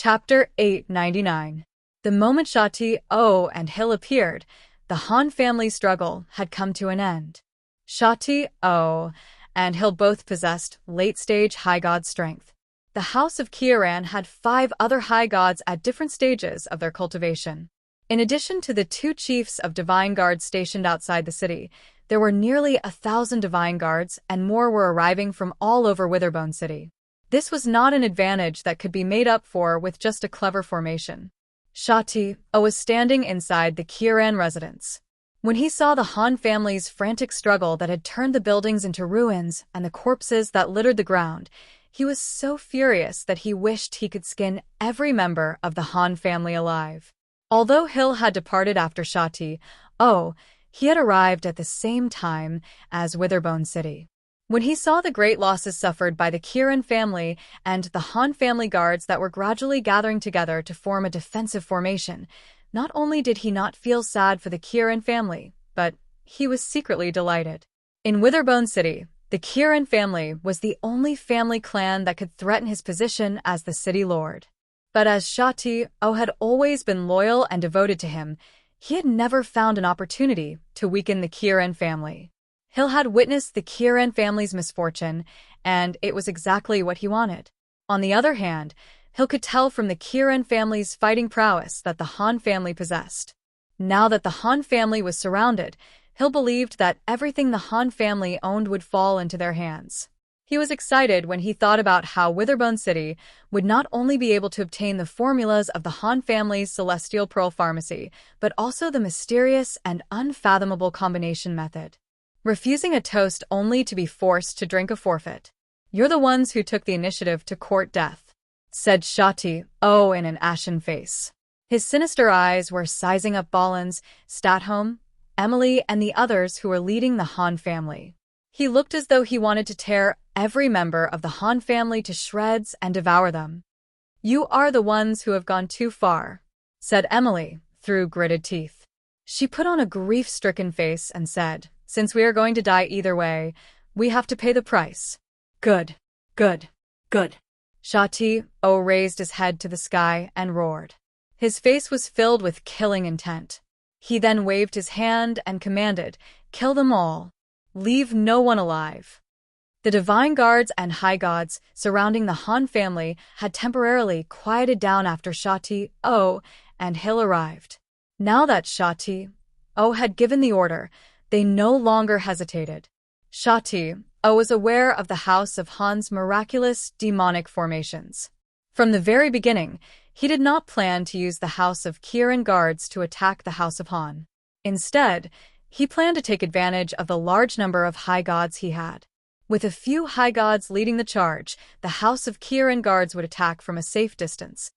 Chapter 899. The moment Shati, O, and Hill appeared, the Han family struggle had come to an end. Shati, O, and Hill both possessed late-stage high god strength. The House of Kieran had 5 other high gods at different stages of their cultivation. In addition to the 2 chiefs of divine guards stationed outside the city, there were nearly 1,000 divine guards, and more were arriving from all over Witherbone City. This was not an advantage that could be made up for with just a clever formation. Shati, O, was standing inside the Kieran residence. When he saw the Han family's frantic struggle that had turned the buildings into ruins and the corpses that littered the ground, he was so furious that he wished he could skin every member of the Han family alive. Although Hill had departed after Shati, O, he had arrived at the same time as Witherbone City. When he saw the great losses suffered by the Kieran family and the Han family guards that were gradually gathering together to form a defensive formation, not only did he not feel sad for the Kieran family, but he was secretly delighted. In Witherbone City, the Kieran family was the only family clan that could threaten his position as the city lord. But as Shati, O, had always been loyal and devoted to him, he had never found an opportunity to weaken the Kieran family. Hill had witnessed the Kieran family's misfortune, and it was exactly what he wanted. On the other hand, Hill could tell from the Kieran family's fighting prowess that the Han family possessed. Now that the Han family was surrounded, Hill believed that everything the Han family owned would fall into their hands. He was excited when he thought about how Witherbone City would not only be able to obtain the formulas of the Han family's Celestial Pearl Pharmacy, but also the mysterious and unfathomable combination method. Refusing a toast only to be forced to drink a forfeit. "You're the ones who took the initiative to court death," said Shati, O, in an ashen face. His sinister eyes were sizing up Bollins, Statholm, Emily, and the others who were leading the Han family. He looked as though he wanted to tear every member of the Han family to shreds and devour them. "You are the ones who have gone too far," said Emily, through gritted teeth. She put on a grief-stricken face and said, "Since we are going to die either way, we have to pay the price." Good, good, good. Shati, O, raised his head to the sky and roared. His face was filled with killing intent. He then waved his hand and commanded, "Kill them all. Leave no one alive." The divine guards and high gods surrounding the Han family had temporarily quieted down after Shati, O, and Hill arrived. Now that Shati, O, had given the order, they no longer hesitated. Shati, O, was aware of the House of Han's miraculous demonic formations. From the very beginning, he did not plan to use the House of Kieran guards to attack the House of Han. Instead, he planned to take advantage of the large number of high gods he had. With a few high gods leading the charge, the House of Kieran guards would attack from a safe distance.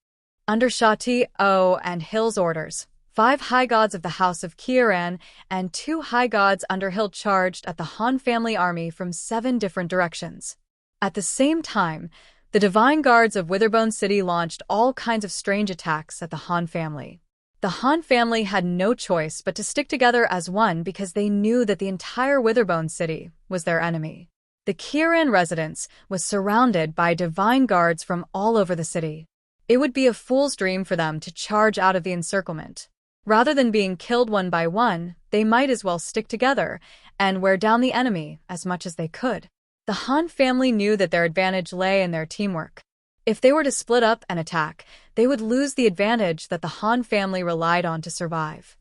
Under Shati, O, and Hill's orders, 5 high gods of the House of Kieran and 2 high gods under Hill charged at the Han family army from 7 different directions. At the same time, the divine guards of Witherbone City launched all kinds of strange attacks at the Han family. The Han family had no choice but to stick together as one because they knew that the entire Witherbone City was their enemy. The Kieran residence was surrounded by divine guards from all over the city. It would be a fool's dream for them to charge out of the encirclement. Rather than being killed one by one, they might as well stick together and wear down the enemy as much as they could. The Han family knew that their advantage lay in their teamwork. If they were to split up and attack, they would lose the advantage that the Han family relied on to survive.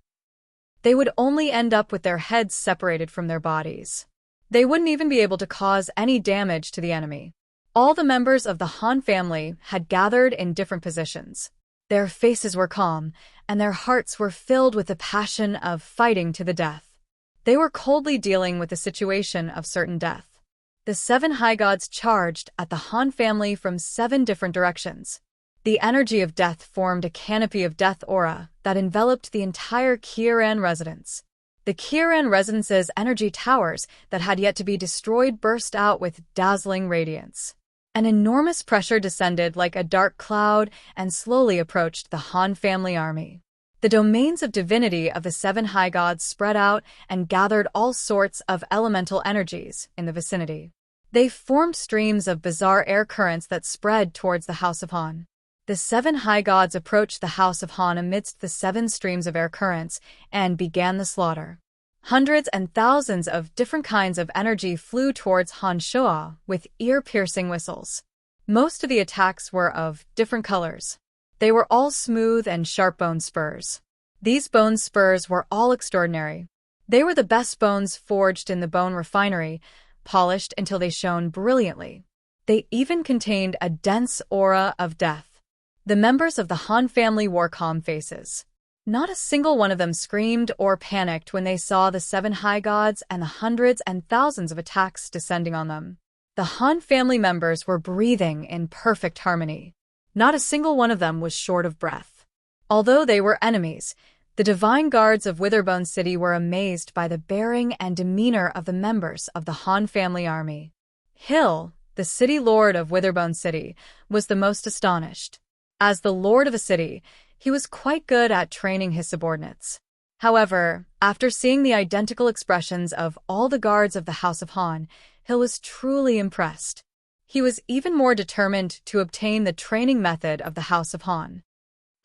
They would only end up with their heads separated from their bodies. They wouldn't even be able to cause any damage to the enemy. All the members of the Han family had gathered in different positions. Their faces were calm, and their hearts were filled with the passion of fighting to the death. They were coldly dealing with the situation of certain death. The 7 high gods charged at the Han family from 7 different directions. The energy of death formed a canopy of death aura that enveloped the entire Kieran residence. The Kieran residence's energy towers that had yet to be destroyed burst out with dazzling radiance. An enormous pressure descended like a dark cloud and slowly approached the Han family army. The domains of divinity of the 7 high gods spread out and gathered all sorts of elemental energies in the vicinity. They formed streams of bizarre air currents that spread towards the House of Han. The 7 high gods approached the house of Han amidst the 7 streams of air currents and began the slaughter. Hundreds and thousands of different kinds of energy flew towards Han Shoa with ear-piercing whistles. Most of the attacks were of different colors. They were all smooth and sharp bone spurs. These bone spurs were all extraordinary. They were the best bones forged in the bone refinery, polished until they shone brilliantly. They even contained a dense aura of death. The members of the Han family wore calm faces. Not a single one of them screamed or panicked when they saw the 7 high gods and the hundreds and thousands of attacks descending on them. The Han family members were breathing in perfect harmony. Not a single one of them was short of breath. Although they were enemies, the divine guards of Witherbone City were amazed by the bearing and demeanor of the members of the Han family army. Hill, the city lord of Witherbone City, was the most astonished. As the lord of a city, he was quite good at training his subordinates. However, after seeing the identical expressions of all the guards of the House of Han, Hill was truly impressed. He was even more determined to obtain the training method of the House of Han.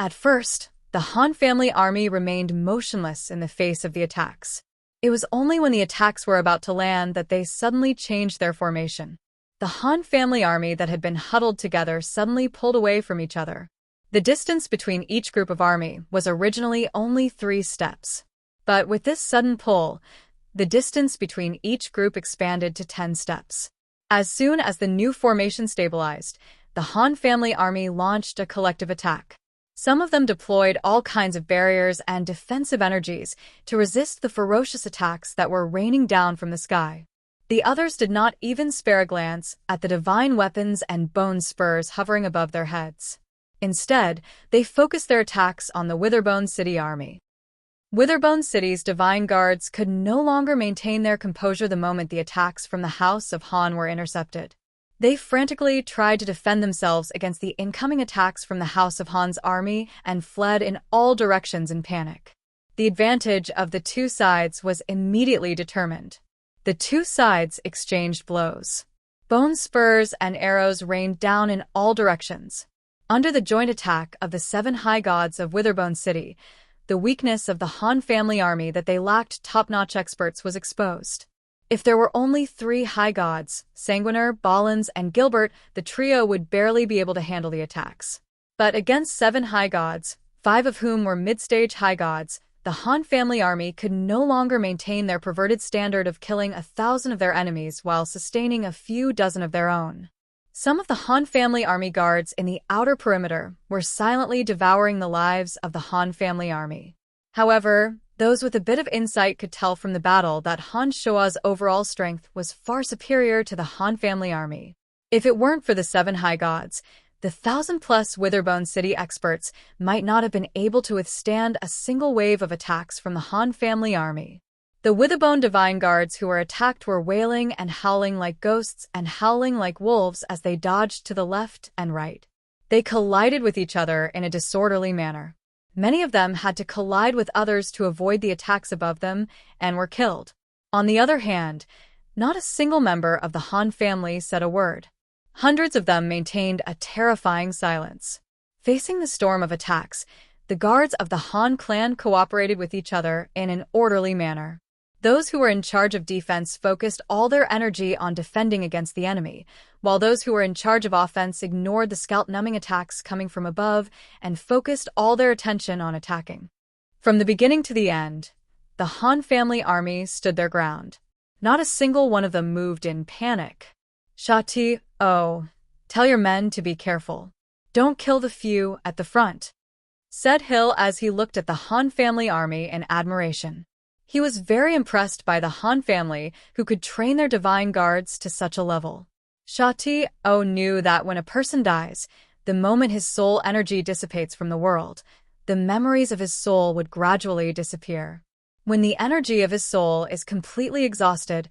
At first, the Han family army remained motionless in the face of the attacks. It was only when the attacks were about to land that they suddenly changed their formation. The Han family army that had been huddled together suddenly pulled away from each other. The distance between each group of army was originally only 3 steps. But with this sudden pull, the distance between each group expanded to 10 steps. As soon as the new formation stabilized, the Han family army launched a collective attack. Some of them deployed all kinds of barriers and defensive energies to resist the ferocious attacks that were raining down from the sky. The others did not even spare a glance at the divine weapons and bone spurs hovering above their heads. Instead, they focused their attacks on the Witherbone City army. Witherbone City's divine guards could no longer maintain their composure the moment the attacks from the House of Han were intercepted. They frantically tried to defend themselves against the incoming attacks from the House of Han's army and fled in all directions in panic. The advantage of the 2 sides was immediately determined. The 2 sides exchanged blows. Bone spurs and arrows rained down in all directions. Under the joint attack of the 7 high gods of Witherbone City, the weakness of the Han family army that they lacked top-notch experts was exposed. If there were only 3 high gods, Sanguiner, Ballins, and Gilbert, the trio would barely be able to handle the attacks. But against 7 high gods, 5 of whom were mid-stage high gods, the Han family army could no longer maintain their perverted standard of killing 1,000 of their enemies while sustaining a few dozen of their own. Some of the Han family army guards in the outer perimeter were silently devouring the lives of the Han family army. However, those with a bit of insight could tell from the battle that Han Shoa's overall strength was far superior to the Han family army. If it weren't for the 7 high gods, the 1,000-plus Witherbone City experts might not have been able to withstand a single wave of attacks from the Han family army. The Witherbone Divine Guards who were attacked were wailing and howling like ghosts and howling like wolves as they dodged to the left and right. They collided with each other in a disorderly manner. Many of them had to collide with others to avoid the attacks above them and were killed. On the other hand, not a single member of the Han family said a word. Hundreds of them maintained a terrifying silence. Facing the storm of attacks, the guards of the Han clan cooperated with each other in an orderly manner. Those who were in charge of defense focused all their energy on defending against the enemy, while those who were in charge of offense ignored the scalp-numbing attacks coming from above and focused all their attention on attacking. From the beginning to the end, the Han family army stood their ground. Not a single one of them moved in panic. Shati, oh, tell your men to be careful. Don't kill the few at the front, said Hill as he looked at the Han family army in admiration. He was very impressed by the Han family who could train their divine guards to such a level. Shati O knew that when a person dies, the moment his soul energy dissipates from the world, the memories of his soul would gradually disappear. When the energy of his soul is completely exhausted,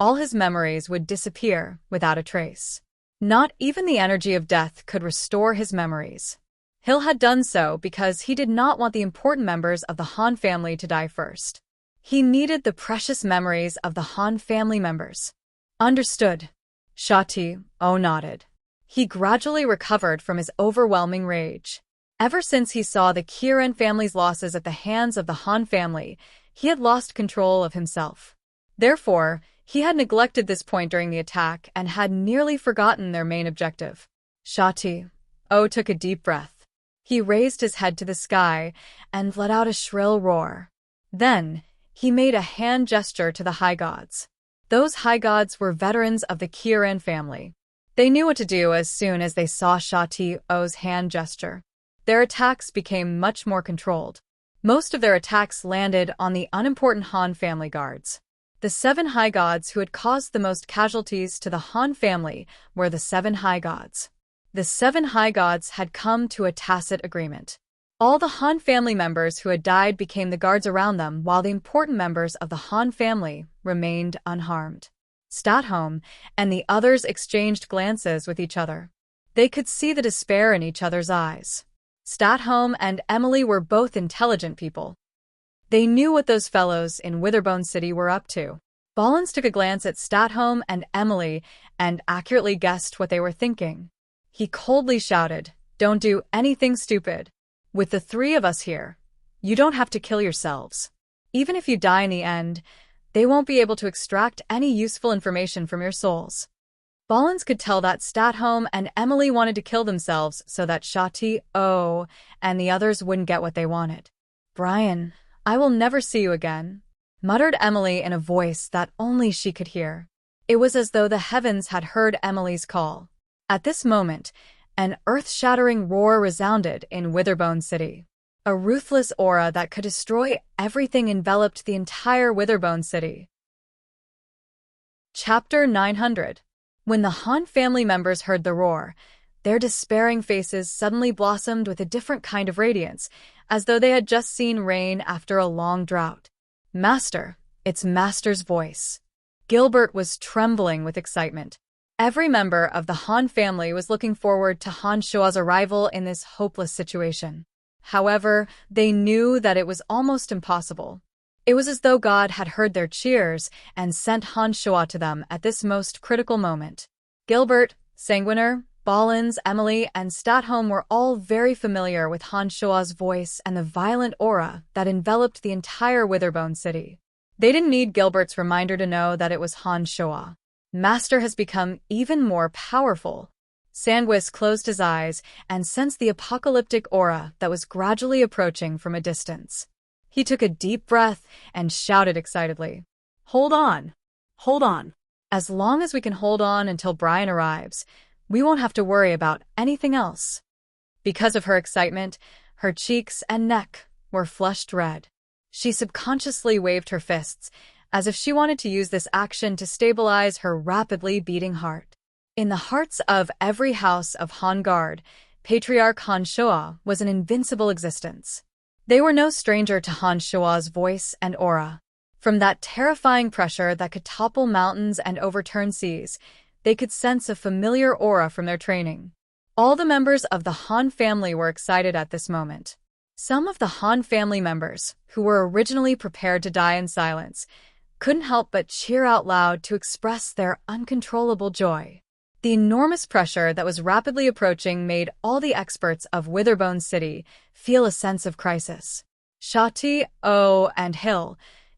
all his memories would disappear without a trace. Not even the energy of death could restore his memories. Hill had done so because he did not want the important members of the Han family to die first. He needed the precious memories of the Han family members. Understood. Shati O nodded. He gradually recovered from his overwhelming rage. Ever since he saw the Kiran family's losses at the hands of the Han family, he had lost control of himself. Therefore, he had neglected this point during the attack and had nearly forgotten their main objective. Sha Ti-o took a deep breath. He raised his head to the sky and let out a shrill roar. Then, he made a hand gesture to the high gods. Those high gods were veterans of the Kiran family. They knew what to do as soon as they saw Sha Ti-o's hand gesture. Their attacks became much more controlled. Most of their attacks landed on the unimportant Han family guards. The 7 high gods who had caused the most casualties to the Han family were the 7 high gods. The 7 high gods had come to a tacit agreement. All the Han family members who had died became the guards around them, while the important members of the Han family remained unharmed. Statholm and the others exchanged glances with each other. They could see the despair in each other's eyes. Statholm and Emily were both intelligent people. They knew what those fellows in Witherbone City were up to. Bollins took a glance at Statholm and Emily and accurately guessed what they were thinking. He coldly shouted, "Don't do anything stupid. With the 3 of us here, you don't have to kill yourselves. Even if you die in the end, they won't be able to extract any useful information from your souls." Bollins could tell that Statholm and Emily wanted to kill themselves so that Sha Ti-o and the others wouldn't get what they wanted. "Brian, I will never see you again," muttered Emily in a voice that only she could hear. It was as though the heavens had heard Emily's call. At this moment, an earth-shattering roar resounded in Witherbone City. A ruthless aura that could destroy everything enveloped the entire Witherbone City. Chapter 900. When the Han family members heard the roar, their despairing faces suddenly blossomed with a different kind of radiance, as though they had just seen rain after a long drought. "Master," it's Master's voice. Gilbert was trembling with excitement. Every member of the Han family was looking forward to Han Shua's arrival in this hopeless situation. However, they knew that it was almost impossible. It was as though God had heard their cheers and sent Han Shua to them at this most critical moment. Gilbert, Sanguiner, Bollins, Emily, and Statholm were all very familiar with Han Shua's voice and the violent aura that enveloped the entire Witherbone City. They didn't need Gilbert's reminder to know that it was Han Shua. Master has become even more powerful. Sanguis closed his eyes and sensed the apocalyptic aura that was gradually approaching from a distance. He took a deep breath and shouted excitedly, "Hold on! Hold on! As long as we can hold on until Brian arrives, we won't have to worry about anything else." Because of her excitement, her cheeks and neck were flushed red. She subconsciously waved her fists, as if she wanted to use this action to stabilize her rapidly beating heart. In the hearts of every house of Han Guard, Patriarch Han Shua was an invincible existence. They were no stranger to Han Shua's voice and aura. From that terrifying pressure that could topple mountains and overturn seas, they could sense a familiar aura from their training. All the members of the Han family were excited at this moment. Some of the Han family members, who were originally prepared to die in silence, couldn't help but cheer out loud to express their uncontrollable joy. The enormous pressure that was rapidly approaching made all the experts of Witherbone City feel a sense of crisis. Sha Ti-o and Hill,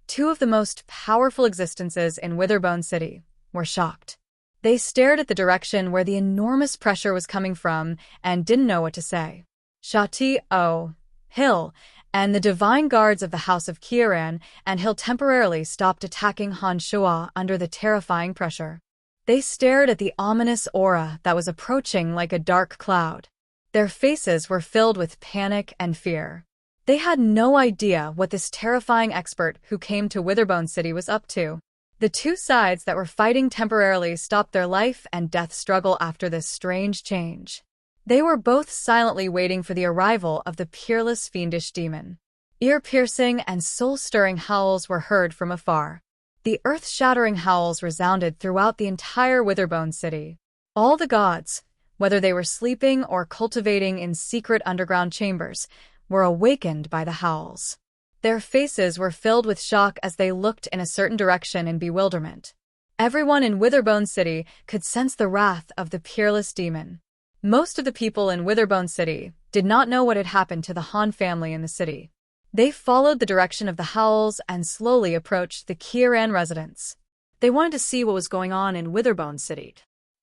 2 of the most powerful existences in Witherbone City, were shocked. They stared at the direction where the enormous pressure was coming from and didn't know what to say. Sha Ti-o, Hill, and the divine guards of the House of Kiran and Hill temporarily stopped attacking Han Shua under the terrifying pressure. They stared at the ominous aura that was approaching like a dark cloud. Their faces were filled with panic and fear. They had no idea what this terrifying expert who came to Witherbone City was up to. The 2 sides that were fighting temporarily stopped their life and death struggle after this strange change. They were both silently waiting for the arrival of the peerless fiendish demon. Ear-piercing and soul-stirring howls were heard from afar. The earth-shattering howls resounded throughout the entire Witherbone City. All the gods, whether they were sleeping or cultivating in secret underground chambers, were awakened by the howls. Their faces were filled with shock as they looked in a certain direction in bewilderment. Everyone in Witherbone City could sense the wrath of the peerless demon. Most of the people in Witherbone City did not know what had happened to the Han family in the city. They followed the direction of the howls and slowly approached the Kieran residence. They wanted to see what was going on in Witherbone City.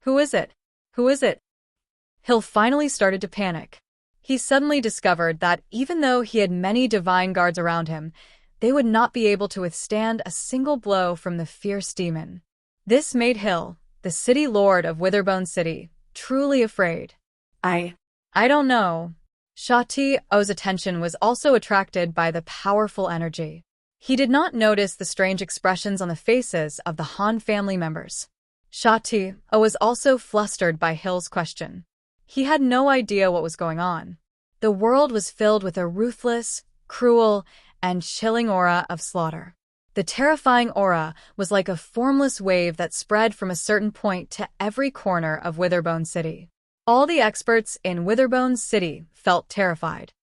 Who is it? Who is it? Hill finally started to panic. He suddenly discovered that even though he had many divine guards around him, they would not be able to withstand a single blow from the fierce demon. This made Hill, the city lord of Witherbone City, truly afraid. I don't know. Shao-Ti's attention was also attracted by the powerful energy. He did not notice the strange expressions on the faces of the Han family members. Shao-Ti was also flustered by Hill's question. He had no idea what was going on. The world was filled with a ruthless, cruel, and chilling aura of slaughter. The terrifying aura was like a formless wave that spread from a certain point to every corner of Witherbone City. All the experts in Witherbone City felt terrified.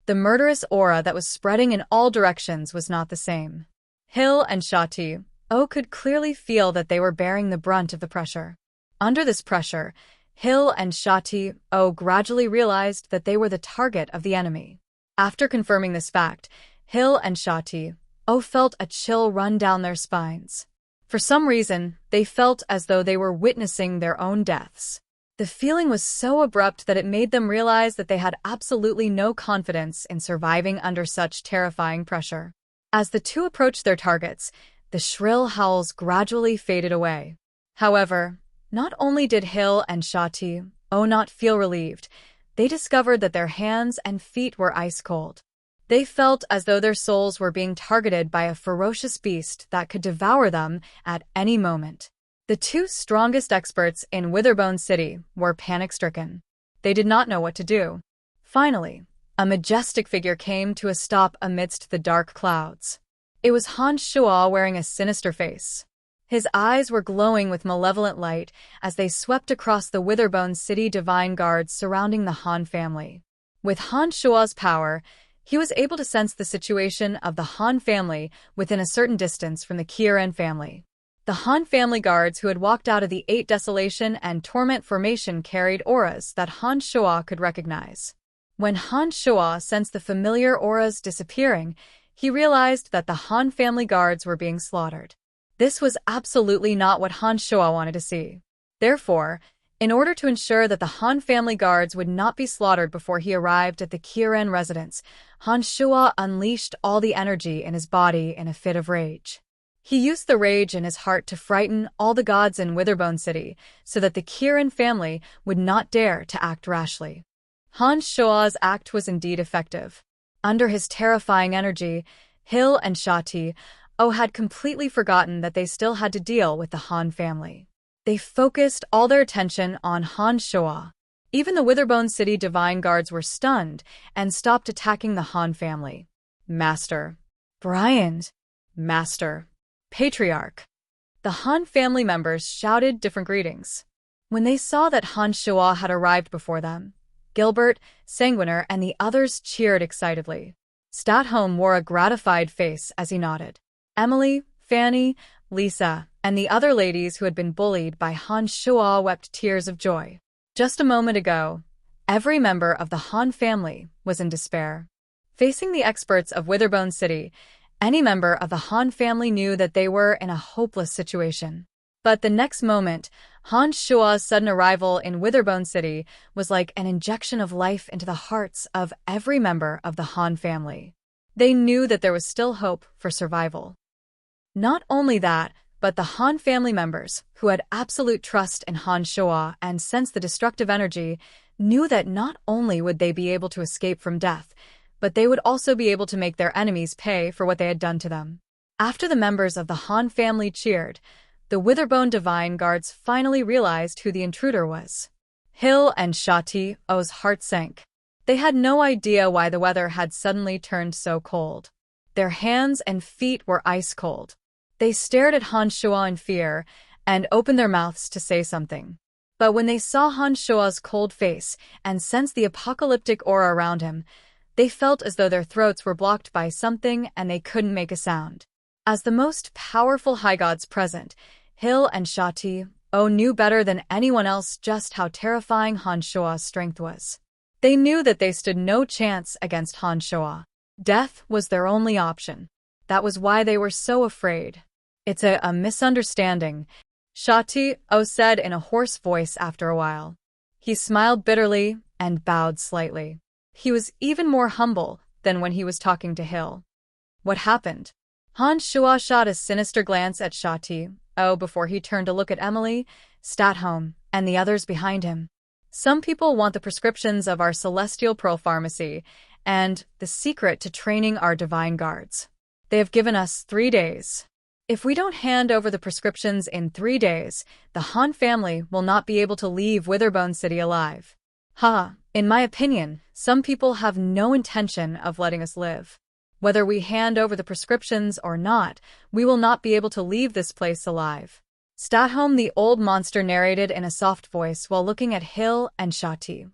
The murderous aura that was spreading in all directions was not the same. Hill and Shao-Ti could clearly feel that they were bearing the brunt of the pressure. Under this pressure, Hill and Shao-Ti gradually realized that they were the target of the enemy. After confirming this fact, Hill and Shao-Ti felt a chill run down their spines. For some reason, they felt as though they were witnessing their own deaths. The feeling was so abrupt that it made them realize that they had absolutely no confidence in surviving under such terrifying pressure. As the two approached their targets, the shrill howls gradually faded away. However, not only did Hill and Shao-Ti not feel relieved, they discovered that their hands and feet were ice cold. They felt as though their souls were being targeted by a ferocious beast that could devour them at any moment. The two strongest experts in Witherbone City were panic-stricken. They did not know what to do. Finally, a majestic figure came to a stop amidst the dark clouds. It was Han Shuo wearing a sinister face. His eyes were glowing with malevolent light as they swept across the Witherbone City divine guards surrounding the Han family. With Han Shuo's power, he was able to sense the situation of the Han family within a certain distance from the Kieran family. The Han family guards who had walked out of the 8 Desolation and Torment formation carried auras that Han Shuo could recognize. When Han Shuo sensed the familiar auras disappearing, he realized that the Han family guards were being slaughtered. This was absolutely not what Han Shuo wanted to see. Therefore, in order to ensure that the Han family guards would not be slaughtered before he arrived at the Kieran residence, Han Shuo unleashed all the energy in his body in a fit of rage. He used the rage in his heart to frighten all the gods in Witherbone City so that the Kieran family would not dare to act rashly. Han Shuo's act was indeed effective. Under his terrifying energy, Hill and Shao-Ti had completely forgotten that they still had to deal with the Han family. They focused all their attention on Han Shuo. Even the Witherbone City divine guards were stunned and stopped attacking the Han family. Master. Brian. Master. Patriarch. The Han family members shouted different greetings. When they saw that Han Shuo had arrived before them, Gilbert, Sanguiner, and the others cheered excitedly. Statholm wore a gratified face as he nodded. Emily, Fanny, Lisa, and the other ladies who had been bullied by Han Shuo wept tears of joy. Just a moment ago, every member of the Han family was in despair. Facing the experts of Witherbone City, any member of the Han family knew that they were in a hopeless situation. But the next moment, Han Shuo's sudden arrival in Witherbone City was like an injection of life into the hearts of every member of the Han family. They knew that there was still hope for survival. Not only that, but the Han family members, who had absolute trust in Han Shuo and sensed the destructive energy, knew that not only would they be able to escape from death, but they would also be able to make their enemies pay for what they had done to them. After the members of the Han family cheered, the Witherbone Divine Guards finally realized who the intruder was. Hill and Shao-Ti's heart sank. They had no idea why the weather had suddenly turned so cold. Their hands and feet were ice cold. They stared at Han Shuo in fear and opened their mouths to say something. But when they saw Han Shuo's cold face and sensed the apocalyptic aura around him, they felt as though their throats were blocked by something and they couldn't make a sound. As the most powerful high gods present, Hill and Shati knew better than anyone else just how terrifying Han Shua's strength was. They knew that they stood no chance against Han Shua. Death was their only option. That was why they were so afraid. It's a misunderstanding, Shati said in a hoarse voice after a while. He smiled bitterly and bowed slightly. He was even more humble than when he was talking to Hill. What happened? Han Shua shot a sinister glance at Shati before he turned to look at Emily, Statholm, and the others behind him. Some people want the prescriptions of our celestial pearl pharmacy and the secret to training our divine guards. They have given us 3 days. If we don't hand over the prescriptions in 3 days, the Han family will not be able to leave Witherbone City alive. In my opinion, some people have no intention of letting us live. Whether we hand over the prescriptions or not, we will not be able to leave this place alive. Statholm the old monster narrated in a soft voice while looking at Hill and Shati,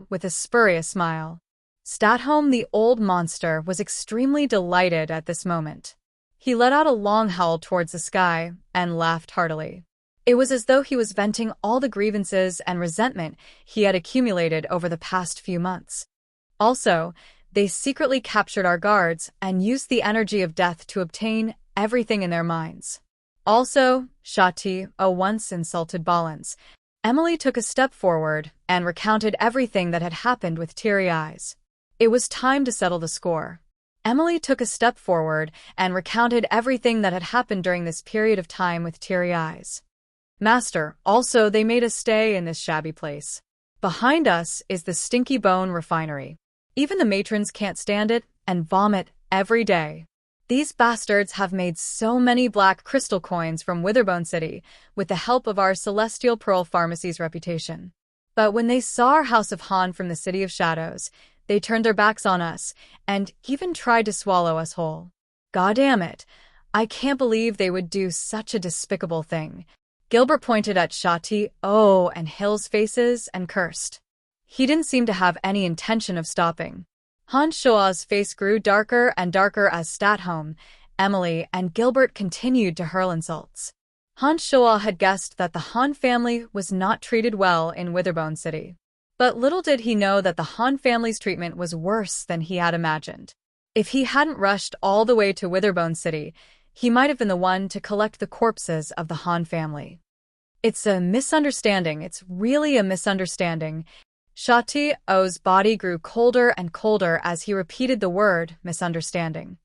with a spurious smile. Statholm the old monster was extremely delighted at this moment. He let out a long howl towards the sky and laughed heartily. It was as though he was venting all the grievances and resentment he had accumulated over the past few months. Also, they secretly captured our guards and used the energy of death to obtain everything in their minds. Also, Shati once insulted Balance. Emily took a step forward and recounted everything that had happened with teary eyes. It was time to settle the score. Emily took a step forward and recounted everything that had happened during this period of time with teary eyes. Master, also they made us stay in this shabby place. Behind us is the Stinky Bone Refinery. Even the matrons can't stand it and vomit every day. These bastards have made so many black crystal coins from Witherbone City with the help of our Celestial Pearl Pharmacy's reputation. But when they saw our House of Han from the City of Shadows, they turned their backs on us and even tried to swallow us whole. Goddamn it, I can't believe they would do such a despicable thing. Gilbert pointed at Shati and Hill's faces and cursed. He didn't seem to have any intention of stopping. Han Shua's face grew darker and darker as Statholm, Emily, and Gilbert continued to hurl insults. Han Shua had guessed that the Han family was not treated well in Witherbone City. But little did he know that the Han family's treatment was worse than he had imagined. If he hadn't rushed all the way to Witherbone City, he might have been the one to collect the corpses of the Han family. It's a misunderstanding. It's really a misunderstanding. Shati-O's body grew colder and colder as he repeated the word misunderstanding.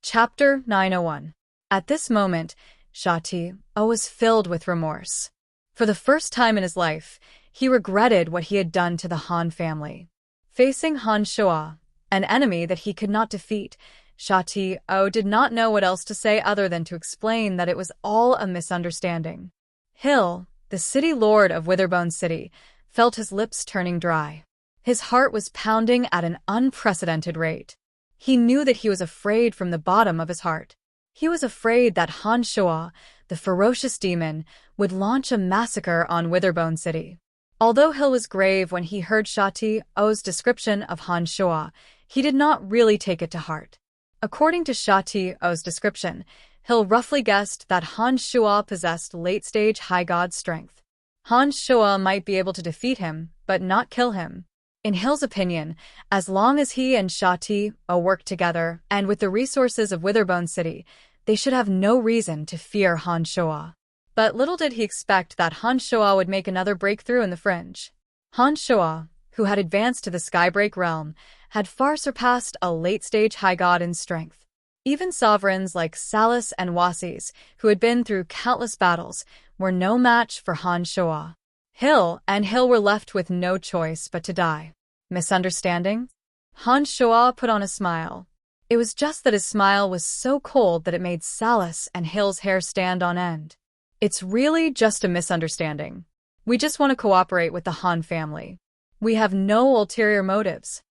Chapter 901. At this moment, Shati-O was filled with remorse. For the first time in his life, he regretted what he had done to the Han family. Facing Han Shua, an enemy that he could not defeat, Shati-O did not know what else to say other than to explain that it was all a misunderstanding. Hill, the city lord of Witherbone City, felt his lips turning dry. His heart was pounding at an unprecedented rate. He knew that he was afraid from the bottom of his heart. He was afraid that Han Shua, the ferocious demon, would launch a massacre on Witherbone City. Although Hill was grave when he heard Shati-O's description of Han Shua, he did not really take it to heart. According to Shati-O's description, Hill roughly guessed that Han Shua possessed late-stage high god strength. Han Shua might be able to defeat him, but not kill him. In Hill's opinion, as long as he and Shati-O worked together, and with the resources of Witherbone City, they should have no reason to fear Han Shua. But little did he expect that Han Shua would make another breakthrough in the fringe. Han Shua, who had advanced to the Skybreak realm, had far surpassed a late-stage high god in strength. Even sovereigns like Salas and Wasis, who had been through countless battles, were no match for Han Shua. Hill were left with no choice but to die. Misunderstanding? Han Shua put on a smile. It was just that his smile was so cold that it made Salas and Hill's hair stand on end. It's really just a misunderstanding. We just want to cooperate with the Han family. We have no ulterior motives.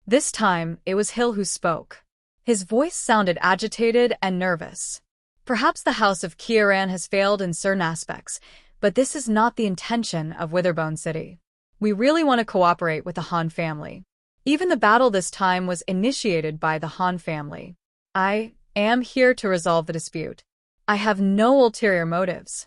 This time, it was Hill who spoke. His voice sounded agitated and nervous. Perhaps the House of Kieran has failed in certain aspects, but this is not the intention of Witherbone City. We really want to cooperate with the Han family. Even the battle this time was initiated by the Han family. I am here to resolve the dispute. I have no ulterior motives.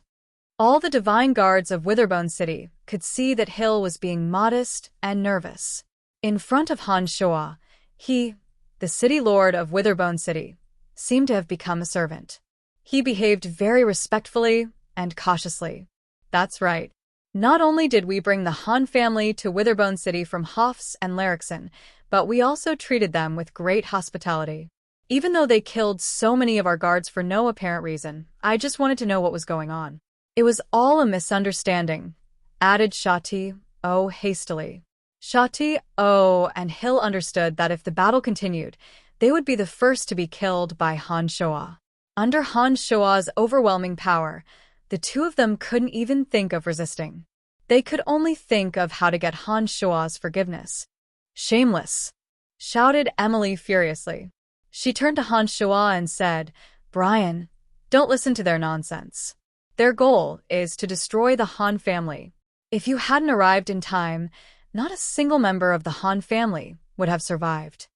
All the divine guards of Witherbone City could see that Hill was being modest and nervous. In front of Han Shoa, he, the city lord of Witherbone City, seemed to have become a servant. He behaved very respectfully and cautiously. That's right. Not only did we bring the Han family to Witherbone City from Hofs and Larrickson, but we also treated them with great hospitality. Even though they killed so many of our guards for no apparent reason, I just wanted to know what was going on. It was all a misunderstanding, added Shati O hastily. Shati O and Hill understood that if the battle continued, they would be the first to be killed by Han Shoa. Under Han Shoa's overwhelming power, the two of them couldn't even think of resisting. They could only think of how to get Han Shoa's forgiveness. Shameless! Shouted Emily furiously. She turned to Han Shoa and said, Brian, don't listen to their nonsense. Their goal is to destroy the Han family. If you hadn't arrived in time, not a single member of the Han family would have survived.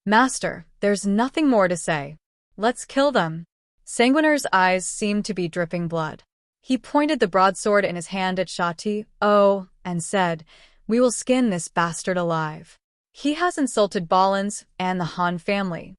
Master, there's nothing more to say. Let's kill them. Sanguinar's eyes seemed to be dripping blood. He pointed the broadsword in his hand at Shati O and said, We will skin this bastard alive. He has insulted Ballins and the Han family.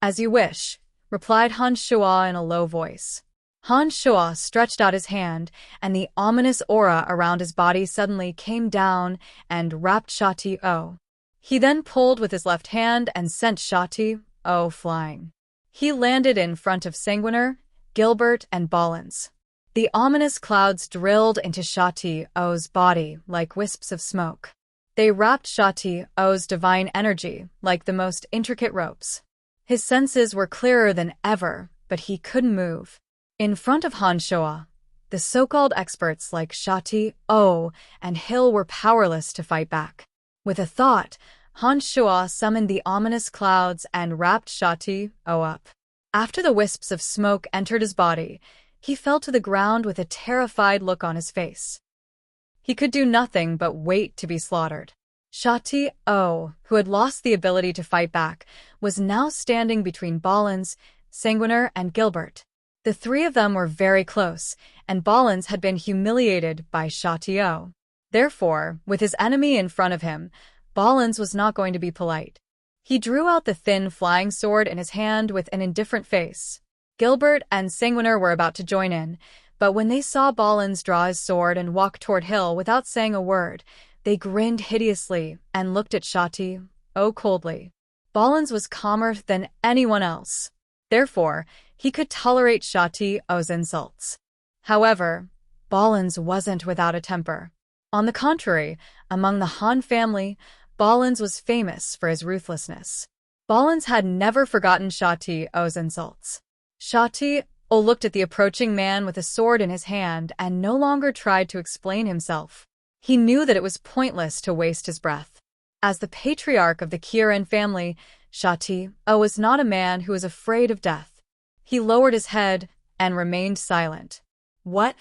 As you wish, replied Han Shoa in a low voice. Han Shoa stretched out his hand, and the ominous aura around his body suddenly came down and wrapped Shati O. He then pulled with his left hand and sent Shati O flying. He landed in front of Sanguinar, Gilbert, and Ballins. The ominous clouds drilled into Shati O's body like wisps of smoke. They wrapped Shati O's divine energy like the most intricate ropes. His senses were clearer than ever, but he couldn't move. In front of Han Shoa, the so-called experts like Shati O and Hill were powerless to fight back. With a thought, Han Shoa summoned the ominous clouds and wrapped Shati O up. After the wisps of smoke entered his body, he fell to the ground with a terrified look on his face. He could do nothing but wait to be slaughtered. Shati O, who had lost the ability to fight back, was now standing between Ballins, Sanguinar, and Gilbert. The three of them were very close, and Ballins had been humiliated by Shati O. Therefore, with his enemy in front of him, Ballins was not going to be polite. He drew out the thin flying sword in his hand with an indifferent face. Gilbert and Sanguinar were about to join in, but when they saw Ballins draw his sword and walk toward Hill without saying a word, they grinned hideously and looked at Shati O coldly. Ballins was calmer than anyone else. Therefore, he could tolerate Shati O's insults. However, Ballins wasn't without a temper. On the contrary, among the Han family, Ballins was famous for his ruthlessness. Ballins had never forgotten Shati O's insults. Shati O looked at the approaching man with a sword in his hand and no longer tried to explain himself. He knew that it was pointless to waste his breath. As the patriarch of the Kieran family, Shati O was not a man who was afraid of death. He lowered his head and remained silent. What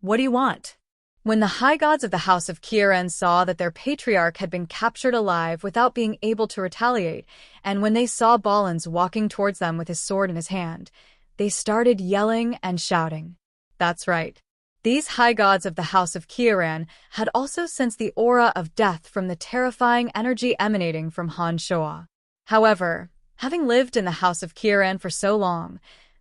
do you want? When the high gods of the House of Kieran saw that their patriarch had been captured alive without being able to retaliate, and when they saw Ballins walking towards them with his sword in his hand, they started yelling and shouting. That's right. These high gods of the House of Kieran had also sensed the aura of death from the terrifying energy emanating from Han Shoa. However, having lived in the House of Kieran for so long,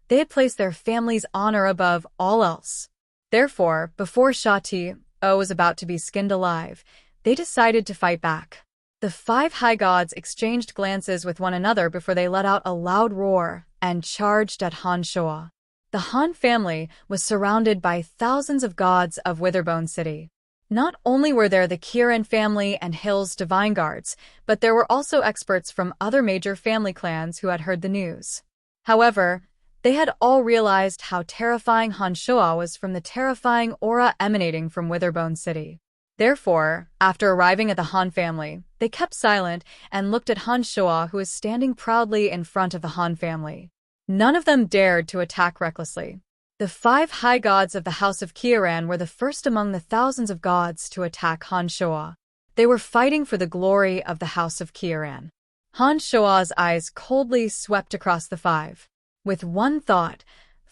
they had placed their family's honor above all else. Therefore, before Shati O was about to be skinned alive, they decided to fight back. The five high gods exchanged glances with one another before they let out a loud roar and charged at Han Shoa. The Han family was surrounded by thousands of gods of Witherbone City. Not only were there the Kieran family and Hill's divine guards, but there were also experts from other major family clans who had heard the news. However, they had all realized how terrifying Han Shoa was from the terrifying aura emanating from Witherbone City. Therefore, after arriving at the Han family, they kept silent and looked at Han Shoa, who was standing proudly in front of the Han family. None of them dared to attack recklessly. The five high gods of the House of Kieran were the first among the thousands of gods to attack Han Shoa. They were fighting for the glory of the House of Kieran. Han Shoa's eyes coldly swept across the five. With one thought,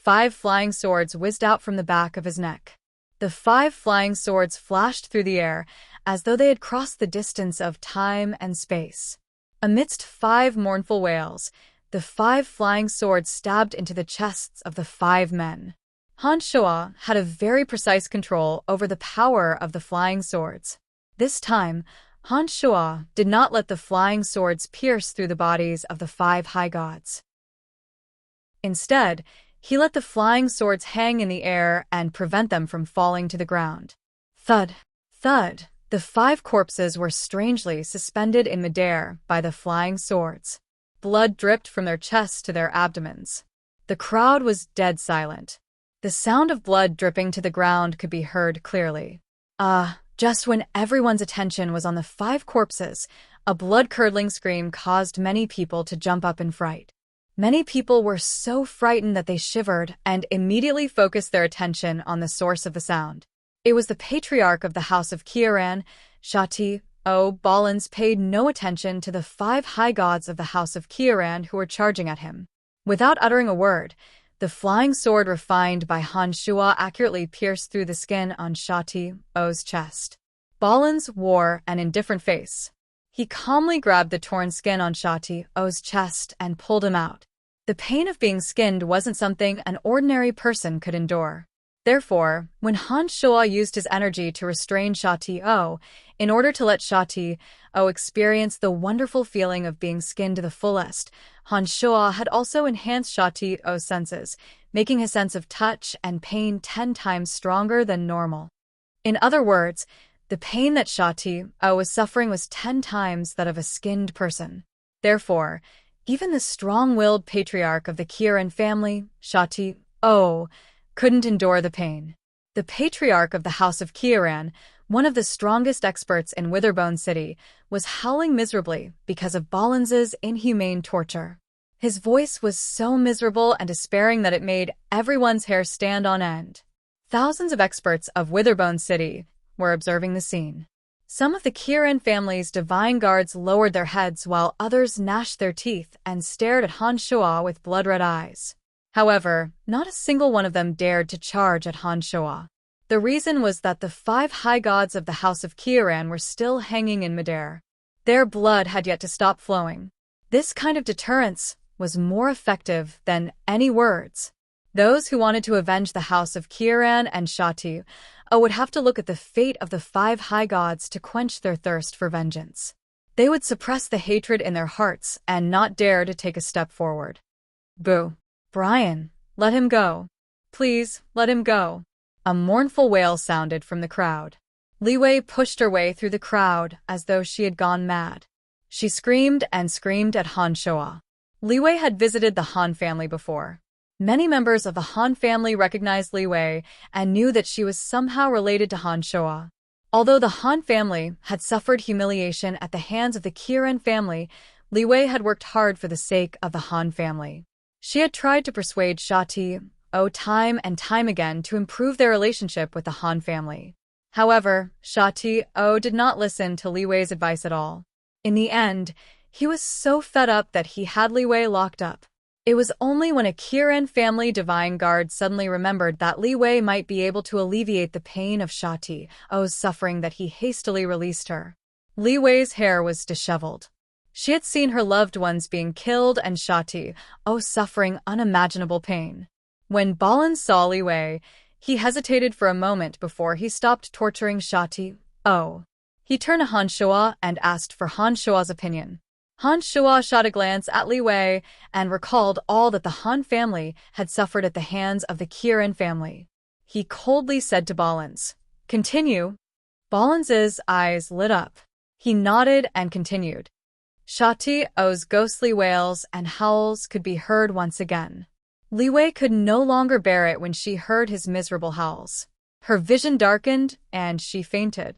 5 flying swords whizzed out from the back of his neck. The 5 flying swords flashed through the air as though they had crossed the distance of time and space. Amidst 5 mournful wails, the 5 flying swords stabbed into the chests of the 5 men. Han Shua had a very precise control over the power of the flying swords. This time, Han Shua did not let the flying swords pierce through the bodies of the 5 high gods. Instead, he let the flying swords hang in the air and prevent them from falling to the ground. Thud! Thud! The 5 corpses were strangely suspended in midair by the flying swords. Blood dripped from their chests to their abdomens. The crowd was dead silent. The sound of blood dripping to the ground could be heard clearly. Just when everyone's attention was on the 5 corpses, a blood-curdling scream caused many people to jump up in fright. Many people were so frightened that they shivered and immediately focused their attention on the source of the sound. It was the patriarch of the house of Kieran, Shati. Balins paid no attention to the 5 high gods of the house of Kieran who were charging at him. Without uttering a word, the flying sword refined by Han Shua accurately pierced through the skin on Shati-O's chest. Balins wore an indifferent face. He calmly grabbed the torn skin on Shati-O's chest and pulled him out. The pain of being skinned wasn't something an ordinary person could endure. Therefore, when Han Shua used his energy to restrain Shati-O, in order to let Shati-O experience the wonderful feeling of being skinned to the fullest, Han Shua had also enhanced Shati-O's senses, making his sense of touch and pain 10 times stronger than normal. In other words, the pain that Shati-O was suffering was 10 times that of a skinned person. Therefore, even the strong-willed patriarch of the Kieran family, Shati-O, couldn't endure the pain. The patriarch of the house of Kieran, one of the strongest experts in Witherbone City, was howling miserably because of Balins's inhumane torture. His voice was so miserable and despairing that it made everyone's hair stand on end. Thousands of experts of Witherbone City were observing the scene. Some of the Kieran family's divine guards lowered their heads while others gnashed their teeth and stared at Han Shua with blood-red eyes. However, not a single one of them dared to charge at Han Shua. The reason was that the 5 high gods of the house of Kieran were still hanging in midair. Their blood had yet to stop flowing. This kind of deterrence was more effective than any words. Those who wanted to avenge the house of Kieran and Shati-O would have to look at the fate of the 5 high gods to quench their thirst for vengeance. They would suppress the hatred in their hearts and not dare to take a step forward. Boo! Brian, let him go. Please, let him go. A mournful wail sounded from the crowd. Li Wei pushed her way through the crowd as though she had gone mad. She screamed and screamed at Han Shua. Li Wei had visited the Han family before. Many members of the Han family recognized Li Wei and knew that she was somehow related to Han Shua. Although the Han family had suffered humiliation at the hands of the Kieran family, Li Wei had worked hard for the sake of the Han family. She had tried to persuade Shati-O time and time again to improve their relationship with the Han family. However, Shati-O did not listen to Li Wei's advice at all. In the end, he was so fed up that he had Li Wei locked up. It was only when a Kieran family divine guard suddenly remembered that Li Wei might be able to alleviate the pain of Shati-O's suffering that he hastily released her. Li Wei's hair was disheveled. She had seen her loved ones being killed and Shati-O suffering unimaginable pain. When Balin saw Li Wei, he hesitated for a moment before he stopped torturing Shati-O. He turned to Han Shua and asked for Han Shua's opinion. Han Shua shot a glance at Li Wei and recalled all that the Han family had suffered at the hands of the Kieran family. He coldly said to Balins, "Continue." Balins's eyes lit up. He nodded and continued. Shati-O's ghostly wails and howls could be heard once again. Li Wei could no longer bear it when she heard his miserable howls. Her vision darkened and she fainted.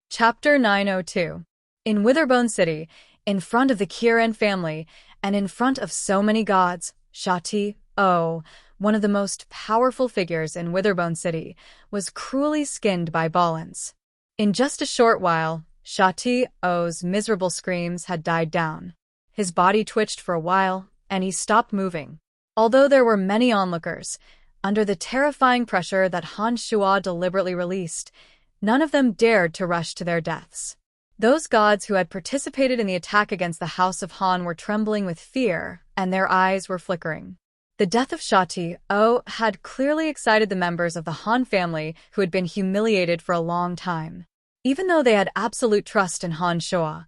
Chapter 902. In Witherbone City, in front of the Kieran family, and in front of so many gods, Shati-O, one of the most powerful figures in Witherbone City, was cruelly skinned by Balins. In just a short while, Shati-O's miserable screams had died down. His body twitched for a while, and he stopped moving. Although there were many onlookers, under the terrifying pressure that Han Shuo deliberately released, none of them dared to rush to their deaths. Those gods who had participated in the attack against the House of Han were trembling with fear, and their eyes were flickering. The death of Shao-Ti had clearly excited the members of the Han family who had been humiliated for a long time. Even though they had absolute trust in Han Shuo,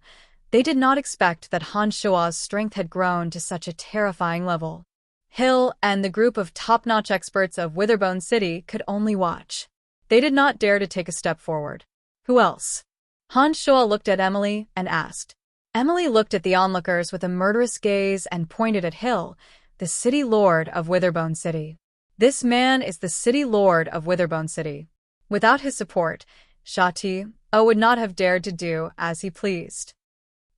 they did not expect that Han Shuo's strength had grown to such a terrifying level. Hill and the group of top-notch experts of Witherbone City could only watch. They did not dare to take a step forward. Who else? Han Shuo looked at Emily and asked. Emily looked at the onlookers with a murderous gaze and pointed at Hill, the city lord of Witherbone City. This man is the city lord of Witherbone City. Without his support, Shao-Ti would not have dared to do as he pleased.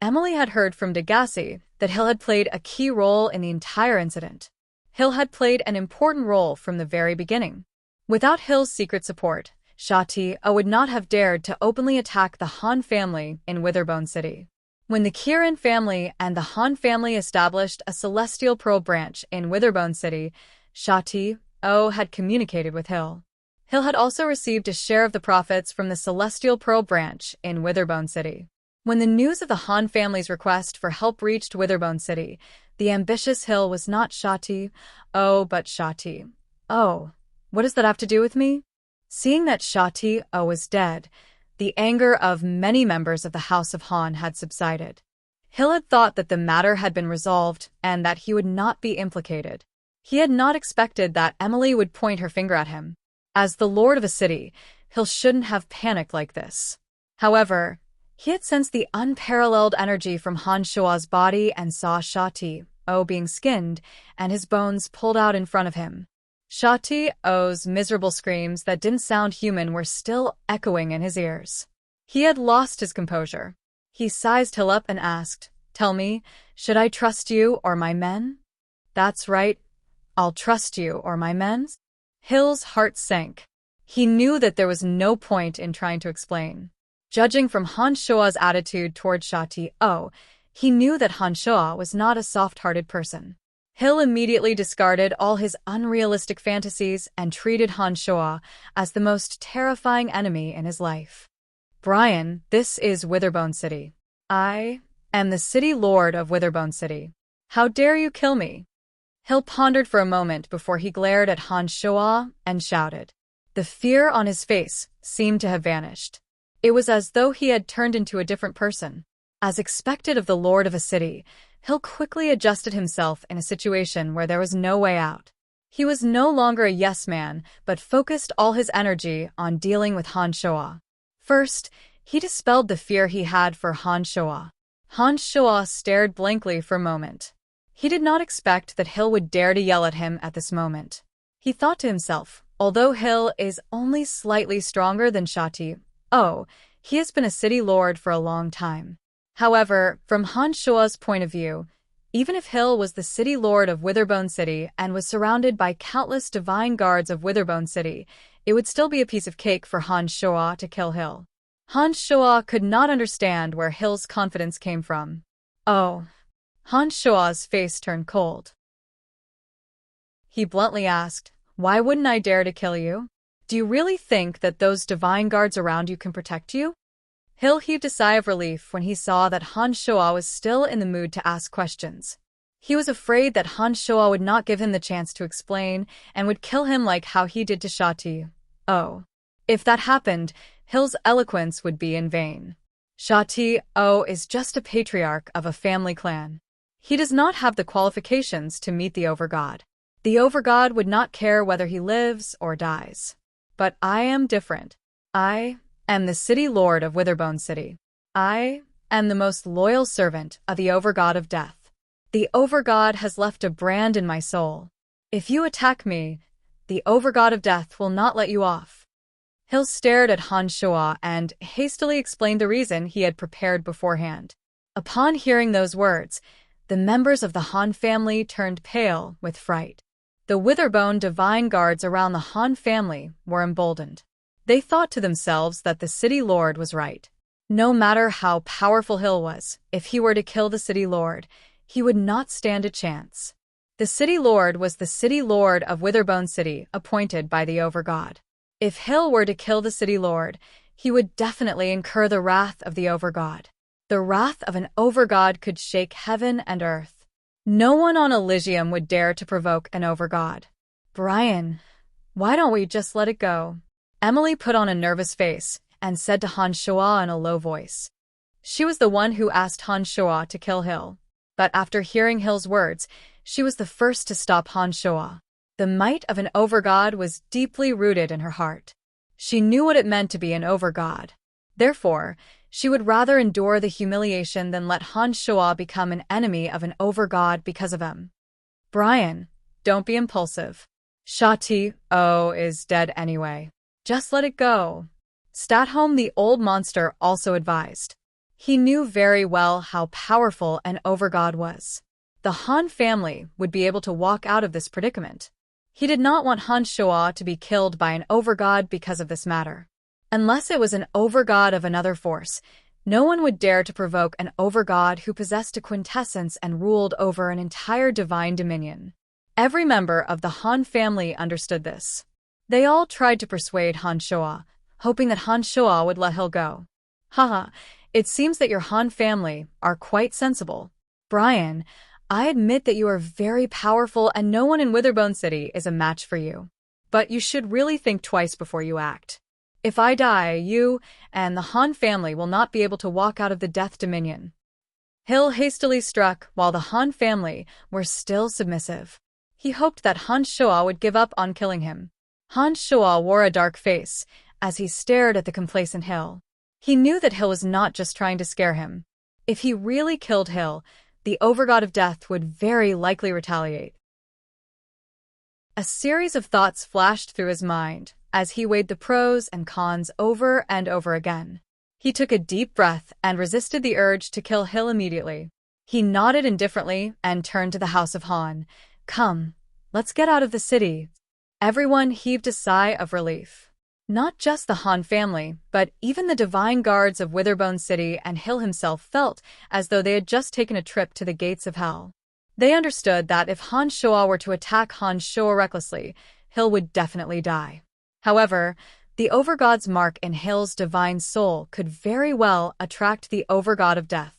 Emily had heard from Degassi that Hill had played a key role in the entire incident. Hill had played an important role from the very beginning. Without Hill's secret support, Shao-Ti would not have dared to openly attack the Han family in Witherbone City. When the Kirin family and the Han family established a Celestial Pearl branch in Witherbone City, Shao-Ti had communicated with Hill. Hill had also received a share of the profits from the Celestial Pearl branch in Witherbone City. When the news of the Han family's request for help reached Witherbone City, the ambitious Hill was not Shao-Ti, but Shao-Ti. What does that have to do with me? Seeing that Shao-Ti was dead, the anger of many members of the House of Han had subsided. Hill had thought that the matter had been resolved and that he would not be implicated. He had not expected that Emily would point her finger at him. As the lord of a city, Hill shouldn't have panicked like this. However, he had sensed the unparalleled energy from Han Shuo's body and saw Shao-Ti being skinned and his bones pulled out in front of him. Shao-Ti's miserable screams that didn't sound human were still echoing in his ears. He had lost his composure. He sized Hill up and asked, "Tell me, should I trust you or my men?" "That's right. I'll trust you or my men?" Hill's heart sank. He knew that there was no point in trying to explain. Judging from Han Shuo's attitude toward Shao-Ti, he knew that Han Shuo was not a soft-hearted person. Hill immediately discarded all his unrealistic fantasies and treated Han Shuo as the most terrifying enemy in his life. "Brian, this is Witherbone City. I am the city lord of Witherbone City. How dare you kill me?" Hill pondered for a moment before he glared at Han Shuo and shouted. The fear on his face seemed to have vanished. It was as though he had turned into a different person. As expected of the lord of a city, Hill quickly adjusted himself in a situation where there was no way out. He was no longer a yes man, but focused all his energy on dealing with Han Shuo. First, he dispelled the fear he had for Han Shuo. Han Shuo stared blankly for a moment. He did not expect that Hill would dare to yell at him at this moment. He thought to himself, although Hill is only slightly stronger than Shao-Ti, he has been a city lord for a long time. However, from Han Shuo's point of view, even if Hill was the city lord of Witherbone City and was surrounded by countless divine guards of Witherbone City, it would still be a piece of cake for Han Shuo to kill Hill. Han Shuo could not understand where Hill's confidence came from. Han Shuo's face turned cold. He bluntly asked, "Why wouldn't I dare to kill you? Do you really think that those divine guards around you can protect you?" Hill heaved a sigh of relief when he saw that Han Shuo was still in the mood to ask questions. He was afraid that Han Shuo would not give him the chance to explain and would kill him like how he did to Shao-Ti. If that happened, Hill's eloquence would be in vain. Shao-Ti is just a patriarch of a family clan. He does not have the qualifications to meet the Overgod. The Overgod would not care whether he lives or dies. But I am different. I am the city lord of Witherbone City. I am the most loyal servant of the Overgod of Death. The Overgod has left a brand in my soul. If you attack me, the Overgod of Death will not let you off. Hill stared at Han Shuo and hastily explained the reason he had prepared beforehand. Upon hearing those words, the members of the Han family turned pale with fright. The Witherbone divine guards around the Han family were emboldened. They thought to themselves that the city lord was right. No matter how powerful Hill was, if he were to kill the city lord, he would not stand a chance. The city lord was the city lord of Witherbone City, appointed by the Overgod. If Hill were to kill the city lord, he would definitely incur the wrath of the Overgod. The wrath of an Overgod could shake heaven and earth. No one on Elysium would dare to provoke an Overgod. Brian, why don't we just let it go? Emily put on a nervous face and said to Han Shoa in a low voice. She was the one who asked Han Shoa to kill Hill. But after hearing Hill's words, she was the first to stop Han Shoa. The might of an Overgod was deeply rooted in her heart. She knew what it meant to be an Overgod. Therefore, she would rather endure the humiliation than let Han Shoa become an enemy of an Overgod because of him. Brian, don't be impulsive. Sha-Ti-O is dead anyway. Just let it go. Statholm the old monster also advised. He knew very well how powerful an Overgod was. The Han family would be able to walk out of this predicament. He did not want Han Shoa to be killed by an Overgod because of this matter. Unless it was an Overgod of another force, no one would dare to provoke an Overgod who possessed a quintessence and ruled over an entire divine dominion. Every member of the Han family understood this. They all tried to persuade Han Shoa, hoping that Han Shoa would let Hill go. Haha, it seems that your Han family are quite sensible. Brian, I admit that you are very powerful and no one in Witherbone City is a match for you. But you should really think twice before you act. If I die, you and the Han family will not be able to walk out of the Death Dominion. Hill hastily struck while the Han family were still submissive. He hoped that Han Shoa would give up on killing him. Han Shoa wore a dark face as he stared at the complacent Hill. He knew that Hill was not just trying to scare him. If he really killed Hill, the Overgod of Death would very likely retaliate. A series of thoughts flashed through his mind as he weighed the pros and cons over and over again. He took a deep breath and resisted the urge to kill Hill immediately. He nodded indifferently and turned to the House of Han. Come, let's get out of the city. Everyone heaved a sigh of relief. Not just the Han family, but even the divine guards of Witherbone City and Hill himself felt as though they had just taken a trip to the gates of hell. They understood that if Han Shoa were to attack Han Shoa recklessly, Hill would definitely die. However, the Overgod's mark in Hill's divine soul could very well attract the Overgod of Death.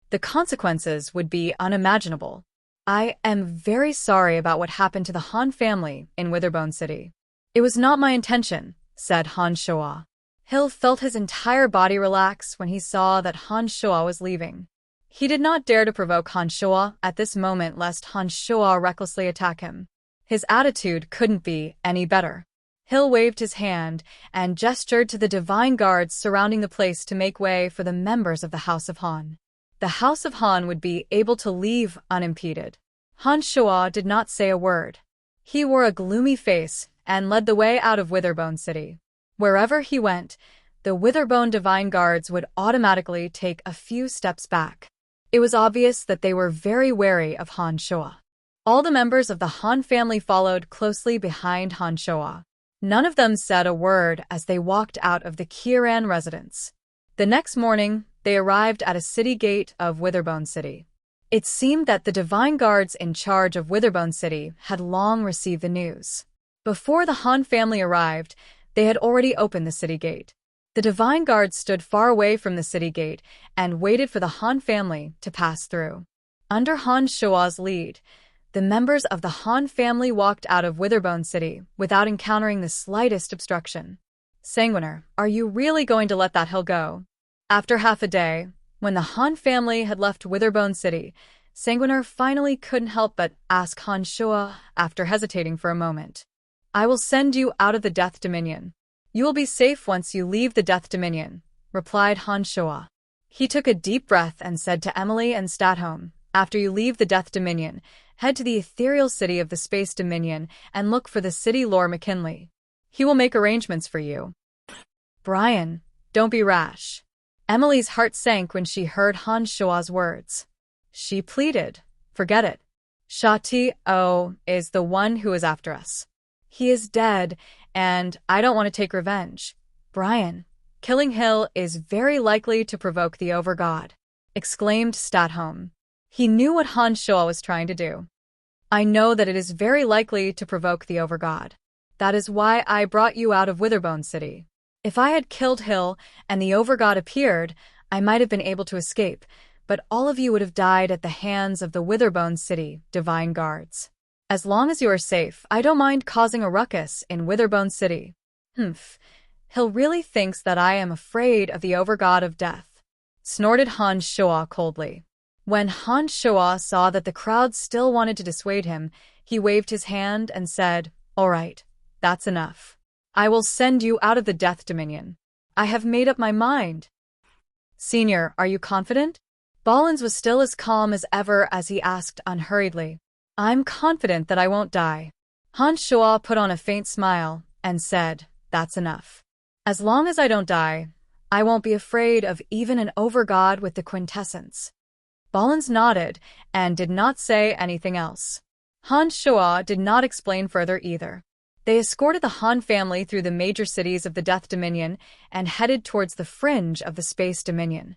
The consequences would be unimaginable. I am very sorry about what happened to the Han family in Witherbone City. It was not my intention, said Han Shoa. Hill felt his entire body relax when he saw that Han Shoa was leaving. He did not dare to provoke Han Shoa at this moment lest Han Shoa recklessly attack him. His attitude couldn't be any better. Hill waved his hand and gestured to the divine guards surrounding the place to make way for the members of the House of Han. The House of Han would be able to leave unimpeded. Han Shoa did not say a word. He wore a gloomy face and led the way out of Witherbone City. Wherever he went, the Witherbone Divine Guards would automatically take a few steps back. It was obvious that they were very wary of Han Shoa. All the members of the Han family followed closely behind Han Shoa. None of them said a word as they walked out of the Kiran residence. The next morning, they arrived at a city gate of Witherbone City. It seemed that the divine guards in charge of Witherbone City had long received the news. Before the Han family arrived, they had already opened the city gate. The divine guards stood far away from the city gate and waited for the Han family to pass through. Under Han Shoa's lead, the members of the Han family walked out of Witherbone City without encountering the slightest obstruction. Sanguiner, are you really going to let that Hill go? After half a day, when the Han family had left Witherbone City, Sanguiner finally couldn't help but ask Han Shoa after hesitating for a moment. I will send you out of the Death Dominion. You will be safe once you leave the Death Dominion, replied Han Shoa. He took a deep breath and said to Emily and Statholm, after you leave the Death Dominion, head to the ethereal city of the Space Dominion and look for the city Lord McKinley. He will make arrangements for you. Brian, don't be rash. Emily's heart sank when she heard Han Shoa's words. She pleaded, forget it. Sha-Ti-O is the one who is after us. He is dead, and I don't want to take revenge. Brian, killing Hill is very likely to provoke the Overgod, exclaimed Statholm. He knew what Han Shoa was trying to do. I know that it is very likely to provoke the Overgod. That is why I brought you out of Witherbone City. If I had killed Hill and the Overgod appeared, I might have been able to escape, but all of you would have died at the hands of the Witherbone City Divine Guards. As long as you are safe, I don't mind causing a ruckus in Witherbone City. Humph. Hill really thinks that I am afraid of the Overgod of Death, snorted Han Shoa coldly. When Han Shoa saw that the crowd still wanted to dissuade him, he waved his hand and said, "All right, that's enough. I will send you out of the Death Dominion. I have made up my mind." "Senior, are you confident?" Ballins was still as calm as ever as he asked unhurriedly. "I'm confident that I won't die." Han Shoa put on a faint smile and said, "That's enough. As long as I don't die, I won't be afraid of even an Overgod with the quintessence." Ballins nodded and did not say anything else. Han Shoa did not explain further either. They escorted the Han family through the major cities of the Death Dominion and headed towards the fringe of the Space Dominion.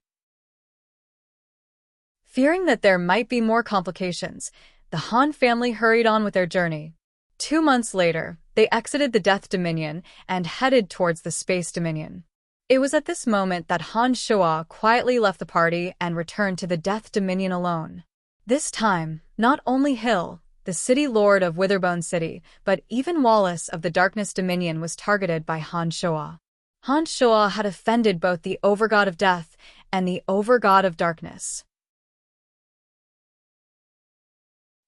Fearing that there might be more complications, the Han family hurried on with their journey. 2 months later, they exited the Death Dominion and headed towards the Space Dominion. It was at this moment that Han Shoa quietly left the party and returned to the Death Dominion alone. This time, not only Hill, the city lord of Witherbone City, but even Wallace of the Darkness Dominion was targeted by Han Shoa. Han Shoa had offended both the Overgod of Death and the Overgod of Darkness.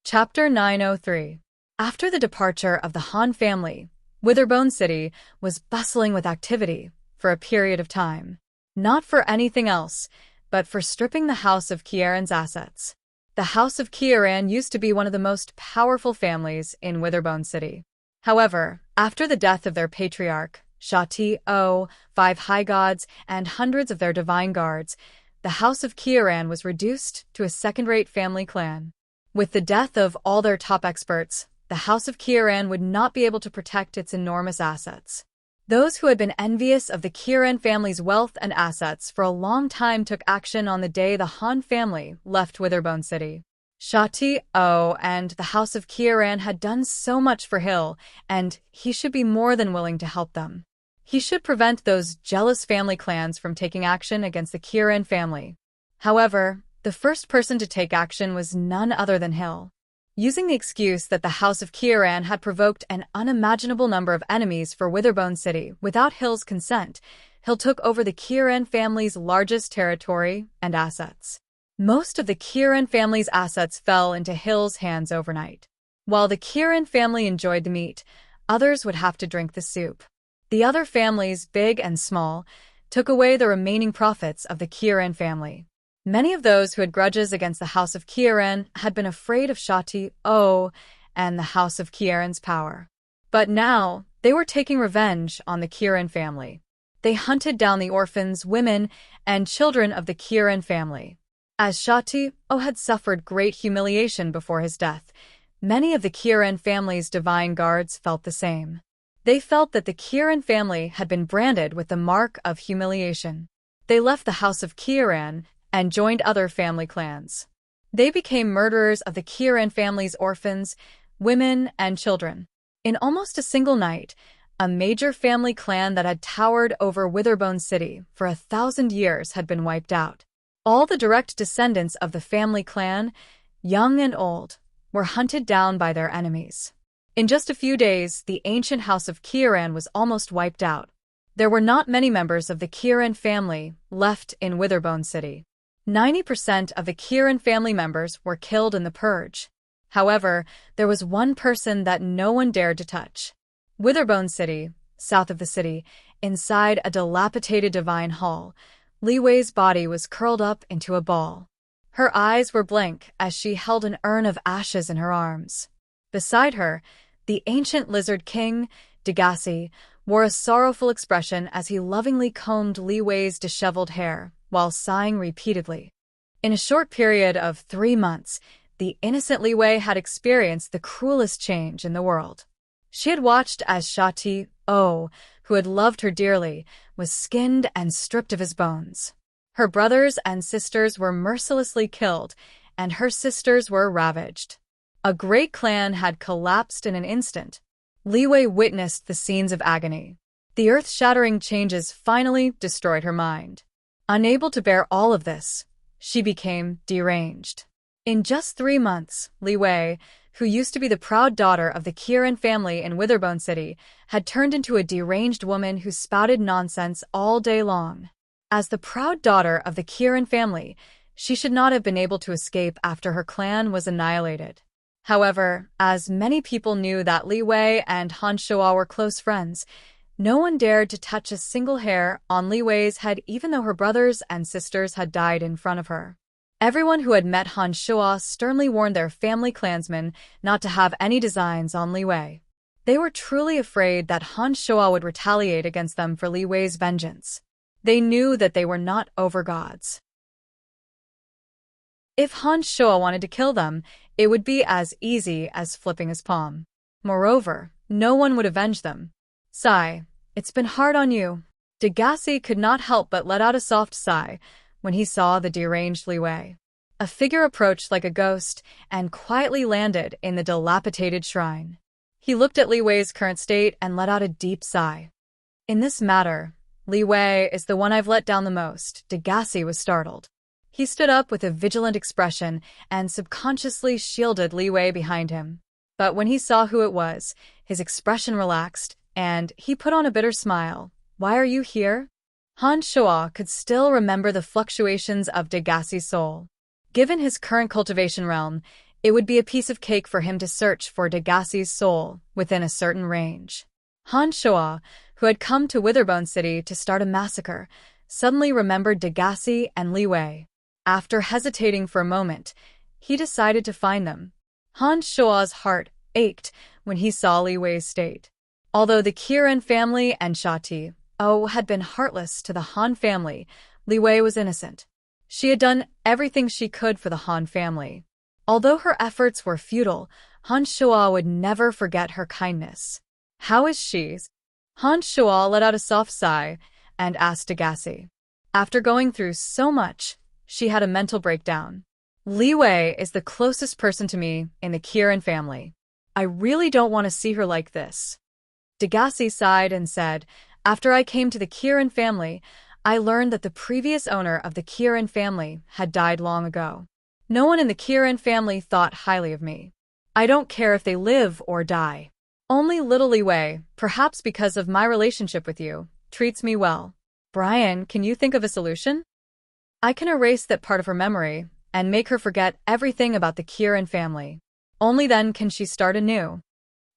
Chapter 903. After the departure of the Han family, Witherbone City was bustling with activity for a period of time. Not for anything else, but for stripping the House of Kieran's assets. The House of Kieran used to be one of the most powerful families in Witherbone City. However, after the death of their patriarch, Shati-O, 5 high gods, and hundreds of their divine guards, the House of Kieran was reduced to a second-rate family clan. With the death of all their top experts, the House of Kieran would not be able to protect its enormous assets. Those who had been envious of the Kieran family's wealth and assets for a long time took action on the day the Han family left Witherbone City. Shati-O and the House of Kieran had done so much for Hill, and he should be more than willing to help them. He should prevent those jealous family clans from taking action against the Kieran family. However, the first person to take action was none other than Hill. Using the excuse that the House of Kieran had provoked an unimaginable number of enemies for Witherbone City without Hill's consent, Hill took over the Kieran family's largest territory and assets. Most of the Kieran family's assets fell into Hill's hands overnight. While the Kieran family enjoyed the meat, others would have to drink the soup. The other families, big and small, took away the remaining profits of the Kieran family. Many of those who had grudges against the House of Kieran had been afraid of Shati-O and the House of Kieran's power. But now, they were taking revenge on the Kieran family. They hunted down the orphans, women, and children of the Kieran family. As Shati-O had suffered great humiliation before his death, many of the Kieran family's divine guards felt the same. They felt that the Kieran family had been branded with the mark of humiliation. They left the House of Kieran and joined other family clans. They became murderers of the Kieran family's orphans, women, and children. In almost a single night, a major family clan that had towered over Witherbone City for 1,000 years had been wiped out. All the direct descendants of the family clan, young and old, were hunted down by their enemies. In just a few days, the ancient House of Kieran was almost wiped out. There were not many members of the Kieran family left in Witherbone City. 90% of the Kieran family members were killed in the purge. However, there was one person that no one dared to touch. Witherbone City, south of the city, inside a dilapidated divine hall, Li Wei's body was curled up into a ball. Her eyes were blank as she held an urn of ashes in her arms. Beside her, the ancient lizard king, Degassi, wore a sorrowful expression as he lovingly combed Li Wei's disheveled hair, while sighing repeatedly. In a short period of 3 months, the innocent Li Wei had experienced the cruelest change in the world. She had watched as Shati-O, who had loved her dearly, was skinned and stripped of his bones. Her brothers and sisters were mercilessly killed, and her sisters were ravaged. A great clan had collapsed in an instant. Li Wei witnessed the scenes of agony. The earth-shattering changes finally destroyed her mind. Unable to bear all of this, she became deranged. In just 3 months, Li Wei, who used to be the proud daughter of the Kieran family in Witherbone City, had turned into a deranged woman who spouted nonsense all day long. As the proud daughter of the Kieran family, she should not have been able to escape after her clan was annihilated. However, as many people knew that Li Wei and Han Shuo were close friends, no one dared to touch a single hair on Li Wei's head even though her brothers and sisters had died in front of her. Everyone who had met Han Shuo sternly warned their family clansmen not to have any designs on Li Wei. They were truly afraid that Han Shuo would retaliate against them for Li Wei's vengeance. They knew that they were not overgods. If Han Shuo wanted to kill them, it would be as easy as flipping his palm. Moreover, no one would avenge them. Sigh, it's been hard on you. Degassi could not help but let out a soft sigh when he saw the deranged Li Wei. A figure approached like a ghost and quietly landed in the dilapidated shrine. He looked at Li Wei's current state and let out a deep sigh. In this matter, Li Wei is the one I've let down the most. Degassi was startled. He stood up with a vigilant expression and subconsciously shielded Li Wei behind him. But when he saw who it was, his expression relaxed, and he put on a bitter smile. Why are you here? Han Shuo could still remember the fluctuations of Degassi's soul. Given his current cultivation realm, it would be a piece of cake for him to search for Degassi's soul within a certain range. Han Shuo, who had come to Witherbone City to start a massacre, suddenly remembered Degassi and Li Wei. After hesitating for a moment, he decided to find them. Han Shuo's heart ached when he saw Li Wei's state. Although the Kieran family and Shati had been heartless to the Han family, Li Wei was innocent. She had done everything she could for the Han family. Although her efforts were futile, Han Shuo would never forget her kindness. How is she? Han Shuo let out a soft sigh and asked Degassi. After going through so much, she had a mental breakdown. Li Wei is the closest person to me in the Kieran family. I really don't want to see her like this. Degassi sighed and said, after I came to the Kieran family, I learned that the previous owner of the Kieran family had died long ago. No one in the Kieran family thought highly of me. I don't care if they live or die. Only little Li Wei, perhaps because of my relationship with you, treats me well. Brian, can you think of a solution? I can erase that part of her memory and make her forget everything about the Kieran family. Only then can she start anew.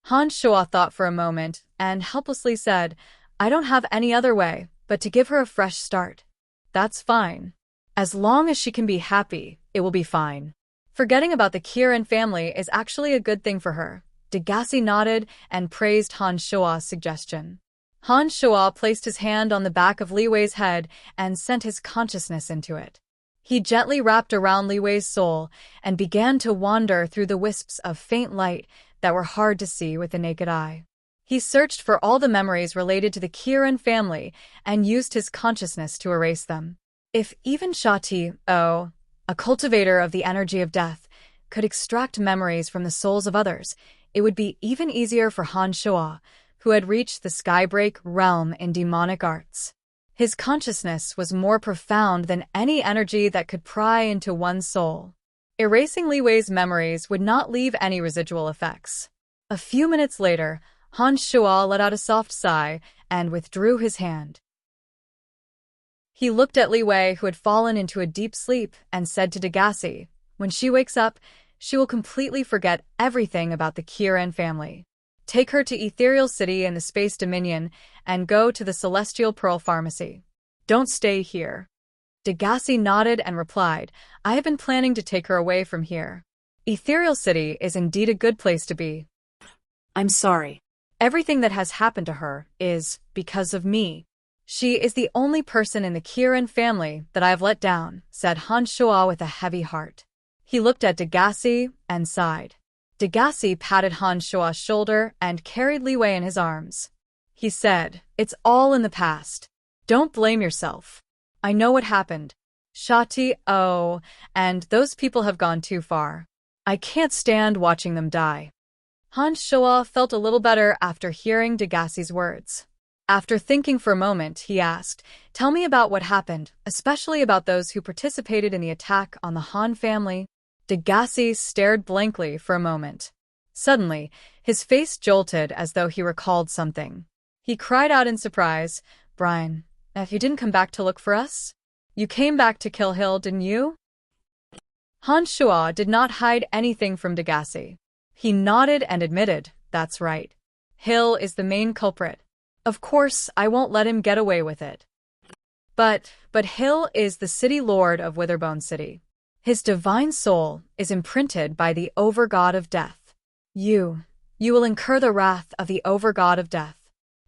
Han Shuo thought for a moment and helplessly said, I don't have any other way but to give her a fresh start. That's fine. As long as she can be happy, it will be fine. Forgetting about the Kieran family is actually a good thing for her. Degassi nodded and praised Han Shuo's suggestion. Han Shuo placed his hand on the back of Li Wei's head and sent his consciousness into it. He gently wrapped around Li Wei's soul and began to wander through the wisps of faint light that were hard to see with the naked eye. He searched for all the memories related to the Kieran family and used his consciousness to erase them. If even Shati, a cultivator of the energy of death, could extract memories from the souls of others, it would be even easier for Han Shuo, who had reached the Skybreak realm in demonic arts. His consciousness was more profound than any energy that could pry into one's soul. Erasing Li Wei's memories would not leave any residual effects. A few minutes later, Han Shuo let out a soft sigh and withdrew his hand. He looked at Li Wei, who had fallen into a deep sleep, and said to Degassi, when she wakes up, she will completely forget everything about the Kieran family. Take her to Ethereal City in the Space Dominion and go to the Celestial Pearl Pharmacy. Don't stay here. Degassi nodded and replied, I have been planning to take her away from here. Ethereal City is indeed a good place to be. I'm sorry. Everything that has happened to her is because of me. She is the only person in the Kieran family that I have let down, said Han Shuo with a heavy heart. He looked at Degassi and sighed. Degassi patted Han Shuo's shoulder and carried Li Wei in his arms. He said, it's all in the past. Don't blame yourself. I know what happened. Shati, and those people have gone too far. I can't stand watching them die. Han Shoa felt a little better after hearing Degassi's words. After thinking for a moment, he asked, "Tell me about what happened, especially about those who participated in the attack on the Han family." Degassi stared blankly for a moment. Suddenly, his face jolted as though he recalled something. He cried out in surprise, "Brian, if you didn't come back to look for us? You came back to kill Hill, didn't you?" Han Shua did not hide anything from Degassi. He nodded and admitted, "That's right. Hill is the main culprit. Of course, I won't let him get away with it. But Hill is the city lord of Witherbone City. His divine soul is imprinted by the Overgod of Death. You will incur the wrath of the Overgod of Death.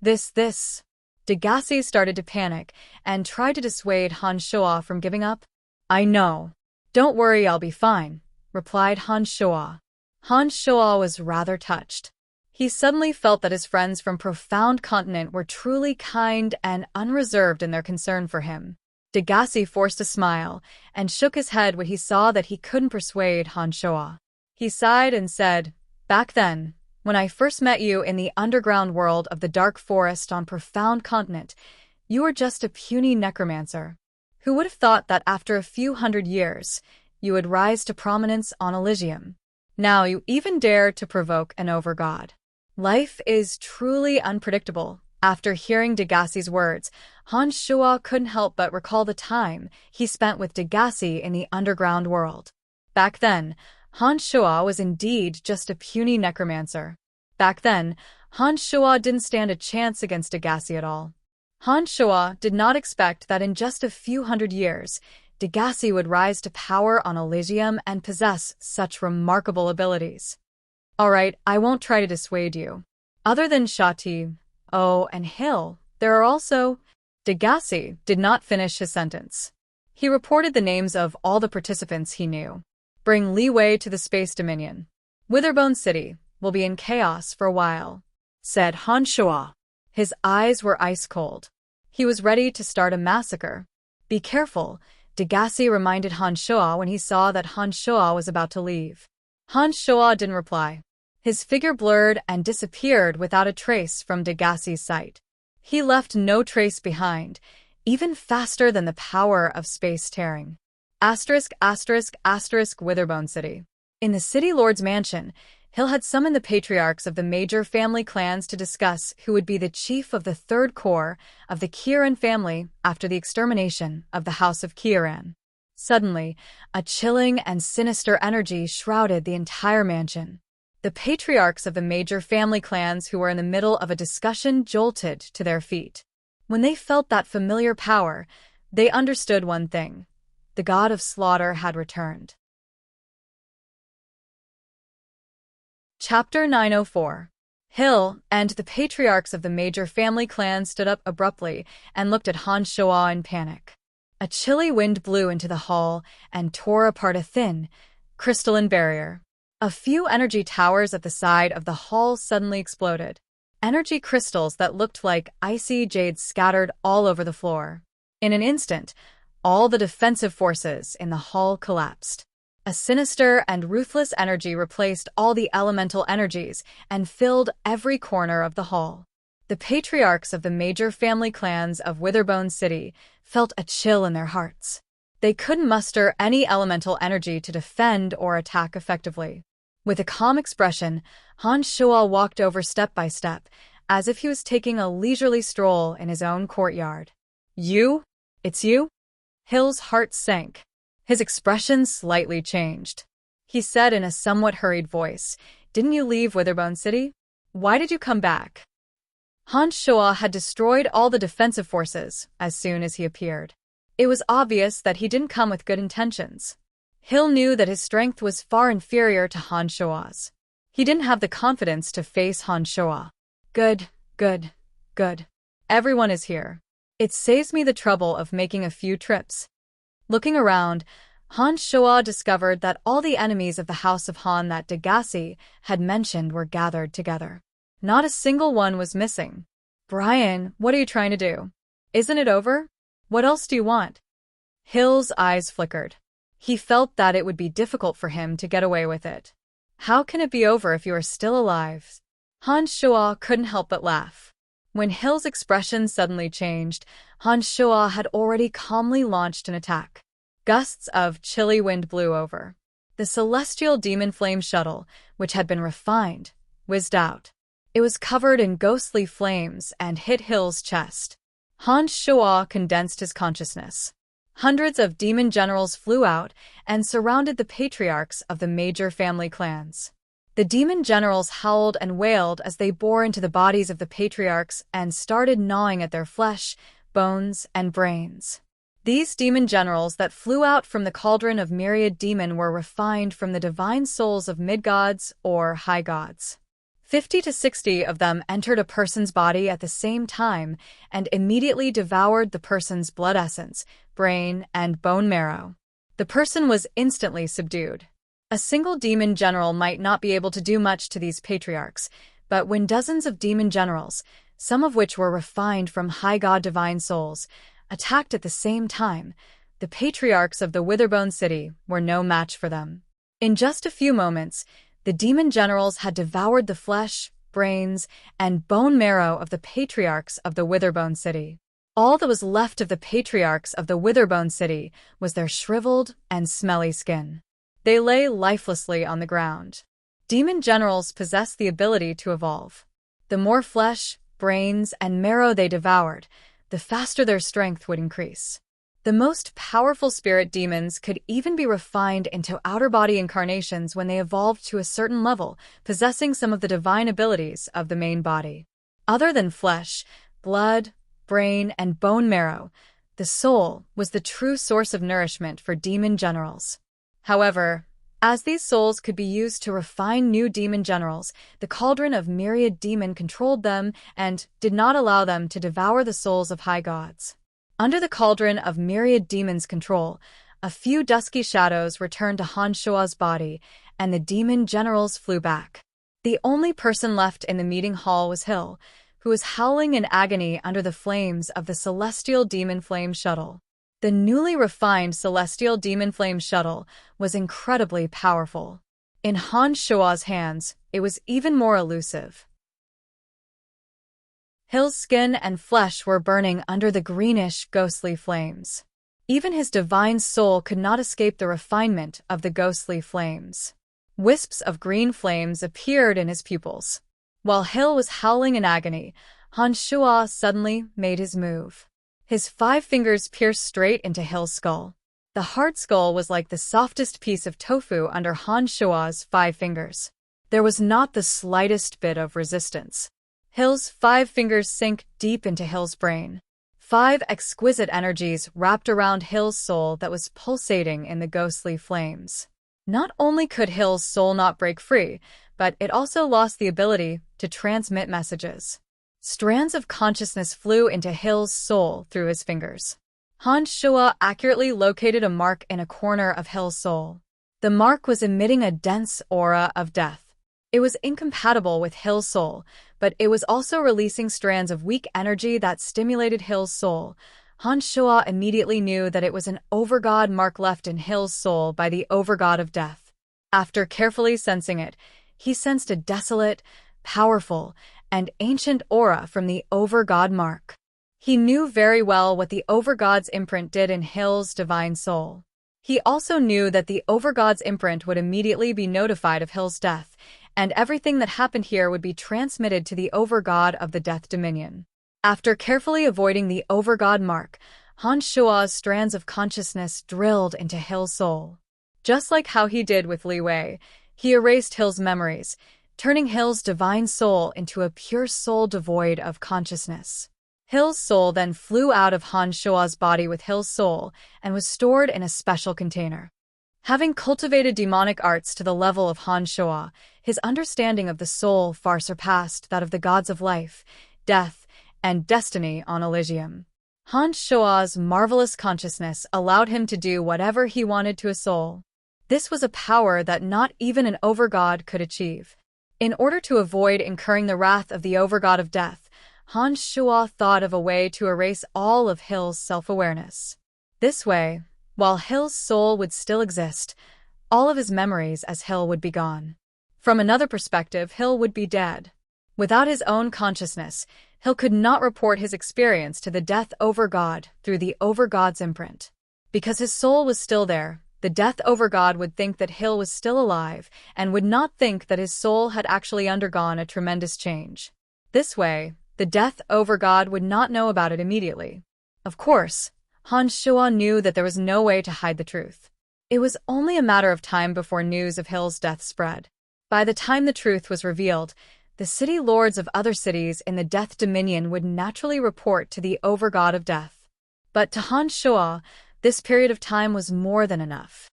This. Degassi started to panic and tried to dissuade Han Shoa from giving up. "I know. Don't worry, I'll be fine," replied Han Shoa. Han Shoa was rather touched. He suddenly felt that his friends from Profound Continent were truly kind and unreserved in their concern for him. Degassi forced a smile and shook his head when he saw that he couldn't persuade Han Shoa. He sighed and said, "Back then, when I first met you in the underground world of the Dark Forest on Profound Continent, you were just a puny necromancer. Who would have thought that after a few hundred years, you would rise to prominence on Elysium? Now you even dare to provoke an overgod. Life is truly unpredictable." After hearing Degassi's words, Han Shua couldn't help but recall the time he spent with Degassi in the underground world. Back then, Han Shua was indeed just a puny necromancer. Back then, Han Shua didn't stand a chance against Degassi at all. Han Shua did not expect that in just a few hundred years, Degassi would rise to power on Elysium and possess such remarkable abilities. "All right, I won't try to dissuade you. Other than Shati, and Hill, there are also—" Degassi did not finish his sentence. He reported the names of all the participants he knew. "Bring leeway to the Space Dominion. Witherbone City will be in chaos for a while," said Han Shua. His eyes were ice cold. He was ready to start a massacre. "Be careful," Degassi reminded Han Shua when he saw that Han Shua was about to leave. Han Shua didn't reply. His figure blurred and disappeared without a trace from Degassi's sight. He left no trace behind, even faster than the power of space tearing. **** Witherbone City. In the City Lord's mansion, Hill had summoned the patriarchs of the major family clans to discuss who would be the chief of the third core of the Kieran family after the extermination of the House of Kieran. Suddenly, a chilling and sinister energy shrouded the entire mansion. The patriarchs of the major family clans who were in the middle of a discussion jolted to their feet. When they felt that familiar power, they understood one thing. The god of slaughter had returned. Chapter 904. Hill and the patriarchs of the major family clans stood up abruptly and looked at Han Shoa in panic. A chilly wind blew into the hall and tore apart a thin, crystalline barrier. A few energy towers at the side of the hall suddenly exploded. Energy crystals that looked like icy jade scattered all over the floor. In an instant, all the defensive forces in the hall collapsed. A sinister and ruthless energy replaced all the elemental energies and filled every corner of the hall. The patriarchs of the major family clans of Witherbone City felt a chill in their hearts. They couldn't muster any elemental energy to defend or attack effectively. With a calm expression, Han Shua walked over step by step, as if he was taking a leisurely stroll in his own courtyard. "You? It's you?" Hill's heart sank. His expression slightly changed. He said in a somewhat hurried voice, "Didn't you leave Witherbone City? Why did you come back?" Han Shua had destroyed all the defensive forces as soon as he appeared. It was obvious that he didn't come with good intentions. Hill knew that his strength was far inferior to Han Shua's. He didn't have the confidence to face Han Shua. Good. Everyone is here. It saves me the trouble of making a few trips." Looking around, Han Shua discovered that all the enemies of the House of Han that Degassi had mentioned were gathered together. Not a single one was missing. "Brian, what are you trying to do? Isn't it over? What else do you want?" Hill's eyes flickered. He felt that it would be difficult for him to get away with it. How can it be over if you are still alive? Han Shuo couldn't help but laugh. When Hill's expression suddenly changed, Han Shuo had already calmly launched an attack. Gusts of chilly wind blew over. The celestial demon flame shuttle, which had been refined, whizzed out. It was covered in ghostly flames and hit Hill's chest. Han Shuo condensed his consciousness. Hundreds of demon generals flew out and surrounded the patriarchs of the major family clans. The demon generals howled and wailed as they bore into the bodies of the patriarchs and started gnawing at their flesh, bones, and brains. These demon generals that flew out from the cauldron of myriad demon were refined from the divine souls of mid-gods or high gods. 50 to 60 of them entered a person's body at the same time and immediately devoured the person's blood essence, brain, and bone marrow. The person was instantly subdued. A single demon general might not be able to do much to these patriarchs, but when dozens of demon generals, some of which were refined from high god divine souls, attacked at the same time, the patriarchs of the Witherbone City were no match for them. In just a few moments, the demon generals had devoured the flesh, brains, and bone marrow of the patriarchs of the Witherbone City. All that was left of the patriarchs of the Witherbone City was their shriveled and smelly skin. They lay lifelessly on the ground. Demon generals possess the ability to evolve. The more flesh, brains, and marrow they devoured, the faster their strength would increase. The most powerful spirit demons could even be refined into outer body incarnations when they evolved to a certain level, possessing some of the divine abilities of the main body. Other than flesh, blood, brain, and bone marrow, the soul was the true source of nourishment for demon generals. However, as these souls could be used to refine new demon generals, the cauldron of myriad demon controlled them and did not allow them to devour the souls of high gods. Under the cauldron of myriad demons' control, a few dusky shadows returned to Han Shuo's body, and the demon generals flew back. The only person left in the meeting hall was Hill, who was howling in agony under the flames of the celestial demon flame shuttle. The newly refined celestial demon flame shuttle was incredibly powerful. In Han Shuo's hands, it was even more elusive. Hill's skin and flesh were burning under the greenish, ghostly flames. Even his divine soul could not escape the refinement of the ghostly flames. Wisps of green flames appeared in his pupils. While Hill was howling in agony, Han Shuo suddenly made his move. His 5 fingers pierced straight into Hill's skull. The hard skull was like the softest piece of tofu under Han Shuo's 5 fingers. There was not the slightest bit of resistance. Hill's 5 fingers sank deep into Hill's brain. 5 exquisite energies wrapped around Hill's soul that was pulsating in the ghostly flames. Not only could Hill's soul not break free, but it also lost the ability to transmit messages. Strands of consciousness flew into Hill's soul through his fingers. Han Shuo accurately located a mark in a corner of Hill's soul. The mark was emitting a dense aura of death. It was incompatible with Hill's soul, but it was also releasing strands of weak energy that stimulated Hill's soul. Han Shuo immediately knew that it was an overgod mark left in Hill's soul by the overgod of death. After carefully sensing it, he sensed a desolate, powerful, and ancient aura from the overgod mark. He knew very well what the overgod's imprint did in Hill's divine soul. He also knew that the overgod's imprint would immediately be notified of Hill's death, and everything that happened here would be transmitted to the overgod of the Death Dominion. After carefully avoiding the overgod mark, Han Shuo's strands of consciousness drilled into Hill's soul. Just like how he did with Li Wei, he erased Hill's memories, turning Hill's divine soul into a pure soul devoid of consciousness. Hill's soul then flew out of Han Shuo's body with Hill's soul and was stored in a special container. Having cultivated demonic arts to the level of Han Shuo, his understanding of the soul far surpassed that of the gods of life, death, and destiny on Elysium. Han Shuo's marvelous consciousness allowed him to do whatever he wanted to a soul. This was a power that not even an overgod could achieve. In order to avoid incurring the wrath of the overgod of death, Han Shuo thought of a way to erase all of Hill's self-awareness. This way, While Hill's soul would still exist, all of his memories as Hill would be gone. From another perspective, Hill would be dead. Without his own consciousness, Hill could not report his experience to the Death Over God through the Over God's imprint. Because his soul was still there, the Death Over God would think that Hill was still alive and would not think that his soul had actually undergone a tremendous change. This way, the Death Over God would not know about it immediately. Of course, Han Shuo knew that there was no way to hide the truth. It was only a matter of time before news of Hill's death spread. By the time the truth was revealed, the city lords of other cities in the Death Dominion would naturally report to the Overgod of Death. But to Han Shuo, this period of time was more than enough.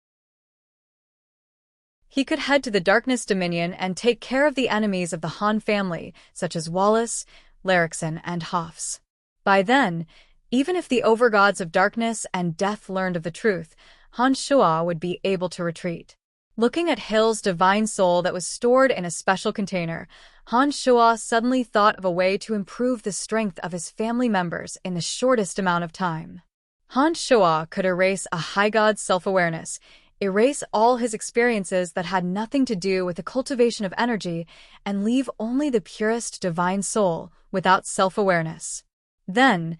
He could head to the Darkness Dominion and take care of the enemies of the Han family, such as Wallace, Larrickson, and Hofs. By then, even if the Overgods of Darkness and Death learned of the truth, Han Shuo would be able to retreat. Looking at Hill's divine soul that was stored in a special container, Han Shuo suddenly thought of a way to improve the strength of his family members in the shortest amount of time. Han Shuo could erase a high god's self-awareness, erase all his experiences that had nothing to do with the cultivation of energy, and leave only the purest divine soul without self-awareness. Then,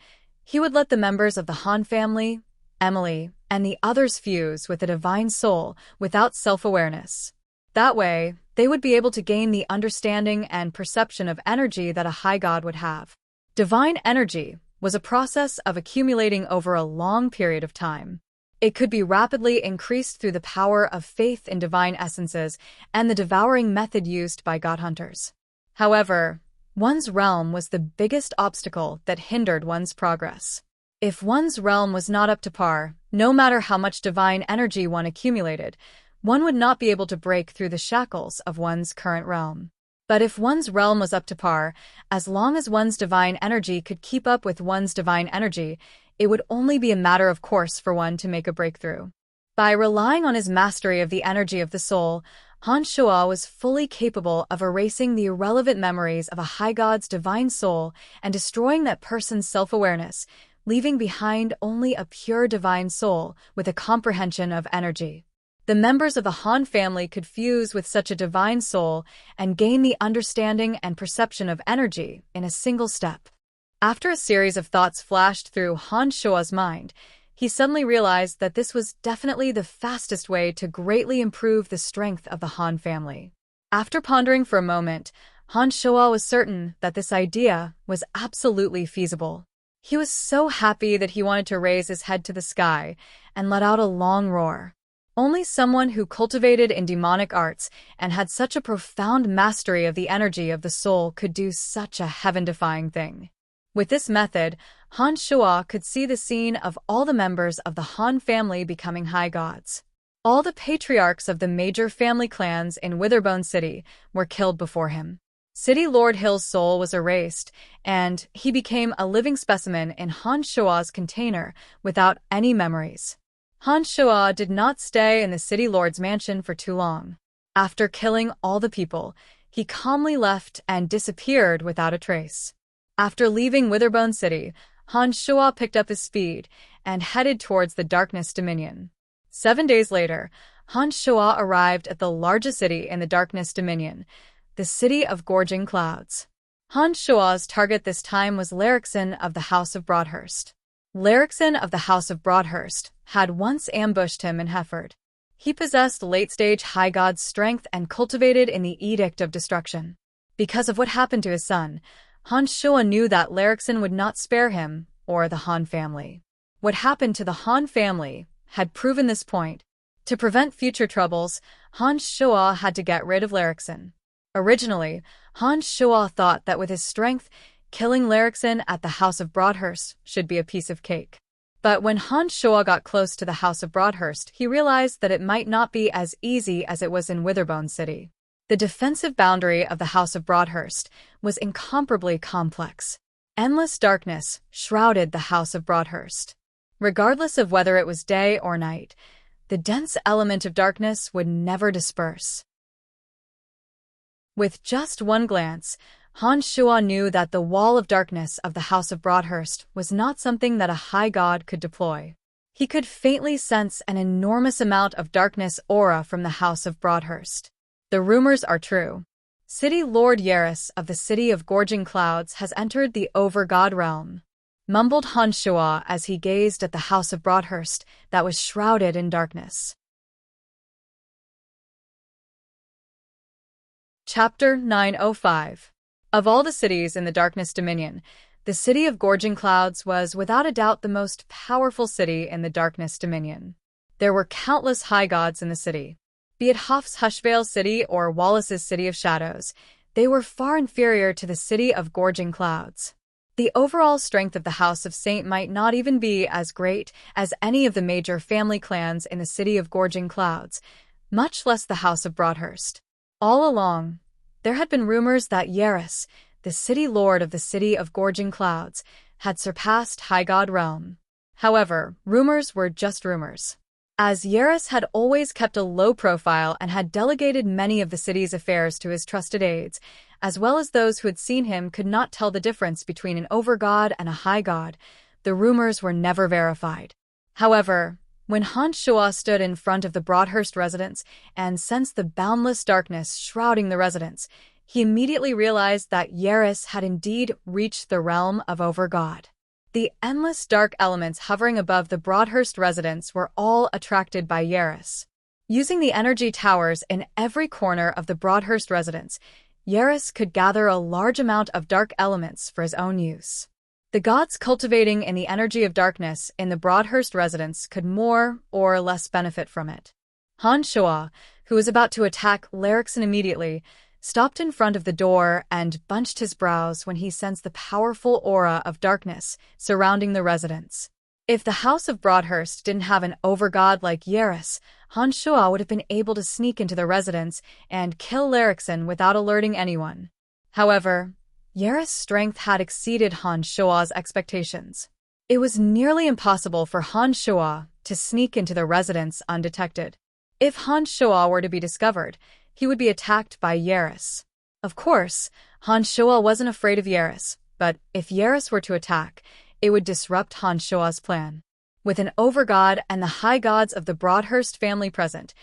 he would let the members of the Han family, Emily, and the others fuse with the divine soul without self-awareness. That way, they would be able to gain the understanding and perception of energy that a high god would have. Divine energy was a process of accumulating over a long period of time. It could be rapidly increased through the power of faith in divine essences and the devouring method used by god hunters. However, one's realm was the biggest obstacle that hindered one's progress. If one's realm was not up to par, no matter how much divine energy one accumulated, one would not be able to break through the shackles of one's current realm. But if one's realm was up to par, as long as one's divine energy could keep up with one's divine energy, it would only be a matter of course for one to make a breakthrough. By relying on his mastery of the energy of the soul, Han Shuo was fully capable of erasing the irrelevant memories of a high god's divine soul and destroying that person's self-awareness, leaving behind only a pure divine soul with a comprehension of energy. The members of the Han family could fuse with such a divine soul and gain the understanding and perception of energy in a single step. After a series of thoughts flashed through Han Shuo's mind, he suddenly realized that this was definitely the fastest way to greatly improve the strength of the Han family. After pondering for a moment, Han Shuo was certain that this idea was absolutely feasible. He was so happy that he wanted to raise his head to the sky and let out a long roar. Only someone who cultivated in demonic arts and had such a profound mastery of the energy of the soul could do such a heaven-defying thing. With this method, Han Shuo could see the scene of all the members of the Han family becoming high gods. All the patriarchs of the major family clans in Witherbone City were killed before him. City Lord Hill's soul was erased, and he became a living specimen in Han Shuo's container without any memories. Han Shuo did not stay in the City Lord's mansion for too long. After killing all the people, he calmly left and disappeared without a trace. After leaving Witherbone City, Han Shuo picked up his speed and headed towards the Darkness Dominion. 7 days later, Han Shuo arrived at the largest city in the Darkness Dominion, the City of Gorging Clouds. Han Shuo's target this time was Larrickson of the House of Broadhurst. Larrickson of the House of Broadhurst had once ambushed him in Hefford. He possessed late-stage high god strength and cultivated in the Edict of Destruction. Because of what happened to his son, Han Shuo knew that Larrickson would not spare him or the Han family. What happened to the Han family had proven this point. To prevent future troubles, Han Shuo had to get rid of Larrickson. Originally, Han Shuo thought that with his strength, killing Larrickson at the House of Broadhurst should be a piece of cake. But when Han Shuo got close to the House of Broadhurst, he realized that it might not be as easy as it was in Witherbone City. The defensive boundary of the House of Broadhurst was incomparably complex. Endless darkness shrouded the House of Broadhurst. Regardless of whether it was day or night, the dense element of darkness would never disperse. With just one glance, Han Shuo knew that the wall of darkness of the House of Broadhurst was not something that a high god could deploy. He could faintly sense an enormous amount of darkness aura from the House of Broadhurst. The rumors are true. City Lord Yaris of the City of Gorging Clouds has entered the Over-God realm, mumbled Han Shua as he gazed at the House of Broadhurst that was shrouded in darkness. Chapter 905. Of all the cities in the Darkness Dominion, the City of Gorging Clouds was without a doubt the most powerful city in the Darkness Dominion. There were countless high gods in the city. Be it Hoff's Hushvale City or Wallace's City of Shadows, they were far inferior to the City of Gorging Clouds. The overall strength of the House of Saint might not even be as great as any of the major family clans in the City of Gorging Clouds, much less the House of Broadhurst. All along, there had been rumors that Yaris, the city lord of the City of Gorging Clouds, had surpassed High God Realm. However, rumors were just rumors. As Yaris had always kept a low profile and had delegated many of the city's affairs to his trusted aides, as well as those who had seen him could not tell the difference between an over-god and a high god, the rumors were never verified. However, when Han Shua stood in front of the Broadhurst residence and sensed the boundless darkness shrouding the residence, he immediately realized that Yaris had indeed reached the realm of Over-God. The endless dark elements hovering above the Broadhurst residence were all attracted by Yaris. Using the energy towers in every corner of the Broadhurst residence, Yaris could gather a large amount of dark elements for his own use. The gods cultivating in the energy of darkness in the Broadhurst residence could more or less benefit from it. Han Shua, who was about to attack Larixin immediately, stopped in front of the door and bunched his brows when he sensed the powerful aura of darkness surrounding the residence. If the House of Broadhurst didn't have an over-god like Yaris, Han Shua would have been able to sneak into the residence and kill Larixin without alerting anyone. However, Yaris' strength had exceeded Han Shua's expectations. It was nearly impossible for Han Shua to sneak into the residence undetected. If Han Shua were to be discovered, he would be attacked by Yaris. Of course, Han Shua wasn't afraid of Yaris, but if Yaris were to attack, it would disrupt Han Shua's plan. With an over-god and the high gods of the Broadhurst family present,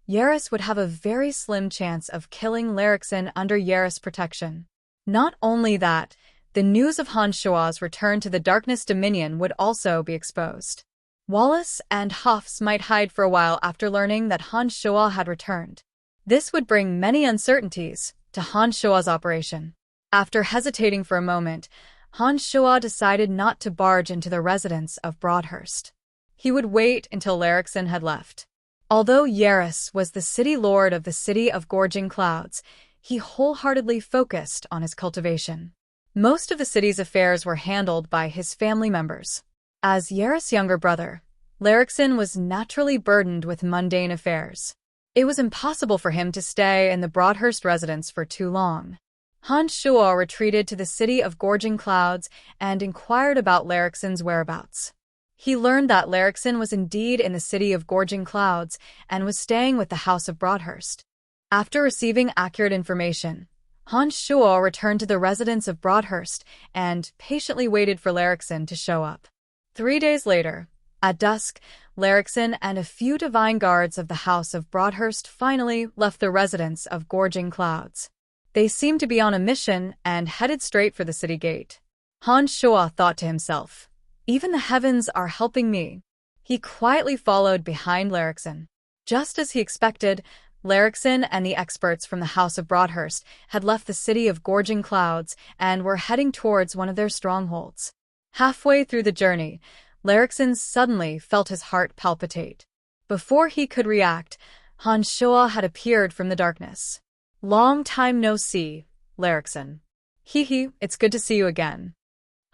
Yaris would have a very slim chance of killing Larixin under Yaris' protection. Not only that, the news of Han Shua's return to the Darkness Dominion would also be exposed. Wallace and Hoffs might hide for a while after learning that Han Shua had returned. This would bring many uncertainties to Han Shua's operation. After hesitating for a moment, Han Shua decided not to barge into the residence of Broadhurst. He would wait until Larixin had left. Although Yaris was the city lord of the City of Gorging Clouds, he wholeheartedly focused on his cultivation. Most of the city's affairs were handled by his family members. As Yaris' younger brother, Larixin was naturally burdened with mundane affairs. It was impossible for him to stay in the Broadhurst residence for too long. Han Shua retreated to the City of Gorging Clouds and inquired about Larixin's whereabouts. He learned that Larixin was indeed in the City of Gorging Clouds and was staying with the House of Broadhurst. After receiving accurate information, Han Shua returned to the residence of Broadhurst and patiently waited for Larixin to show up. 3 days later, at dusk, Larixin and a few divine guards of the House of Broadhurst finally left the residence of Gorging Clouds. They seemed to be on a mission and headed straight for the city gate. Han Shua thought to himself, "Even the heavens are helping me." He quietly followed behind Larixin. Just as he expected, Larixin and the experts from the House of Broadhurst had left the City of Gorging Clouds and were heading towards one of their strongholds. Halfway through the journey, Larixin suddenly felt his heart palpitate. Before he could react, Han Shua had appeared from the darkness. "Long time no see, Larixin." "Hee, it's good to see you again."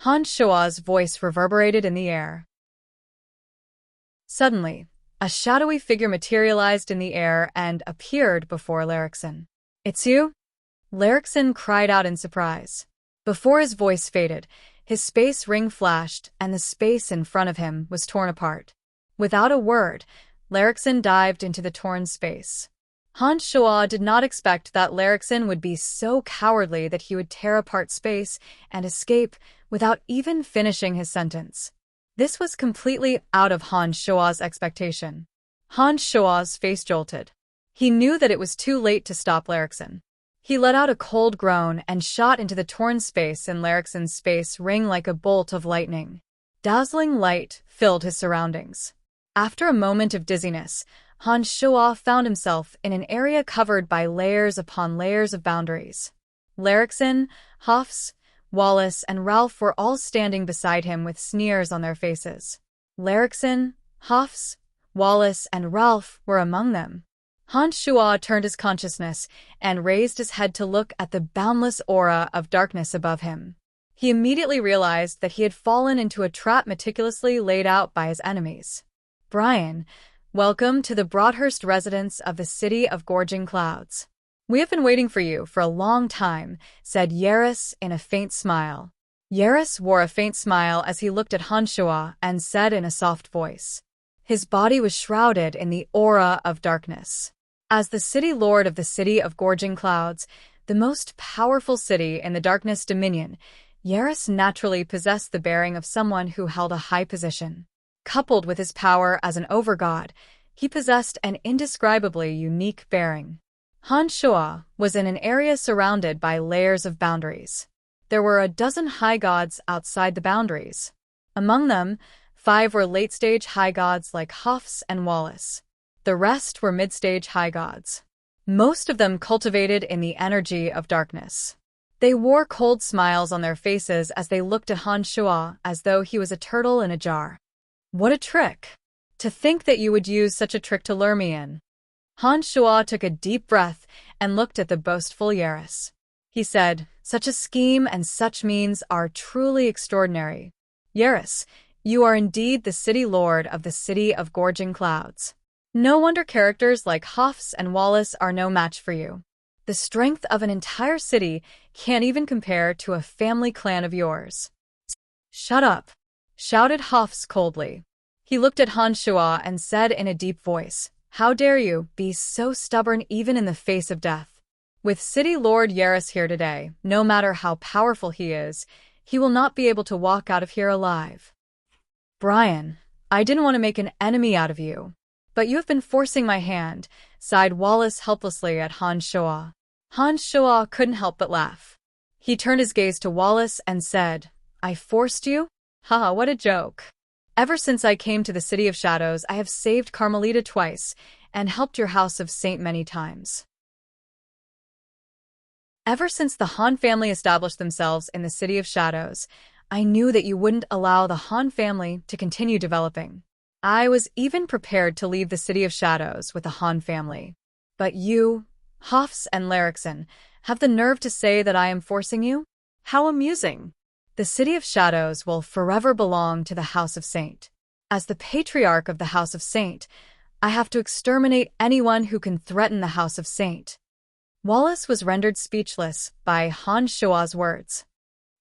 Han Shua's voice reverberated in the air. Suddenly, a shadowy figure materialized in the air and appeared before Larixin. "It's you?" Larixin cried out in surprise. Before his voice faded, his space ring flashed and the space in front of him was torn apart. Without a word, Larixin dived into the torn space. Han Shua did not expect that Larixin would be so cowardly that he would tear apart space and escape without even finishing his sentence. This was completely out of Han Shua's expectation. Han Shua's face jolted. He knew that it was too late to stop Larixin. He let out a cold groan and shot into the torn space in Larixin's face, ring like a bolt of lightning. Dazzling light filled his surroundings. After a moment of dizziness, Han Shua found himself in an area covered by layers upon layers of boundaries. Larixin, Hafs, Wallace, and Ralph were all standing beside him with sneers on their faces. Larixin, Hafs, Wallace, and Ralph were among them. Han Shua turned his consciousness and raised his head to look at the boundless aura of darkness above him. He immediately realized that he had fallen into a trap meticulously laid out by his enemies. Brian, welcome to the Broadhurst residence of the City of Gorging Clouds. We have been waiting for you for a long time, said Yaris in a faint smile. Yaris wore a faint smile as he looked at Han Shua and said in a soft voice. His body was shrouded in the aura of darkness. As the city lord of the City of Gorging Clouds, the most powerful city in the Darkness Dominion, Yaris naturally possessed the bearing of someone who held a high position. Coupled with his power as an overgod, he possessed an indescribably unique bearing. Han Shua was in an area surrounded by layers of boundaries. There were a dozen high gods outside the boundaries. Among them, 5 were late-stage high gods like Hafs and Wallace. The rest were mid-stage high gods. Most of them cultivated in the energy of darkness. They wore cold smiles on their faces as they looked at Han Shua as though he was a turtle in a jar. What a trick! To think that you would use such a trick to lure me in. Han Shua took a deep breath and looked at the boastful Yaris. He said, such a scheme and such means are truly extraordinary. Yaris, you are indeed the city lord of the City of Gorging Clouds. No wonder characters like Hafs and Wallace are no match for you. The strength of an entire city can't even compare to a family clan of yours. Shut up, shouted Hafs coldly. He looked at Han Shua and said in a deep voice, how dare you be so stubborn even in the face of death? With City Lord Yaris here today, no matter how powerful he is, he will not be able to walk out of here alive. Brian, I didn't want to make an enemy out of you. But you have been forcing my hand, sighed Wallace helplessly at Han Shua. Han Shua couldn't help but laugh. He turned his gaze to Wallace and said, I forced you? Haha, what a joke. Ever since I came to the City of Shadows, I have saved Carmelita twice and helped your House of Saint many times. Ever since the Han family established themselves in the City of Shadows, I knew that you wouldn't allow the Han family to continue developing. I was even prepared to leave the City of Shadows with the Han family. But you, Hafs and Larixin, have the nerve to say that I am forcing you? How amusing! The City of Shadows will forever belong to the House of Saint. As the patriarch of the House of Saint, I have to exterminate anyone who can threaten the House of Saint. Wallace was rendered speechless by Han Shua's words.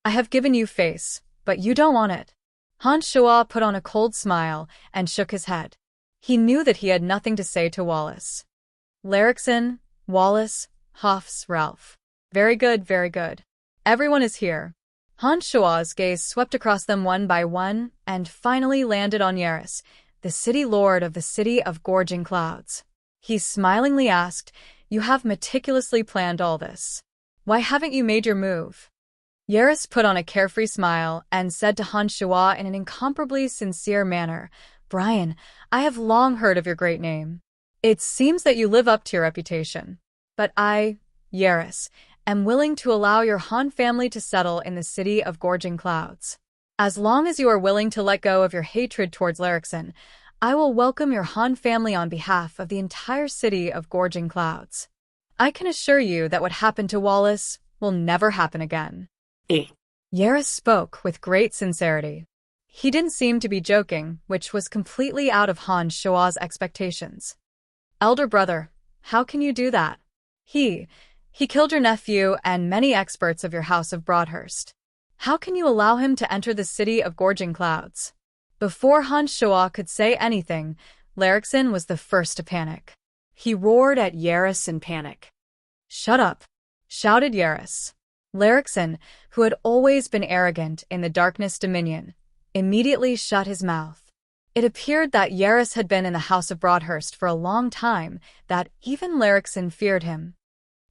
I have given you face, but you don't want it. Han Shua put on a cold smile and shook his head. He knew that he had nothing to say to Wallace. Larixin, Wallace, Hafs, Ralph. Very good, very good. Everyone is here. Han Shua's gaze swept across them one by one and finally landed on Yaris, the city lord of the City of Gorging Clouds. He smilingly asked, You have meticulously planned all this. Why haven't you made your move? Yaris put on a carefree smile and said to Han Shua in an incomparably sincere manner, Brian, I have long heard of your great name. It seems that you live up to your reputation. But I, Yaris, am willing to allow your Han family to settle in the City of Gorging Clouds. As long as you are willing to let go of your hatred towards Larixin, I will welcome your Han family on behalf of the entire City of Gorging Clouds. I can assure you that what happened to Wallace will never happen again. Yaris spoke with great sincerity. He didn't seem to be joking, which was completely out of Han Shua's expectations. Elder brother, how can you do that? He killed your nephew and many experts of your House of Broadhurst. How can you allow him to enter the City of Gorging Clouds? Before Han Shua could say anything, Larixin was the first to panic. He roared at Yaris in panic. Shut up, shouted Yaris. Larixin, who had always been arrogant in the Darkness Dominion, immediately shut his mouth. It appeared that Yaris had been in the house of Broadhurst for a long time, that even Larrickson feared him.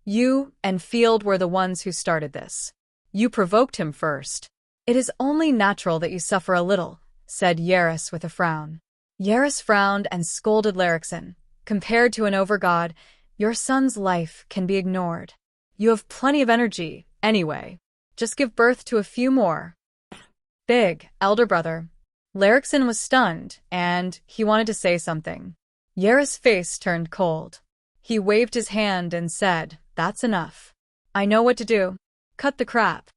You and Field were the ones who started this. You provoked him first. It is only natural that you suffer a little, said Yaris with a frown. Yaris frowned and scolded Larrickson. Compared to an overgod, your son's life can be ignored. You have plenty of energy, anyway. Just give birth to a few more. Big, elder brother. Larrickson was stunned, and he wanted to say something. Yaris' face turned cold. He waved his hand and said, "That's enough. I know what to do. Cut the crap."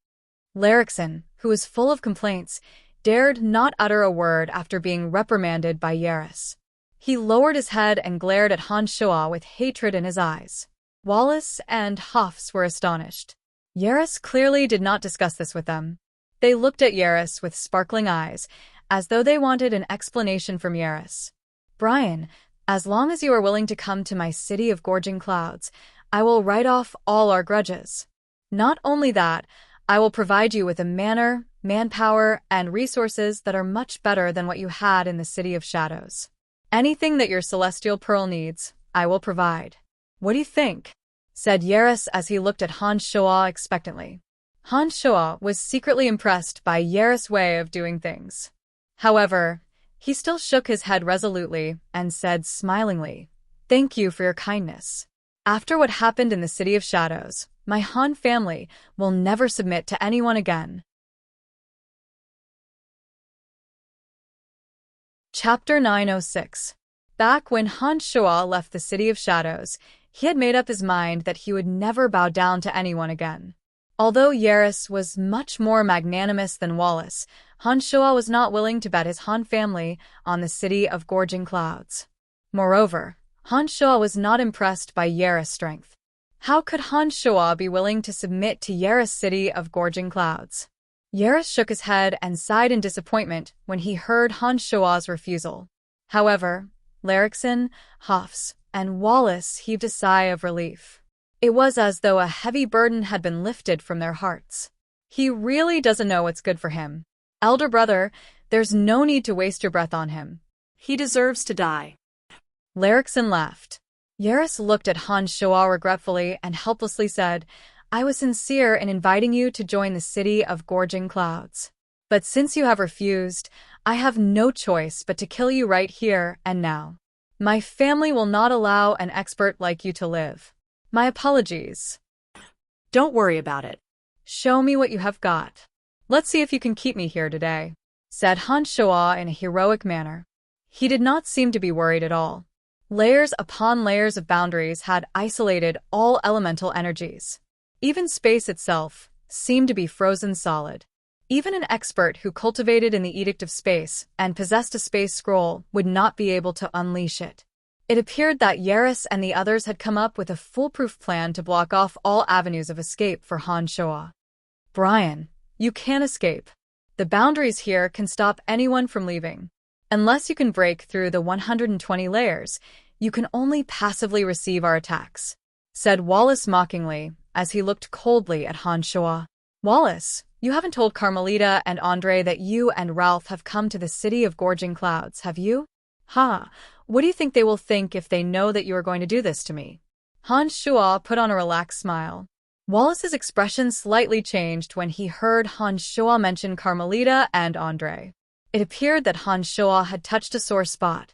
Larrickson, who was full of complaints, dared not utter a word after being reprimanded by Yaris. He lowered his head and glared at Hans Shoah with hatred in his eyes. Wallace and Hofs were astonished. Yaris clearly did not discuss this with them. They looked at Yaris with sparkling eyes, as though they wanted an explanation from Yaris. "Brian, as long as you are willing to come to my city of gorging clouds, I will write off all our grudges. Not only that, I will provide you with a manor, manpower, and resources that are much better than what you had in the City of Shadows. Anything that your Celestial Pearl needs, I will provide. What do you think?" said Yaris as he looked at Hans Shoah expectantly. Hans Shoah was secretly impressed by Yaris' way of doing things. However, he still shook his head resolutely and said smilingly, "Thank you for your kindness. After what happened in the City of Shadows, my Han family will never submit to anyone again." Chapter 906. Back when Hans Shoah left the City of Shadows, he had made up his mind that he would never bow down to anyone again. Although Yaris was much more magnanimous than Wallace, Hans Shoah was not willing to bet his Han family on the City of Gorging Clouds. Moreover, Hans Shoah was not impressed by Yaris' strength. How could Hans Shoah be willing to submit to Yaris' City of Gorging Clouds? Yaris shook his head and sighed in disappointment when he heard Hans Shoah's refusal. However, Larrickson, Hofs, and Wallace heaved a sigh of relief. It was as though a heavy burden had been lifted from their hearts. He really doesn't know what's good for him. Elder brother, there's no need to waste your breath on him. He deserves to die. Larrickson laughed. Yaris looked at Hans Shoah regretfully and helplessly said, "I was sincere in inviting you to join the City of Gorging Clouds. But since you have refused, I have no choice but to kill you right here and now. My family will not allow an expert like you to live. My apologies." Don't worry about it. "Show me what you have got. Let's see if you can keep me here today," said Hans Shoah in a heroic manner. He did not seem to be worried at all. Layers upon layers of boundaries had isolated all elemental energies. Even space itself seemed to be frozen solid. Even an expert who cultivated in the Edict of Space and possessed a space scroll would not be able to unleash it. It appeared that Yaris and the others had come up with a foolproof plan to block off all avenues of escape for Hans Shoah. "Brian, you can't escape. The boundaries here can stop anyone from leaving. Unless you can break through the 120 layers, you can only passively receive our attacks," said Wallace mockingly as he looked coldly at Hans Shoah. "Wallace, you haven't told Carmelita and Andre that you and Ralph have come to the City of Gorging Clouds, have you? Ha! What do you think they will think if they know that you are going to do this to me?" Hans Shoah put on a relaxed smile. Wallace's expression slightly changed when he heard Hans Shoah mention Carmelita and Andre. It appeared that Hans Shoah had touched a sore spot.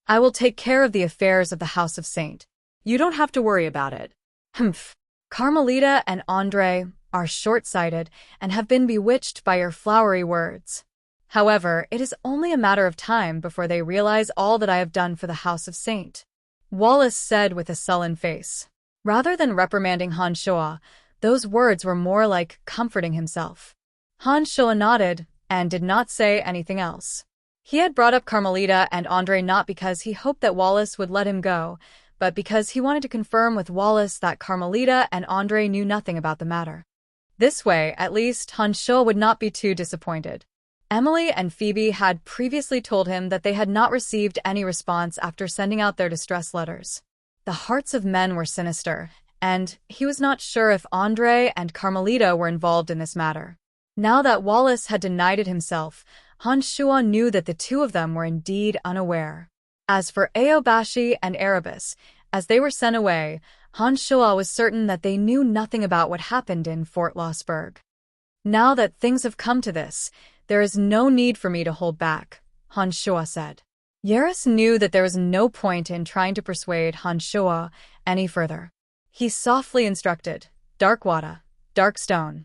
"I will take care of the affairs of the House of Saint. You don't have to worry about it." "Humph. Carmelita and Andre are short-sighted and have been bewitched by your flowery words. However, it is only a matter of time before they realize all that I have done for the House of Saint," Wallace said with a sullen face. Rather than reprimanding Hans Shoah, those words were more like comforting himself. Hans Shoah nodded and did not say anything else. He had brought up Carmelita and Andre not because he hoped that Wallace would let him go, but because he wanted to confirm with Wallace that Carmelita and Andre knew nothing about the matter. This way, at least, Hans Shoah would not be too disappointed. Emily and Phoebe had previously told him that they had not received any response after sending out their distress letters. The hearts of men were sinister, and he was not sure if Andre and Carmelita were involved in this matter. Now that Wallace had denied it himself, Han Shuo knew that the two of them were indeed unaware. As for Aobashi and Erebus, as they were sent away, Han Shuo was certain that they knew nothing about what happened in Fort Lossberg. Now that things have come to this, there is no need for me to hold back, Han Shuo said. Yaris knew that there was no point in trying to persuade Han Shuo any further. He softly instructed, Darkwada, Darkstone,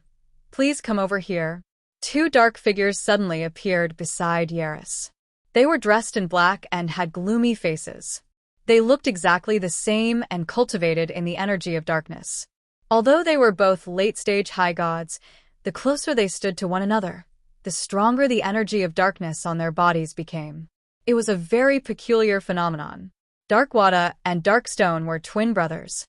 please come over here. Two dark figures suddenly appeared beside Yaris. They were dressed in black and had gloomy faces. They looked exactly the same and cultivated in the energy of darkness. Although they were both late-stage high gods, the closer they stood to one another, the stronger the energy of darkness on their bodies became. It was a very peculiar phenomenon. Darkwada and Darkstone were twin brothers.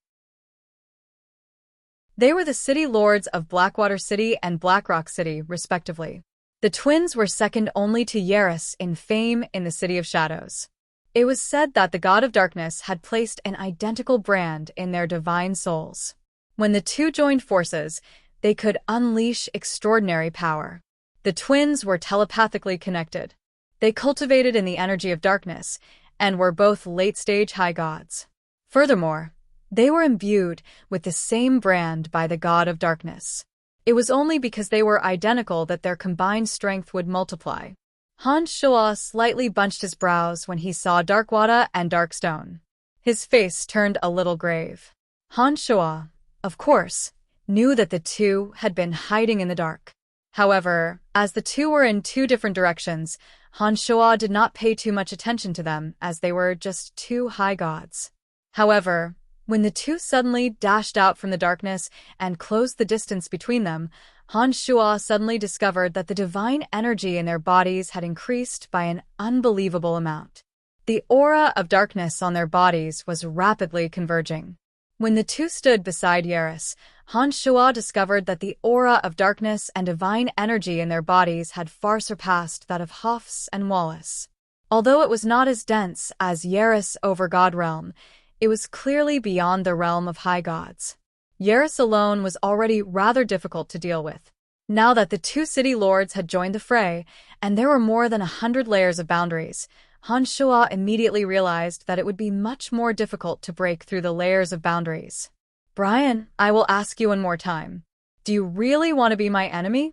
They were the city lords of Blackwater City and Blackrock City, respectively. The twins were second only to Yaris in fame in the City of Shadows. It was said that the god of darkness had placed an identical brand in their divine souls. When the two joined forces, they could unleash extraordinary power. The twins were telepathically connected. They cultivated in the energy of darkness and were both late-stage high gods. Furthermore, they were imbued with the same brand by the god of darkness. It was only because they were identical that their combined strength would multiply. Han Shuo slightly bunched his brows when he saw Darkwada and Darkstone. His face turned a little grave. Han Shuo, of course, knew that the two had been hiding in the dark. However, as the two were in two different directions, Han Shuo did not pay too much attention to them as they were just two high gods. However, when the two suddenly dashed out from the darkness and closed the distance between them, Han Shuo suddenly discovered that the divine energy in their bodies had increased by an unbelievable amount. The aura of darkness on their bodies was rapidly converging. When the two stood beside Yaris, Han Shuo discovered that the aura of darkness and divine energy in their bodies had far surpassed that of Hafs and Wallace. Although it was not as dense as Yaris over God realm, it was clearly beyond the realm of high gods. Yaris alone was already rather difficult to deal with. Now that the two city lords had joined the fray, and there were more than 100 layers of boundaries, Han Shuo immediately realized that it would be much more difficult to break through the layers of boundaries. Brian, I will ask you one more time. Do you really want to be my enemy?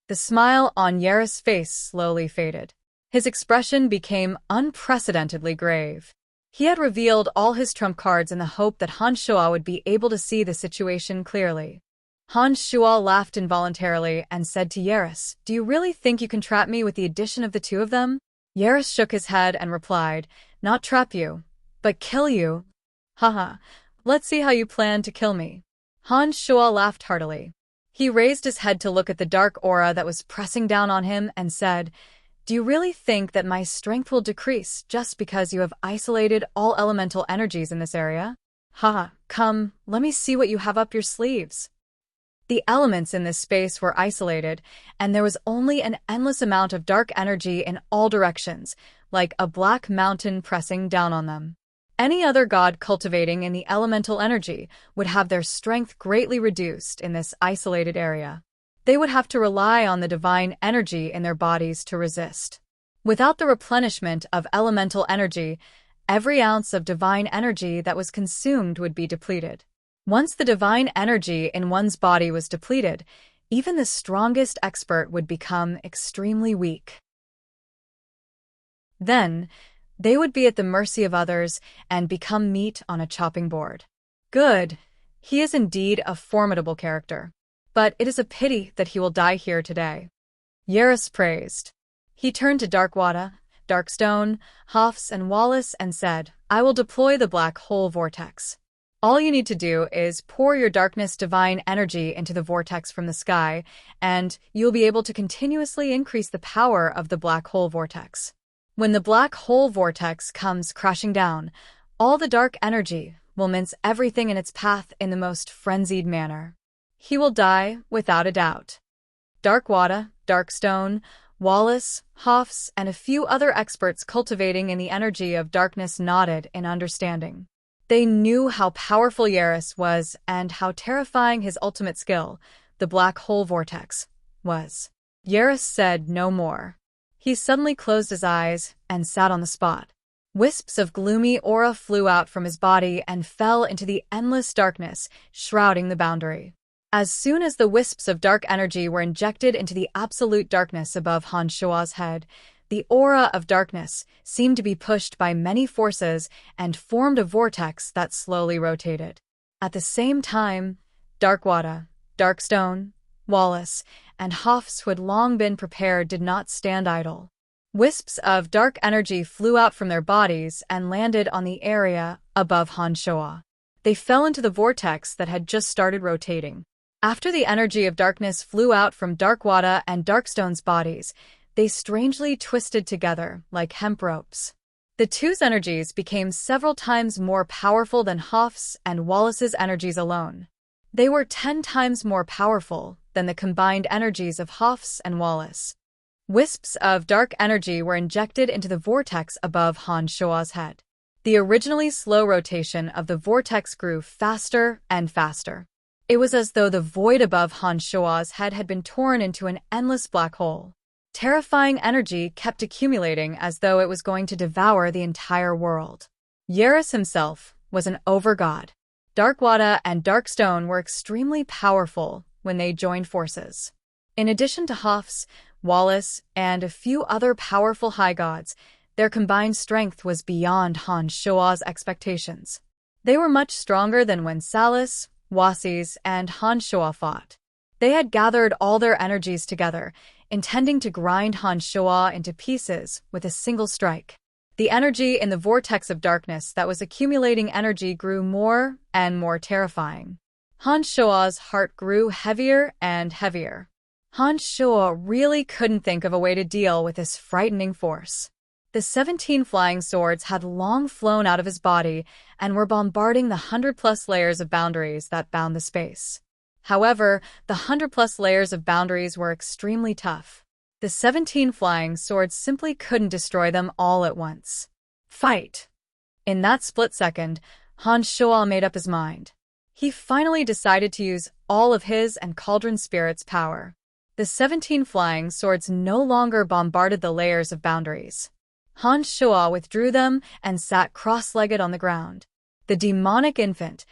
The smile on Yaris' face slowly faded. His expression became unprecedentedly grave. He had revealed all his trump cards in the hope that Han Shuo would be able to see the situation clearly. Han Shuo laughed involuntarily and said to Yaris, Do you really think you can trap me with the addition of the two of them? Yaris shook his head and replied, Not trap you, but kill you. Haha, let's see how you plan to kill me. Han Shuo laughed heartily. He raised his head to look at the dark aura that was pressing down on him and said, Do you really think that my strength will decrease just because you have isolated all elemental energies in this area? Haha, come, let me see what you have up your sleeves. The elements in this space were isolated, and there was only an endless amount of dark energy in all directions, like a black mountain pressing down on them. Any other god cultivating in the elemental energy would have their strength greatly reduced in this isolated area. They would have to rely on the divine energy in their bodies to resist. Without the replenishment of elemental energy, every ounce of divine energy that was consumed would be depleted. Once the divine energy in one's body was depleted, even the strongest expert would become extremely weak. Then, they would be at the mercy of others and become meat on a chopping board. Good. He is indeed a formidable character. But it is a pity that he will die here today. Yaris praised. He turned to Darkwada, Darkstone, Hafs, and Wallace and said, I will deploy the black hole vortex. All you need to do is pour your darkness divine energy into the vortex from the sky, and you'll be able to continuously increase the power of the black hole vortex. When the black hole vortex comes crashing down, all the dark energy will mince everything in its path in the most frenzied manner. He will die without a doubt. Darkwada, Darkstone, Wallace, Hafs, and a few other experts cultivating in the energy of darkness nodded in understanding. They knew how powerful Yaris was and how terrifying his ultimate skill, the black hole vortex, was. Yaris said no more. He suddenly closed his eyes and sat on the spot. Wisps of gloomy aura flew out from his body and fell into the endless darkness, shrouding the boundary. As soon as the wisps of dark energy were injected into the absolute darkness above Han Shua's head, the aura of darkness seemed to be pushed by many forces and formed a vortex that slowly rotated. At the same time, Darkwada, Darkstone, Wallace, and Hoffs, who had long been prepared, did not stand idle. Wisps of dark energy flew out from their bodies and landed on the area above Han Shua. They fell into the vortex that had just started rotating. After the energy of darkness flew out from Darkwada and Darkstone's bodies, they strangely twisted together like hemp ropes. The two's energies became several times more powerful than Hoff's and Wallace's energies alone. They were 10 times more powerful than the combined energies of Hoff's and Wallace. Wisps of dark energy were injected into the vortex above Han Shua's head. The originally slow rotation of the vortex grew faster and faster. It was as though the void above Han Shua's head had been torn into an endless black hole. Terrifying energy kept accumulating as though it was going to devour the entire world. Yaris himself was an overgod. Darkwada and Darkstone were extremely powerful when they joined forces. In addition to Hoffs, Wallace, and a few other powerful high gods, their combined strength was beyond Han Shua's expectations. They were much stronger than when Salis, Wasis, and Han Shua fought. They had gathered all their energies together, intending to grind Han Shua into pieces with a single strike. The energy in the vortex of darkness that was accumulating energy grew more and more terrifying. Han Shua's heart grew heavier and heavier. Han Shua really couldn't think of a way to deal with this frightening force. The 17 flying swords had long flown out of his body and were bombarding the 100+ layers of boundaries that bound the space. However, the 100+ layers of boundaries were extremely tough. The 17 flying swords simply couldn't destroy them all at once. Fight! In that split second, Han Shua made up his mind. He finally decided to use all of his and Cauldron Spirit's power. The 17 flying swords no longer bombarded the layers of boundaries. Han Shua withdrew them and sat cross-legged on the ground. The demonic infant,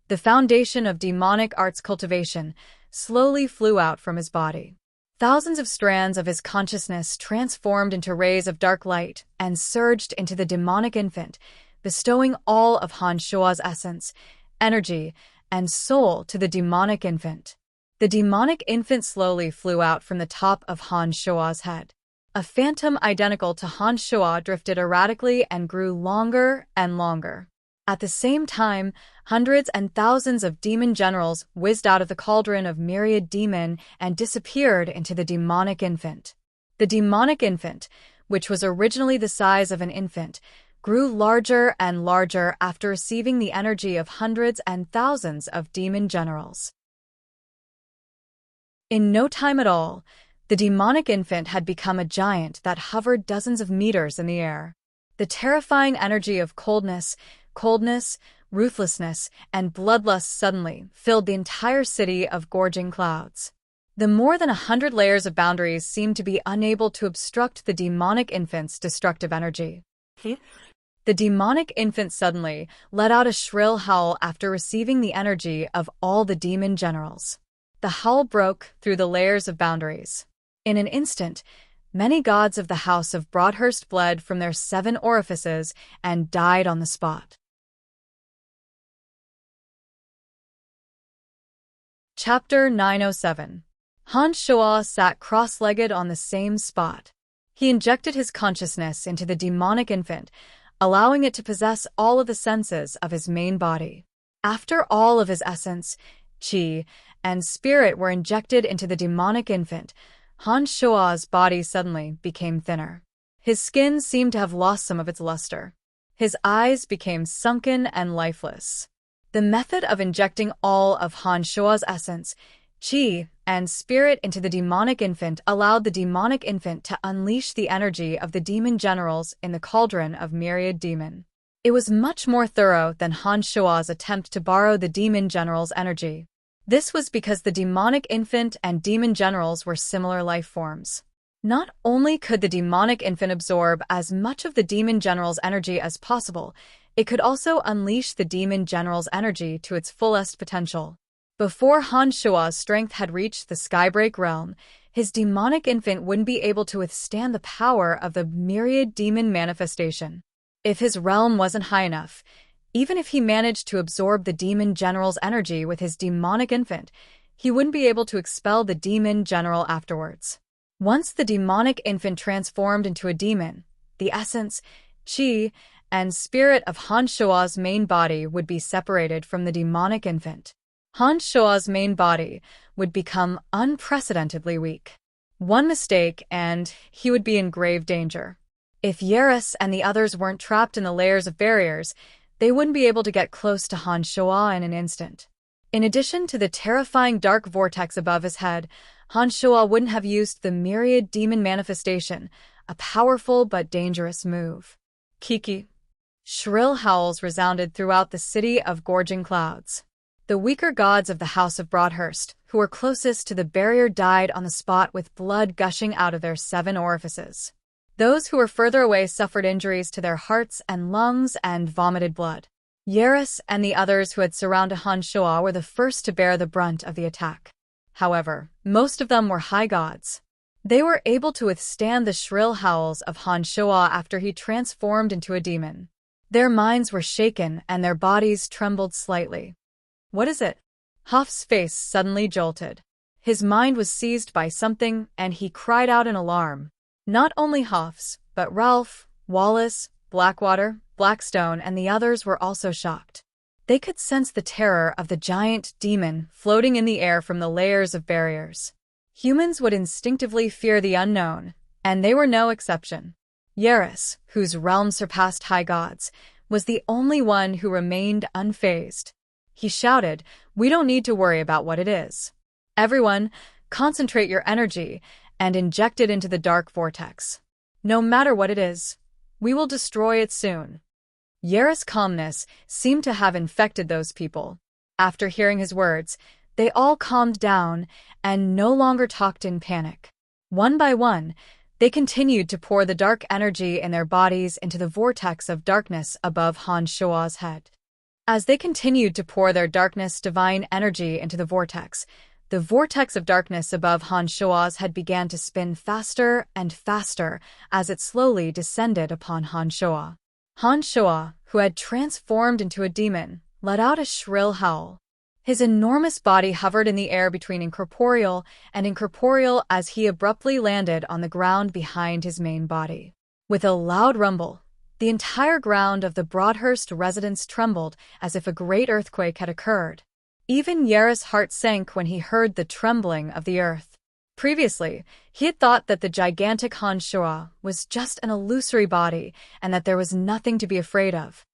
the foundation of demonic arts cultivation, slowly flew out from his body. Thousands of strands of his consciousness transformed into rays of dark light and surged into the demonic infant, bestowing all of Han Shua's essence, energy, and soul to the demonic infant. The demonic infant slowly flew out from the top of Han Shua's head. A phantom identical to Han Shua drifted erratically and grew longer and longer. At the same time, hundreds and thousands of demon generals whizzed out of the cauldron of myriad demon and disappeared into the demonic infant. The demonic infant, which was originally the size of an infant, grew larger and larger after receiving the energy of hundreds and thousands of demon generals. In no time at all, the demonic infant had become a giant that hovered dozens of meters in the air. The terrifying energy of coldness, ruthlessness, and bloodlust suddenly filled the entire city of gorging clouds. The more than 100 layers of boundaries seemed to be unable to obstruct the demonic infant's destructive energy. The demonic infant suddenly let out a shrill howl after receiving the energy of all the demon generals. The howl broke through the layers of boundaries. In an instant, many gods of the House of Broadhurst bled from their 7 orifices and died on the spot. Chapter 907. Han Shua sat cross-legged on the same spot. He injected his consciousness into the demonic infant, allowing it to possess all of the senses of his main body. After all of his essence, chi, and spirit were injected into the demonic infant, Han Shua's body suddenly became thinner. His skin seemed to have lost some of its luster. His eyes became sunken and lifeless. The method of injecting all of Han Shua's essence, chi, and spirit into the demonic infant allowed the demonic infant to unleash the energy of the demon generals in the cauldron of myriad demon. It was much more thorough than Han Shua's attempt to borrow the demon generals' energy. This was because the demonic infant and demon generals were similar life forms. Not only could the demonic infant absorb as much of the demon general's energy as possible, it could also unleash the demon general's energy to its fullest potential. Before Han Shua's strength had reached the Skybreak realm, his demonic infant wouldn't be able to withstand the power of the myriad demon manifestation. If his realm wasn't high enough, even if he managed to absorb the demon general's energy with his demonic infant, he wouldn't be able to expel the demon general afterwards. Once the demonic infant transformed into a demon, the essence, qi, and spirit of Han Shua's main body would be separated from the demonic infant. Han Shua's main body would become unprecedentedly weak. One mistake and he would be in grave danger. If Yaris and the others weren't trapped in the layers of barriers, they wouldn't be able to get close to Han Shua in an instant. In addition to the terrifying dark vortex above his head, Han Shua wouldn't have used the myriad demon manifestation, a powerful but dangerous move. Kiki. Shrill howls resounded throughout the city of gorging clouds. The weaker gods of the House of Broadhurst, who were closest to the barrier, died on the spot with blood gushing out of their 7 orifices. Those who were further away suffered injuries to their hearts and lungs and vomited blood. Yaris and the others who had surrounded Han Shua were the first to bear the brunt of the attack. However, most of them were high gods. They were able to withstand the shrill howls of Han Shua after he transformed into a demon. Their minds were shaken and their bodies trembled slightly. What is it? Hoff's face suddenly jolted. His mind was seized by something and he cried out in alarm. Not only Hoff's, but Ralph, Wallace, Blackwater, Blackstone, and the others were also shocked. They could sense the terror of the giant demon floating in the air from the layers of barriers. Humans would instinctively fear the unknown, and they were no exception. Yaris, whose realm surpassed high gods, was the only one who remained unfazed. He shouted, "We don't need to worry about what it is. Everyone, concentrate your energy and inject it into the dark vortex. No matter what it is, we will destroy it soon." Yaris' calmness seemed to have infected those people. After hearing his words, they all calmed down and no longer talked in panic. One by one, they continued to pour the dark energy in their bodies into the vortex of darkness above Han Shua's head. As they continued to pour their darkness divine energy into the vortex of darkness above Han Shua's head began to spin faster and faster as it slowly descended upon Han Shua. Han Shua, who had transformed into a demon, let out a shrill howl. His enormous body hovered in the air between incorporeal and incorporeal as he abruptly landed on the ground behind his main body. With a loud rumble, the entire ground of the Broadhurst residence trembled as if a great earthquake had occurred. Even Yaris' heart sank when he heard the trembling of the earth. Previously, he had thought that the gigantic Han Shua was just an illusory body and that there was nothing to be afraid of.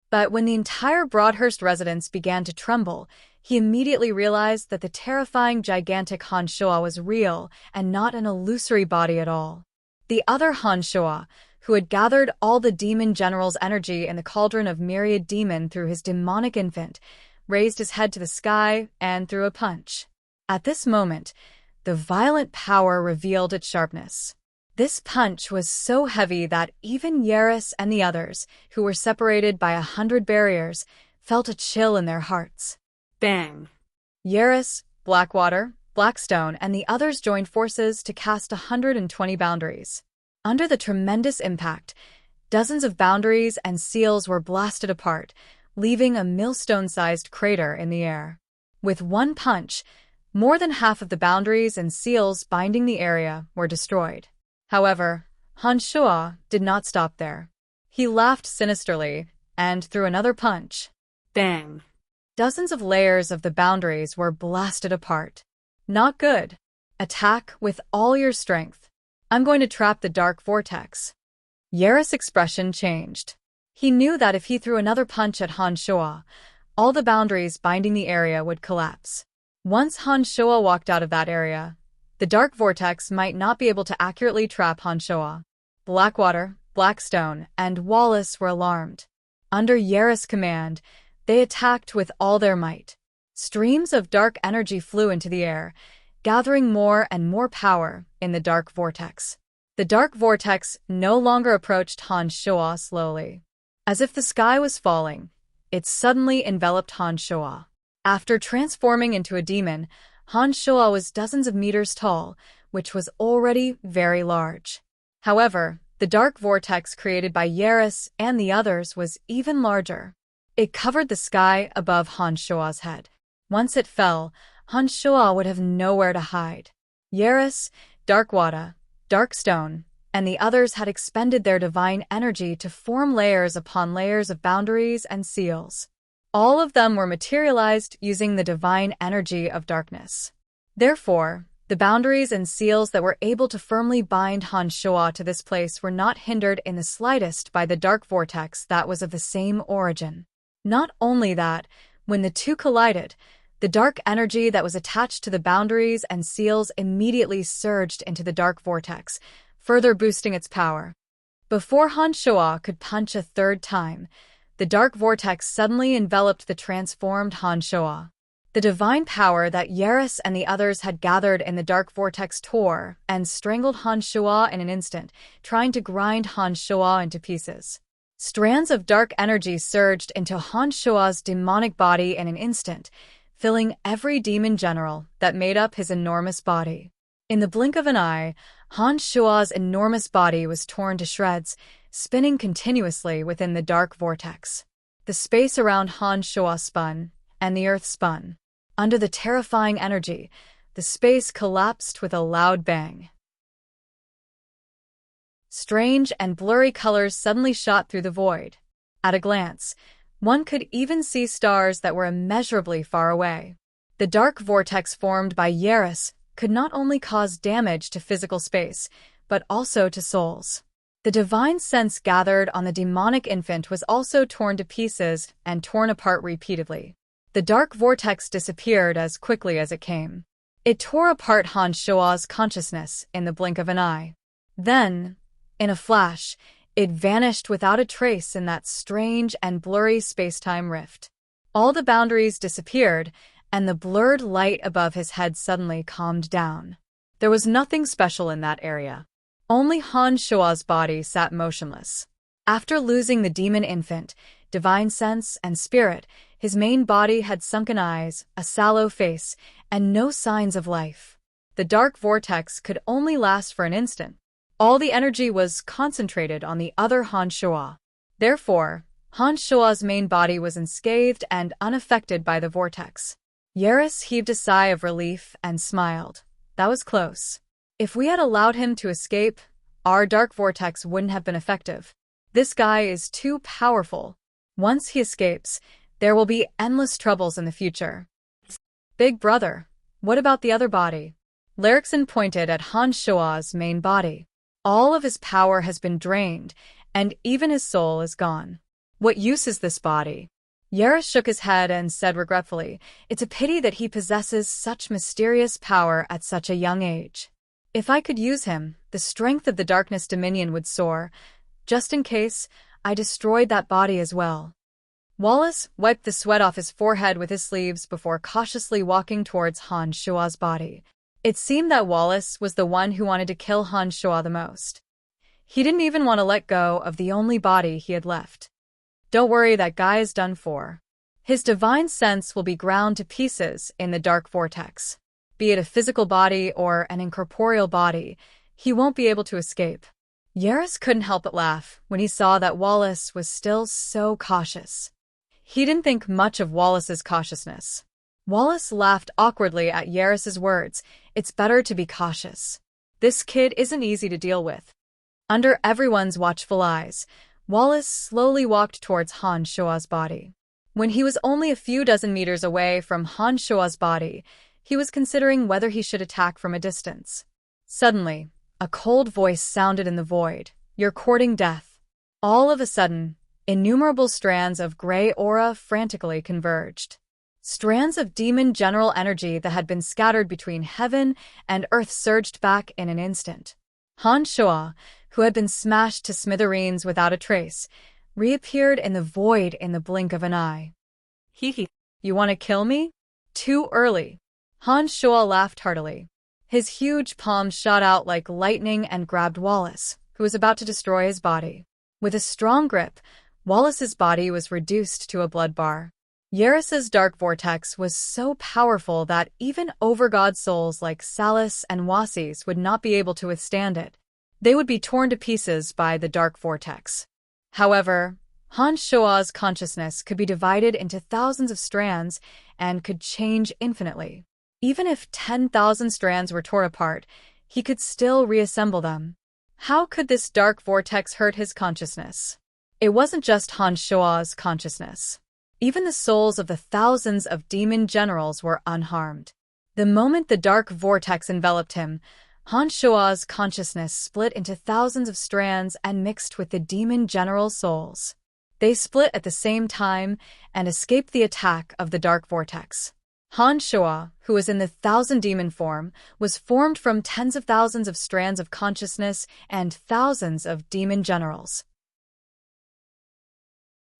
But when the entire Broadhurst residence began to tremble, he immediately realized that the terrifying gigantic Han Shua was real and not an illusory body at all. The other Han Shua, who had gathered all the demon general's energy in the cauldron of myriad demon through his demonic infant, raised his head to the sky and threw a punch. At this moment, the violent power revealed its sharpness. This punch was so heavy that even Yaris and the others, who were separated by 100 barriers, felt a chill in their hearts. Bang! Yaris, Blackwater, Blackstone, and the others joined forces to cast 120 boundaries. Under the tremendous impact, dozens of boundaries and seals were blasted apart, leaving a millstone-sized crater in the air. With one punch, more than half of the boundaries and seals binding the area were destroyed. However, Han Shua did not stop there. He laughed sinisterly and threw another punch. Bang! Dozens of layers of the boundaries were blasted apart. Not good. Attack with all your strength. I'm going to trap the dark vortex. Yaris' expression changed. He knew that if he threw another punch at Han Shua, all the boundaries binding the area would collapse. Once Han Shua walked out of that area, the dark vortex might not be able to accurately trap Han Shua. Blackwater, Blackstone, and Wallace were alarmed. Under Yaris' command, they attacked with all their might. Streams of dark energy flew into the air, gathering more and more power in the dark vortex. The dark vortex no longer approached Han Shuo slowly. As if the sky was falling, it suddenly enveloped Han Shuo. After transforming into a demon, Han Shuo was dozens of meters tall, which was already very large. However, the dark vortex created by Yaris and the others was even larger. It covered the sky above Han Shuo's head. Once it fell, Han Shuo would have nowhere to hide. Yaris, Dark Water, Dark Stone, and the others had expended their divine energy to form layers upon layers of boundaries and seals. All of them were materialized using the divine energy of darkness. Therefore, the boundaries and seals that were able to firmly bind Han Shuo to this place were not hindered in the slightest by the dark vortex that was of the same origin. Not only that, when the two collided, the dark energy that was attached to the boundaries and seals immediately surged into the dark vortex, further boosting its power. Before Han Shuo could punch a third time, the dark vortex suddenly enveloped the transformed Han Shuo. The divine power that Yaris and the others had gathered in the dark vortex tore and strangled Han Shuo in an instant, trying to grind Han Shuo into pieces. Strands of dark energy surged into Han Shuo's demonic body in an instant, filling every demon general that made up his enormous body. In the blink of an eye, Han Shuo's enormous body was torn to shreds, spinning continuously within the dark vortex. The space around Han Shuo spun, and the earth spun. Under the terrifying energy, the space collapsed with a loud bang. Strange and blurry colors suddenly shot through the void. At a glance, one could even see stars that were immeasurably far away. The dark vortex formed by Yaris could not only cause damage to physical space, but also to souls. The divine sense gathered on the demonic infant was also torn to pieces and torn apart repeatedly. The dark vortex disappeared as quickly as it came. It tore apart Han Shuo's consciousness in the blink of an eye. Then, in a flash, it vanished without a trace in that strange and blurry space-time rift. All the boundaries disappeared, and the blurred light above his head suddenly calmed down. There was nothing special in that area. Only Han Shuo's body sat motionless. After losing the demon infant, divine sense, and spirit, his main body had sunken eyes, a sallow face, and no signs of life. The dark vortex could only last for an instant. All the energy was concentrated on the other Han Shuo. Therefore, Han Shuo's main body was unscathed and unaffected by the vortex. Yaris heaved a sigh of relief and smiled. That was close. If we had allowed him to escape, our dark vortex wouldn't have been effective. This guy is too powerful. Once he escapes, there will be endless troubles in the future. Big brother, what about the other body? Larixin pointed at Han Shuo's main body. All of his power has been drained, and even his soul is gone. What use is this body? Yaris shook his head and said regretfully, "It's a pity that he possesses such mysterious power at such a young age. If I could use him, the strength of the Darkness Dominion would soar. Just in case, I destroyed that body as well." Wallace wiped the sweat off his forehead with his sleeves before cautiously walking towards Han Shuo's body. It seemed that Wallace was the one who wanted to kill Han Shuo the most. He didn't even want to let go of the only body he had left. Don't worry, that guy is done for. His divine sense will be ground to pieces in the dark vortex. Be it a physical body or an incorporeal body, he won't be able to escape. Yaris couldn't help but laugh when he saw that Wallace was still so cautious. He didn't think much of Wallace's cautiousness. Wallace laughed awkwardly at Yaris's words. It's better to be cautious. This kid isn't easy to deal with. Under everyone's watchful eyes, Wallace slowly walked towards Han Shuo's body. When he was only a few dozen meters away from Han Shuo's body, he was considering whether he should attack from a distance. Suddenly, a cold voice sounded in the void. "You're courting death." All of a sudden, innumerable strands of gray aura frantically converged. Strands of demon general energy that had been scattered between heaven and earth surged back in an instant. Han Shuo, who had been smashed to smithereens without a trace, reappeared in the void in the blink of an eye. "Hee hee, you want to kill me? Too early." Han Shuo laughed heartily. His huge palms shot out like lightning and grabbed Wallace, who was about to destroy his body. With a strong grip, Wallace's body was reduced to a blood bar. Yaris's dark vortex was so powerful that even overgod souls like Salus and Wasis would not be able to withstand it. They would be torn to pieces by the dark vortex. However, Han Shoa's consciousness could be divided into thousands of strands and could change infinitely. Even if 10,000 strands were torn apart, he could still reassemble them. How could this dark vortex hurt his consciousness? It wasn't just Han Shoa's consciousness. Even the souls of the thousands of demon generals were unharmed. The moment the dark vortex enveloped him, Han Shoa's consciousness split into thousands of strands and mixed with the demon generals' souls. They split at the same time and escaped the attack of the dark vortex. Han Shoa, who was in the thousand demon form, was formed from tens of thousands of strands of consciousness and thousands of demon generals.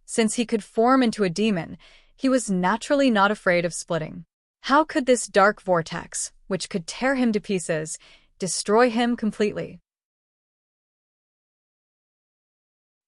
Since he could form into a demon, he was naturally not afraid of splitting. How could this dark vortex, which could tear him to pieces, destroy him completely?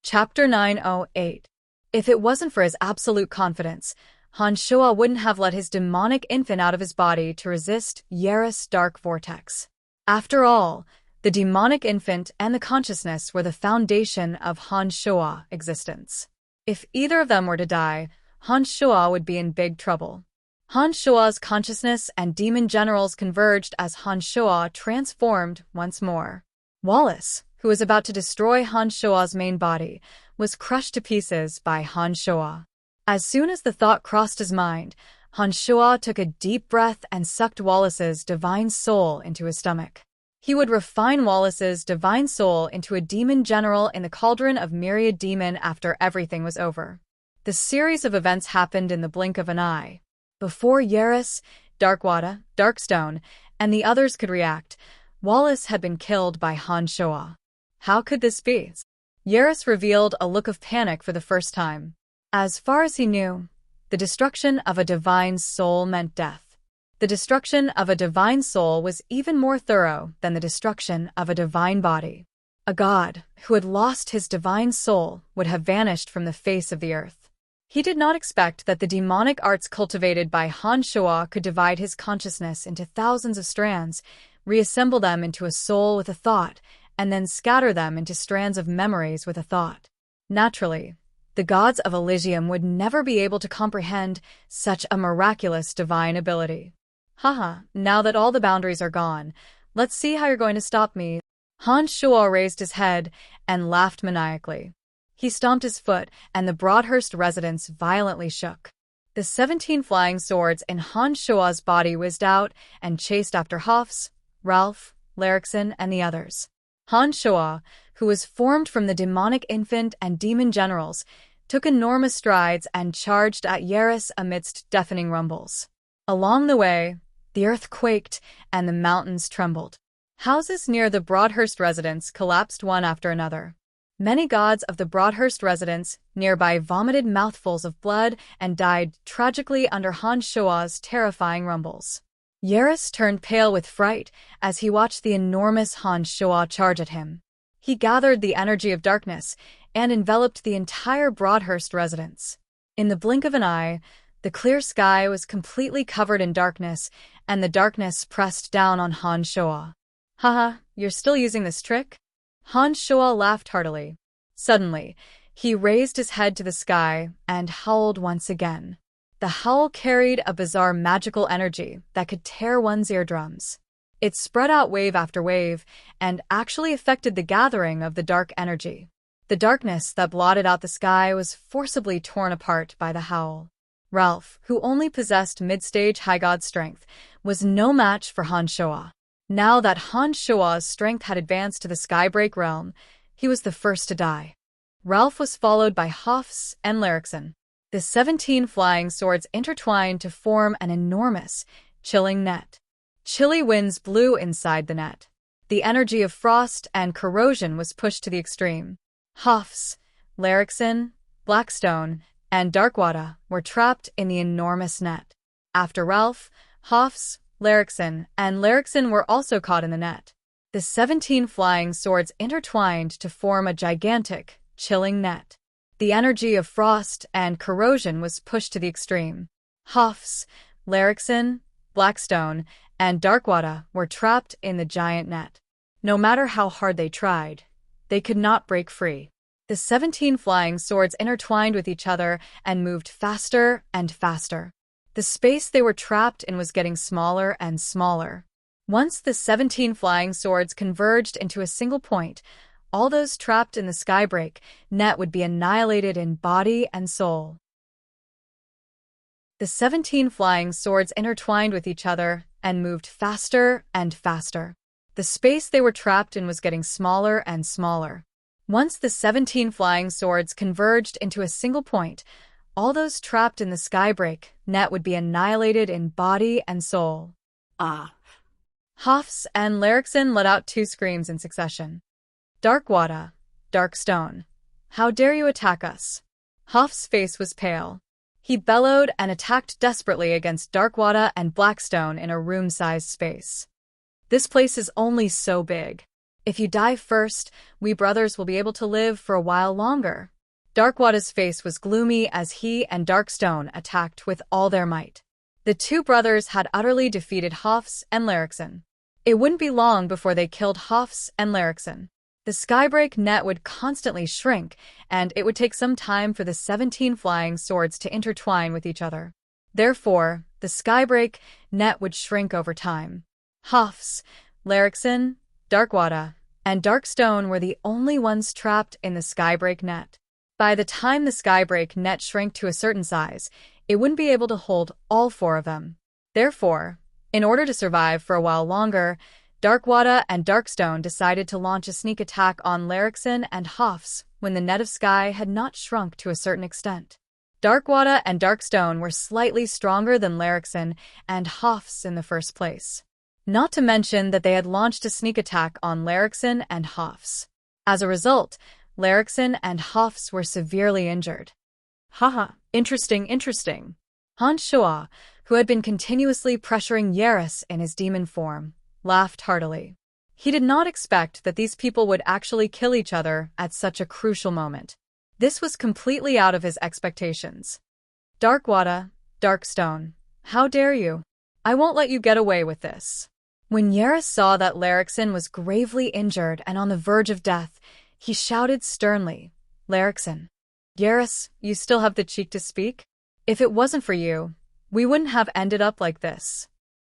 Chapter 908. If it wasn't for his absolute confidence, Han Shoa wouldn't have let his demonic infant out of his body to resist Yaris' dark vortex. After all, the demonic infant and the consciousness were the foundation of Han Shoa existence. If either of them were to die, Han Shoa would be in big trouble. Han Shoa's consciousness and demon generals converged as Han Shoa transformed once more. Wallace, who was about to destroy Han Shoa's main body, was crushed to pieces by Han Shoa. As soon as the thought crossed his mind, Han Shoa took a deep breath and sucked Wallace's divine soul into his stomach. He would refine Wallace's divine soul into a demon general in the cauldron of myriad demon after everything was over. The series of events happened in the blink of an eye. Before Yaris, Darkwada, Darkstone, and the others could react, Wallace had been killed by Han Shoa. How could this be? Yaris revealed a look of panic for the first time. As far as he knew, the destruction of a divine soul meant death. The destruction of a divine soul was even more thorough than the destruction of a divine body. A god who had lost his divine soul would have vanished from the face of the earth. He did not expect that the demonic arts cultivated by Han Shoa could divide his consciousness into thousands of strands, reassemble them into a soul with a thought, and then scatter them into strands of memories with a thought. Naturally, the gods of Elysium would never be able to comprehend such a miraculous divine ability. Haha, now that all the boundaries are gone, let's see how you're going to stop me. Han Shoa raised his head and laughed maniacally. He stomped his foot, and the Broadhurst residence violently shook. The 17 flying swords in Han Shoa's body whizzed out and chased after Hofs, Ralph, Larrickson, and the others. Han Shoa, who was formed from the demonic infant and demon generals, took enormous strides and charged at Yaris amidst deafening rumbles. Along the way, the earth quaked and the mountains trembled. Houses near the Broadhurst residence collapsed one after another. Many gods of the Broadhurst residence nearby vomited mouthfuls of blood and died tragically under Han Shoa's terrifying rumbles. Yaris turned pale with fright as he watched the enormous Han Shoa charge at him. He gathered the energy of darkness and enveloped the entire Broadhurst residence. In the blink of an eye, the clear sky was completely covered in darkness, and the darkness pressed down on Han Shoa. Haha, you're still using this trick? Han Shoa laughed heartily. Suddenly, he raised his head to the sky and howled once again. The howl carried a bizarre magical energy that could tear one's eardrums. It spread out wave after wave and actually affected the gathering of the dark energy. The darkness that blotted out the sky was forcibly torn apart by the howl. Ralph, who only possessed mid-stage high god strength, was no match for Han Shoa. Now that Han Shoa's strength had advanced to the Skybreak realm, he was the first to die. Ralph was followed by Hofs and Larrickson. The 17 flying swords intertwined to form an enormous, chilling net. Chilly winds blew inside the net. The energy of frost and corrosion was pushed to the extreme. Hofs, Larrickson, Blackstone, and Darkwada were trapped in the enormous net. After Ralph, Hofs, and Larixin were also caught in the net. The 17 flying swords intertwined to form a gigantic, chilling net. The energy of frost and corrosion was pushed to the extreme. Hafs, Larixin, Blackstone, and Darkwater were trapped in the giant net. No matter how hard they tried, they could not break free. The 17 flying swords intertwined with each other and moved faster and faster. The space they were trapped in was getting smaller and smaller. Once the 17 flying swords converged into a single point, all those trapped in the skybreak net would be annihilated in body and soul. The 17 flying swords intertwined with each other and moved faster and faster. The space they were trapped in was getting smaller and smaller. Once the 17 flying swords converged into a single point, all those trapped in the skybreak net would be annihilated in body and soul. Ah. Hafs and Larixin let out 2 screams in succession. Darkwater, Darkstone, how dare you attack us? Hafs' face was pale. He bellowed and attacked desperately against Darkwater and Blackstone in a room-sized space. This place is only so big. If you die first, we brothers will be able to live for a while longer. Darkwater's face was gloomy as he and Darkstone attacked with all their might. The 2 brothers had utterly defeated Hafs and Larixin. It wouldn't be long before they killed Hafs and Larixin. The skybreak net would constantly shrink, and it would take some time for the 17 flying swords to intertwine with each other. Therefore, the skybreak net would shrink over time. Hafs, Larixin, Darkwater, and Darkstone were the only ones trapped in the skybreak net. By the time the skybreak net shrank to a certain size, it wouldn't be able to hold all 4 of them. Therefore, in order to survive for a while longer, Darkwater and Darkstone decided to launch a sneak attack on Larixin and Hafs when the net of sky had not shrunk to a certain extent. Darkwater and Darkstone were slightly stronger than Larixin and Hafs in the first place. Not to mention that they had launched a sneak attack on Larixin and Hafs. As a result, Larixin and Hafs were severely injured. Haha, interesting. Han Shoa, who had been continuously pressuring Yaris in his demon form, laughed heartily. He did not expect that these people would actually kill each other at such a crucial moment. This was completely out of his expectations. Darkwater, Darkstone, how dare you? I won't let you get away with this. When Yaris saw that Larixin was gravely injured and on the verge of death, he shouted sternly, Larixin, Yaris, you still have the cheek to speak? If it wasn't for you, we wouldn't have ended up like this.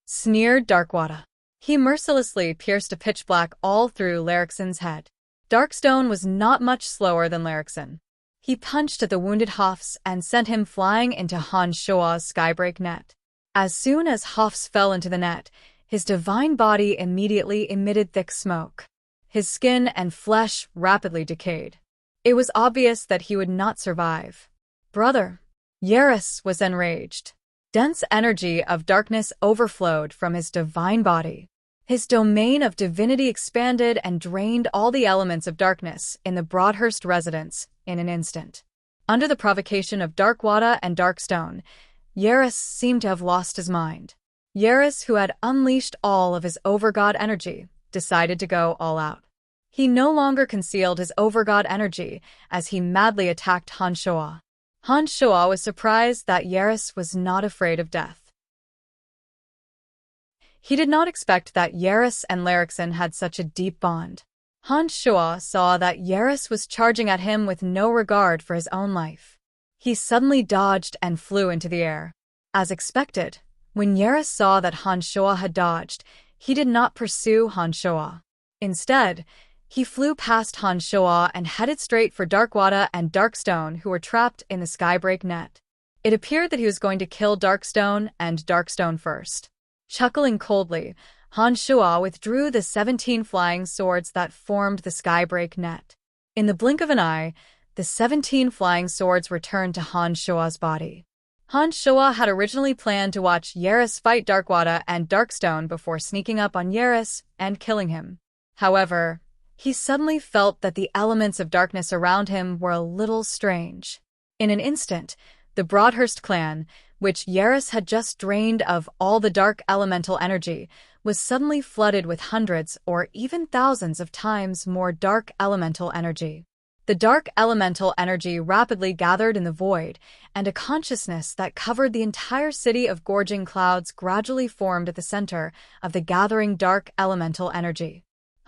Sneered Darkwater. He mercilessly pierced a pitch black all through Larixin's head. Darkstone was not much slower than Larixin. He punched at the wounded Hafs and sent him flying into Han Shoa's skybreak net. As soon as Hafs fell into the net, his divine body immediately emitted thick smoke. His skin and flesh rapidly decayed. It was obvious that he would not survive. Brother, Yaris was enraged. Dense energy of darkness overflowed from his divine body. His domain of divinity expanded and drained all the elements of darkness in the Broadhurst residence in an instant. Under the provocation of Darkwater and Darkstone, Yaris seemed to have lost his mind. Yaris, who had unleashed all of his overgod energy, decided to go all out. He no longer concealed his overgod energy as he madly attacked Han Shoa. Han Shoa was surprised that Yaris was not afraid of death. He did not expect that Yaris and Larixin had such a deep bond. Han Shoa saw that Yaris was charging at him with no regard for his own life. He suddenly dodged and flew into the air. As expected, when Yaris saw that Han Shoa had dodged, he did not pursue Han Shoa. Instead, he flew past Han Shoa and headed straight for Darkwater and Darkstone, who were trapped in the skybreak net. It appeared that he was going to kill Darkstone and Darkstone first. Chuckling coldly, Han Shoa withdrew the 17 flying swords that formed the skybreak net. In the blink of an eye, the 17 flying swords returned to Han Shoa's body. Han Shoa had originally planned to watch Yaris fight Darkwater and Darkstone before sneaking up on Yaris and killing him. However, he suddenly felt that the elements of darkness around him were a little strange. In an instant, The Broadhurst clan, which Yaris had just drained of all the dark elemental energy, was suddenly flooded with hundreds or even thousands of times more dark elemental energy. The dark elemental energy rapidly gathered in the void, and a consciousness that covered the entire city of gorging clouds gradually formed at the center of the gathering dark elemental energy.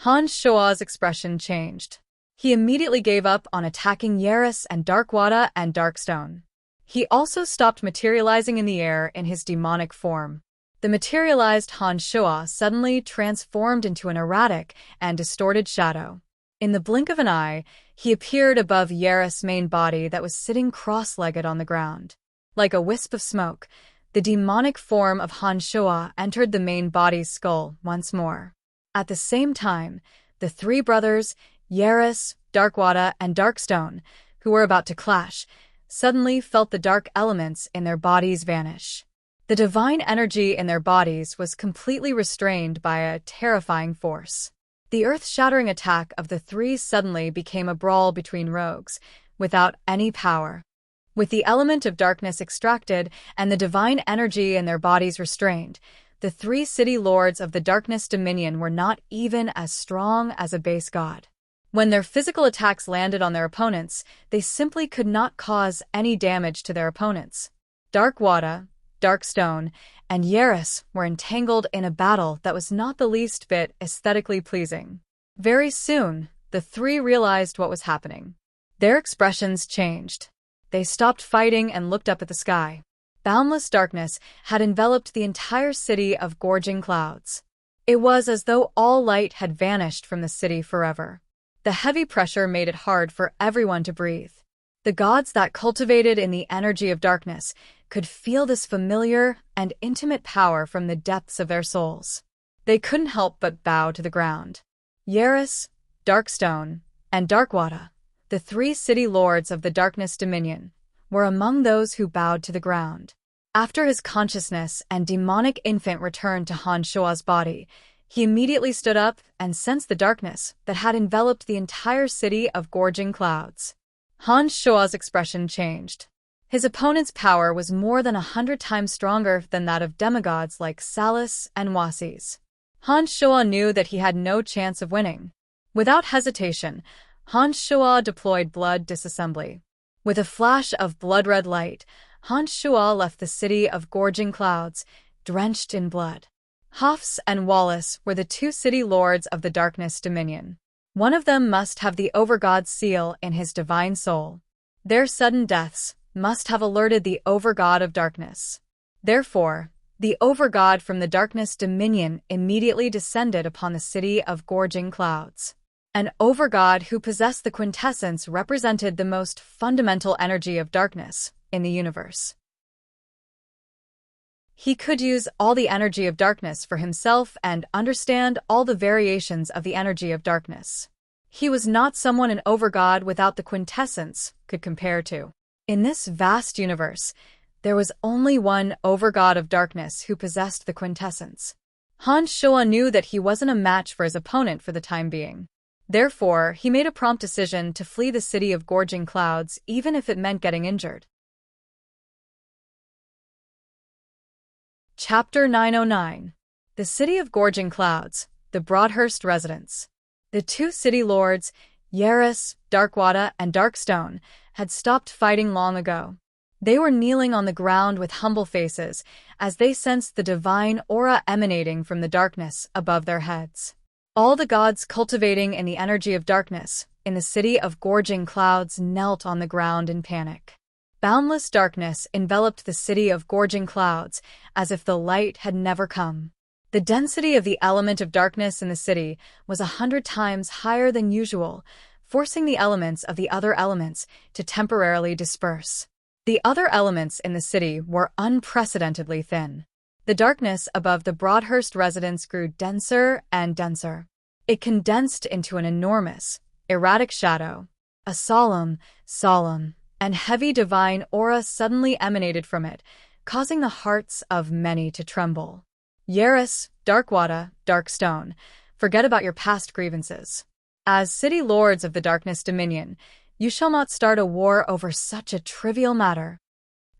Han Shua's expression changed. He immediately gave up on attacking Yaris and Darkwada and Darkstone. He also stopped materializing in the air in his demonic form. The materialized Han Shua suddenly transformed into an erratic and distorted shadow. In the blink of an eye, he appeared above Yaris' main body that was sitting cross-legged on the ground. Like a wisp of smoke, the demonic form of Han Shua entered the main body's skull once more. At the same time, the three brothers, Yaris, Darkwada, and Darkstone, who were about to clash, suddenly felt the dark elements in their bodies vanish. The divine energy in their bodies was completely restrained by a terrifying force. The earth-shattering attack of the three suddenly became a brawl between rogues, without any power. With the element of darkness extracted and the divine energy in their bodies restrained, the three city lords of the Darkness Dominion were not even as strong as a base god. When their physical attacks landed on their opponents, they simply could not cause any damage to their opponents. Darkwada, Darkstone, and Yaris were entangled in a battle that was not the least bit aesthetically pleasing. Very soon, the three realized what was happening. Their expressions changed. They stopped fighting and looked up at the sky. Boundless darkness had enveloped the entire city of gorging clouds. It was as though all light had vanished from the city forever. The heavy pressure made it hard for everyone to breathe. The gods that cultivated in the energy of darkness could feel this familiar and intimate power from the depths of their souls. They couldn't help but bow to the ground. Yaris, Darkstone, and Darkwada, the three city lords of the Darkness Dominion, were among those who bowed to the ground. After his consciousness and demonic infant returned to Han Shua's body, he immediately stood up and sensed the darkness that had enveloped the entire city of gorging clouds. Han Shua's expression changed. His opponent's power was more than 100 times stronger than that of demigods like Salus and Wasis. Han Shua knew that he had no chance of winning. Without hesitation, Han Shua deployed blood disassembly. With a flash of blood-red light, Han Shua left the city of gorging clouds, drenched in blood. Hafs and Wallace were the two city lords of the Darkness Dominion. One of them must have the Overgod's seal in his divine soul. Their sudden deaths must have alerted the Overgod of Darkness. Therefore, the Overgod from the Darkness Dominion immediately descended upon the city of gorging clouds. An Overgod who possessed the quintessence represented the most fundamental energy of darkness in the universe. He could use all the energy of darkness for himself and understand all the variations of the energy of darkness. He was not someone an Overgod without the quintessence could compare to. In this vast universe, there was only one Overgod of darkness who possessed the quintessence. Han Shua knew that he wasn't a match for his opponent for the time being. Therefore, he made a prompt decision to flee the city of gorging clouds even if it meant getting injured. Chapter 909. The City of Gorging Clouds, the Broadhurst Residence. The two city lords, Yaris, Darkwada, and Darkstone, had stopped fighting long ago. They were kneeling on the ground with humble faces as they sensed the divine aura emanating from the darkness above their heads. All the gods cultivating in the energy of darkness in the city of gorging clouds knelt on the ground in panic. Boundless darkness enveloped the city of gorging clouds as if the light had never come. The density of the element of darkness in the city was 100 times higher than usual, forcing the elements of the other elements to temporarily disperse. The other elements in the city were unprecedentedly thin. The darkness above the Broadhurst residence grew denser and denser. It condensed into an enormous, erratic shadow. A solemn, and heavy divine aura suddenly emanated from it, causing the hearts of many to tremble. Yaris, Darkwada, Darkstone, forget about your past grievances. As city lords of the Darkness Dominion, you shall not start a war over such a trivial matter.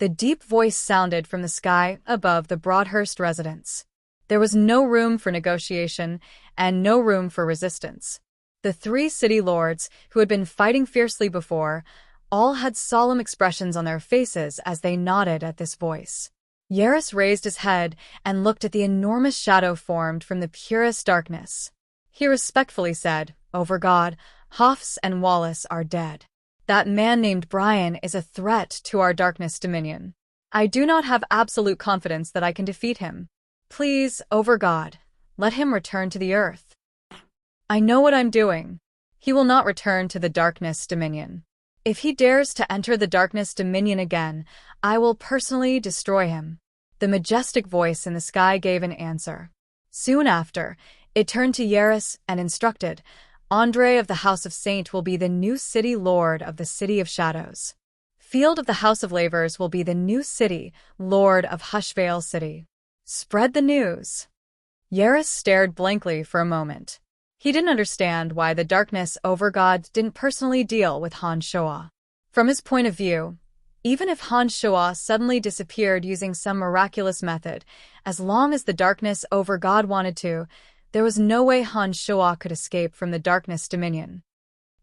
The deep voice sounded from the sky above the Broadhurst residence. There was no room for negotiation and no room for resistance. The three city lords, who had been fighting fiercely before, all had solemn expressions on their faces as they nodded at this voice. Yaris raised his head and looked at the enormous shadow formed from the purest darkness. He respectfully said, "Over God, Hofs and Wallace are dead. That man named Brian is a threat to our darkness dominion. I do not have absolute confidence that I can defeat him. Please, over God, let him return to the earth. I know what I'm doing. He will not return to the darkness dominion. If he dares to enter the darkness dominion again, I will personally destroy him." The majestic voice in the sky gave an answer. Soon after, it turned to Yaris and instructed, "Andre of the House of Saint will be the new city lord of the City of Shadows. Field of the House of Lavers will be the new city lord of Hushvale City. Spread the news." Yaris stared blankly for a moment. He didn't understand why the darkness over God didn't personally deal with Han Shoa. From his point of view, even if Han Shoa suddenly disappeared using some miraculous method, as long as the darkness over God wanted to, there was no way Han Shoa could escape from the darkness dominion.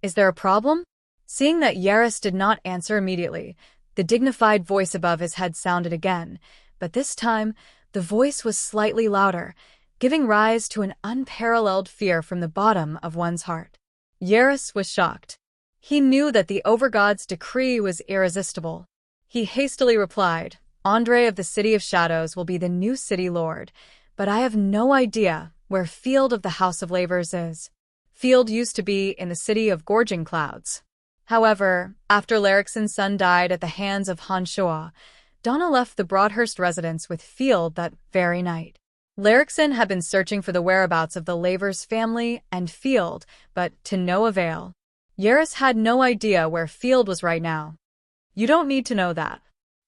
"Is there a problem?" Seeing that Yaris did not answer immediately, the dignified voice above his head sounded again, but this time the voice was slightly louder, giving rise to an unparalleled fear from the bottom of one's heart. Yaris was shocked. He knew that the Overgod's decree was irresistible. He hastily replied, "Andre of the City of Shadows will be the new city lord, but I have no idea where Field of the House of Lavers is." Field used to be in the city of Gorging Clouds. However, after Lerikson's son died at the hands of Han Shoa, Donna left the Broadhurst residence with Field that very night. Lerikson had been searching for the whereabouts of the Lavers family and Field, but to no avail. Yaris had no idea where Field was right now. "You don't need to know that.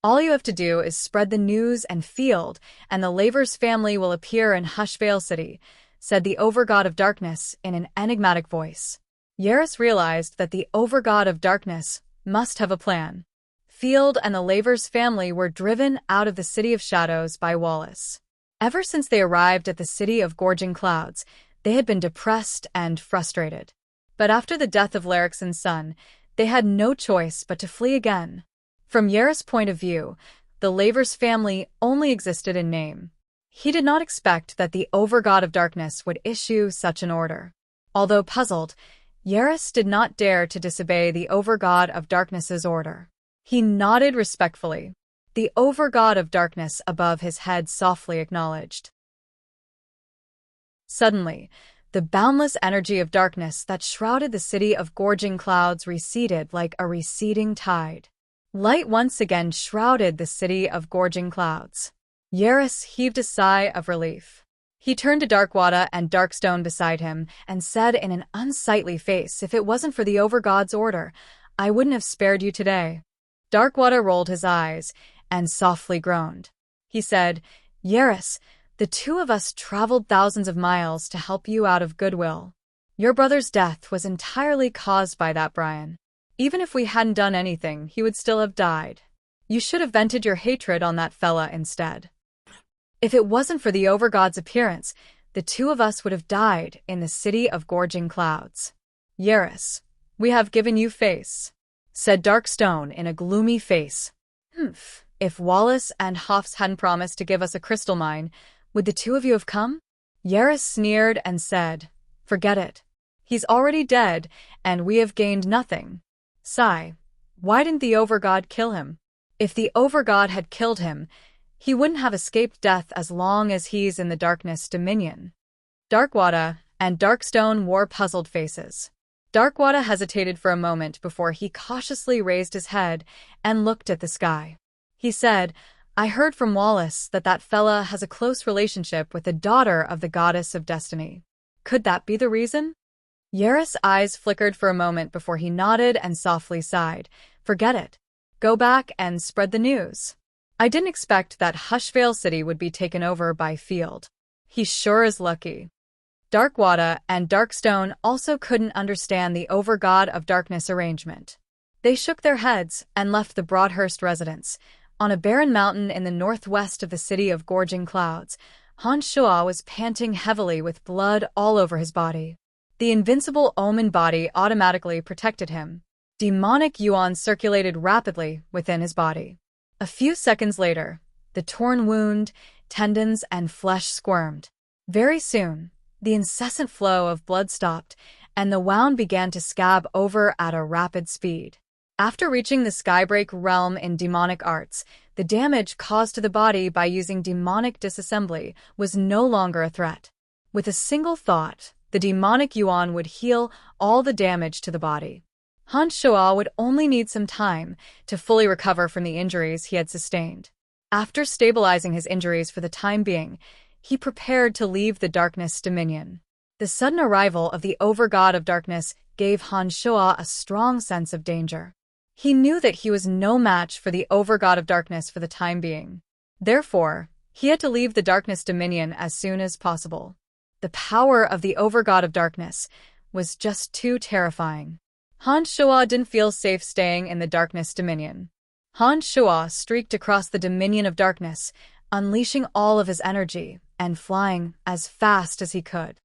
All you have to do is spread the news and Field, and the Lavers family will appear in Hushvale City," said the Overgod of Darkness in an enigmatic voice. Yaris realized that the Overgod of Darkness must have a plan. Field and the Lavers family were driven out of the City of Shadows by Wallace. Ever since they arrived at the City of Gorging Clouds, they had been depressed and frustrated. But after the death of Lerikson's son, they had no choice but to flee again. From Yaris' point of view, the Lavers family only existed in name. He did not expect that the Overgod of Darkness would issue such an order. Although puzzled, Yaris did not dare to disobey the Overgod of Darkness's order. He nodded respectfully. The Overgod of Darkness above his head softly acknowledged. Suddenly, the boundless energy of darkness that shrouded the City of Gorging Clouds receded like a receding tide. Light once again shrouded the City of Gorging Clouds. Yaris heaved a sigh of relief. He turned to Darkwater and Darkstone beside him and said in an unsightly face, "If it wasn't for the Overgod's order, I wouldn't have spared you today." Darkwater rolled his eyes and softly groaned. He said, "Yaris, the two of us traveled thousands of miles to help you out of goodwill. Your brother's death was entirely caused by that Brian. Even if we hadn't done anything, he would still have died. You should have vented your hatred on that fella instead. If it wasn't for the Overgod's appearance, the two of us would have died in the City of Gorging Clouds. Yaris, we have given you face," said Darkstone in a gloomy face. If Wallace and Hofs hadn't promised to give us a crystal mine, would the two of you have come?" Yaris sneered and said, "Forget it. He's already dead, and we have gained nothing. Sigh, why didn't the Overgod kill him? If the Overgod had killed him, he wouldn't have escaped death as long as he's in the Darkness Dominion." Darkwater and Darkstone wore puzzled faces. Darkwater hesitated for a moment before he cautiously raised his head and looked at the sky. He said, "I heard from Wallace that that fella has a close relationship with the daughter of the Goddess of Destiny. Could that be the reason?" Yaris' eyes flickered for a moment before he nodded and softly sighed. "Forget it. Go back and spread the news. I didn't expect that Hushvale City would be taken over by Field. He sure is lucky." Darkwater and Darkstone also couldn't understand the Overgod of Darkness arrangement. They shook their heads and left the Broadhurst residence, On a barren mountain in the northwest of the city of gorging clouds, Han Shua was panting heavily with blood all over his body. The invincible omen body automatically protected him. Demonic yuan circulated rapidly within his body. A few seconds later, the torn wound, tendons, and flesh squirmed. Very soon, the incessant flow of blood stopped, and the wound began to scab over at a rapid speed. After reaching the Skybreak realm in demonic arts, the damage caused to the body by using demonic disassembly was no longer a threat. With a single thought, the demonic yuan would heal all the damage to the body. Han Shua would only need some time to fully recover from the injuries he had sustained. After stabilizing his injuries for the time being, he prepared to leave the Darkness Dominion. The sudden arrival of the Overgod of Darkness gave Han Shua a strong sense of danger. He knew that he was no match for the Overgod of Darkness for the time being. Therefore, he had to leave the Darkness Dominion as soon as possible. The power of the Overgod of Darkness was just too terrifying. Han Shua didn't feel safe staying in the Darkness Dominion. Han Shua streaked across the Dominion of Darkness, unleashing all of his energy and flying as fast as he could.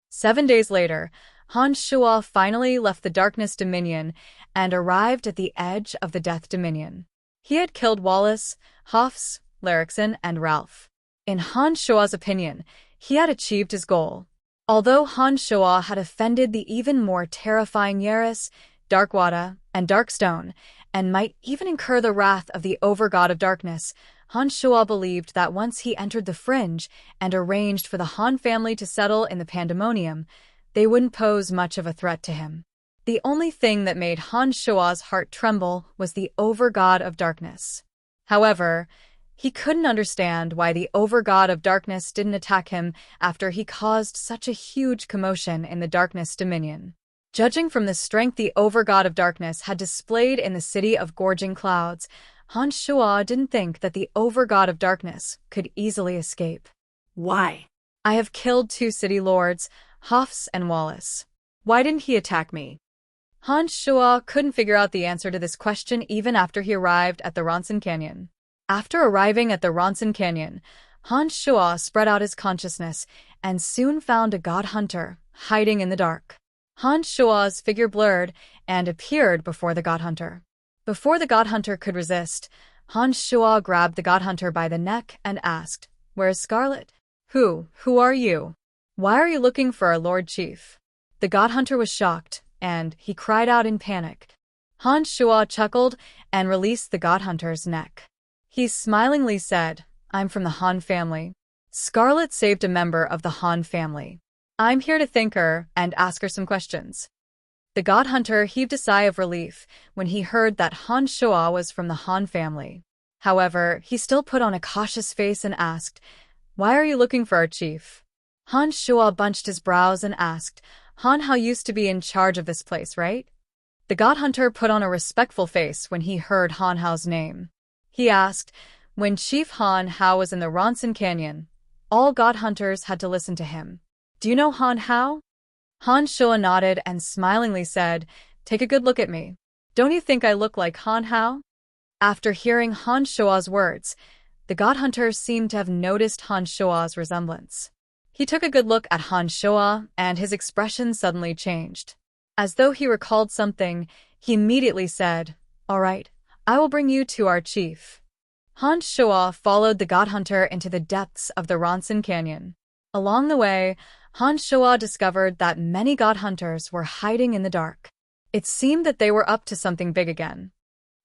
7 days later, Han Shua finally left the Darkness Dominion and arrived at the edge of the Death Dominion. He had killed Wallace, Hofs, Larrickson, and Ralph. In Han Shua's opinion, he had achieved his goal. Although Han Shua had offended the even more terrifying Yaris, Darkwada, and Darkstone, and might even incur the wrath of the Overgod of Darkness, Han Shua believed that once he entered the Fringe and arranged for the Han family to settle in the Pandemonium, they wouldn't pose much of a threat to him. The only thing that made Han Shua's heart tremble was the Overgod of Darkness. However, he couldn't understand why the Overgod of Darkness didn't attack him after he caused such a huge commotion in the Darkness Dominion. Judging from the strength the Overgod of Darkness had displayed in the city of gorging clouds, Han Shua didn't think that the Overgod of Darkness could easily escape. Why? I have killed 2 city lords, Hofs and Wallace. Why didn't he attack me? Han Shua couldn't figure out the answer to this question even after he arrived at the Ronson Canyon. After arriving at the Ronson Canyon, Han Shua spread out his consciousness and soon found a god hunter hiding in the dark. Han Shua's figure blurred and appeared before the god hunter. Before the god hunter could resist, Han Shua grabbed the god hunter by the neck and asked, "Where's Scarlet?" Who are you? Why are you looking for our Lord Chief?" The god hunter was shocked, and he cried out in panic. Han Shua chuckled and released the god hunter's neck. He smilingly said, "I'm from the Han family. Scarlet saved a member of the Han family. I'm here to thank her and ask her some questions." The god hunter heaved a sigh of relief when he heard that Han Shua was from the Han family. However, he still put on a cautious face and asked, "Why are you looking for our chief?" Han Shua bunched his brows and asked, "Han Hao used to be in charge of this place, right?" The god hunter put on a respectful face when he heard Han Hao's name. He asked, "When Chief Han Hao was in the Ronson Canyon, all god hunters had to listen to him. Do you know Han Hao?" Han Shua nodded and smilingly said, "Take a good look at me. Don't you think I look like Han Hao?" After hearing Han Shua's words, the god hunter seemed to have noticed Han Shua's resemblance. He took a good look at Han Shua, and his expression suddenly changed. As though he recalled something, he immediately said, "All right, I will bring you to our chief." Han Shua followed the god hunter into the depths of the Ronson Canyon. Along the way, Han Shua discovered that many god hunters were hiding in the dark. It seemed that they were up to something big again.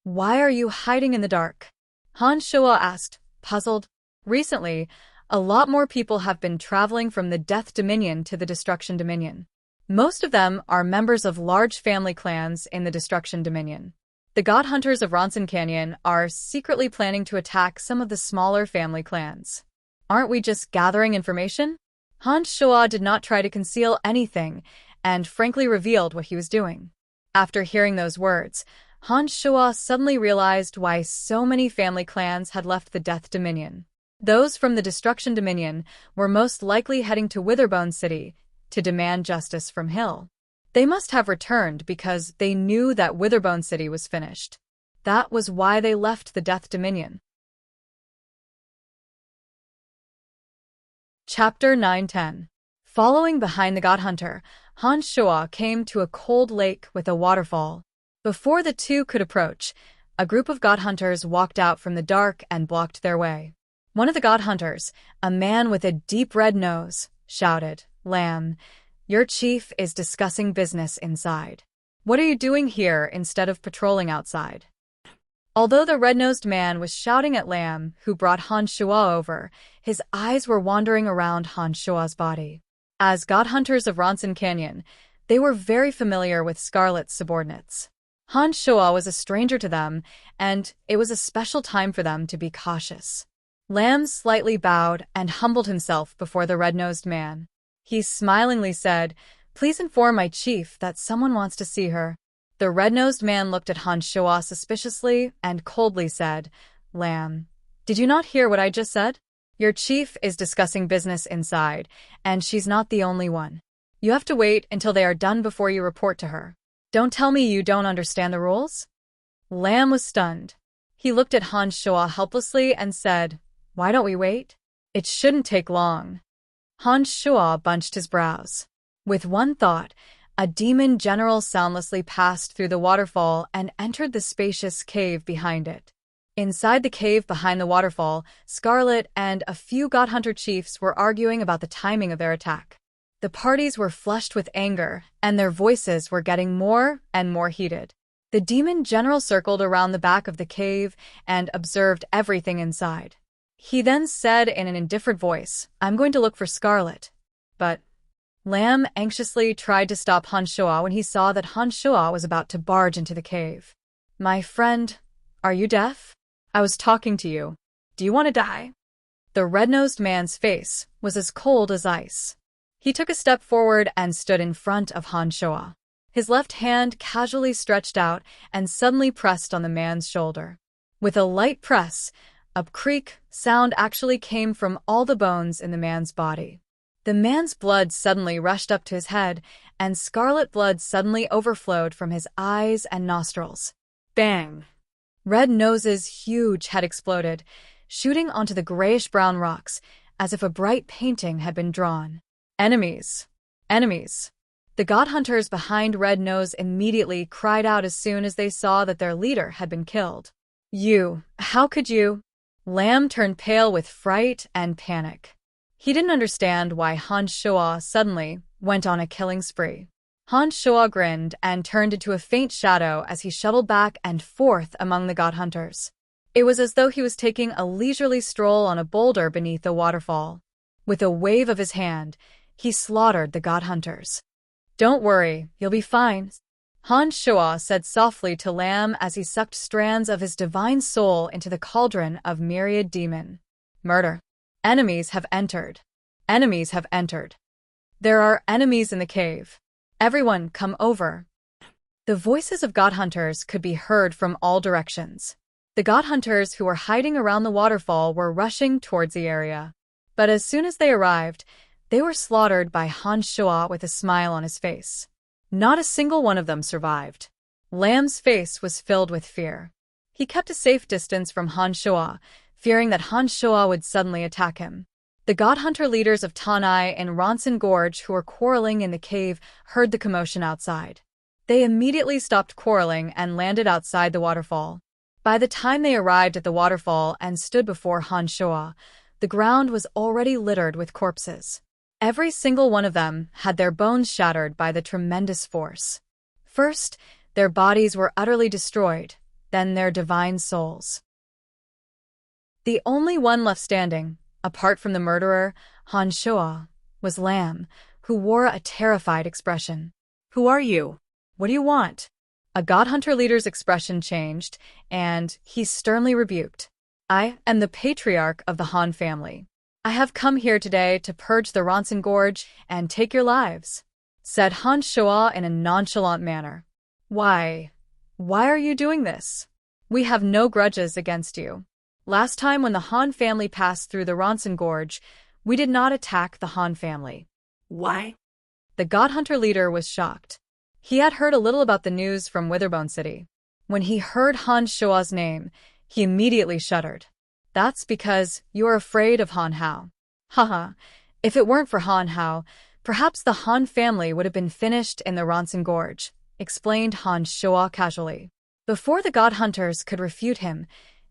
"Why are you hiding in the dark?" Han Shua asked, puzzled. Recently, a lot more people have been traveling from the Death Dominion to the Destruction Dominion. Most of them are members of large family clans in the Destruction Dominion. The god hunters of Ronson Canyon are secretly planning to attack some of the smaller family clans. Aren't we just gathering information? Han Shua did not try to conceal anything and frankly revealed what he was doing. After hearing those words, Han Shua suddenly realized why so many family clans had left the Death Dominion. Those from the Destruction Dominion were most likely heading to Witherbone City to demand justice from Hill. They must have returned because they knew that Witherbone City was finished. That was why they left the Death Dominion. Chapter 9-10. Following behind the God Hunter, Han Shoa came to a cold lake with a waterfall. Before the two could approach, a group of God Hunters walked out from the dark and blocked their way. One of the God Hunters, a man with a deep red nose, shouted, "Lamb, your chief is discussing business inside. What are you doing here instead of patrolling outside?" Although the red-nosed man was shouting at Lamb, who brought Han Shoa over, his eyes were wandering around Han Shoa's body. As God Hunters of Ronson Canyon, they were very familiar with Scarlet's subordinates. Han Shoa was a stranger to them, and it was a special time for them to be cautious. Lamb slightly bowed and humbled himself before the red-nosed man. He smilingly said, "Please inform my chief that someone wants to see her." The red-nosed man looked at Han Shoa suspiciously and coldly said, "Lamb, did you not hear what I just said? Your chief is discussing business inside, and she's not the only one. You have to wait until they are done before you report to her. Don't tell me you don't understand the rules?" Lamb was stunned. He looked at Han Shoa helplessly and said, "Why don't we wait? It shouldn't take long." Han Shoa bunched his brows. With one thought, a demon general soundlessly passed through the waterfall and entered the spacious cave behind it. Inside the cave behind the waterfall, Scarlet and a few God Hunter chiefs were arguing about the timing of their attack. The parties were flushed with anger, and their voices were getting more and more heated. The demon general circled around the back of the cave and observed everything inside. He then said in an indifferent voice, "I'm going to look for Scarlet." But Lamb anxiously tried to stop Han Shoa when he saw that Han Shoa was about to barge into the cave. "My friend, are you deaf? I was talking to you. Do you want to die?" The red-nosed man's face was as cold as ice. He took a step forward and stood in front of Han Shoa. His left hand casually stretched out and suddenly pressed on the man's shoulder. With a light press, a creak sound actually came from all the bones in the man's body. The man's blood suddenly rushed up to his head, and scarlet blood suddenly overflowed from his eyes and nostrils. Bang! Red Nose's huge head exploded, shooting onto the grayish-brown rocks, as if a bright painting had been drawn. "Enemies! Enemies!" The God Hunters behind Red Nose immediately cried out as soon as they saw that their leader had been killed. How could you?" Lamb turned pale with fright and panic. He didn't understand why Han Shoa suddenly went on a killing spree. Han Shoa grinned and turned into a faint shadow as he shuttled back and forth among the God Hunters. It was as though he was taking a leisurely stroll on a boulder beneath a waterfall. With a wave of his hand, he slaughtered the God Hunters. "Don't worry, you'll be fine," Han Shoa said softly to Lamb as he sucked strands of his divine soul into the cauldron of myriad demon. "Murder. Enemies have entered. Enemies have entered. There are enemies in the cave. Everyone come over." The voices of God Hunters could be heard from all directions. The God Hunters who were hiding around the waterfall were rushing towards the area. But as soon as they arrived, they were slaughtered by Han Shoa with a smile on his face. Not a single one of them survived. Lamb's face was filled with fear. He kept a safe distance from Han Shoa, fearing that Han Shoa would suddenly attack him. The God Hunter leaders of Tanai and Ronson Gorge who were quarreling in the cave heard the commotion outside. They immediately stopped quarreling and landed outside the waterfall. By the time they arrived at the waterfall and stood before Han Shoa, the ground was already littered with corpses. Every single one of them had their bones shattered by the tremendous force. First, their bodies were utterly destroyed, then their divine souls. The only one left standing, apart from the murderer, Han Shoa, was Lamb, who wore a terrified expression. Who are you? What do you want? A God Hunter leader's expression changed, and he sternly rebuked. "I am the patriarch of the Han family. I have come here today to purge the Ronson Gorge and take your lives," said Han Shoa in a nonchalant manner. Why are you doing this? We have no grudges against you. Last time when the Han family passed through the Ronson Gorge, we did not attack the Han family." "Why?" The God Hunter leader was shocked. He had heard a little about the news from Witherbone City. When he heard Han Shua's name, he immediately shuddered. That's because you are afraid of Han Hao. Haha, if it weren't for Han Hao, perhaps the Han family would have been finished in the Ronson Gorge, explained Han Shua casually. Before the God Hunters could refute him,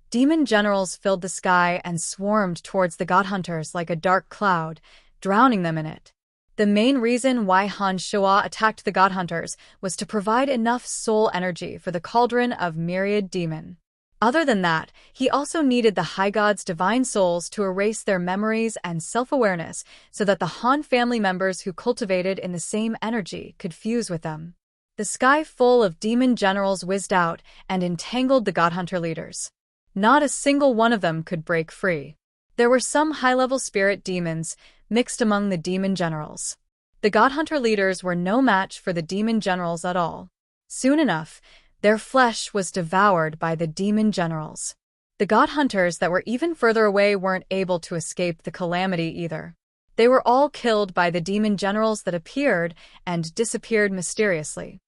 demon generals filled the sky and swarmed towards the God Hunters like a dark cloud, drowning them in it. The main reason why Han Shua attacked the God Hunters was to provide enough soul energy for the cauldron of myriad demon. Other than that, he also needed the High God's divine souls to erase their memories and self-awareness so that the Han family members who cultivated in the same energy could fuse with them. The sky full of demon generals whizzed out and entangled the God Hunter leaders. Not a single one of them could break free. There were some high-level spirit demons mixed among the demon generals. The God Hunter leaders were no match for the demon generals at all. Soon enough, their flesh was devoured by the demon generals. The God Hunters that were even further away weren't able to escape the calamity either. They were all killed by the demon generals that appeared and disappeared mysteriously.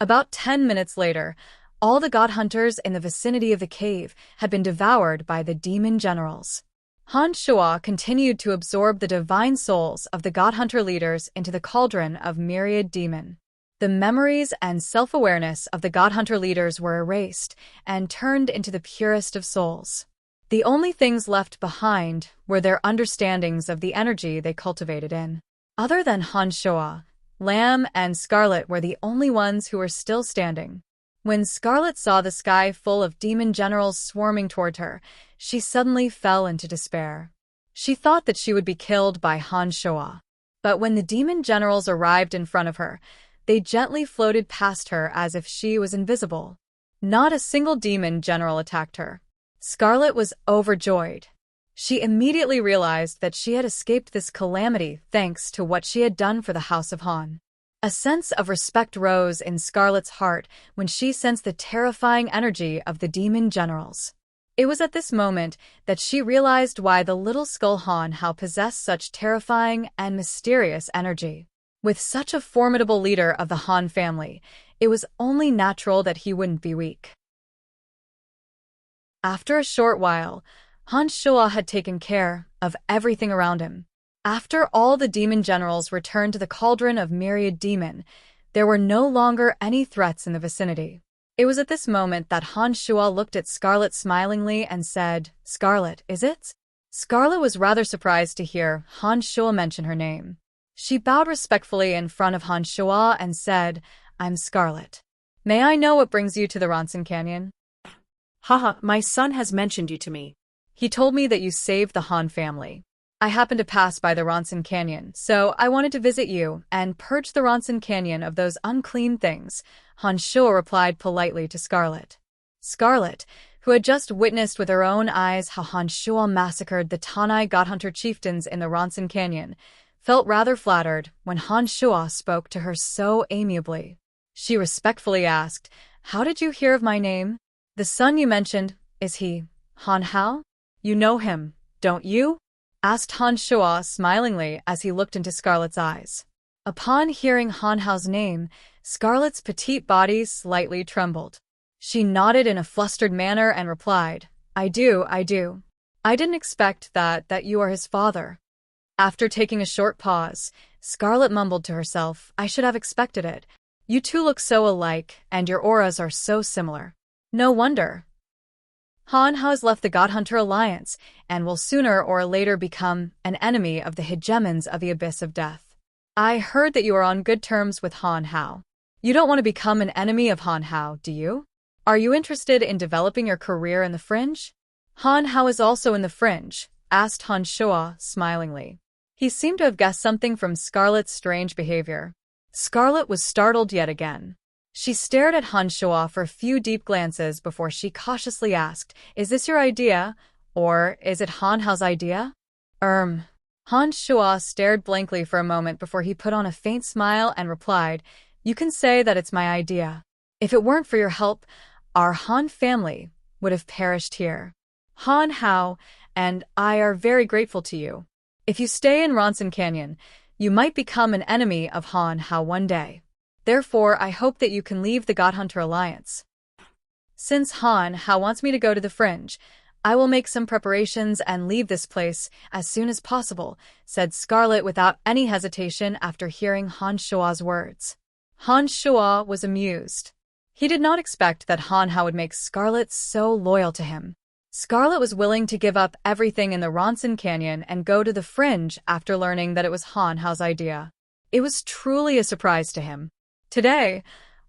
About 10 minutes later, all the God Hunters in the vicinity of the cave had been devoured by the demon generals. Han Shua continued to absorb the divine souls of the God Hunter leaders into the cauldron of myriad demon. The memories and self-awareness of the God Hunter leaders were erased and turned into the purest of souls. The only things left behind were their understandings of the energy they cultivated in. Other than Han Shua, Lamb and Scarlet were the only ones who were still standing. When Scarlet saw the sky full of demon generals swarming toward her, she suddenly fell into despair. She thought that she would be killed by Han Shua. But when the demon generals arrived in front of her, they gently floated past her as if she was invisible. Not a single demon general attacked her. Scarlet was overjoyed. She immediately realized that she had escaped this calamity thanks to what she had done for the House of Han. A sense of respect rose in Scarlet's heart when she sensed the terrifying energy of the demon generals. It was at this moment that she realized why the little skull Han Hao possessed such terrifying and mysterious energy. With such a formidable leader of the Han family, it was only natural that he wouldn't be weak. After a short while, Han Shua had taken care of everything around him. After all the demon generals returned to the cauldron of myriad demon, there were no longer any threats in the vicinity. It was at this moment that Han Shua looked at Scarlet smilingly and said, "Scarlet, is it?" Scarlet was rather surprised to hear Han Shua mention her name. She bowed respectfully in front of Han Shua and said, "I'm Scarlet. May I know what brings you to the Ronson Canyon?" Haha, my son has mentioned you to me. He told me that you saved the Han family. I happened to pass by the Ronson Canyon, so I wanted to visit you and purge the Ronson Canyon of those unclean things, Han Shua replied politely to Scarlet. Scarlet, who had just witnessed with her own eyes how Han Shua massacred the Tanai Godhunter chieftains in the Ronson Canyon, felt rather flattered when Han Shua spoke to her so amiably. She respectfully asked, "How did you hear of my name? The son you mentioned, is he Han Hao? You know him, don't you?" asked Han Shua smilingly as he looked into Scarlet's eyes. Upon hearing Han Hao's name, Scarlet's petite body slightly trembled. She nodded in a flustered manner and replied, I do. I didn't expect that you are his father." After taking a short pause, Scarlet mumbled to herself, "I should have expected it. You two look so alike, and your auras are so similar. No wonder. Han Hao has left the Godhunter Alliance, and will sooner or later become an enemy of the hegemons of the Abyss of Death. I heard that you are on good terms with Han Hao. You don't want to become an enemy of Han Hao, do you? Are you interested in developing your career in the Fringe?" "Han Hao is also in the Fringe?" asked Han Shua smilingly. He seemed to have guessed something from Scarlet's strange behavior. Scarlet was startled yet again. She stared at Han Shua for a few deep glances before she cautiously asked, "Is this your idea, or is it Han Hao's idea?" Han Shua stared blankly for a moment before he put on a faint smile and replied, "You can say that it's my idea. If it weren't for your help, our Han family would have perished here. Han Hao and I are very grateful to you. If you stay in Ronson Canyon, you might become an enemy of Han Hao one day. Therefore, I hope that you can leave the Godhunter Alliance." Since Han Hao wants me to go to the fringe, I will make some preparations and leave this place as soon as possible, said Scarlet without any hesitation after hearing Han Shua's words. Han Shua was amused. He did not expect that Han Hao would make Scarlet so loyal to him. Scarlet was willing to give up everything in the Ronson Canyon and go to the fringe after learning that it was Han Hao's idea. It was truly a surprise to him. Today,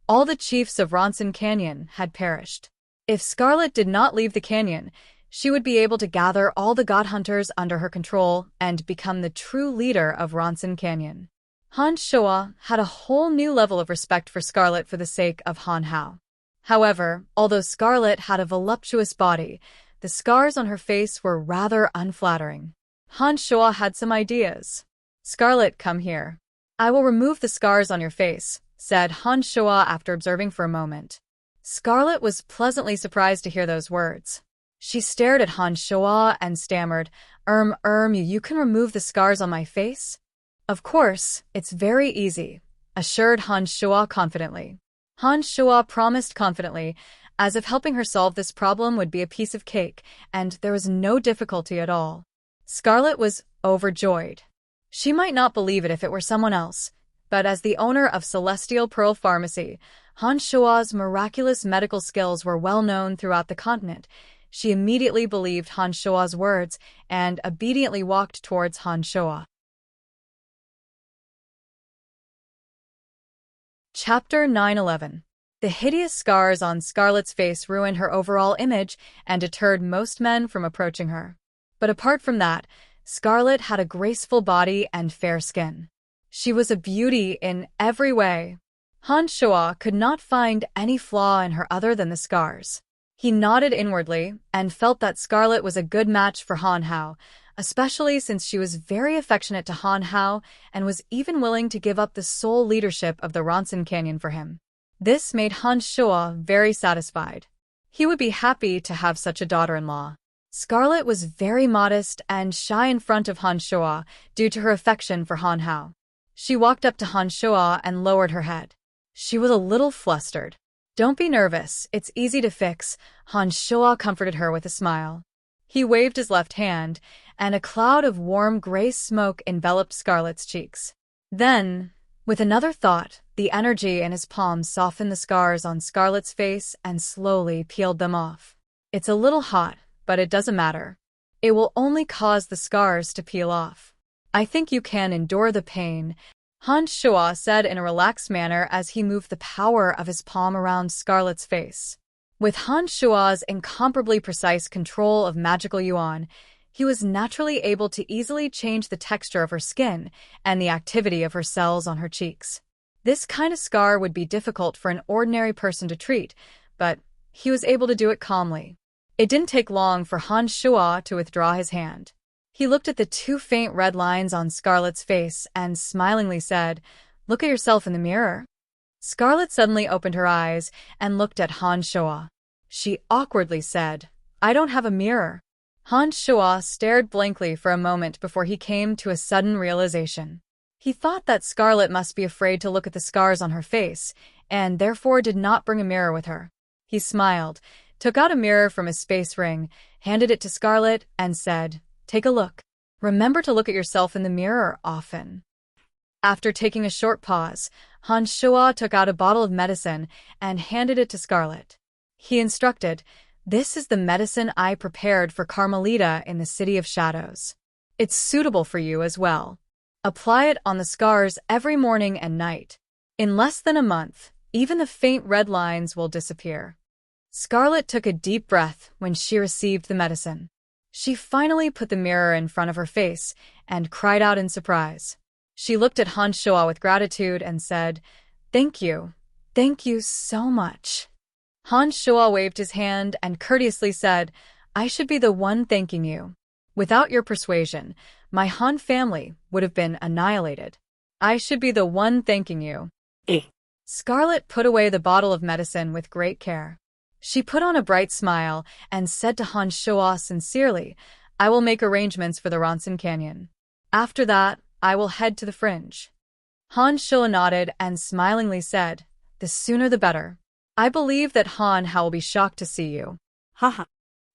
all the chiefs of Ronson Canyon had perished. If Scarlet did not leave the canyon, she would be able to gather all the god hunters under her control and become the true leader of Ronson Canyon. Han Shua had a whole new level of respect for Scarlet for the sake of Han Hao. However, although Scarlet had a voluptuous body, the scars on her face were rather unflattering. Han Shua had some ideas. Scarlet, come here. I will remove the scars on your face, said Han Shua after observing for a moment. Scarlet was pleasantly surprised to hear those words. She stared at Han Shua and stammered, you can remove the scars on my face? Of course, it's very easy, assured Han Shua confidently. Han Shua promised confidently, as if helping her solve this problem would be a piece of cake, and there was no difficulty at all. Scarlet was overjoyed. She might not believe it if it were someone else, but as the owner of Celestial Pearl Pharmacy, Han Shua's miraculous medical skills were well known throughout the continent. She immediately believed Han Shua's words and obediently walked towards Han Shua. Chapter 9:11. The hideous scars on Scarlet's face ruined her overall image and deterred most men from approaching her. But apart from that, Scarlet had a graceful body and fair skin. She was a beauty in every way. Han Shua could not find any flaw in her other than the scars. He nodded inwardly and felt that Scarlet was a good match for Han Hao, especially since she was very affectionate to Han Hao and was even willing to give up the sole leadership of the Ronson Canyon for him. This made Han Shua very satisfied. He would be happy to have such a daughter-in-law. Scarlet was very modest and shy in front of Han Shua due to her affection for Han Hao. She walked up to Han Shua and lowered her head. She was a little flustered. Don't be nervous, it's easy to fix, Han Shua comforted her with a smile. He waved his left hand, and a cloud of warm gray smoke enveloped Scarlet's cheeks. Then, with another thought, the energy in his palm softened the scars on Scarlet's face and slowly peeled them off. It's a little hot, but it doesn't matter. It will only cause the scars to peel off. I think you can endure the pain, Han Shua said in a relaxed manner as he moved the power of his palm around Scarlet's face. With Han Shua's incomparably precise control of magical yuan, he was naturally able to easily change the texture of her skin and the activity of her cells on her cheeks. This kind of scar would be difficult for an ordinary person to treat, but he was able to do it calmly. It didn't take long for Han Shua to withdraw his hand. He looked at the two faint red lines on Scarlet's face and smilingly said, "Look at yourself in the mirror." Scarlet suddenly opened her eyes and looked at Han Shua. She awkwardly said, "I don't have a mirror." Han Shua stared blankly for a moment before he came to a sudden realization. He thought that Scarlet must be afraid to look at the scars on her face, and therefore did not bring a mirror with her. He smiled, took out a mirror from his space ring, handed it to Scarlet, and said, "Take a look. Remember to look at yourself in the mirror often." After taking a short pause, Han Shua took out a bottle of medicine and handed it to Scarlet. He instructed, "This is the medicine I prepared for Carmelita in the City of Shadows. It's suitable for you as well. Apply it on the scars every morning and night. In less than a month, even the faint red lines will disappear." Scarlet took a deep breath when she received the medicine. She finally put the mirror in front of her face and cried out in surprise. She looked at Han Shua with gratitude and said, "Thank you. Thank you so much." Han Shua waved his hand and courteously said, "I should be the one thanking you. Without your persuasion, my Han family would have been annihilated. I should be the one thanking you." Scarlet put away the bottle of medicine with great care. She put on a bright smile and said to Han Shua sincerely, "I will make arrangements for the Ronson Canyon. After that, I will head to the fringe." Han Shua nodded and smilingly said, "The sooner the better." I believe that Han Hao will be shocked to see you. Haha.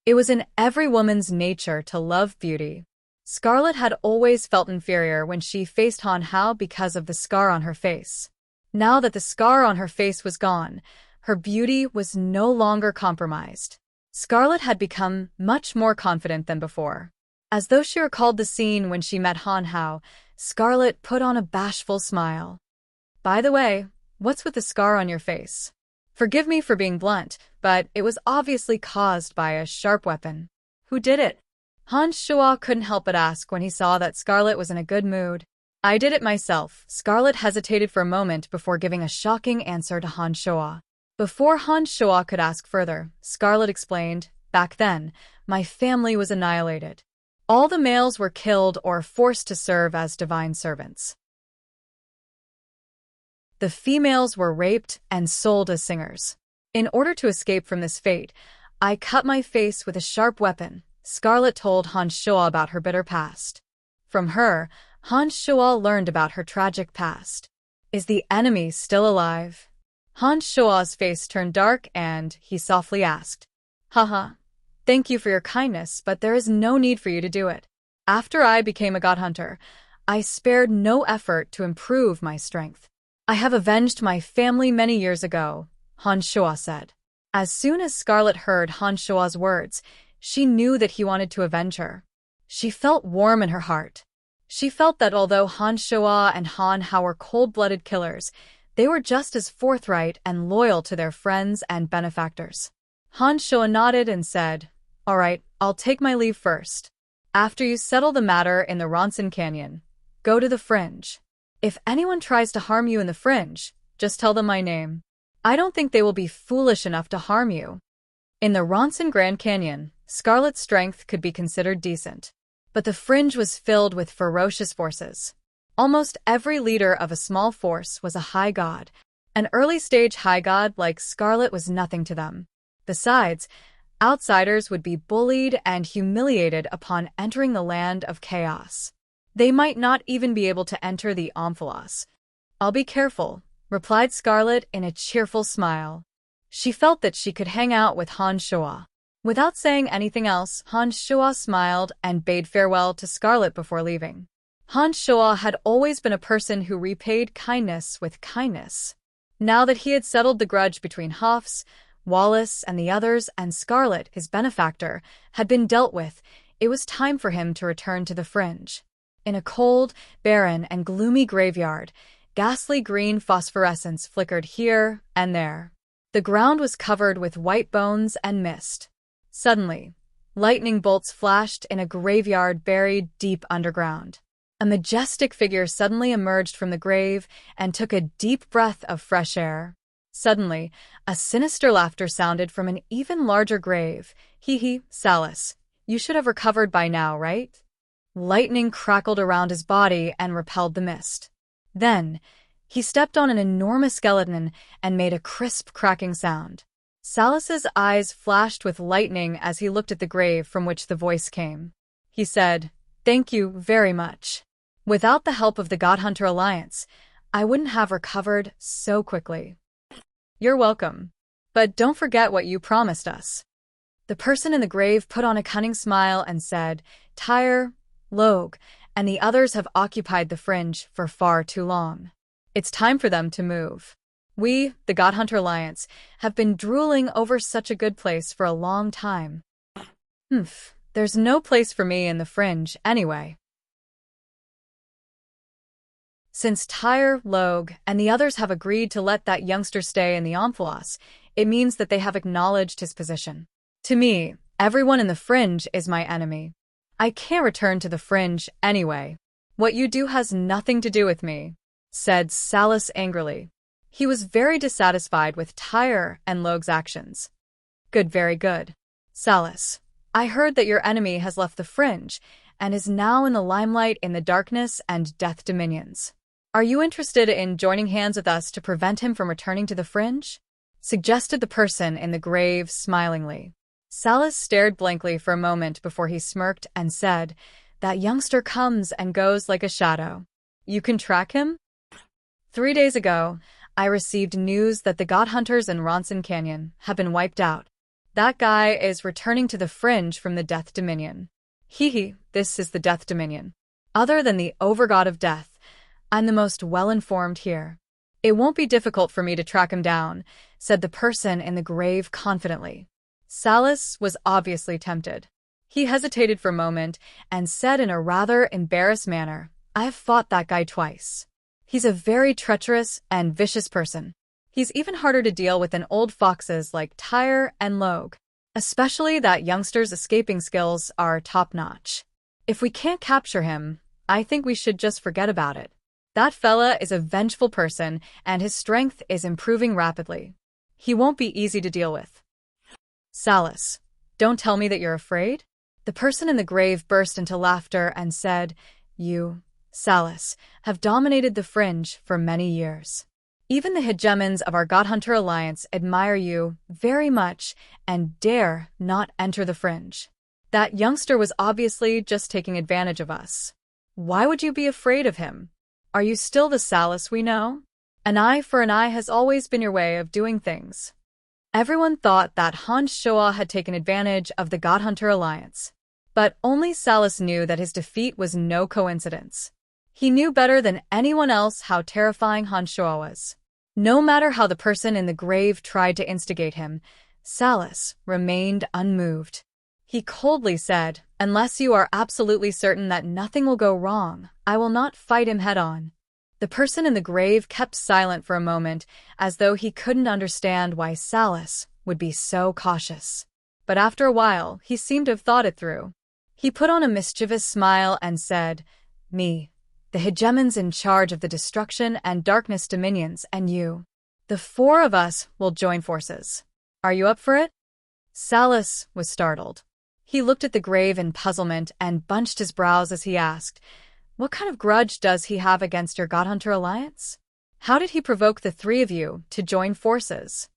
It was in every woman's nature to love beauty. Scarlett had always felt inferior when she faced Han Hao because of the scar on her face. Now that the scar on her face was gone, her beauty was no longer compromised. Scarlett had become much more confident than before. As though she recalled the scene when she met Han Hao, Scarlett put on a bashful smile. By the way, what's with the scar on your face? Forgive me for being blunt, but it was obviously caused by a sharp weapon. Who did it? Han Shua couldn't help but ask when he saw that Scarlett was in a good mood. I did it myself. Scarlett hesitated for a moment before giving a shocking answer to Han Shua. Before Han Shua could ask further, Scarlett explained, back then, my family was annihilated. All the males were killed or forced to serve as divine servants. The females were raped and sold as singers. In order to escape from this fate, I cut my face with a sharp weapon. Scarlett told Han Shua about her bitter past. From her, Han Shua learned about her tragic past. Is the enemy still alive? Han Shua's face turned dark and he softly asked, Haha, thank you for your kindness, but there is no need for you to do it. After I became a god hunter, I spared no effort to improve my strength. I have avenged my family many years ago, Han Shua said. As soon as Scarlett heard Han Shua's words, she knew that he wanted to avenge her. She felt warm in her heart. She felt that although Han Shua and Han Hao were cold-blooded killers, they were just as forthright and loyal to their friends and benefactors. Han Shua nodded and said, All right, I'll take my leave first. After you settle the matter in the Ronson Canyon, go to the Fringe. If anyone tries to harm you in the Fringe, just tell them my name. I don't think they will be foolish enough to harm you. In the Ronson Grand Canyon, Scarlett's strength could be considered decent. But the Fringe was filled with ferocious forces. Almost every leader of a small force was a high god. An early-stage high god like Scarlett was nothing to them. Besides, outsiders would be bullied and humiliated upon entering the land of chaos. They might not even be able to enter the Omphalos. I'll be careful, replied Scarlett in a cheerful smile. She felt that she could hang out with Han Shua. Without saying anything else, Han Shua smiled and bade farewell to Scarlett before leaving. Han Shua had always been a person who repaid kindness with kindness. Now that he had settled the grudge between Hafs, Wallace, and the others, and Scarlett, his benefactor, had been dealt with, it was time for him to return to the Fringe. In a cold, barren, and gloomy graveyard, ghastly green phosphorescence flickered here and there. The ground was covered with white bones and mist. Suddenly, lightning bolts flashed in a graveyard buried deep underground. A majestic figure suddenly emerged from the grave and took a deep breath of fresh air. Suddenly, a sinister laughter sounded from an even larger grave. Hee, Salus, you should have recovered by now, right? Lightning crackled around his body and repelled the mist. Then, he stepped on an enormous skeleton and made a crisp cracking sound. Salus's eyes flashed with lightning as he looked at the grave from which the voice came. He said, Thank you very much. Without the help of the God Hunter Alliance, I wouldn't have recovered so quickly. You're welcome. But don't forget what you promised us. The person in the grave put on a cunning smile and said, Tyre, Logue, and the others have occupied the Fringe for far too long. It's time for them to move. We, the God Hunter Alliance, have been drooling over such a good place for a long time. There's no place for me in the Fringe anyway. Since Tyre, Logue, and the others have agreed to let that youngster stay in the Omphalos, it means that they have acknowledged his position. To me, everyone in the Fringe is my enemy. I can't return to the Fringe anyway. What you do has nothing to do with me, said Salus angrily. He was very dissatisfied with Tyre and Logue's actions. Good, very good. Salus, I heard that your enemy has left the Fringe and is now in the limelight in the darkness and death dominions. Are you interested in joining hands with us to prevent him from returning to the Fringe? Suggested the person in the grave smilingly. Salus stared blankly for a moment before he smirked and said, That youngster comes and goes like a shadow. You can track him? 3 days ago, I received news that the god hunters in Ronson Canyon have been wiped out. That guy is returning to the fringe from the Death Dominion. Hee, this is the Death Dominion. Other than the overgod of death, I'm the most well-informed here. It won't be difficult for me to track him down, said the person in the grave confidently. Salas was obviously tempted. He hesitated for a moment and said in a rather embarrassed manner, I've fought that guy twice. He's a very treacherous and vicious person. He's even harder to deal with than old foxes like Tyre and Logue. Especially that youngster's escaping skills are top-notch. If we can't capture him, I think we should just forget about it. That fella is a vengeful person, and his strength is improving rapidly. He won't be easy to deal with. Salas, don't tell me that you're afraid? The person in the grave burst into laughter and said, You, Salas, have dominated the fringe for many years. Even the hegemons of our God Hunter Alliance admire you very much and dare not enter the fringe. That youngster was obviously just taking advantage of us. Why would you be afraid of him? Are you still the Salas we know? An eye for an eye has always been your way of doing things. Everyone thought that Han Shoa had taken advantage of the God Hunter Alliance. But only Salas knew that his defeat was no coincidence. He knew better than anyone else how terrifying Han Shoa was. No matter how the person in the grave tried to instigate him, Salas remained unmoved. He coldly said, Unless you are absolutely certain that nothing will go wrong, I will not fight him head-on. The person in the grave kept silent for a moment, as though he couldn't understand why Salas would be so cautious. But after a while, he seemed to have thought it through. He put on a mischievous smile and said, Me, the hegemons in charge of the destruction and darkness dominions, and you. The four of us will join forces. Are you up for it? Salas was startled. He looked at the grave in puzzlement and bunched his brows as he asked, What kind of grudge does he have against your God Hunter Alliance? How did he provoke the three of you to join forces?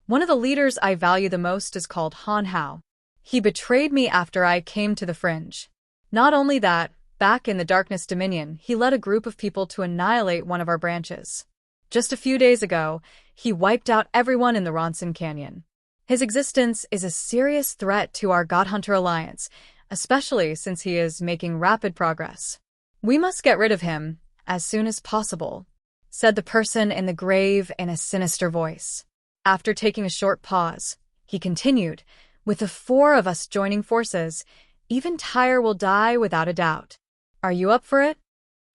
One of the leaders I value the most is called Han Hao. He betrayed me after I came to the fringe. Not only that, back in the Darkness Dominion, he led a group of people to annihilate one of our branches. Just a few days ago, he wiped out everyone in the Ronson Canyon. His existence is a serious threat to our God Hunter Alliance, especially since he is making rapid progress. We must get rid of him as soon as possible, said the person in the grave in a sinister voice. After taking a short pause, he continued, With the four of us joining forces, even Tyre will die without a doubt. Are you up for it?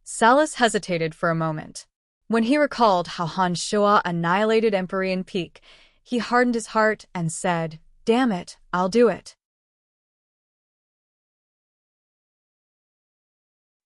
Salas hesitated for a moment. When he recalled how Han Shoa annihilated Empyrean Peak, he hardened his heart and said, Damn it, I'll do it.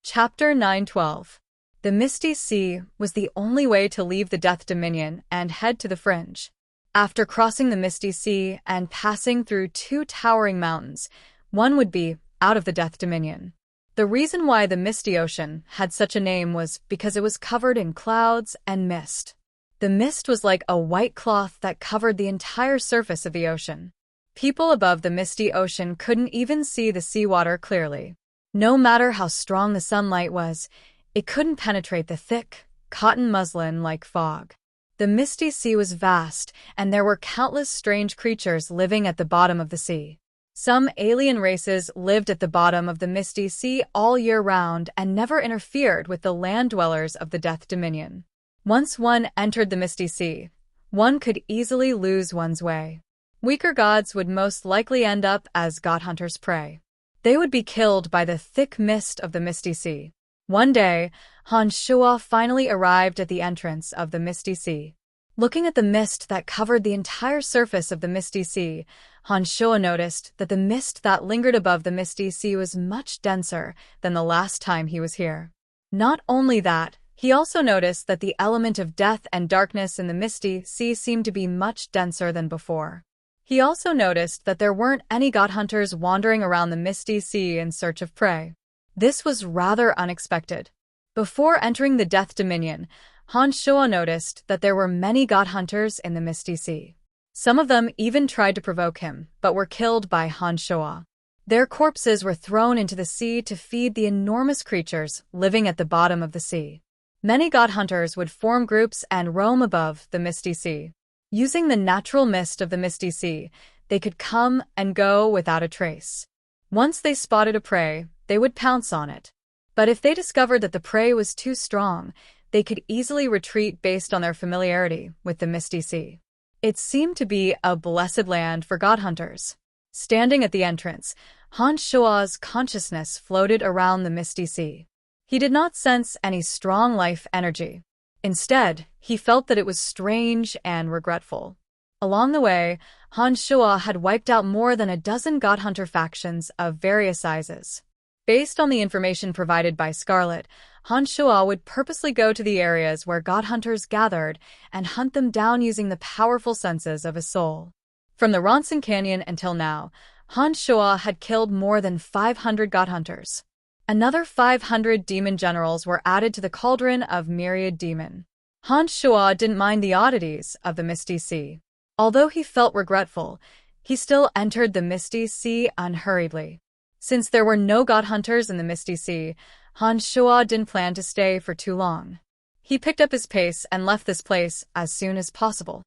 Chapter 912. The Misty Sea was the only way to leave the Death Dominion and head to the fringe. After crossing the Misty Sea and passing through two towering mountains, one would be out of the Death Dominion. The reason why the Misty Ocean had such a name was because it was covered in clouds and mist. The mist was like a white cloth that covered the entire surface of the ocean. People above the misty ocean couldn't even see the seawater clearly. No matter how strong the sunlight was, it couldn't penetrate the thick, cotton muslin like fog. The misty sea was vast, and there were countless strange creatures living at the bottom of the sea. Some alien races lived at the bottom of the misty sea all year round and never interfered with the land dwellers of the Death Dominion. Once one entered the Misty Sea, one could easily lose one's way. Weaker gods would most likely end up as God Hunter's prey. They would be killed by the thick mist of the Misty Sea. One day, Han Shoa finally arrived at the entrance of the Misty Sea. Looking at the mist that covered the entire surface of the Misty Sea, Han Shoa noticed that the mist that lingered above the Misty Sea was much denser than the last time he was here. Not only that, he also noticed that the element of death and darkness in the Misty Sea seemed to be much denser than before. He also noticed that there weren't any god hunters wandering around the Misty Sea in search of prey. This was rather unexpected. Before entering the Death Dominion, Han Shoa noticed that there were many god hunters in the Misty Sea. Some of them even tried to provoke him, but were killed by Han Shoa. Their corpses were thrown into the sea to feed the enormous creatures living at the bottom of the sea. Many god hunters would form groups and roam above the misty sea. Using the natural mist of the misty sea, they could come and go without a trace. Once they spotted a prey, they would pounce on it. But if they discovered that the prey was too strong, they could easily retreat based on their familiarity with the misty sea. It seemed to be a blessed land for god hunters. Standing at the entrance, Han Shua's consciousness floated around the misty sea. He did not sense any strong life energy. Instead, he felt that it was strange and regretful. Along the way, Han Shua had wiped out more than a dozen god hunter factions of various sizes. Based on the information provided by Scarlet, Han Shua would purposely go to the areas where god hunters gathered and hunt them down using the powerful senses of his soul. From the Ronson Canyon until now, Han Shua had killed more than 500 god hunters. Another 500 demon generals were added to the cauldron of myriad demon. Han Shua didn't mind the oddities of the Misty Sea. Although he felt regretful, he still entered the Misty Sea unhurriedly. Since there were no god hunters in the Misty Sea, Han Shua didn't plan to stay for too long. He picked up his pace and left this place as soon as possible.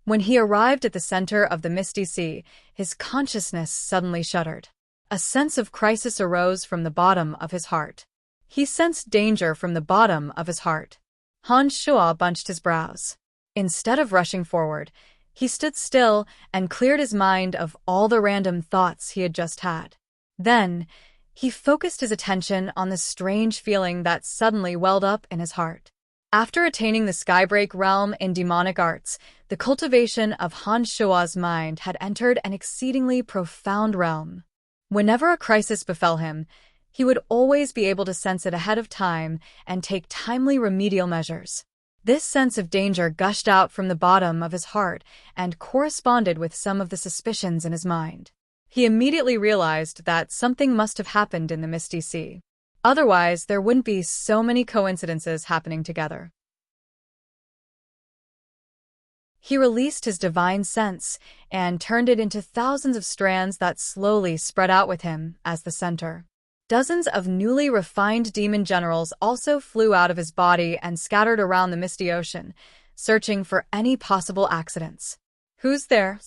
When he arrived at the center of the Misty Sea, his consciousness suddenly shuddered. A sense of crisis arose from the bottom of his heart. He sensed danger from the bottom of his heart. Han Shua bunched his brows. Instead of rushing forward, he stood still and cleared his mind of all the random thoughts he had just had. Then, he focused his attention on the strange feeling that suddenly welled up in his heart. After attaining the Skybreak realm in demonic arts, the cultivation of Han Shua's mind had entered an exceedingly profound realm. Whenever a crisis befell him, he would always be able to sense it ahead of time and take timely remedial measures. This sense of danger gushed out from the bottom of his heart and corresponded with some of the suspicions in his mind. He immediately realized that something must have happened in the Misty Sea. Otherwise, there wouldn't be so many coincidences happening together. He released his divine sense and turned it into thousands of strands that slowly spread out with him as the center. Dozens of newly refined demon generals also flew out of his body and scattered around the misty ocean, searching for any possible accidents. "Who's there?"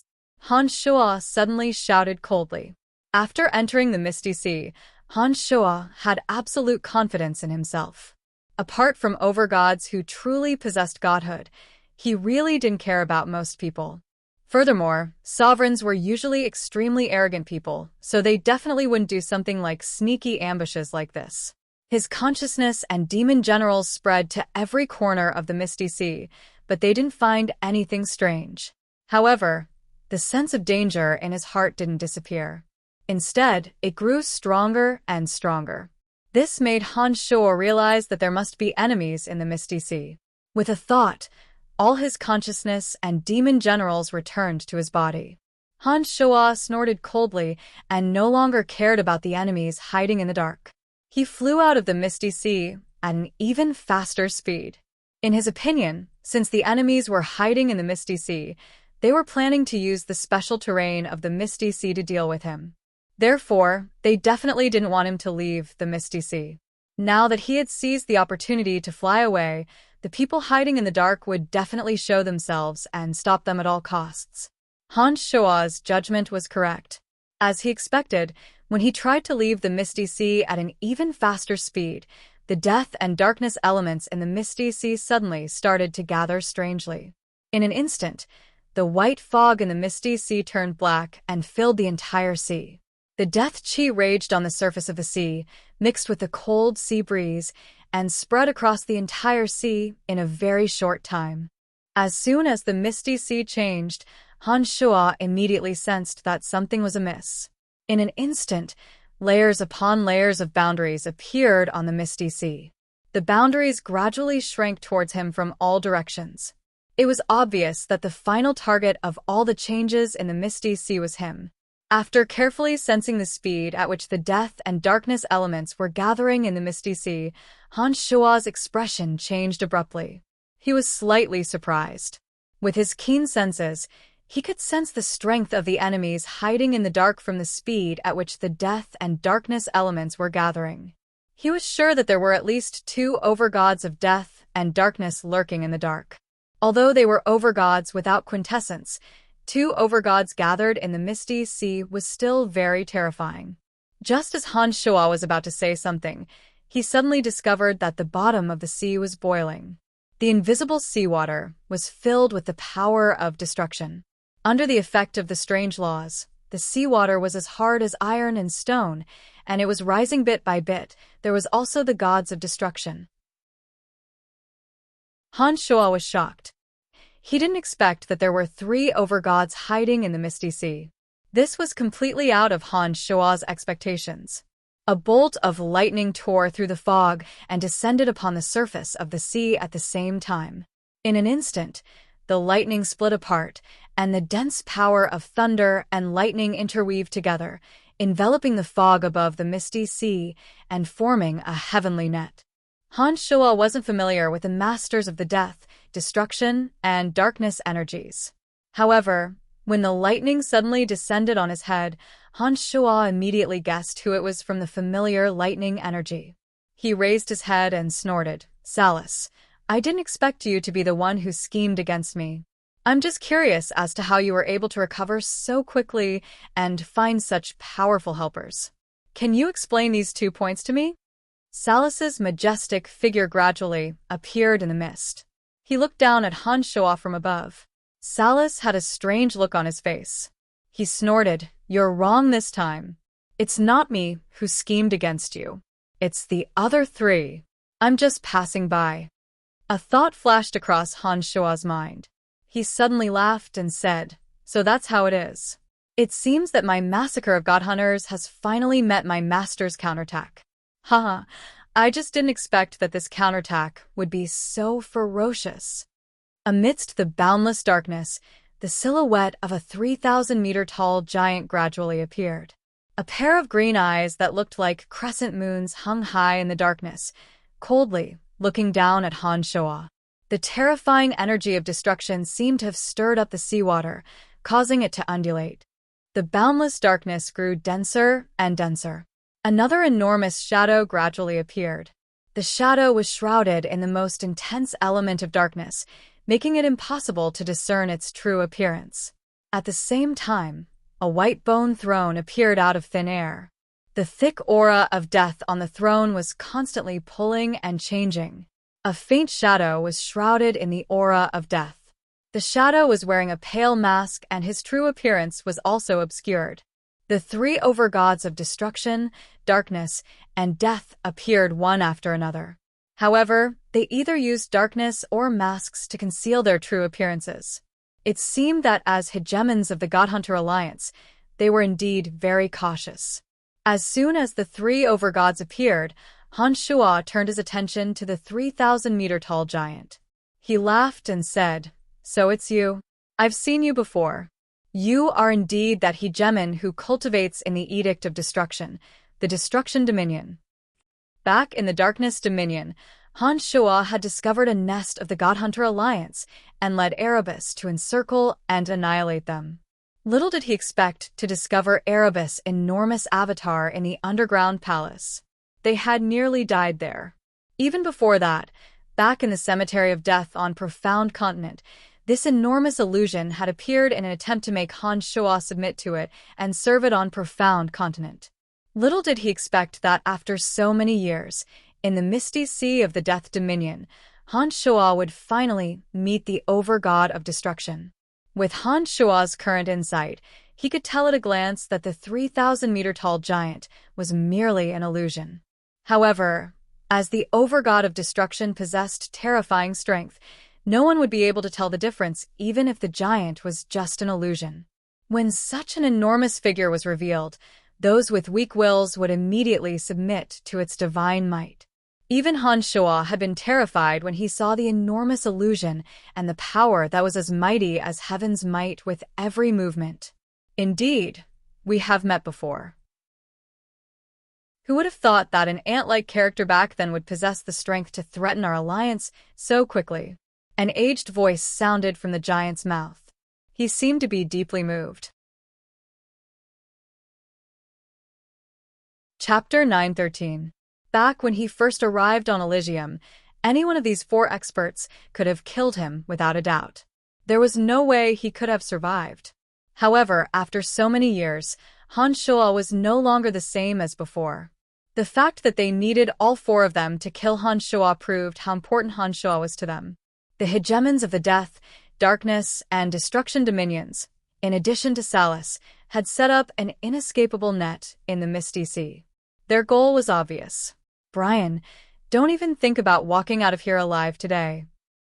Han Shua suddenly shouted coldly. After entering the Misty Sea, Han Shua had absolute confidence in himself. Apart from overgods who truly possessed godhood, he really didn't care about most people. Furthermore, sovereigns were usually extremely arrogant people, so they definitely wouldn't do something like sneaky ambushes like this. His consciousness and demon generals spread to every corner of the Misty Sea, but they didn't find anything strange. However, the sense of danger in his heart didn't disappear. Instead, it grew stronger and stronger. This made Han Shua realize that there must be enemies in the Misty Sea. With a thought, all his consciousness and demon generals returned to his body. Han Shua snorted coldly and no longer cared about the enemies hiding in the dark. He flew out of the Misty Sea at an even faster speed. In his opinion, since the enemies were hiding in the Misty Sea, they were planning to use the special terrain of the Misty Sea to deal with him. Therefore, they definitely didn't want him to leave the Misty Sea. Now that he had seized the opportunity to fly away, the people hiding in the dark would definitely show themselves and stop them at all costs. Han Shua's judgment was correct. As he expected, when he tried to leave the Misty Sea at an even faster speed, the death and darkness elements in the Misty Sea suddenly started to gather strangely. In an instant, the white fog in the Misty Sea turned black and filled the entire sea. The death chi raged on the surface of the sea, mixed with the cold sea breeze, and spread across the entire sea in a very short time. As soon as the Misty Sea changed, Han Shua immediately sensed that something was amiss. In an instant, layers upon layers of boundaries appeared on the Misty Sea. The boundaries gradually shrank towards him from all directions. It was obvious that the final target of all the changes in the Misty Sea was him. After carefully sensing the speed at which the death and darkness elements were gathering in the Misty Sea, Han Shua's expression changed abruptly. He was slightly surprised. With his keen senses, he could sense the strength of the enemies hiding in the dark from the speed at which the death and darkness elements were gathering. He was sure that there were at least 2 overgods of death and darkness lurking in the dark. Although they were overgods without quintessence, two overgods gathered in the misty sea was still very terrifying. Just as Han Shoa was about to say something, he suddenly discovered that the bottom of the sea was boiling. The invisible seawater was filled with the power of destruction. Under the effect of the strange laws, the seawater was as hard as iron and stone, and it was rising bit by bit. There was also the gods of destruction. Han Shoa was shocked. He didn't expect that there were 3 overgods hiding in the misty sea. This was completely out of Han Shoa's expectations. A bolt of lightning tore through the fog and descended upon the surface of the sea at the same time. In an instant, the lightning split apart, and the dense power of thunder and lightning interweaved together, enveloping the fog above the misty sea and forming a heavenly net. Han Shoa wasn't familiar with the masters of the death, destruction, and darkness energies. However, when the lightning suddenly descended on his head, Han Shoa immediately guessed who it was from the familiar lightning energy. He raised his head and snorted, "Salus, I didn't expect you to be the one who schemed against me. I'm just curious as to how you were able to recover so quickly and find such powerful helpers. Can you explain these 2 points to me?" Salus's majestic figure gradually appeared in the mist. He looked down at Han Shoa from above. Salus had a strange look on his face. He snorted, "You're wrong this time. It's not me who schemed against you. It's the other 3. I'm just passing by." A thought flashed across Han Shoa's mind. He suddenly laughed and said, "So that's how it is. It seems that my massacre of god hunters has finally met my master's counterattack. Haha, I just didn't expect that this counterattack would be so ferocious." Amidst the boundless darkness, the silhouette of a 3,000-meter-tall giant gradually appeared. A pair of green eyes that looked like crescent moons hung high in the darkness, coldly looking down at Han Shoa. The terrifying energy of destruction seemed to have stirred up the seawater, causing it to undulate. The boundless darkness grew denser and denser. Another enormous shadow gradually appeared. The shadow was shrouded in the most intense element of darkness, making it impossible to discern its true appearance. At the same time, a white bone throne appeared out of thin air. The thick aura of death on the throne was constantly pulling and changing. A faint shadow was shrouded in the aura of death. The shadow was wearing a pale mask, and his true appearance was also obscured. The 3 overgods of destruction, darkness, and death appeared one after another. However, they either used darkness or masks to conceal their true appearances. It seemed that as hegemons of the Godhunter Alliance, they were indeed very cautious. As soon as the 3 overgods appeared, Han Shoa turned his attention to the 3,000-meter-tall giant. He laughed and said, "So it's you. I've seen you before. You are indeed that hegemon who cultivates in the Edict of Destruction, the Destruction Dominion." Back in the Darkness Dominion, Han Shoa had discovered a nest of the Godhunter Alliance and led Erebus to encircle and annihilate them. Little did he expect to discover Erebus' enormous avatar in the underground palace. They had nearly died there. Even before that, back in the Cemetery of Death on Profound Continent, this enormous illusion had appeared in an attempt to make Han Shoa submit to it and serve it on Profound Continent. Little did he expect that after so many years, in the misty sea of the Death Dominion, Han Shoa would finally meet the Overgod of Destruction. With Han Shoa's current insight, he could tell at a glance that the 3,000-meter-tall giant was merely an illusion. However, as the Overgod of Destruction possessed terrifying strength, no one would be able to tell the difference even if the giant was just an illusion. When such an enormous figure was revealed, those with weak wills would immediately submit to its divine might. Even Han Shoa had been terrified when he saw the enormous illusion and the power that was as mighty as heaven's might with every movement. Indeed, we have met before. Who would have thought that an ant-like character back then would possess the strength to threaten our alliance so quickly? An aged voice sounded from the giant's mouth. He seemed to be deeply moved. Chapter 913. Back when he first arrived on Elysium, Any one of these 4 experts could have killed him without a doubt. There was no way he could have survived. However, after so many years, Han Shuo was no longer the same as before. The fact that they needed all 4 of them to kill Han Shuo proved how important Han Shuo was to them. The hegemons of the Death, Darkness, and Destruction Dominions, in addition to Salus, had set up an inescapable net in the Misty Sea. Their goal was obvious. Brian, don't even think about walking out of here alive today.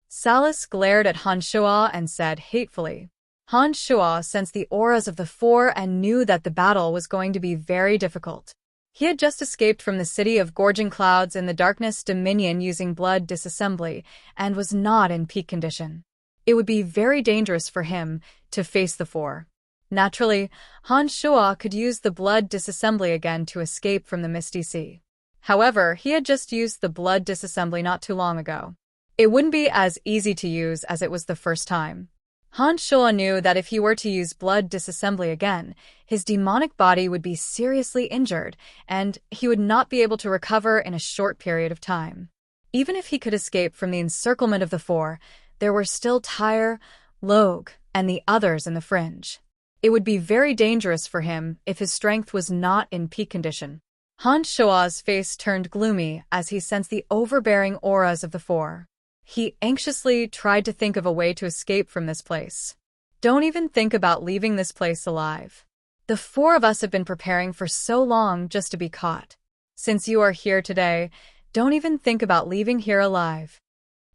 Salus glared at Han Shuo and said hatefully. Han Shuo sensed the auras of the 4 and knew that the battle was going to be very difficult. He had just escaped from the city of Gorging Clouds in the Darkness Dominion using blood disassembly and was not in peak condition. It would be very dangerous for him to face the 4. Naturally, Han Shuo could use the blood disassembly again to escape from the Misty Sea. However, he had just used the blood disassembly not too long ago. It wouldn't be as easy to use as it was the first time. Han Shuo knew that if he were to use blood disassembly again, his demonic body would be seriously injured, and he would not be able to recover in a short period of time. Even if he could escape from the encirclement of the 4, there were still Tyre, Logue, and the others in the fringe. It would be very dangerous for him if his strength was not in peak condition. Han Shuo's face turned gloomy as he sensed the overbearing auras of the 4. He anxiously tried to think of a way to escape from this place. Don't even think about leaving this place alive. The 4 of us have been preparing for so long just to be caught. Since you are here today, don't even think about leaving here alive,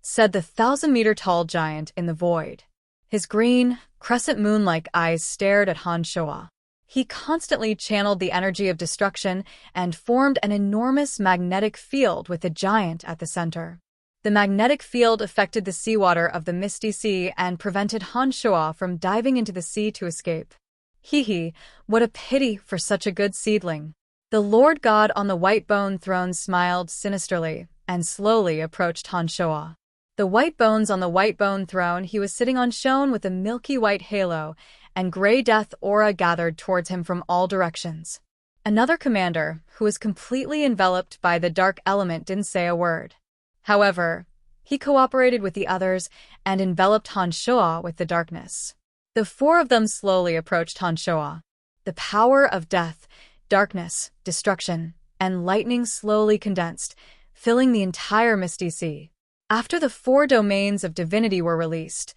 said the 1,000-meter-tall giant in the void. His green, crescent moon-like eyes stared at Han Shuo. He constantly channeled the energy of destruction and formed an enormous magnetic field with the giant at the center. The magnetic field affected the seawater of the Misty Sea and prevented Han Shuo from diving into the sea to escape. Hee, what a pity for such a good seedling. The Lord God on the white bone throne smiled sinisterly and slowly approached Han Shuo. The white bones on the white bone throne he was sitting on shone with a milky white halo, and gray death aura gathered towards him from all directions. Another commander, who was completely enveloped by the dark element, didn't say a word. However, he cooperated with the others and enveloped Han Shuo with the darkness. The 4 of them slowly approached Han Shuo. The power of death, darkness, destruction, and lightning slowly condensed, filling the entire Misty Sea. After the 4 domains of divinity were released,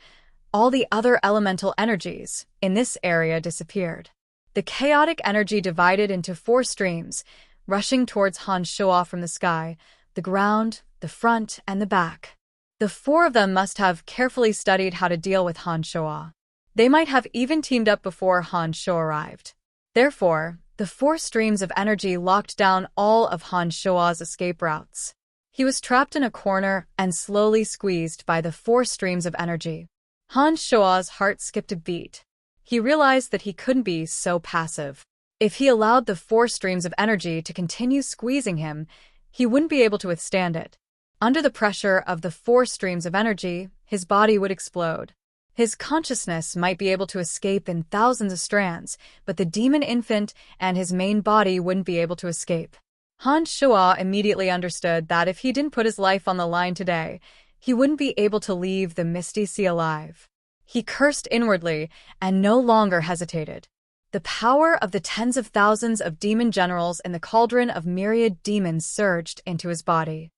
all the other elemental energies in this area disappeared. The chaotic energy divided into 4 streams, rushing towards Han Shuo from the sky, the ground, the front, and the back. The 4 of them must have carefully studied how to deal with Han Shuo. They might have even teamed up before Han Shuo arrived. Therefore, the 4 streams of energy locked down all of Han Shuo's escape routes. He was trapped in a corner and slowly squeezed by the 4 streams of energy. Han Shuo's heart skipped a beat. He realized that he couldn't be so passive. If he allowed the 4 streams of energy to continue squeezing him, he wouldn't be able to withstand it. Under the pressure of the 4 streams of energy, his body would explode. His consciousness might be able to escape in thousands of strands, but the demon infant and his main body wouldn't be able to escape. Han Shuo immediately understood that if he didn't put his life on the line today, he wouldn't be able to leave the Misty Sea alive. He cursed inwardly and no longer hesitated. The power of the tens of thousands of demon generals in the cauldron of myriad demons surged into his body.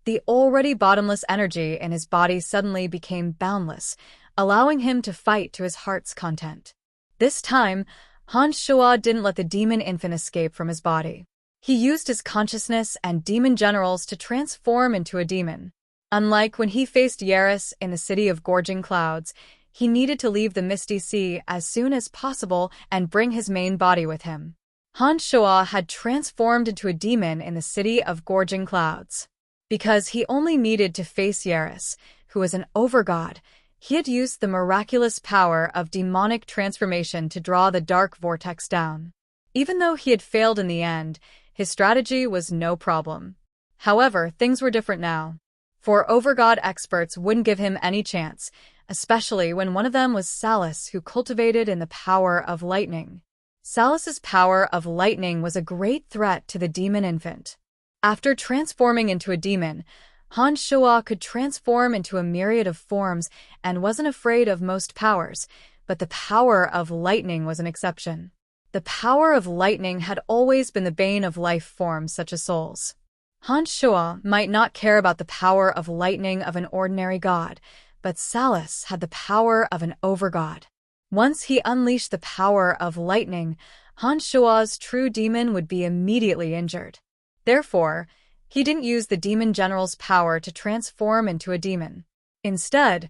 The already bottomless energy in his body suddenly became boundless, allowing him to fight to his heart's content. This time, Han Shuo didn't let the demon infant escape from his body. He used his consciousness and demon generals to transform into a demon. Unlike when he faced Yaris in the city of Gorging Clouds, he needed to leave the Misty Sea as soon as possible and bring his main body with him. Han Shuo had transformed into a demon in the city of Gorging Clouds. Because he only needed to face Yaris, who was an overgod, he had used the miraculous power of demonic transformation to draw the dark vortex down. Even though he had failed in the end, his strategy was no problem. However, things were different now. For overgod experts wouldn't give him any chance, especially when one of them was Salus, who cultivated in the power of lightning. Salus's power of lightning was a great threat to the demon infant. After transforming into a demon, Han Shoa could transform into a myriad of forms and wasn't afraid of most powers, but the power of lightning was an exception. The power of lightning had always been the bane of life forms such as souls. Han Shoa might not care about the power of lightning of an ordinary god, but Salus had the power of an overgod. Once he unleashed the power of lightning, Han Shoa's true demon would be immediately injured. Therefore, he didn't use the demon general's power to transform into a demon. Instead,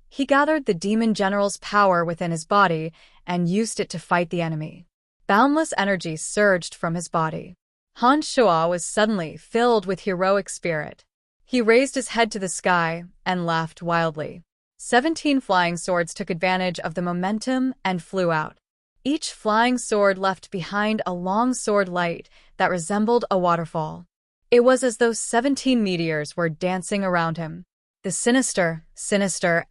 he gathered the demon general's power within his body and used it to fight the enemy. Boundless energy surged from his body. Han Shoa was suddenly filled with heroic spirit. He raised his head to the sky and laughed wildly. 17 flying swords took advantage of the momentum and flew out. Each flying sword left behind a long sword light that resembled a waterfall. It was as though 17 meteors were dancing around him. The sinister,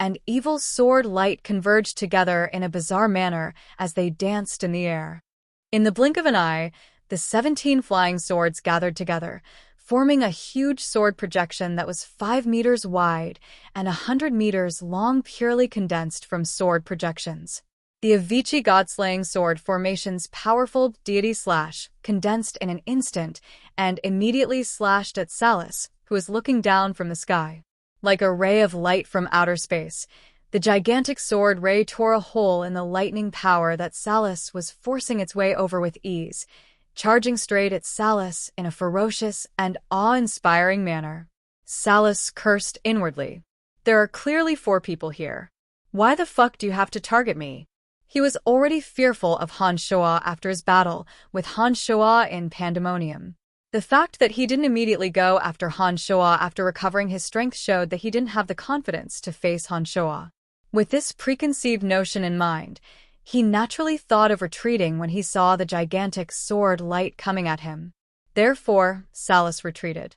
and evil sword light converged together in a bizarre manner as they danced in the air. In the blink of an eye, the 17 flying swords gathered together, forming a huge sword projection that was 5 meters wide and 100 meters long, purely condensed from sword projections. The Avicii God-slaying sword formation's powerful deity slash condensed in an instant and immediately slashed at Salus, who was looking down from the sky. Like a ray of light from outer space, the gigantic sword ray tore a hole in the lightning power that Salus was forcing its way over with ease, charging straight at Salus in a ferocious and awe-inspiring manner. Salus cursed inwardly. There are clearly 4 people here. Why the fuck do you have to target me? He was already fearful of Han Shoa after his battle with Han Shoa in Pandemonium. The fact that he didn't immediately go after Han Shoa after recovering his strength showed that he didn't have the confidence to face Han Shoa. With this preconceived notion in mind, he naturally thought of retreating when he saw the gigantic sword light coming at him. Therefore, Salus retreated.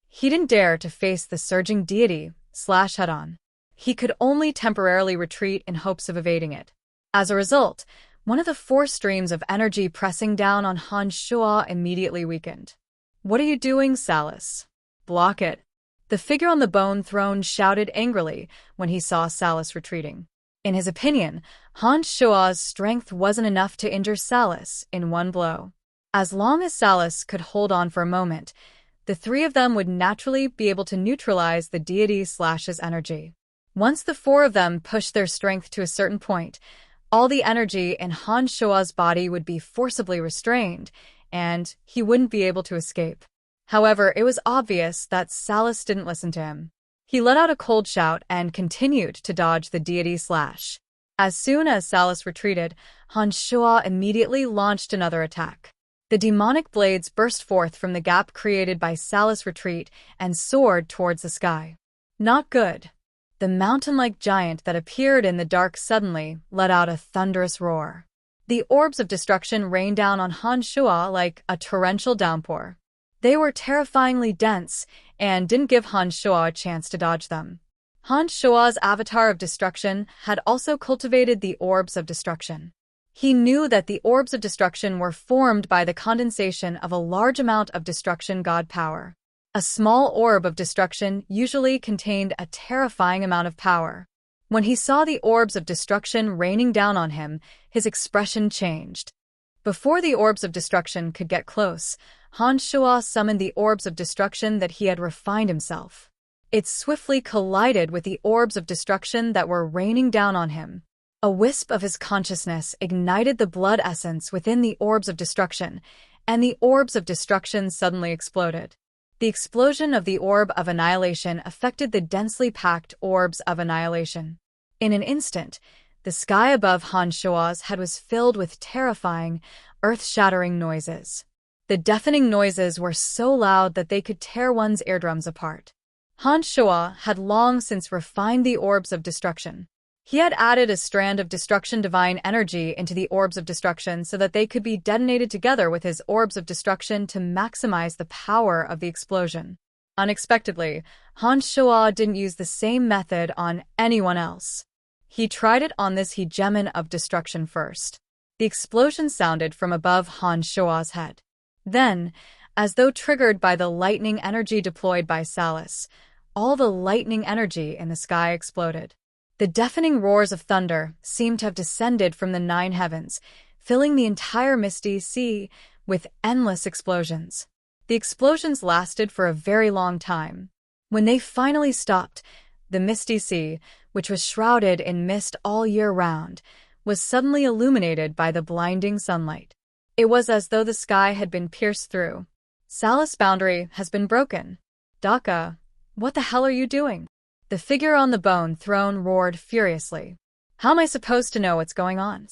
He didn't dare to face the surging deity head-on. He could only temporarily retreat in hopes of evading it. As a result, one of the 4 streams of energy pressing down on Han Shoa immediately weakened. "What are you doing, Salus? Block it." The figure on the bone throne shouted angrily when he saw Salus retreating. In his opinion, Han Shoa's strength wasn't enough to injure Salus in one blow. As long as Salus could hold on for a moment, the 3 of them would naturally be able to neutralize the deity/'s energy. Once the 4 of them pushed their strength to a certain point, all the energy in Han Shoa's body would be forcibly restrained, and he wouldn't be able to escape. However, it was obvious that Salus didn't listen to him. He let out a cold shout and continued to dodge the deity/. As soon as Salus retreated, Han Shoa immediately launched another attack. The demonic blades burst forth from the gap created by Salus' retreat and soared towards the sky. Not good. The mountain-like giant that appeared in the dark suddenly let out a thunderous roar. The orbs of destruction rained down on Han Shoa like a torrential downpour. They were terrifyingly dense and didn't give Han Shoa a chance to dodge them. Han Shoa's avatar of destruction had also cultivated the orbs of destruction. He knew that the orbs of destruction were formed by the condensation of a large amount of destruction god power. A small orb of destruction usually contained a terrifying amount of power. When he saw the orbs of destruction raining down on him, his expression changed. Before the orbs of destruction could get close, Han Shoa summoned the orbs of destruction that he had refined himself. It swiftly collided with the orbs of destruction that were raining down on him. A wisp of his consciousness ignited the blood essence within the orbs of destruction, and the orbs of destruction suddenly exploded. The explosion of the orb of annihilation affected the densely packed orbs of annihilation. In an instant, the sky above Han Shoa's head was filled with terrifying, earth-shattering noises. The deafening noises were so loud that they could tear one's eardrums apart. Han Shoa had long since refined the orbs of destruction. He had added a strand of destruction divine energy into the orbs of destruction so that they could be detonated together with his orbs of destruction to maximize the power of the explosion. Unexpectedly, Han Shoa didn't use the same method on anyone else. He tried it on this hegemon of destruction first. The explosion sounded from above Han Shoa's head. Then, As though triggered by the lightning energy deployed by Salus, all the lightning energy in the sky exploded. The deafening roars of thunder seemed to have descended from the 9 heavens, filling the entire misty sea with endless explosions. The explosions lasted for a very long time. When they finally stopped, the misty sea, which was shrouded in mist all year round, was suddenly illuminated by the blinding sunlight. It was as though the sky had been pierced through. Salus' boundary has been broken. Daka, what the hell are you doing? The figure on the bone throne roared furiously. How am I supposed to know what's going on?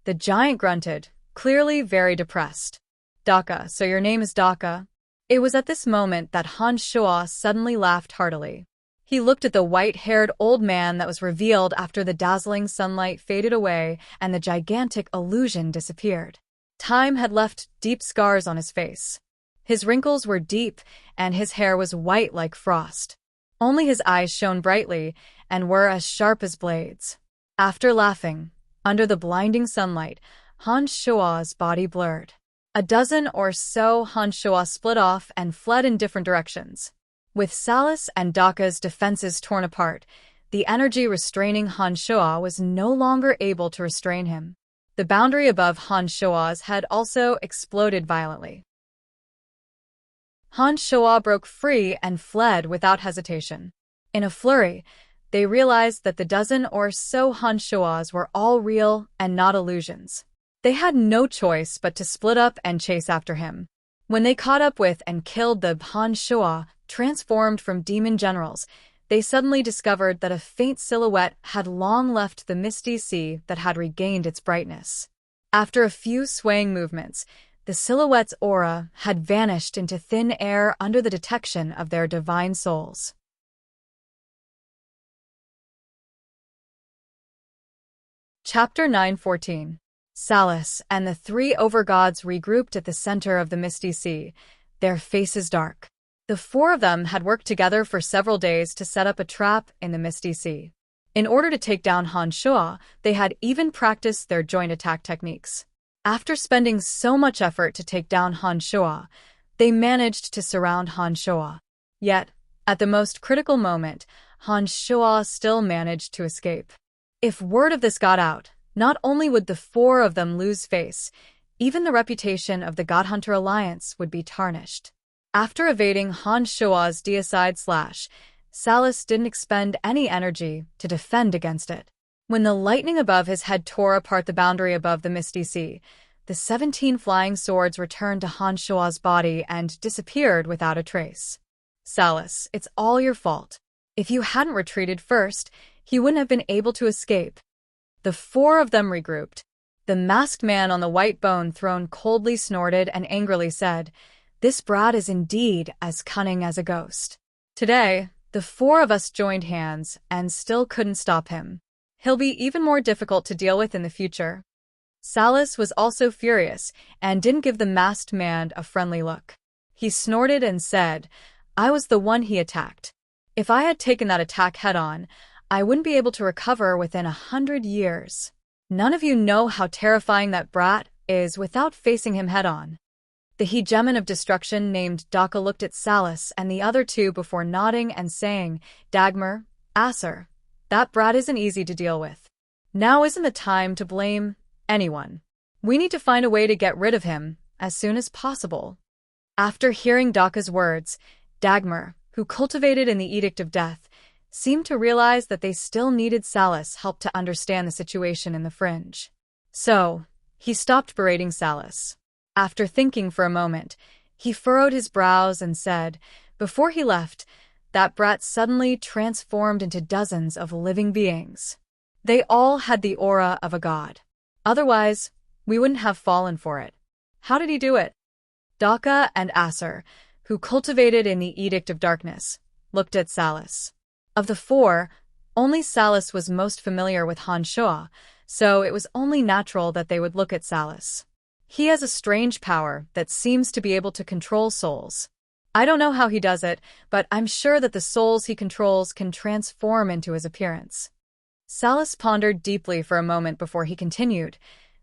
The giant grunted, clearly very depressed. Daka, so your name is Daka? It was at this moment that Han Shuo suddenly laughed heartily. He looked at the white-haired old man that was revealed after the dazzling sunlight faded away and the gigantic illusion disappeared. Time had left deep scars on his face. His wrinkles were deep, and his hair was white like frost. Only his eyes shone brightly and were as sharp as blades. After laughing, under the blinding sunlight, Han Shuo's body blurred. A dozen or so Han Shuo split off and fled in different directions. With Salus and Daka's defenses torn apart, the energy restraining Han Shuo was no longer able to restrain him. The boundary above Han Shuo's had also exploded violently. Han Shuo broke free and fled without hesitation. In a flurry, they realized that the dozen or so Han Shuos were all real and not illusions. They had no choice but to split up and chase after him. When they caught up with and killed the Han Shuo, transformed from demon generals, they suddenly discovered that a faint silhouette had long left the misty sea that had regained its brightness. After a few swaying movements, the silhouette's aura had vanished into thin air under the detection of their divine souls. Chapter 9:14. Salus and the 3 overgods regrouped at the center of the misty sea, their faces dark. The 4 of them had worked together for several days to set up a trap in the misty sea. In order to take down Han Shuo, they had even practiced their joint attack techniques. After spending so much effort to take down Han Shuo, they managed to surround Han Shuo. Yet, at the most critical moment, Han Shuo still managed to escape. If word of this got out, not only would the 4 of them lose face, even the reputation of the God-Hunter Alliance would be tarnished. After evading Han Shuo's deicide slash, Salus didn't expend any energy to defend against it. When the lightning above his head tore apart the boundary above the misty sea, the 17 flying swords returned to Han Shuo's body and disappeared without a trace. Salus, it's all your fault. If you hadn't retreated first, he wouldn't have been able to escape. The 4 of them regrouped. The masked man on the white bone throne coldly snorted and angrily said, "This brat is indeed as cunning as a ghost." Today, the 4 of us joined hands and still couldn't stop him. He'll be even more difficult to deal with in the future. Salus was also furious and didn't give the masked man a friendly look. He snorted and said, "I was the one he attacked. If I had taken that attack head-on, I wouldn't be able to recover within 100 years. None of you know how terrifying that brat is without facing him head-on." The hegemon of destruction named Daka looked at Salus and the other 2 before nodding and saying, "Dagmar, Acer, that brat isn't easy to deal with. Now isn't the time to blame anyone. We need to find a way to get rid of him as soon as possible." After hearing Daka's words, Dagmar, who cultivated in the Edict of Death, seemed to realize that they still needed Salus' help to understand the situation in the fringe. So, he stopped berating Salus. After thinking for a moment, he furrowed his brows and said, before he left, that brat suddenly transformed into dozens of living beings. They all had the aura of a god. Otherwise, we wouldn't have fallen for it. How did he do it? Daka and Acer, who cultivated in the Edict of Darkness, looked at Salus. Of the 4, only Salus was most familiar with Han Shuo, so it was only natural that they would look at Salus. He has a strange power that seems to be able to control souls. I don't know how he does it, but I'm sure that the souls he controls can transform into his appearance. Salus pondered deeply for a moment before he continued.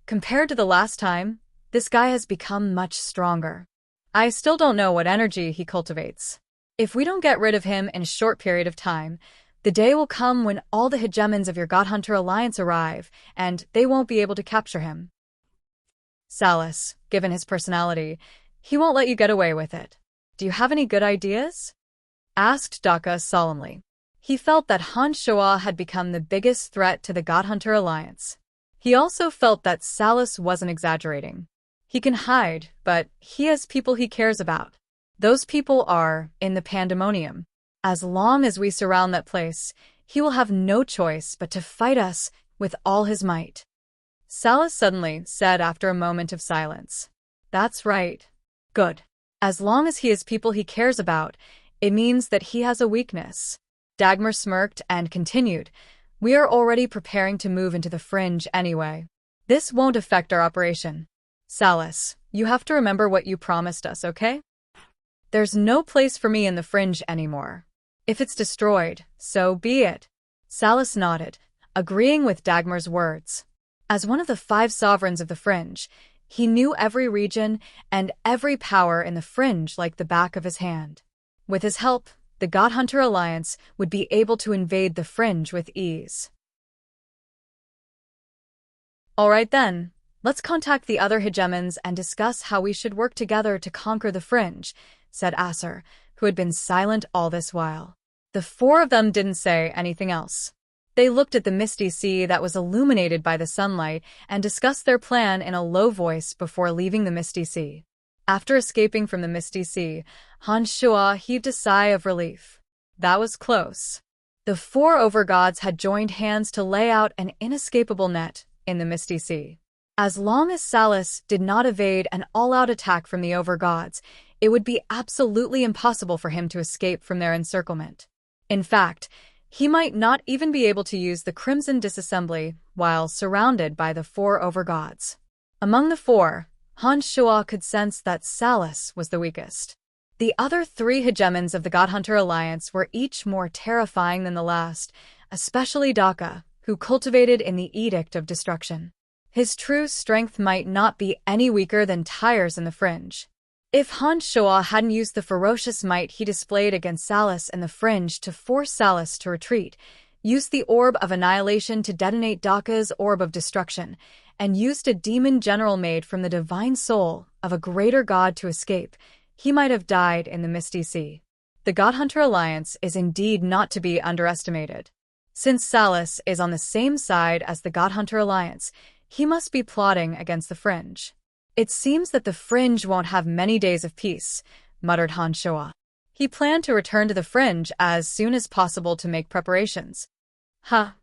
Compared to the last time, this guy has become much stronger. I still don't know what energy he cultivates. If we don't get rid of him in a short period of time, the day will come when all the hegemons of your God Hunter Alliance arrive, and they won't be able to capture him. Salus, given his personality, he won't let you get away with it. Do you have any good ideas? Asked Daka solemnly. He felt that Han Shoa had become the biggest threat to the God Hunter Alliance. He also felt that Salus wasn't exaggerating. He can hide, but he has people he cares about. Those people are in the pandemonium. As long as we surround that place, he will have no choice but to fight us with all his might. Salus suddenly said after a moment of silence. That's right. Good. As long as he has people he cares about, it means that he has a weakness. Dagmar smirked and continued, We are already preparing to move into the fringe anyway. This won't affect our operation. Salus, you have to remember what you promised us, okay? There's no place for me in the fringe anymore. If it's destroyed, so be it. Salus nodded, agreeing with Dagmar's words. As one of the 5 sovereigns of the fringe, he knew every region and every power in the fringe like the back of his hand. With his help, the God Hunter Alliance would be able to invade the fringe with ease. All right then, let's contact the other hegemons and discuss how we should work together to conquer the fringe, said Acer, who had been silent all this while. The 4 of them didn't say anything else. They looked at the misty sea that was illuminated by the sunlight and discussed their plan in a low voice before leaving the misty sea. After escaping from the misty sea, Han Shua heaved a sigh of relief. That was close. The 4 overgods had joined hands to lay out an inescapable net in the misty sea. As long as Salus did not evade an all-out attack from the overgods, it would be absolutely impossible for him to escape from their encirclement. In fact, he might not even be able to use the Crimson Disassembly while surrounded by the 4 overgods. Among the 4, Han Shua could sense that Salus was the weakest. The other 3 hegemons of the God Hunter Alliance were each more terrifying than the last, especially Daka, who cultivated in the Edict of Destruction. His true strength might not be any weaker than Tyre's in the fringe. If Han Shua hadn't used the ferocious might he displayed against Salus in the fringe to force Salus to retreat, used the Orb of Annihilation to detonate Daka's Orb of Destruction, and used a demon general made from the divine soul of a greater god to escape, he might have died in the misty sea. The God Hunter Alliance is indeed not to be underestimated. Since Salus is on the same side as the God Hunter Alliance, he must be plotting against the fringe. It seems that the fringe won't have many days of peace, muttered Han Shua. He planned to return to the fringe as soon as possible to make preparations. Ha!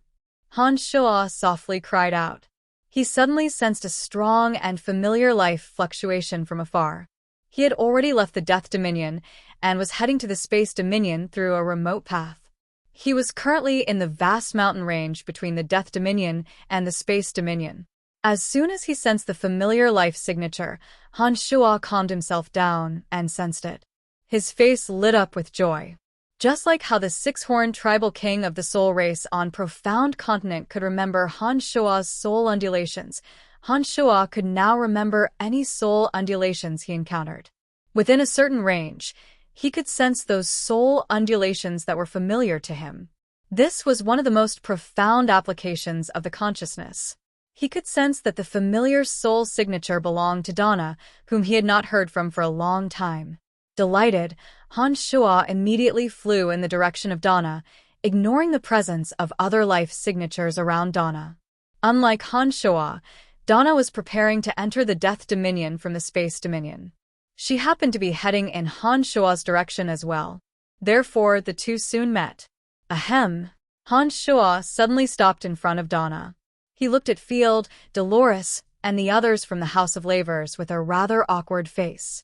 Han Shua softly cried out. He suddenly sensed a strong and familiar life fluctuation from afar. He had already left the Death Dominion and was heading to the Space Dominion through a remote path. He was currently in the vast mountain range between the Death Dominion and the Space Dominion. As soon as he sensed the familiar life signature, Han Shua calmed himself down and sensed it. His face lit up with joy. Just like how the 6-horned tribal king of the soul race on Profound Continent could remember Han Shua's soul undulations, Han Shua could now remember any soul undulations he encountered. Within a certain range, he could sense those soul undulations that were familiar to him. This was one of the most profound applications of the consciousness. He could sense that the familiar soul signature belonged to Donna, whom he had not heard from for a long time. Delighted, Han Shua immediately flew in the direction of Donna, ignoring the presence of other life signatures around Donna. Unlike Han Shua, Donna was preparing to enter the Death Dominion from the Space Dominion. She happened to be heading in Han Shua's direction as well. Therefore, the two soon met. Ahem! Han Shua suddenly stopped in front of Donna. He looked at Field, Dolores, and the others from the House of Lavers with a rather awkward face.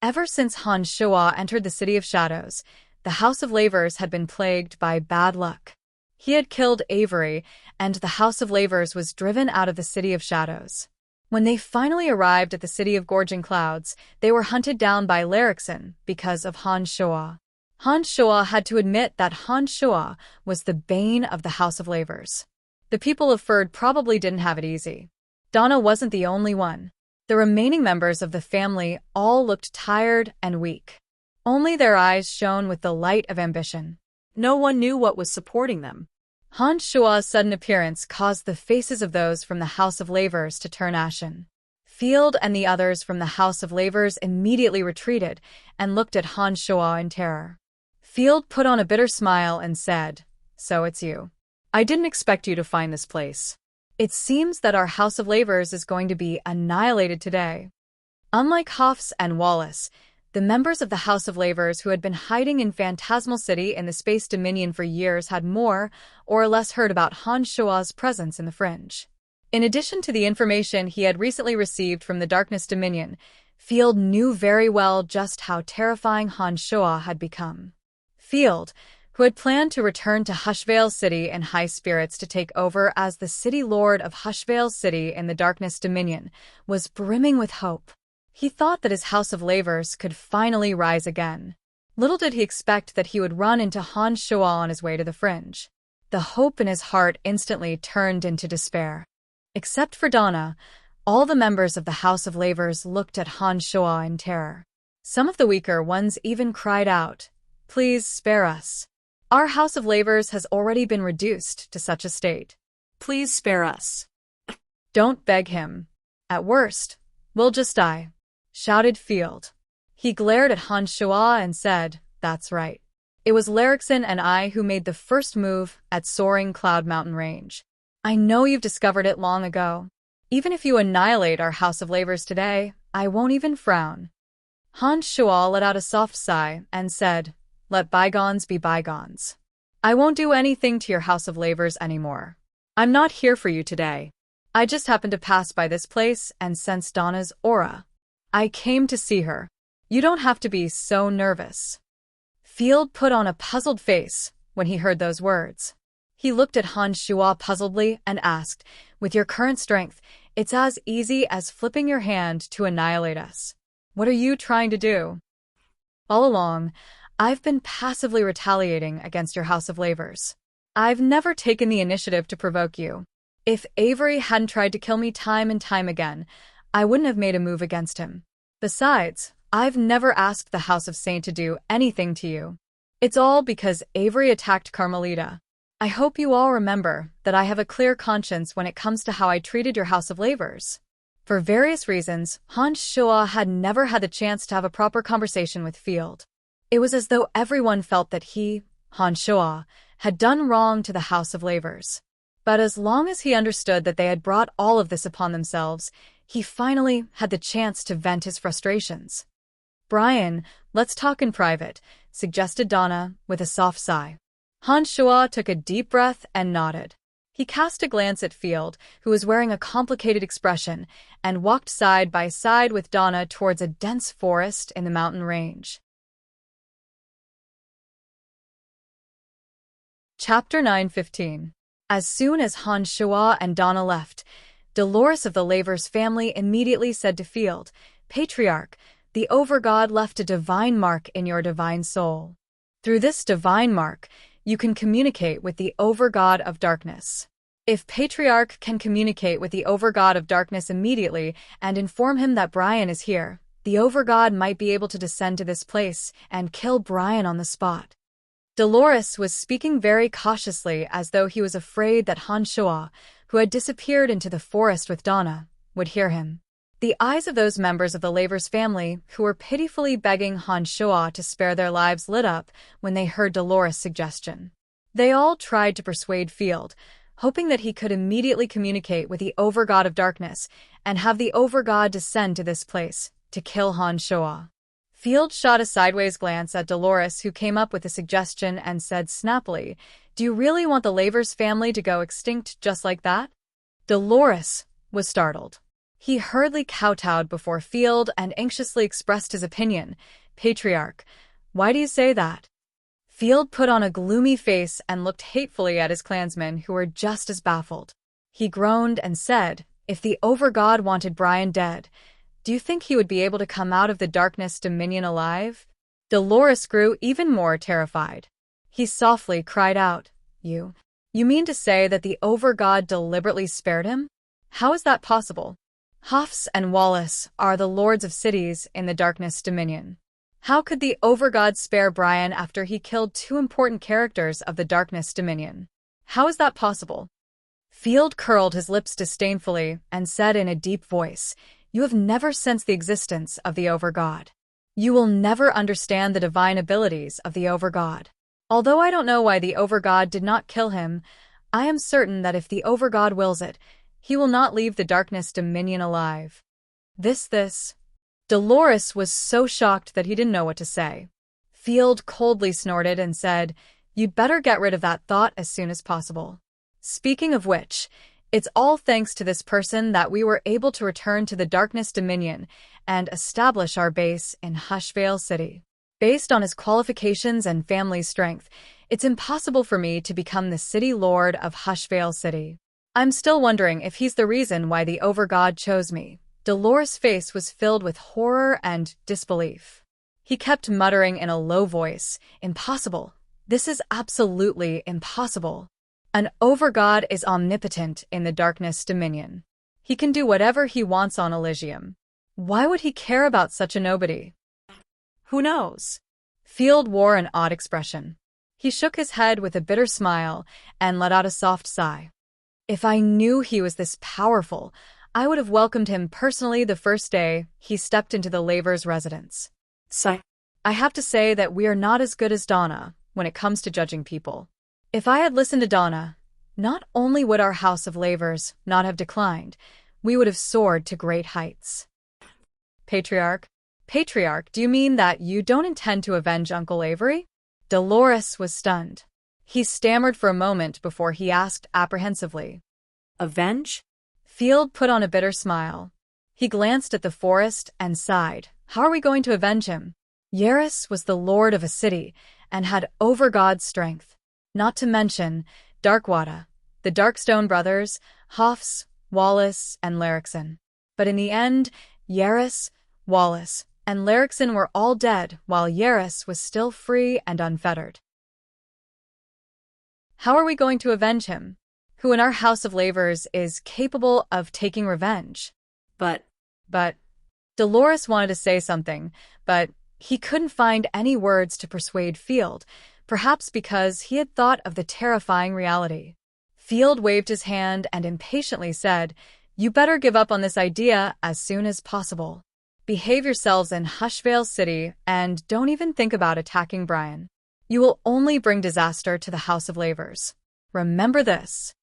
Ever since Han Shua entered the City of Shadows, the House of Lavers had been plagued by bad luck. He had killed Avery, and the House of Lavers was driven out of the City of Shadows. When they finally arrived at the City of Gorging Clouds, they were hunted down by Larrickson because of Han Shua. Han Shua had to admit that Han Shua was the bane of the House of Lavers. The people of Ferd probably didn't have it easy. Donna wasn't the only one. The remaining members of the family all looked tired and weak. Only their eyes shone with the light of ambition. No one knew what was supporting them. Han Shua's sudden appearance caused the faces of those from the House of Lavers to turn ashen. Field and the others from the House of Lavers immediately retreated and looked at Han Shua in terror. Field put on a bitter smile and said, "So it's you. I didn't expect you to find this place. It seems that our House of Lavers is going to be annihilated today." Unlike Hofs and Wallace, the members of the House of Lavers who had been hiding in Phantasmal City in the Space Dominion for years had more or less heard about Han Shua's presence in the Fringe. In addition to the information he had recently received from the Darkness Dominion, Field knew very well just how terrifying Han Shua had become. Field, who had planned to return to Hushvale City in high spirits to take over as the City Lord of Hushvale City in the Darkness Dominion, was brimming with hope. He thought that his House of Lavers could finally rise again. Little did he expect that he would run into Han Shua on his way to the Fringe. The hope in his heart instantly turned into despair. Except for Donna, all the members of the House of Lavers looked at Han Shua in terror. Some of the weaker ones even cried out, "Please spare us. Our House of Lavers has already been reduced to such a state. Please spare us." "Don't beg him. At worst, we'll just die," shouted Field. He glared at Han Shua and said, "That's right. It was Larrickson and I who made the first move at Soaring Cloud Mountain Range. I know you've discovered it long ago. Even if you annihilate our House of Lavers today, I won't even frown." Han Shua let out a soft sigh and said, "Let bygones be bygones. I won't do anything to your House of Lavers anymore. I'm not here for you today. I just happened to pass by this place and sense Donna's aura. I came to see her. You don't have to be so nervous." Field put on a puzzled face when he heard those words. He looked at Han Shua puzzledly and asked, "With your current strength, it's as easy as flipping your hand to annihilate us. What are you trying to do?" "All along, I've been passively retaliating against your House of Lavers. I've never taken the initiative to provoke you. If Avery hadn't tried to kill me time and time again, I wouldn't have made a move against him. Besides, I've never asked the House of Saint to do anything to you. It's all because Avery attacked Carmelita. I hope you all remember that I have a clear conscience when it comes to how I treated your House of Lavers." For various reasons, Han Shua had never had the chance to have a proper conversation with Field. It was as though everyone felt that he, Han Shua, had done wrong to the House of Lavers. But as long as he understood that they had brought all of this upon themselves, he finally had the chance to vent his frustrations. "Brian, let's talk in private," suggested Donna with a soft sigh. Han Shua took a deep breath and nodded. He cast a glance at Field, who was wearing a complicated expression, and walked side by side with Donna towards a dense forest in the mountain range. Chapter 9:15. As soon as Han Shua and Donna left, Dolores of the Lavers family immediately said to Field, "Patriarch, the Overgod left a divine mark in your divine soul. Through this divine mark, you can communicate with the Overgod of Darkness. If Patriarch can communicate with the Overgod of Darkness immediately and inform him that Brian is here, the Overgod might be able to descend to this place and kill Brian on the spot." Dolores was speaking very cautiously as though he was afraid that Han Shua, who had disappeared into the forest with Donna, would hear him. The eyes of those members of the Lavers family who were pitifully begging Han Shua to spare their lives lit up when they heard Dolores' suggestion. They all tried to persuade Field, hoping that he could immediately communicate with the Overgod of Darkness and have the Overgod descend to this place to kill Han Shua. Field shot a sideways glance at Dolores, who came up with a suggestion and said snappily, "Do you really want the Lavers family to go extinct just like that?" Dolores was startled. He hurriedly kowtowed before Field and anxiously expressed his opinion. "Patriarch, why do you say that?" Field put on a gloomy face and looked hatefully at his clansmen, who were just as baffled. He groaned and said, "If the Overgod wanted Brian dead, do you think he would be able to come out of the Darkness Dominion alive?" Dolores grew even more terrified. He softly cried out, You mean to say that the Overgod deliberately spared him?" How is that possible? Hafs and Wallace are the lords of cities in the Darkness Dominion. How could the Overgod spare Brian after he killed two important characters of the Darkness Dominion? How is that possible? Field curled his lips disdainfully and said in a deep voice, "You have never sensed the existence of the Overgod. You will never understand the divine abilities of the Overgod. Although I don't know why the Overgod did not kill him, I am certain that if the Overgod wills it, he will not leave the Darkness Dominion alive." This. Dolores was so shocked that he didn't know what to say. Field coldly snorted and said, "You'd better get rid of that thought as soon as possible. Speaking of which, it's all thanks to this person that we were able to return to the Darkness Dominion and establish our base in Hushvale City. Based on his qualifications and family strength, it's impossible for me to become the city lord of Hushvale City. I'm still wondering if he's the reason why the Overgod chose me." Dolores' face was filled with horror and disbelief. He kept muttering in a low voice, "Impossible. This is absolutely impossible. An Overgod is omnipotent in the Darkness Dominion. He can do whatever he wants on Elysium. Why would he care about such a nobody?" Who knows? Field wore an odd expression. He shook his head with a bitter smile and let out a soft sigh. "If I knew he was this powerful, I would have welcomed him personally the first day he stepped into the Laver's residence. Sigh. I have to say that we are not as good as Donna when it comes to judging people. If I had listened to Donna, not only would our House of Lavers not have declined, we would have soared to great heights." Patriarch, do you mean that you don't intend to avenge Uncle Avery? Dolores was stunned. He stammered for a moment before he asked apprehensively. Avenge? Field put on a bitter smile. He glanced at the forest and sighed. How are we going to avenge him? Yaris was the lord of a city and had Overgod strength. Not to mention Darkwater, the Darkstone brothers, Hafs, Wallace, and Larrickson. But in the end, Yaris, Wallace, and Larrickson were all dead while Yaris was still free and unfettered. How are we going to avenge him? Who in our House of Lavers is capable of taking revenge? But Dolores wanted to say something, but he couldn't find any words to persuade Field, perhaps because he had thought of the terrifying reality. Field waved his hand and impatiently said, "You better give up on this idea as soon as possible. Behave yourselves in Hushvale City and don't even think about attacking Brian. You will only bring disaster to the House of Lavers. Remember this."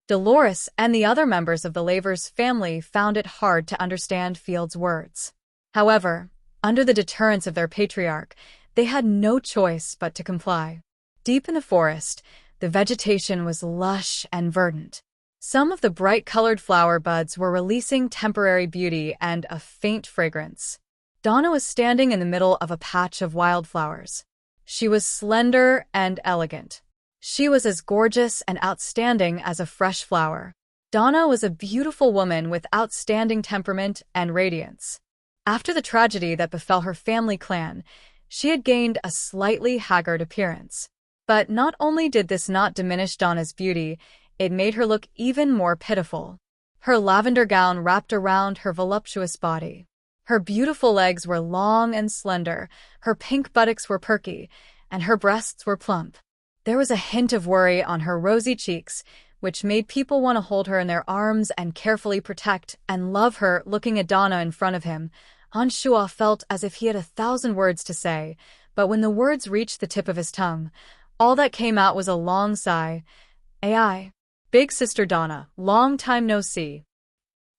Dolores and the other members of the Lavers family found it hard to understand Field's words. However, under the deterrence of their patriarch, they had no choice but to comply. Deep in the forest, the vegetation was lush and verdant. Some of the bright-colored flower buds were releasing temporary beauty and a faint fragrance. Donna was standing in the middle of a patch of wildflowers. She was slender and elegant. She was as gorgeous and outstanding as a fresh flower. Donna was a beautiful woman with outstanding temperament and radiance. After the tragedy that befell her family clan, she had gained a slightly haggard appearance. But not only did this not diminish Donna's beauty, it made her look even more pitiful. Her lavender gown wrapped around her voluptuous body. Her beautiful legs were long and slender, her pink buttocks were perky, and her breasts were plump. There was a hint of worry on her rosy cheeks, which made people want to hold her in their arms and carefully protect and love her. Looking at Donna in front of him, Anshua felt as if he had 1,000 words to say, but when the words reached the tip of his tongue, all that came out was a long sigh. "Ai. Big sister Donna, long time no see."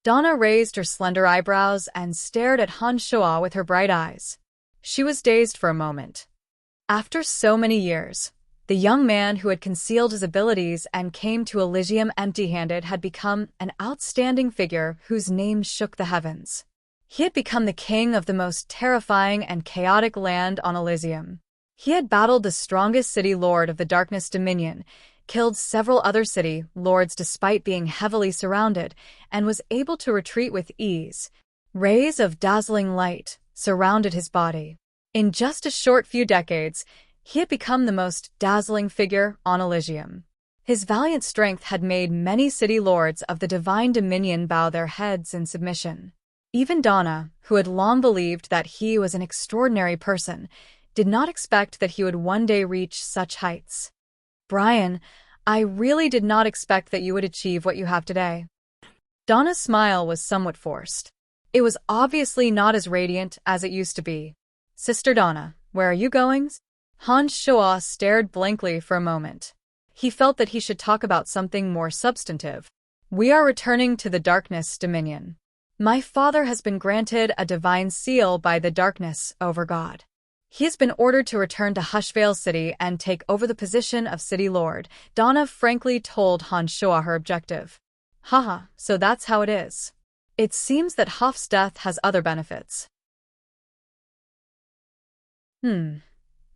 Donna raised her slender eyebrows and stared at Han Shua with her bright eyes. She was dazed for a moment. After so many years, the young man who had concealed his abilities and came to Elysium empty-handed had become an outstanding figure whose name shook the heavens. He had become the king of the most terrifying and chaotic land on Elysium. He had battled the strongest city lord of the Darkness Dominion, killed several other city lords despite being heavily surrounded, and was able to retreat with ease. Rays of dazzling light surrounded his body. In just a short few decades, he had become the most dazzling figure on Elysium. His valiant strength had made many city lords of the divine dominion bow their heads in submission. Even Donna, who had long believed that he was an extraordinary person, did not expect that he would one day reach such heights. Brian, I really did not expect that you would achieve what you have today. Donna's smile was somewhat forced. It was obviously not as radiant as it used to be. Sister Donna, where are you going? Han Shua stared blankly for a moment. He felt that he should talk about something more substantive. We are returning to the Darkness Dominion. My father has been granted a divine seal by the Darkness over God. He has been ordered to return to Hushvale City and take over the position of City Lord. Donna frankly told Han Shua her objective. Haha, so that's how it is. It seems that Hoff's death has other benefits.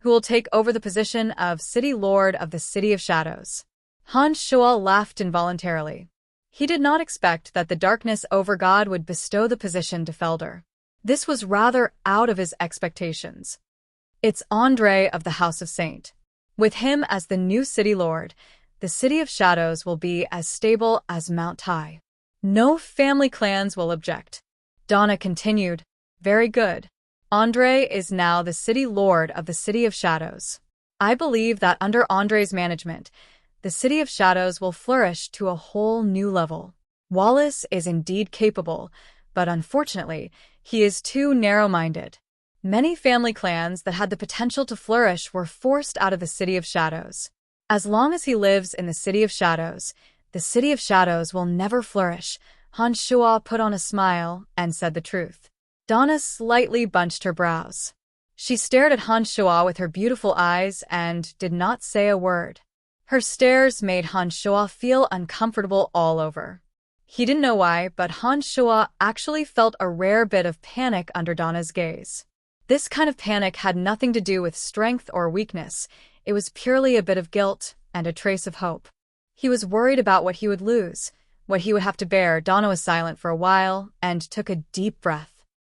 Who will take over the position of City Lord of the City of Shadows? Han Shua laughed involuntarily. He did not expect that the Darkness over God would bestow the position to Felder. This was rather out of his expectations. It's Andre of the House of Saint. With him as the new City Lord, the City of Shadows will be as stable as Mount Tai. No family clans will object. Donna continued, Very good. Andre is now the City Lord of the City of Shadows. I believe that under Andre's management, the City of Shadows will flourish to a whole new level. Wallace is indeed capable, but unfortunately, he is too narrow-minded. Many family clans that had the potential to flourish were forced out of the City of Shadows. As long as he lives in the City of Shadows, the City of Shadows will never flourish. Han Shua put on a smile and said the truth. Donna slightly bunched her brows. She stared at Han Shua with her beautiful eyes and did not say a word. Her stares made Han Shua feel uncomfortable all over. He didn't know why, but Han Shua actually felt a rare bit of panic under Donna's gaze. This kind of panic had nothing to do with strength or weakness. It was purely a bit of guilt and a trace of hope. He was worried about what he would lose, what he would have to bear. Donna was silent for a while and took a deep breath.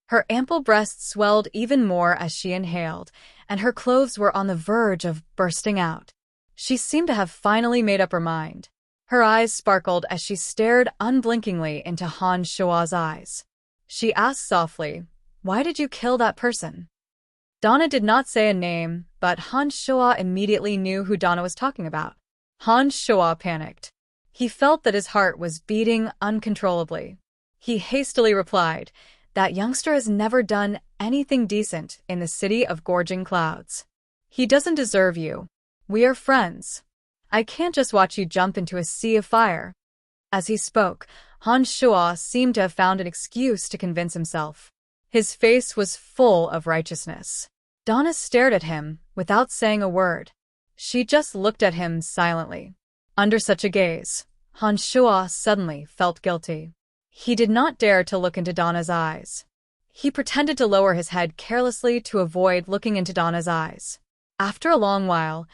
Her ample breasts swelled even more as she inhaled, and her clothes were on the verge of bursting out. She seemed to have finally made up her mind. Her eyes sparkled as she stared unblinkingly into Han Shua's eyes. She asked softly, Why did you kill that person? Donna did not say a name, but Han Shua immediately knew who Donna was talking about. Han Shua panicked. He felt that his heart was beating uncontrollably. He hastily replied, That youngster has never done anything decent in the City of Gorging Clouds. He doesn't deserve you. We are friends. I can't just watch you jump into a sea of fire. As he spoke, Han Shua seemed to have found an excuse to convince himself. His face was full of righteousness. Donna stared at him without saying a word. She just looked at him silently. Under such a gaze, Han Shua suddenly felt guilty. He did not dare to look into Donna's eyes. He pretended to lower his head carelessly to avoid looking into Donna's eyes. After a long while,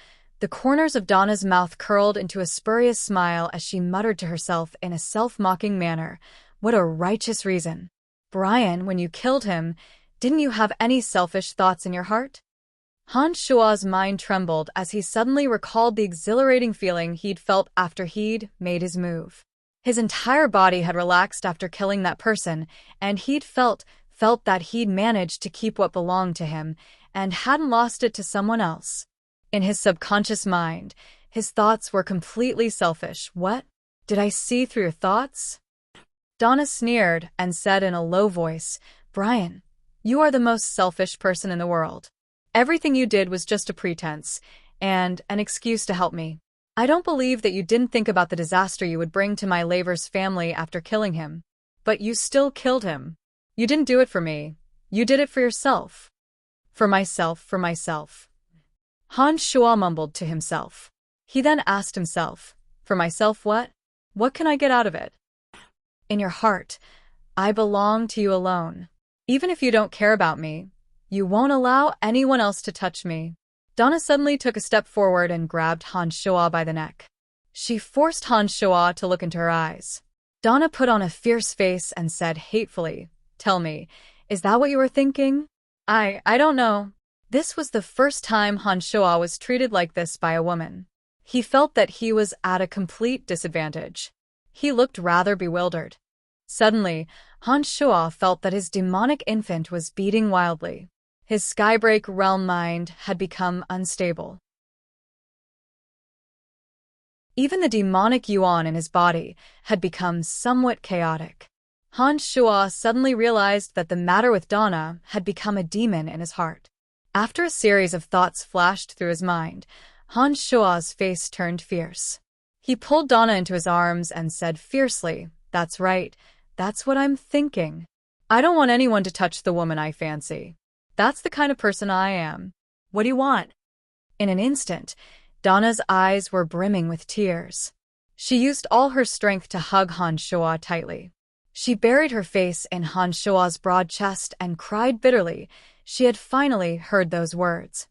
the corners of Donna's mouth curled into a spurious smile as she muttered to herself in a self-mocking manner, What a righteous reason. Brian, when you killed him, didn't you have any selfish thoughts in your heart? Han Shua's mind trembled as he suddenly recalled the exhilarating feeling he'd felt after he'd made his move. His entire body had relaxed after killing that person, and he'd felt that he'd managed to keep what belonged to him and hadn't lost it to someone else. In his subconscious mind, his thoughts were completely selfish. What? Did I see through your thoughts? Donna sneered and said in a low voice, Brian, you are the most selfish person in the world. Everything you did was just a pretense and an excuse to help me. I don't believe that you didn't think about the disaster you would bring to my Laver's family after killing him. But you still killed him. You didn't do it for me. You did it for yourself. For myself. Han Shua mumbled to himself. He then asked himself, For myself what? What can I get out of it? In your heart, I belong to you alone. Even if you don't care about me, you won't allow anyone else to touch me. Donna suddenly took a step forward and grabbed Han Shua by the neck. She forced Han Shua to look into her eyes. Donna put on a fierce face and said hatefully, Tell me, is that what you were thinking? I don't know. This was the first time Han Shua was treated like this by a woman. He felt that he was at a complete disadvantage. He looked rather bewildered. Suddenly, Han Shua felt that his demonic infant was beating wildly. His skybreak realm mind had become unstable. Even the demonic yuan in his body had become somewhat chaotic. Han Shua suddenly realized that the matter with Donna had become a demon in his heart. After a series of thoughts flashed through his mind, Han Shua's face turned fierce. He pulled Donna into his arms and said fiercely, "That's right, that's what I'm thinking. I don't want anyone to touch the woman I fancy. That's the kind of person I am. What do you want?" In an instant, Donna's eyes were brimming with tears. She used all her strength to hug Han Shua tightly. She buried her face in Han Shua's broad chest and cried bitterly. She had finally heard those words.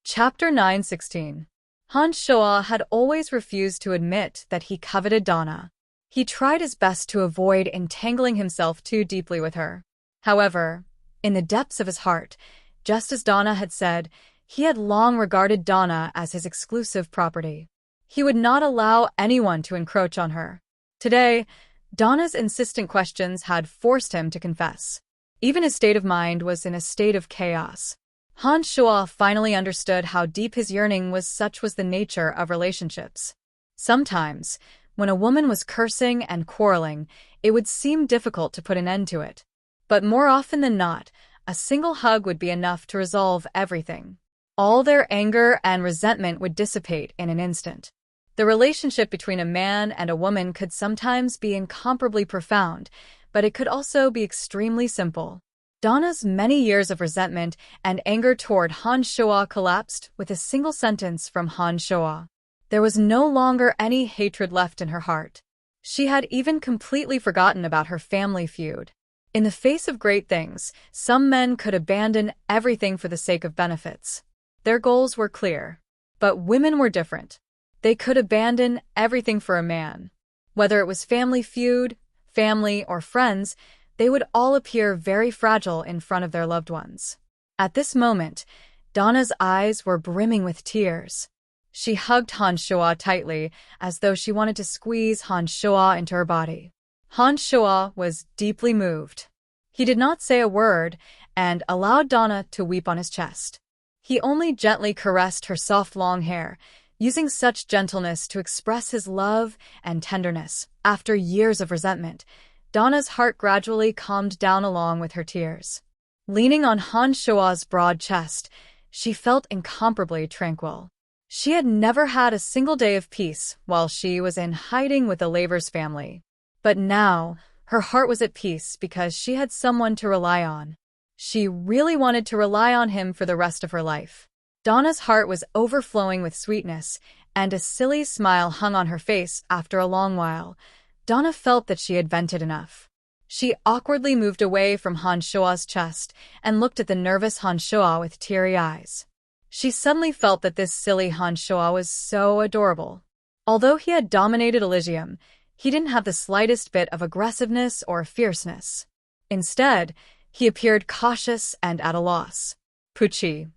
Chapter 9:16. Han Shua had always refused to admit that he coveted Donna. He tried his best to avoid entangling himself too deeply with her. However, in the depths of his heart, just as Donna had said, he had long regarded Donna as his exclusive property. He would not allow anyone to encroach on her. Today, Donna's insistent questions had forced him to confess. Even his state of mind was in a state of chaos. Han Shua finally understood how deep his yearning was. Such was the nature of relationships. Sometimes, when a woman was cursing and quarreling, it would seem difficult to put an end to it. But more often than not, a single hug would be enough to resolve everything. All their anger and resentment would dissipate in an instant. The relationship between a man and a woman could sometimes be incomparably profound, but it could also be extremely simple. Donna's many years of resentment and anger toward Han Shua collapsed with a single sentence from Han Shua. There was no longer any hatred left in her heart. She had even completely forgotten about her family feud. In the face of great things, some men could abandon everything for the sake of benefits. Their goals were clear. But women were different. They could abandon everything for a man. Whether it was family feud, family, or friends, they would all appear very fragile in front of their loved ones. At this moment, Donna's eyes were brimming with tears. She hugged Han Shua tightly, as though she wanted to squeeze Han Shua into her body. Han Shua was deeply moved. He did not say a word and allowed Donna to weep on his chest. He only gently caressed her soft long hair, using such gentleness to express his love and tenderness. After years of resentment, Donna's heart gradually calmed down along with her tears. Leaning on Han Shua's broad chest, she felt incomparably tranquil. She had never had a single day of peace while she was in hiding with the Lavers family. But now, her heart was at peace because she had someone to rely on. She really wanted to rely on him for the rest of her life. Donna's heart was overflowing with sweetness, and a silly smile hung on her face. After a long while, Donna felt that she had vented enough. She awkwardly moved away from Han Shua's chest and looked at the nervous Han Shua with teary eyes. She suddenly felt that this silly Han Shua was so adorable. Although he had dominated Elysium, he didn't have the slightest bit of aggressiveness or fierceness. Instead, he appeared cautious and at a loss. Pucci.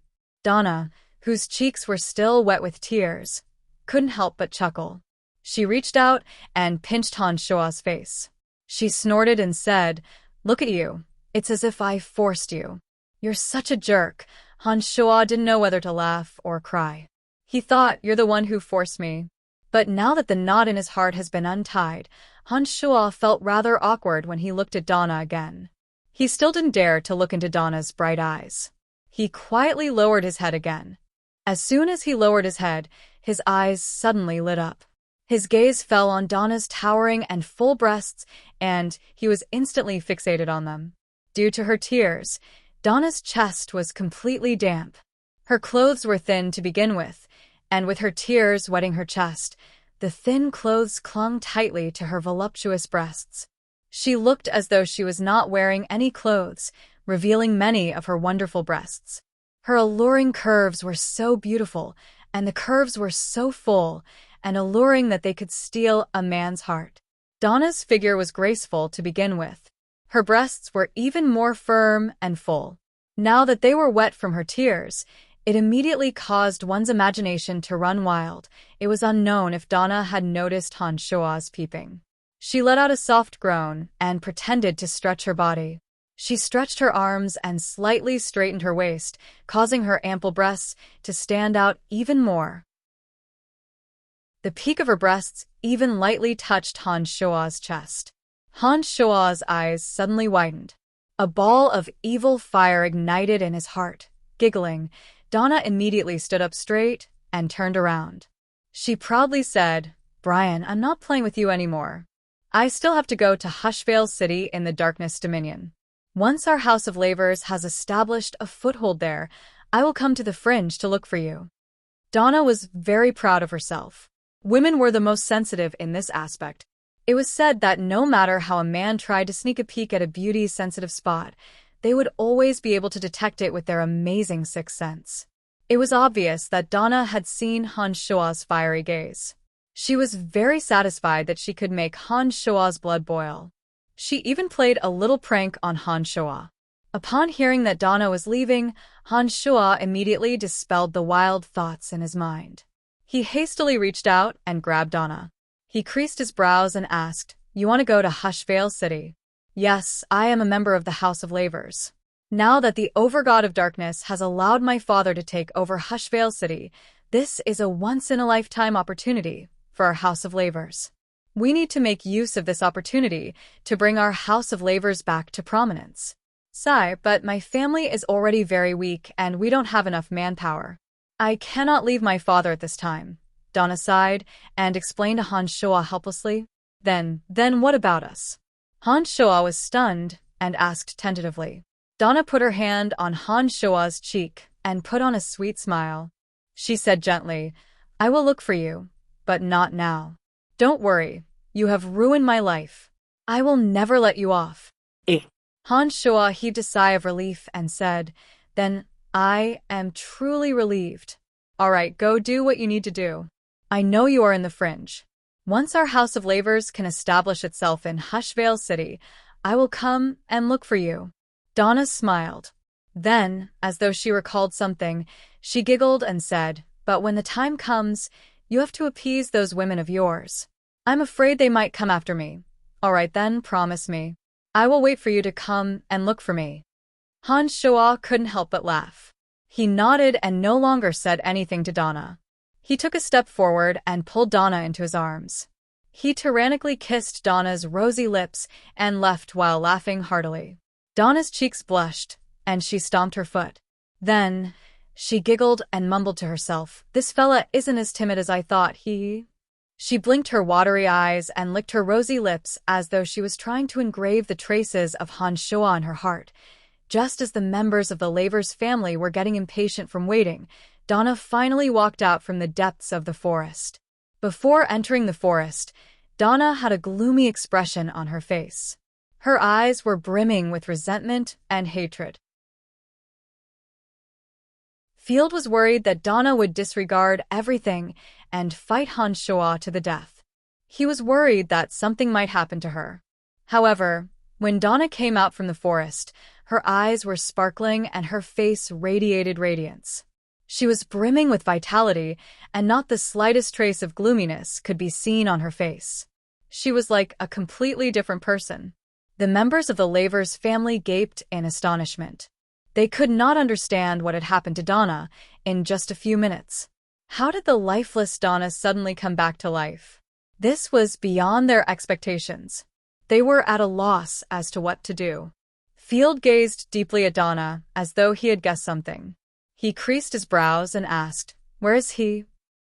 Donna, whose cheeks were still wet with tears, couldn't help but chuckle. She reached out and pinched Han Shua's face. She snorted and said, "Look at you. It's as if I forced you." "You're such a jerk." Han Shua didn't know whether to laugh or cry. He thought, "You're the one who forced me." But now that the knot in his heart has been untied, Han Shua felt rather awkward when he looked at Donna again. He still didn't dare to look into Donna's bright eyes. He quietly lowered his head again. As soon as he lowered his head, his eyes suddenly lit up. His gaze fell on Donna's towering and full breasts, and he was instantly fixated on them. Due to her tears, Donna's chest was completely damp. Her clothes were thin to begin with, and with her tears wetting her chest, the thin clothes clung tightly to her voluptuous breasts. She looked as though she was not wearing any clothes, revealing many of her wonderful breasts. Her alluring curves were so beautiful, and the curves were so full and alluring that they could steal a man's heart. Donna's figure was graceful to begin with. Her breasts were even more firm and full. Now that they were wet from her tears, It immediately caused one's imagination to run wild. It was unknown if Donna had noticed Han Shua's peeping. She let out a soft groan and pretended to stretch her body. She stretched her arms and slightly straightened her waist, causing her ample breasts to stand out even more. The peak of her breasts even lightly touched Han Shua's chest. Han Shua's eyes suddenly widened. A ball of evil fire ignited in his heart. Giggling, Donna immediately stood up straight and turned around. She proudly said, "Brian, I'm not playing with you anymore. I still have to go to Hushvale City in the Darkness Dominion. Once our House of Lavers has established a foothold there, I will come to the Fringe to look for you." Donna was very proud of herself. Women were the most sensitive in this aspect. It was said that no matter how a man tried to sneak a peek at a beauty's sensitive spot, they would always be able to detect it with their amazing sixth sense. It was obvious that Donna had seen Han Shua's fiery gaze. She was very satisfied that she could make Han Shua's blood boil. She even played a little prank on Han Shua. Upon hearing that Donna was leaving, Han Shua immediately dispelled the wild thoughts in his mind. He hastily reached out and grabbed Donna. He creased his brows and asked, "You want to go to Hushvale City?" "Yes, I am a member of the House of Lavers. Now that the Overgod of Darkness has allowed my father to take over Hushvale City, this is a once-in-a-lifetime opportunity for our House of Lavers. We need to make use of this opportunity to bring our House of Lavers back to prominence." "Sigh, but my family is already very weak and we don't have enough manpower. I cannot leave my father at this time," Donna sighed and explained to Han Shua helplessly. Then what about us?" Han Shua was stunned and asked tentatively. Donna put her hand on Han Shua's cheek and put on a sweet smile. She said gently, "I will look for you, but not now. Don't worry, you have ruined my life. I will never let you off." Han Shua heaved a sigh of relief and said, "Then I am truly relieved. All right, go do what you need to do. I know you are in the Fringe. Once our House of Lavers can establish itself in Hushvale City, I will come and look for you." Donna smiled. Then, as though she recalled something, she giggled and said, "But when the time comes, you have to appease those women of yours. I'm afraid they might come after me. All right then, promise me. I will wait for you to come and look for me." Han Shua couldn't help but laugh. He nodded and no longer said anything to Donna. He took a step forward and pulled Donna into his arms. He tyrannically kissed Donna's rosy lips and left while laughing heartily. Donna's cheeks blushed, and she stomped her foot. Then, she giggled and mumbled to herself, "This fella isn't as timid as I thought he..." She blinked her watery eyes and licked her rosy lips as though she was trying to engrave the traces of Han Shua in her heart. Just as the members of the Lavers family were getting impatient from waiting, Donna finally walked out from the depths of the forest. Before entering the forest, Donna had a gloomy expression on her face. Her eyes were brimming with resentment and hatred. Field was worried that Donna would disregard everything and fight Han Shua to the death. He was worried that something might happen to her. However, when Donna came out from the forest, her eyes were sparkling and her face radiated radiance. She was brimming with vitality, and not the slightest trace of gloominess could be seen on her face. She was like a completely different person. The members of the Lavers family gaped in astonishment. They could not understand what had happened to Donna in just a few minutes. How did the lifeless Donna suddenly come back to life? This was beyond their expectations. They were at a loss as to what to do. Field gazed deeply at Donna as though he had guessed something. He creased his brows and asked, "Where is he?"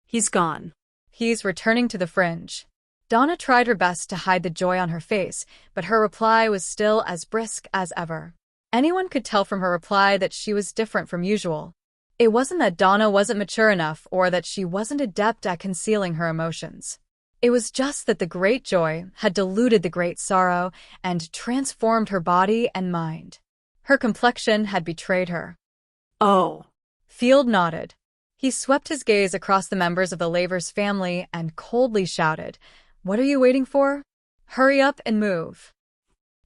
"He's gone." "He's returning to the Fringe." Donna tried her best to hide the joy on her face, but her reply was still as brisk as ever. Anyone could tell from her reply that she was different from usual. It wasn't that Donna wasn't mature enough or that she wasn't adept at concealing her emotions. It was just that the great joy had diluted the great sorrow and transformed her body and mind. Her complexion had betrayed her. "Oh." Field nodded. He swept his gaze across the members of the Lavers family and coldly shouted, "What are you waiting for? Hurry up and move."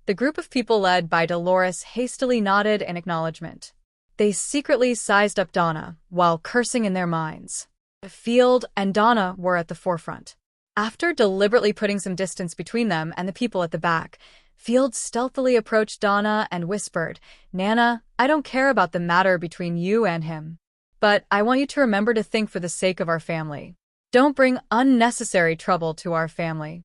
The group of people led by Dolores hastily nodded in acknowledgement. They secretly sized up Donna while cursing in their minds. Field and Donna were at the forefront. After deliberately putting some distance between them and the people at the back, Field stealthily approached Donna and whispered, "Nana, I don't care about the matter between you and him. But I want you to remember to think for the sake of our family. Don't bring unnecessary trouble to our family."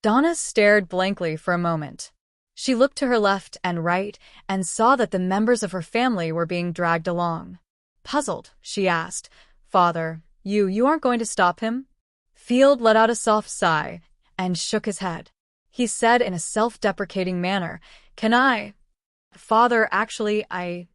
Donna stared blankly for a moment. She looked to her left and right and saw that the members of her family were being dragged along. Puzzled, she asked, "Father, you aren't going to stop him?" Field let out a soft sigh and shook his head. He said in a self-deprecating manner, "Can I? Father, actually, I—"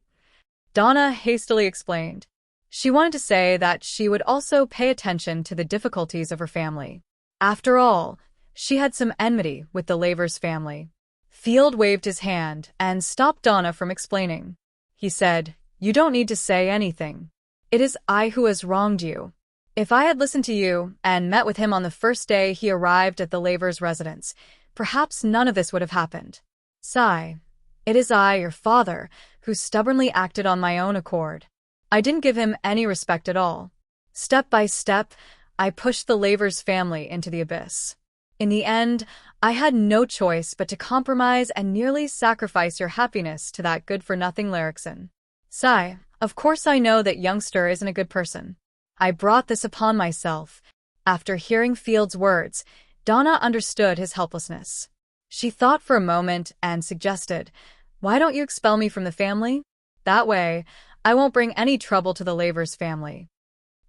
Donna hastily explained. She wanted to say that she would also pay attention to the difficulties of her family. After all, she had some enmity with the Lavers family. Field waved his hand and stopped Donna from explaining. He said, "You don't need to say anything. It is I who has wronged you. If I had listened to you and met with him on the first day he arrived at the Lavers' residence, perhaps none of this would have happened. Sigh. It is I, your father, who stubbornly acted on my own accord. I didn't give him any respect at all. Step by step, I pushed the Lavers family into the abyss. In the end, I had no choice but to compromise and nearly sacrifice your happiness to that good-for-nothing Larrickson. Sigh. Of course I know that youngster isn't a good person. I brought this upon myself." After hearing Field's words, Donna understood his helplessness. She thought for a moment and suggested, "Why don't you expel me from the family? That way, I won't bring any trouble to the Lavers family."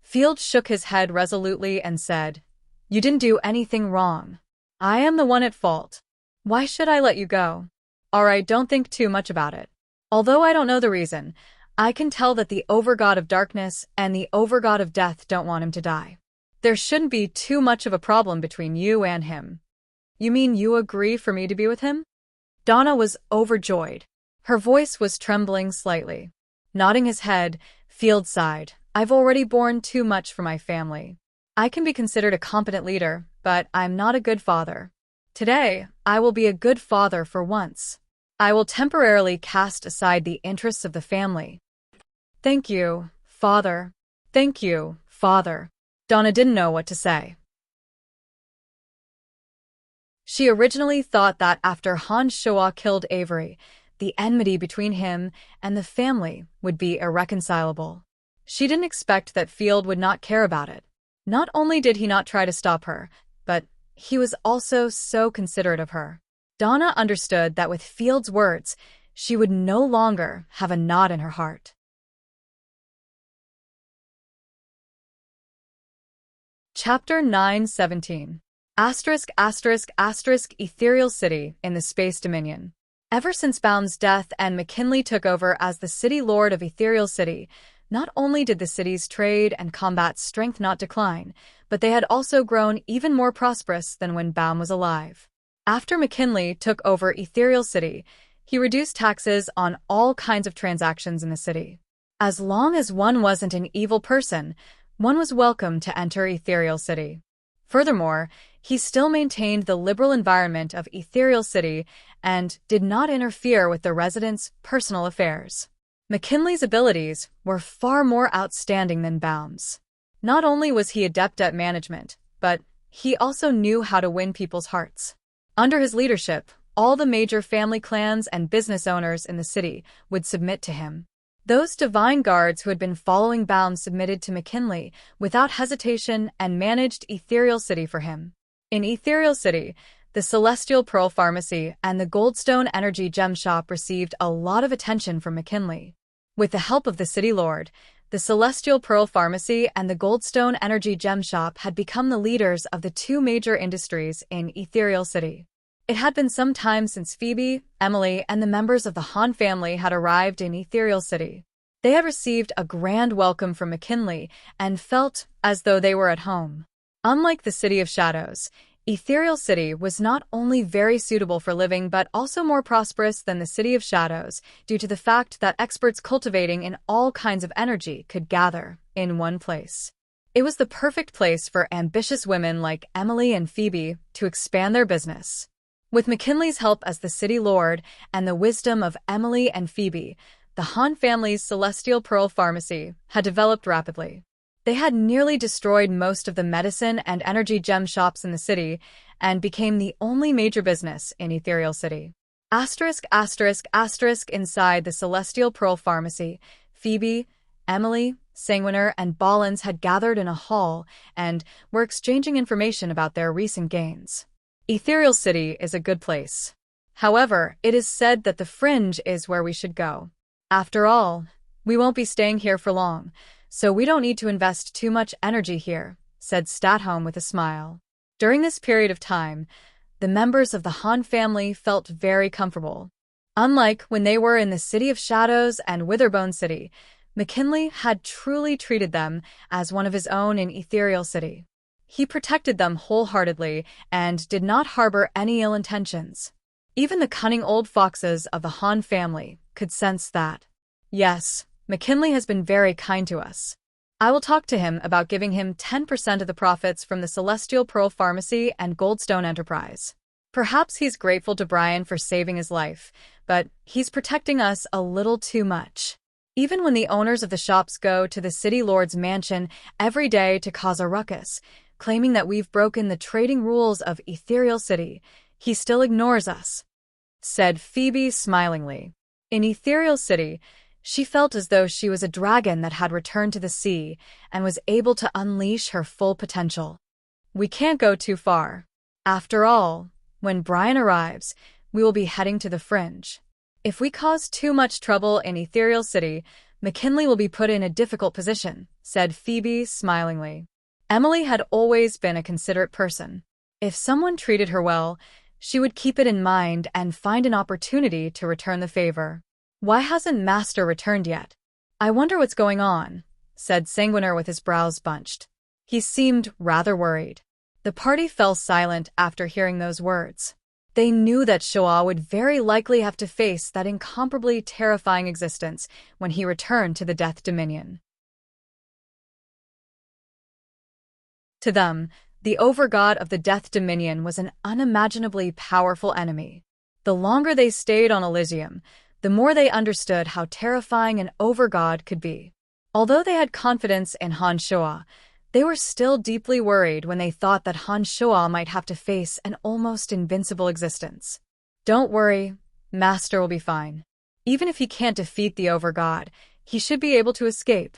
Field shook his head resolutely and said, "You didn't do anything wrong. I am the one at fault. Why should I let you go? All right, don't think too much about it. Although I don't know the reason, I can tell that the Overgod of Darkness and the Overgod of Death don't want him to die. There shouldn't be too much of a problem between you and him." "You mean you agree for me to be with him?" Donna was overjoyed. Her voice was trembling slightly. Nodding his head, Field sighed. "I've already borne too much for my family. I can be considered a competent leader, but I'm not a good father. Today, I will be a good father for once. I will temporarily cast aside the interests of the family." "Thank you, Father. Thank you, Father." Donna didn't know what to say. She originally thought that after Han Shoa killed Avery, the enmity between him and the family would be irreconcilable. She didn't expect that Field would not care about it. Not only did he not try to stop her, but he was also so considerate of her. Donna understood that with Field's words, she would no longer have a knot in her heart. Chapter 9:17. Ethereal City in the Space Dominion. Ever since Baum's death and McKinley took over as the City Lord of Ethereal City, not only did the city's trade and combat strength not decline, but they had also grown even more prosperous than when Baum was alive. After McKinley took over Ethereal City, he reduced taxes on all kinds of transactions in the city. As long as one wasn't an evil person, one was welcome to enter Ethereal City. Furthermore, he still maintained the liberal environment of Ethereal City and did not interfere with the residents' personal affairs. McKinley's abilities were far more outstanding than Baum's. Not only was he adept at management, but he also knew how to win people's hearts. Under his leadership, all the major family clans and business owners in the city would submit to him. Those divine guards who had been following Baum submitted to McKinley without hesitation and managed Ethereal City for him. In Ethereal City, the Celestial Pearl Pharmacy and the Goldstone Energy Gem Shop received a lot of attention from McKinley. With the help of the City Lord, the Celestial Pearl Pharmacy and the Goldstone Energy Gem Shop had become the leaders of the two major industries in Ethereal City. It had been some time since Phoebe, Emily, and the members of the Han family had arrived in Ethereal City. They had received a grand welcome from McKinley and felt as though they were at home. Unlike the City of Shadows, Ethereal City was not only very suitable for living but also more prosperous than the City of Shadows due to the fact that experts cultivating in all kinds of energy could gather in one place. It was the perfect place for ambitious women like Emily and Phoebe to expand their business. With McKinley's help as the City Lord and the wisdom of Emily and Phoebe, the Han family's Celestial Pearl Pharmacy had developed rapidly. They had nearly destroyed most of the medicine and energy gem shops in the city and became the only major business in Ethereal City. Asterisk, asterisk, asterisk. Inside the Celestial Pearl Pharmacy, Phoebe, Emily, Sanguiner, and Ballins had gathered in a hall and were exchanging information about their recent gains. Ethereal City is a good place. However, it is said that the Fringe is where we should go. After all, we won't be staying here for long, so we don't need to invest too much energy here, said Statholm with a smile. During this period of time, the members of the Han family felt very comfortable. Unlike when they were in the City of Shadows and Witherbone City, McKinley had truly treated them as one of his own in Ethereal City. He protected them wholeheartedly and did not harbor any ill intentions. Even the cunning old foxes of the Han family could sense that. Yes, McKinley has been very kind to us. I will talk to him about giving him 10% of the profits from the Celestial Pearl Pharmacy and Goldstone Enterprise. Perhaps he's grateful to Brian for saving his life, but he's protecting us a little too much. Even when the owners of the shops go to the City Lord's mansion every day to cause a ruckus, claiming that we've broken the trading rules of Ethereal City, he still ignores us, said Phoebe smilingly. In Ethereal City, she felt as though she was a dragon that had returned to the sea and was able to unleash her full potential. We can't go too far. After all, when Brian arrives, we will be heading to the Fringe. If we cause too much trouble in Ethereal City, McKinley will be put in a difficult position, said Phoebe smilingly. Emily had always been a considerate person. If someone treated her well, she would keep it in mind and find an opportunity to return the favor. Why hasn't Master returned yet? I wonder what's going on, said Sanguiner with his brows bunched. He seemed rather worried. The party fell silent after hearing those words. They knew that Shoah would very likely have to face that incomparably terrifying existence when he returned to the Death Dominion. To them, the overgod of the Death Dominion was an unimaginably powerful enemy. The longer they stayed on Elysium, the more they understood how terrifying an overgod could be. Although they had confidence in Han Shoah, they were still deeply worried when they thought that Han Shoah might have to face an almost invincible existence. Don't worry, Master will be fine. Even if he can't defeat the overgod, he should be able to escape,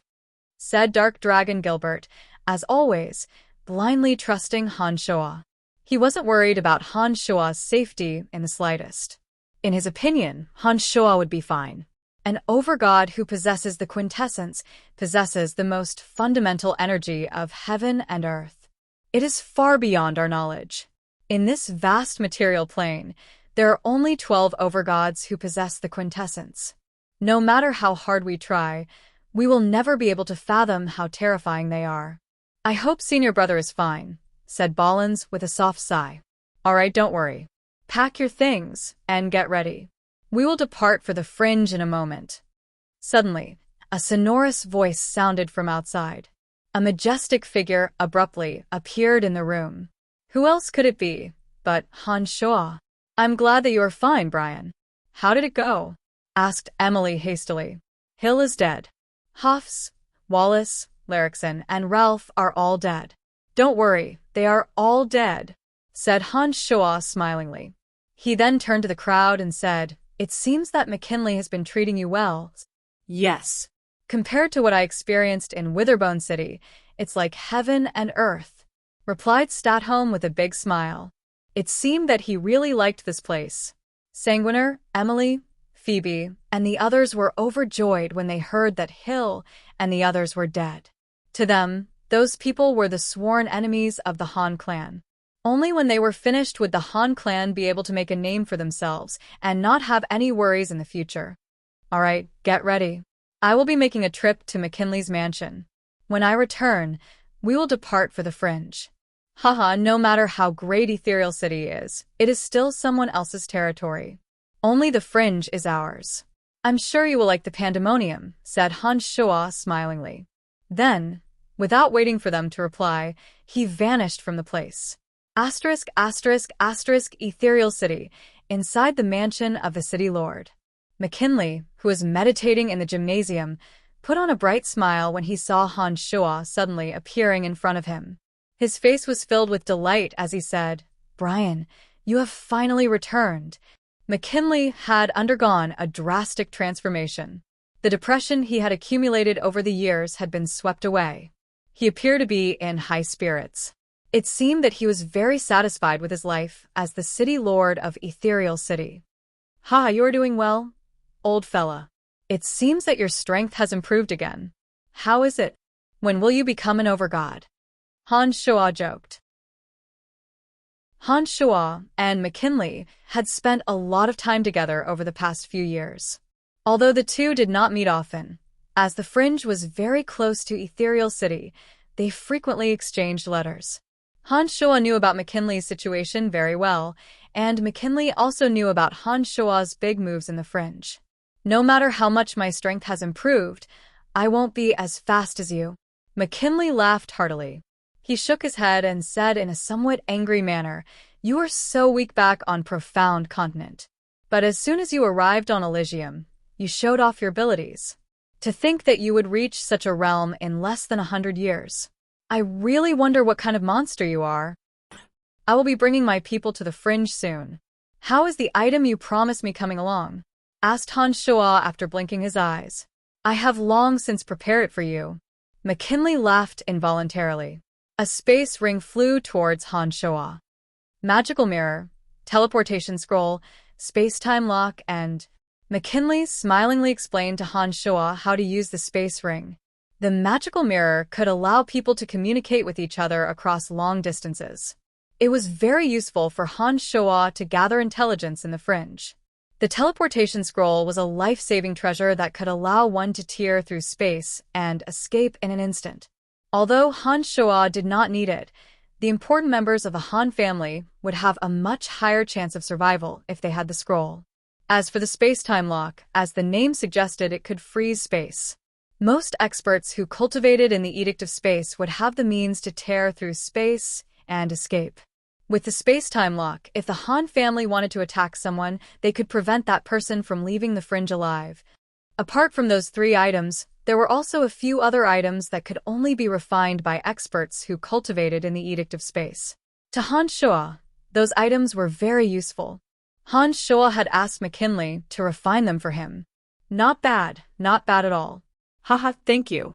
said Dark Dragon Gilbert, as always, blindly trusting Han Shoah. He wasn't worried about Han Shoah's safety in the slightest. In his opinion, Han Shoah would be fine. An overgod who possesses the quintessence possesses the most fundamental energy of heaven and earth. It is far beyond our knowledge. In this vast material plane, there are only 12 overgods who possess the quintessence. No matter how hard we try, we will never be able to fathom how terrifying they are. I hope Senior Brother is fine, said Ballins with a soft sigh. All right, don't worry. Pack your things and get ready. We will depart for the Fringe in a moment. Suddenly, a sonorous voice sounded from outside. A majestic figure abruptly appeared in the room. Who else could it be but Han Shoah? I'm glad that you are fine, Brian. How did it go? Asked Emily hastily. Hill is dead. Hofs, Wallace, Larrickson, and Ralph are all dead. Don't worry, they are all dead, said Han Shoah smilingly. He then turned to the crowd and said, It seems that McKinley has been treating you well. Yes. Compared to what I experienced in Witherbone City, it's like heaven and earth, replied Statholm with a big smile. It seemed that he really liked this place. Sanguiner, Emily, Phoebe, and the others were overjoyed when they heard that Hill and the others were dead. To them, those people were the sworn enemies of the Han clan. Only when they were finished would the Han clan be able to make a name for themselves and not have any worries in the future. All right, get ready. I will be making a trip to McKinley's mansion. When I return, we will depart for the Fringe. Haha, no matter how great Ethereal City is, it is still someone else's territory. Only the Fringe is ours. I'm sure you will like the pandemonium, said Han Shoah smilingly. Then, without waiting for them to reply, he vanished from the place. ******Ethereal City, inside the mansion of the City Lord. McKinley, who was meditating in the gymnasium, put on a bright smile when he saw Han Shuo suddenly appearing in front of him. His face was filled with delight as he said, "Brian, you have finally returned." McKinley had undergone a drastic transformation. The depression he had accumulated over the years had been swept away. He appeared to be in high spirits. It seemed that he was very satisfied with his life as the city lord of Ethereal City. "Ha, you're doing well, old fella. It seems that your strength has improved again. How is it? When will you become an overgod?" Han Shuo joked. Han Shuo and McKinley had spent a lot of time together over the past few years. Although the two did not meet often, as the Fringe was very close to Ethereal City, they frequently exchanged letters. Han Shuo knew about McKinley's situation very well, and McKinley also knew about Han Shuo's big moves in the Fringe. "No matter how much my strength has improved, I won't be as fast as you." McKinley laughed heartily. He shook his head and said in a somewhat angry manner, "You are so weak back on Profound Continent. But as soon as you arrived on Elysium, you showed off your abilities. To think that you would reach such a realm in less than 100 years. I really wonder what kind of monster you are. I will be bringing my people to the Fringe soon. How is the item you promised me coming along?" asked Han Shuo after blinking his eyes. "I have long since prepared it for you." McKinley laughed involuntarily. A space ring flew towards Han Shuo. Magical mirror, teleportation scroll, space-time lock, and... McKinley smilingly explained to Han Shuo how to use the space ring. The magical mirror could allow people to communicate with each other across long distances. It was very useful for Han Shuo to gather intelligence in the Fringe. The teleportation scroll was a life-saving treasure that could allow one to tear through space and escape in an instant. Although Han Shuo did not need it, the important members of the Han family would have a much higher chance of survival if they had the scroll. As for the space-time lock, as the name suggested, it could freeze space. Most experts who cultivated in the Edict of Space would have the means to tear through space and escape. With the space-time lock, if the Han family wanted to attack someone, they could prevent that person from leaving the Fringe alive. Apart from those three items, there were also a few other items that could only be refined by experts who cultivated in the Edict of Space. To Han Shuo, those items were very useful. Han Shuo had asked McKinley to refine them for him. Not bad at all. Haha, thank you.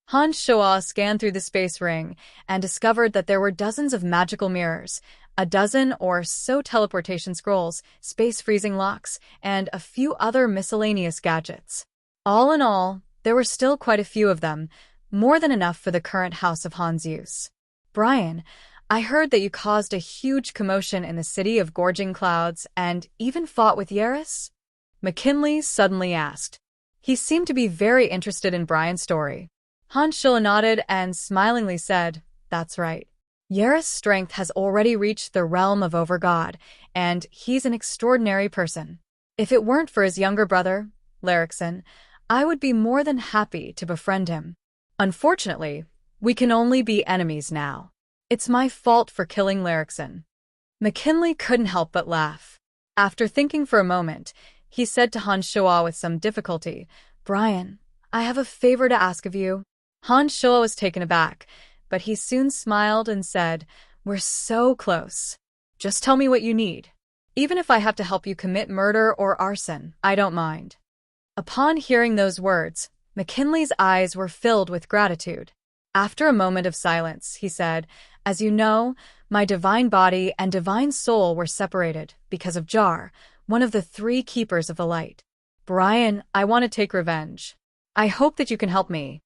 Han Shuo scanned through the space ring and discovered that there were dozens of magical mirrors, a dozen or so teleportation scrolls, space freezing locks, and a few other miscellaneous gadgets. All in all, there were still quite a few of them, more than enough for the current House of Han's use. "Brian, I heard that you caused a huge commotion in the City of Gorging Clouds and even fought with Yaris?" McKinley suddenly asked. He seemed to be very interested in Brian's story. Han Shuo nodded and smilingly said, "That's right. Yaris' strength has already reached the realm of Overgod, and he's an extraordinary person. If it weren't for his younger brother, Larixon, I would be more than happy to befriend him. Unfortunately, we can only be enemies now. It's my fault for killing Larixon." McKinley couldn't help but laugh. After thinking for a moment, he said to Han Shuo with some difficulty, "Brian, I have a favor to ask of you." Han Shuo was taken aback, but he soon smiled and said, "We're so close. Just tell me what you need. Even if I have to help you commit murder or arson, I don't mind." Upon hearing those words, McKinley's eyes were filled with gratitude. After a moment of silence, he said, "As you know, my divine body and divine soul were separated because of Jar, one of the three keepers of the light. Brian, I want to take revenge. I hope that you can help me."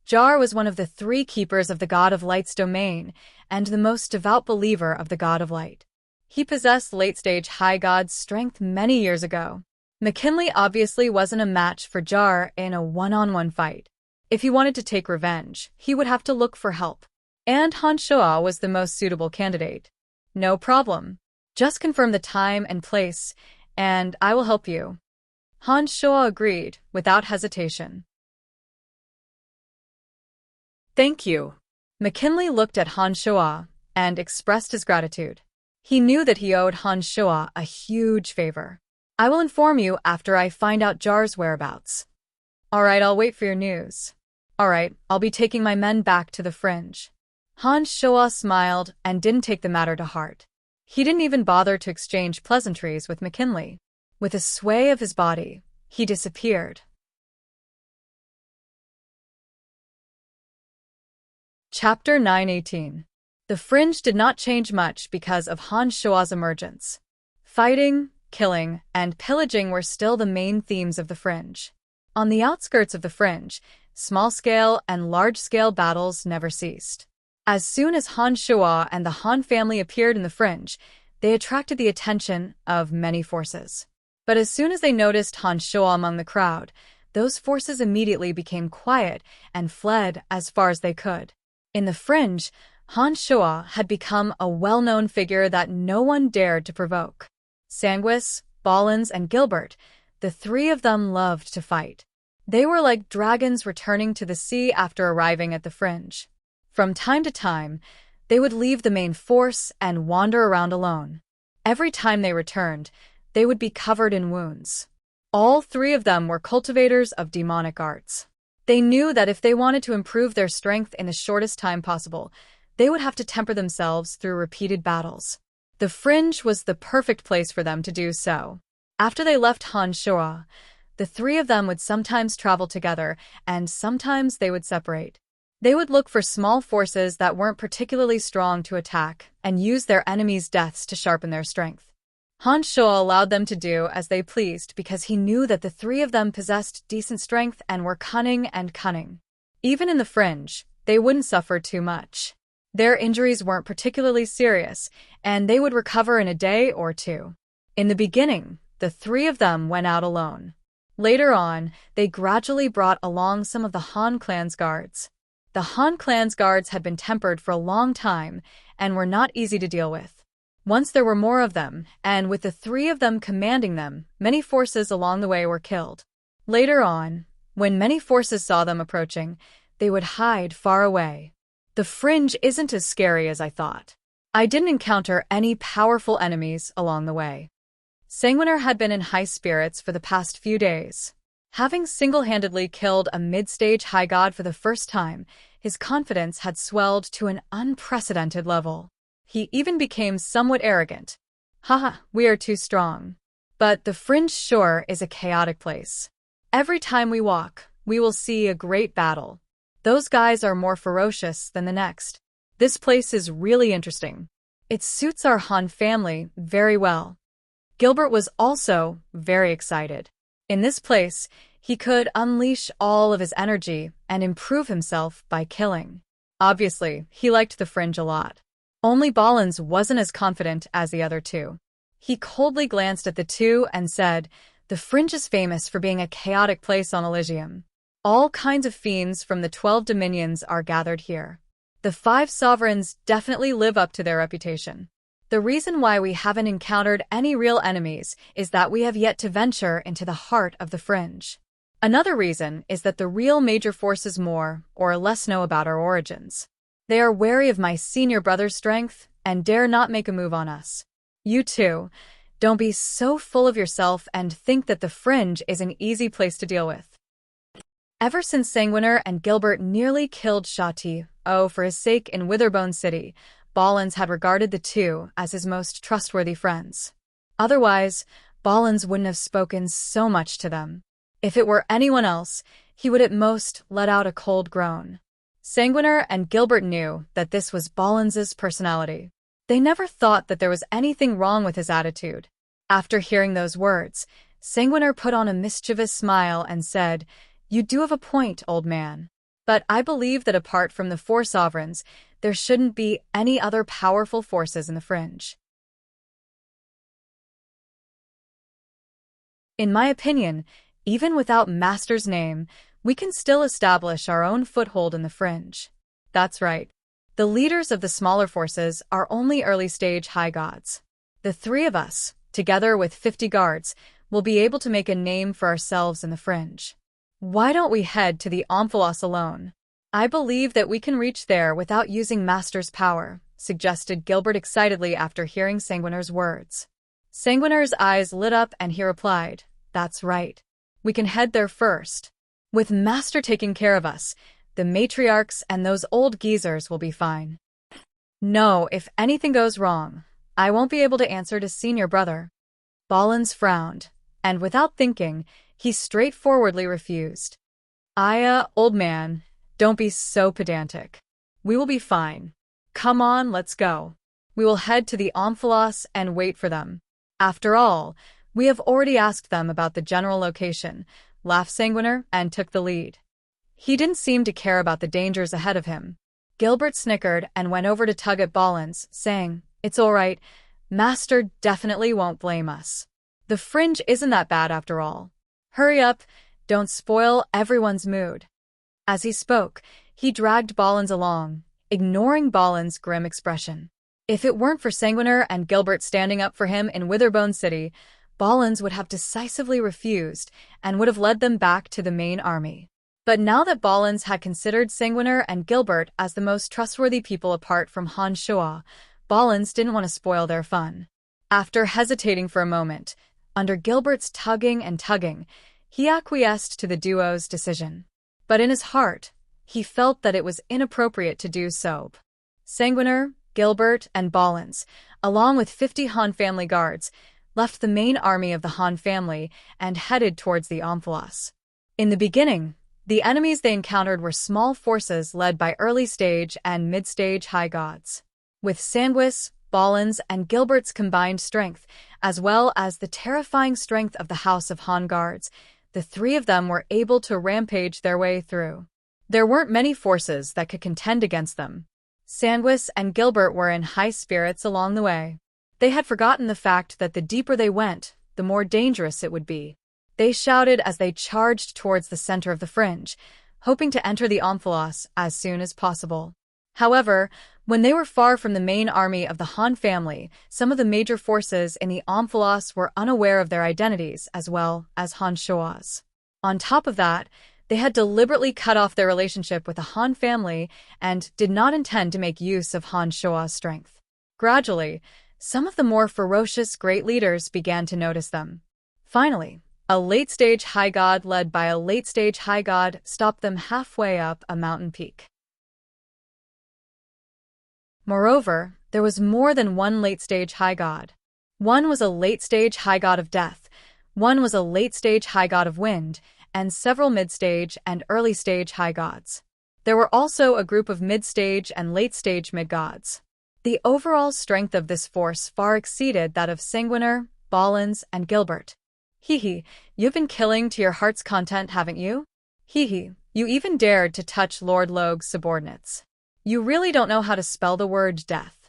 Jar was one of the three keepers of the God of Light's domain and the most devout believer of the God of Light. He possessed late-stage high god strength many years ago. McKinley obviously wasn't a match for Jar in a one-on-one fight. If he wanted to take revenge, he would have to look for help. And Han Shuo was the most suitable candidate. "No problem. Just confirm the time and place, and I will help you." Han Shuo agreed, without hesitation. "Thank you." McKinley looked at Han Shuo and expressed his gratitude. He knew that he owed Han Shuo a huge favor. I will inform you after I find out Jar's whereabouts. All right, I'll wait for your news. All right, I'll be taking my men back to the fringe. Han Shoa smiled and didn't take the matter to heart. He didn't even bother to exchange pleasantries with McKinley. With a sway of his body, he disappeared. Chapter 918. The fringe did not change much because of Han Shoa's emergence. Fighting, killing, and pillaging were still the main themes of the fringe. On the outskirts of the fringe, small-scale and large-scale battles never ceased. As soon as Han Shoa and the Han family appeared in the fringe, they attracted the attention of many forces. But as soon as they noticed Han Shoa among the crowd, those forces immediately became quiet and fled as far as they could. In the fringe, Han Shoa had become a well-known figure that no one dared to provoke. Sanguis, Ballins, and Gilbert, the three of them loved to fight. They were like dragons returning to the sea after arriving at the fringe. From time to time, they would leave the main force and wander around alone. Every time they returned, they would be covered in wounds. All three of them were cultivators of demonic arts. They knew that if they wanted to improve their strength in the shortest time possible, they would have to temper themselves through repeated battles. The fringe was the perfect place for them to do so. After they left Han Shoa, the three of them would sometimes travel together, and sometimes they would separate. They would look for small forces that weren't particularly strong to attack, and use their enemies' deaths to sharpen their strength. Han Shoa allowed them to do as they pleased because he knew that the three of them possessed decent strength and were cunning. Even in the fringe, they wouldn't suffer too much. Their injuries weren't particularly serious, and they would recover in a day or two. In the beginning, the three of them went out alone. Later on, they gradually brought along some of the Han clan's guards. The Han clan's guards had been tempered for a long time and were not easy to deal with. Once there were more of them, and with the three of them commanding them, many forces along the way were killed. Later on, when many forces saw them approaching, they would hide far away. The fringe isn't as scary as I thought. I didn't encounter any powerful enemies along the way. Sanguiner had been in high spirits for the past few days. Having single-handedly killed a mid-stage high god for the first time, his confidence had swelled to an unprecedented level. He even became somewhat arrogant. Haha, we are too strong. But the fringe sure is a chaotic place. Every time we walk, we will see a great battle. Those guys are more ferocious than the next. This place is really interesting. It suits our Han family very well. Gilbert was also very excited. In this place, he could unleash all of his energy and improve himself by killing. Obviously, he liked the fringe a lot. Only Ballins wasn't as confident as the other two. He coldly glanced at the two and said, "The fringe is famous for being a chaotic place on Elysium. All kinds of fiends from the 12 dominions are gathered here. The 5 sovereigns definitely live up to their reputation. The reason why we haven't encountered any real enemies is that we have yet to venture into the heart of the fringe. Another reason is that the real major forces more or less know about our origins. They are wary of my senior brother's strength and dare not make a move on us. You too, don't be so full of yourself and think that the fringe is an easy place to deal with." Ever since Sanguiner and Gilbert nearly killed Shati for his sake in Witherbone City, Ballins had regarded the two as his most trustworthy friends. Otherwise, Ballins wouldn't have spoken so much to them. If it were anyone else, he would at most let out a cold groan. Sanguiner and Gilbert knew that this was Ballins's personality. They never thought that there was anything wrong with his attitude. After hearing those words, Sanguiner put on a mischievous smile and said, "You do have a point, old man. But I believe that apart from the 4 sovereigns, there shouldn't be any other powerful forces in the fringe. In my opinion, even without Master's name, we can still establish our own foothold in the fringe." That's right. The leaders of the smaller forces are only early-stage high gods. The 3 of us, together with 50 guards, will be able to make a name for ourselves in the fringe. Why don't we head to the Omphalos alone? I believe that we can reach there without using Master's power, suggested Gilbert excitedly after hearing Sanguiner's words. Sanguinar's eyes lit up and he replied, "That's right. We can head there first. With Master taking care of us, the matriarchs and those old geezers will be fine. No, if anything goes wrong, I won't be able to answer to senior brother." Ballins frowned, and without thinking, he straightforwardly refused. Old man, don't be so pedantic. We will be fine. Come on, let's go. We will head to the Omphalos and wait for them. After all, we have already asked them about the general location," laughed Sanguinar and took the lead. He didn't seem to care about the dangers ahead of him. Gilbert snickered and went over to tug at Ballins, saying, "It's all right. Master definitely won't blame us. The fringe isn't that bad after all. Hurry up, don't spoil everyone's mood." As he spoke, he dragged Ballins along, ignoring Ballins' grim expression. If it weren't for Sanguinar and Gilbert standing up for him in Witherbone City, Ballins would have decisively refused and would have led them back to the main army. But now that Ballins had considered Sanguinar and Gilbert as the most trustworthy people apart from Han Shoa, Ballins didn't want to spoil their fun. After hesitating for a moment, under Gilbert's tugging and tugging, he acquiesced to the duo's decision. But in his heart, he felt that it was inappropriate to do so. Sanguinar, Gilbert, and Ballins, along with 50 Han family guards, left the main army of the Han family and headed towards the Omphalos. In the beginning, the enemies they encountered were small forces led by early-stage and mid-stage high gods. With Sanguis, Ballins, and Gilbert's combined strength, as well as the terrifying strength of the House of Han guards, the three of them were able to rampage their way through. There weren't many forces that could contend against them. Sanguis and Gilbert were in high spirits along the way. They had forgotten the fact that the deeper they went, the more dangerous it would be. They shouted as they charged towards the center of the fringe, hoping to enter the Omphalos as soon as possible. However, when they were far from the main army of the Han family, some of the major forces in the Omphalos were unaware of their identities as well as Han Shoa's. On top of that, they had deliberately cut off their relationship with the Han family and did not intend to make use of Han Shoa's strength. Gradually, some of the more ferocious great leaders began to notice them. Finally, a late-stage high god led by a late-stage high god stopped them halfway up a mountain peak. Moreover, there was more than one late-stage high god. One was a late-stage high god of death, one was a late-stage high god of wind, and several mid-stage and early-stage high gods. There were also a group of mid-stage and late-stage mid-gods. The overall strength of this force far exceeded that of Sanguinar, Ballins, and Gilbert. Hee, you've been killing to your heart's content, haven't you? Hee, you even dared to touch Lord Logue's subordinates. You really don't know how to spell the word death.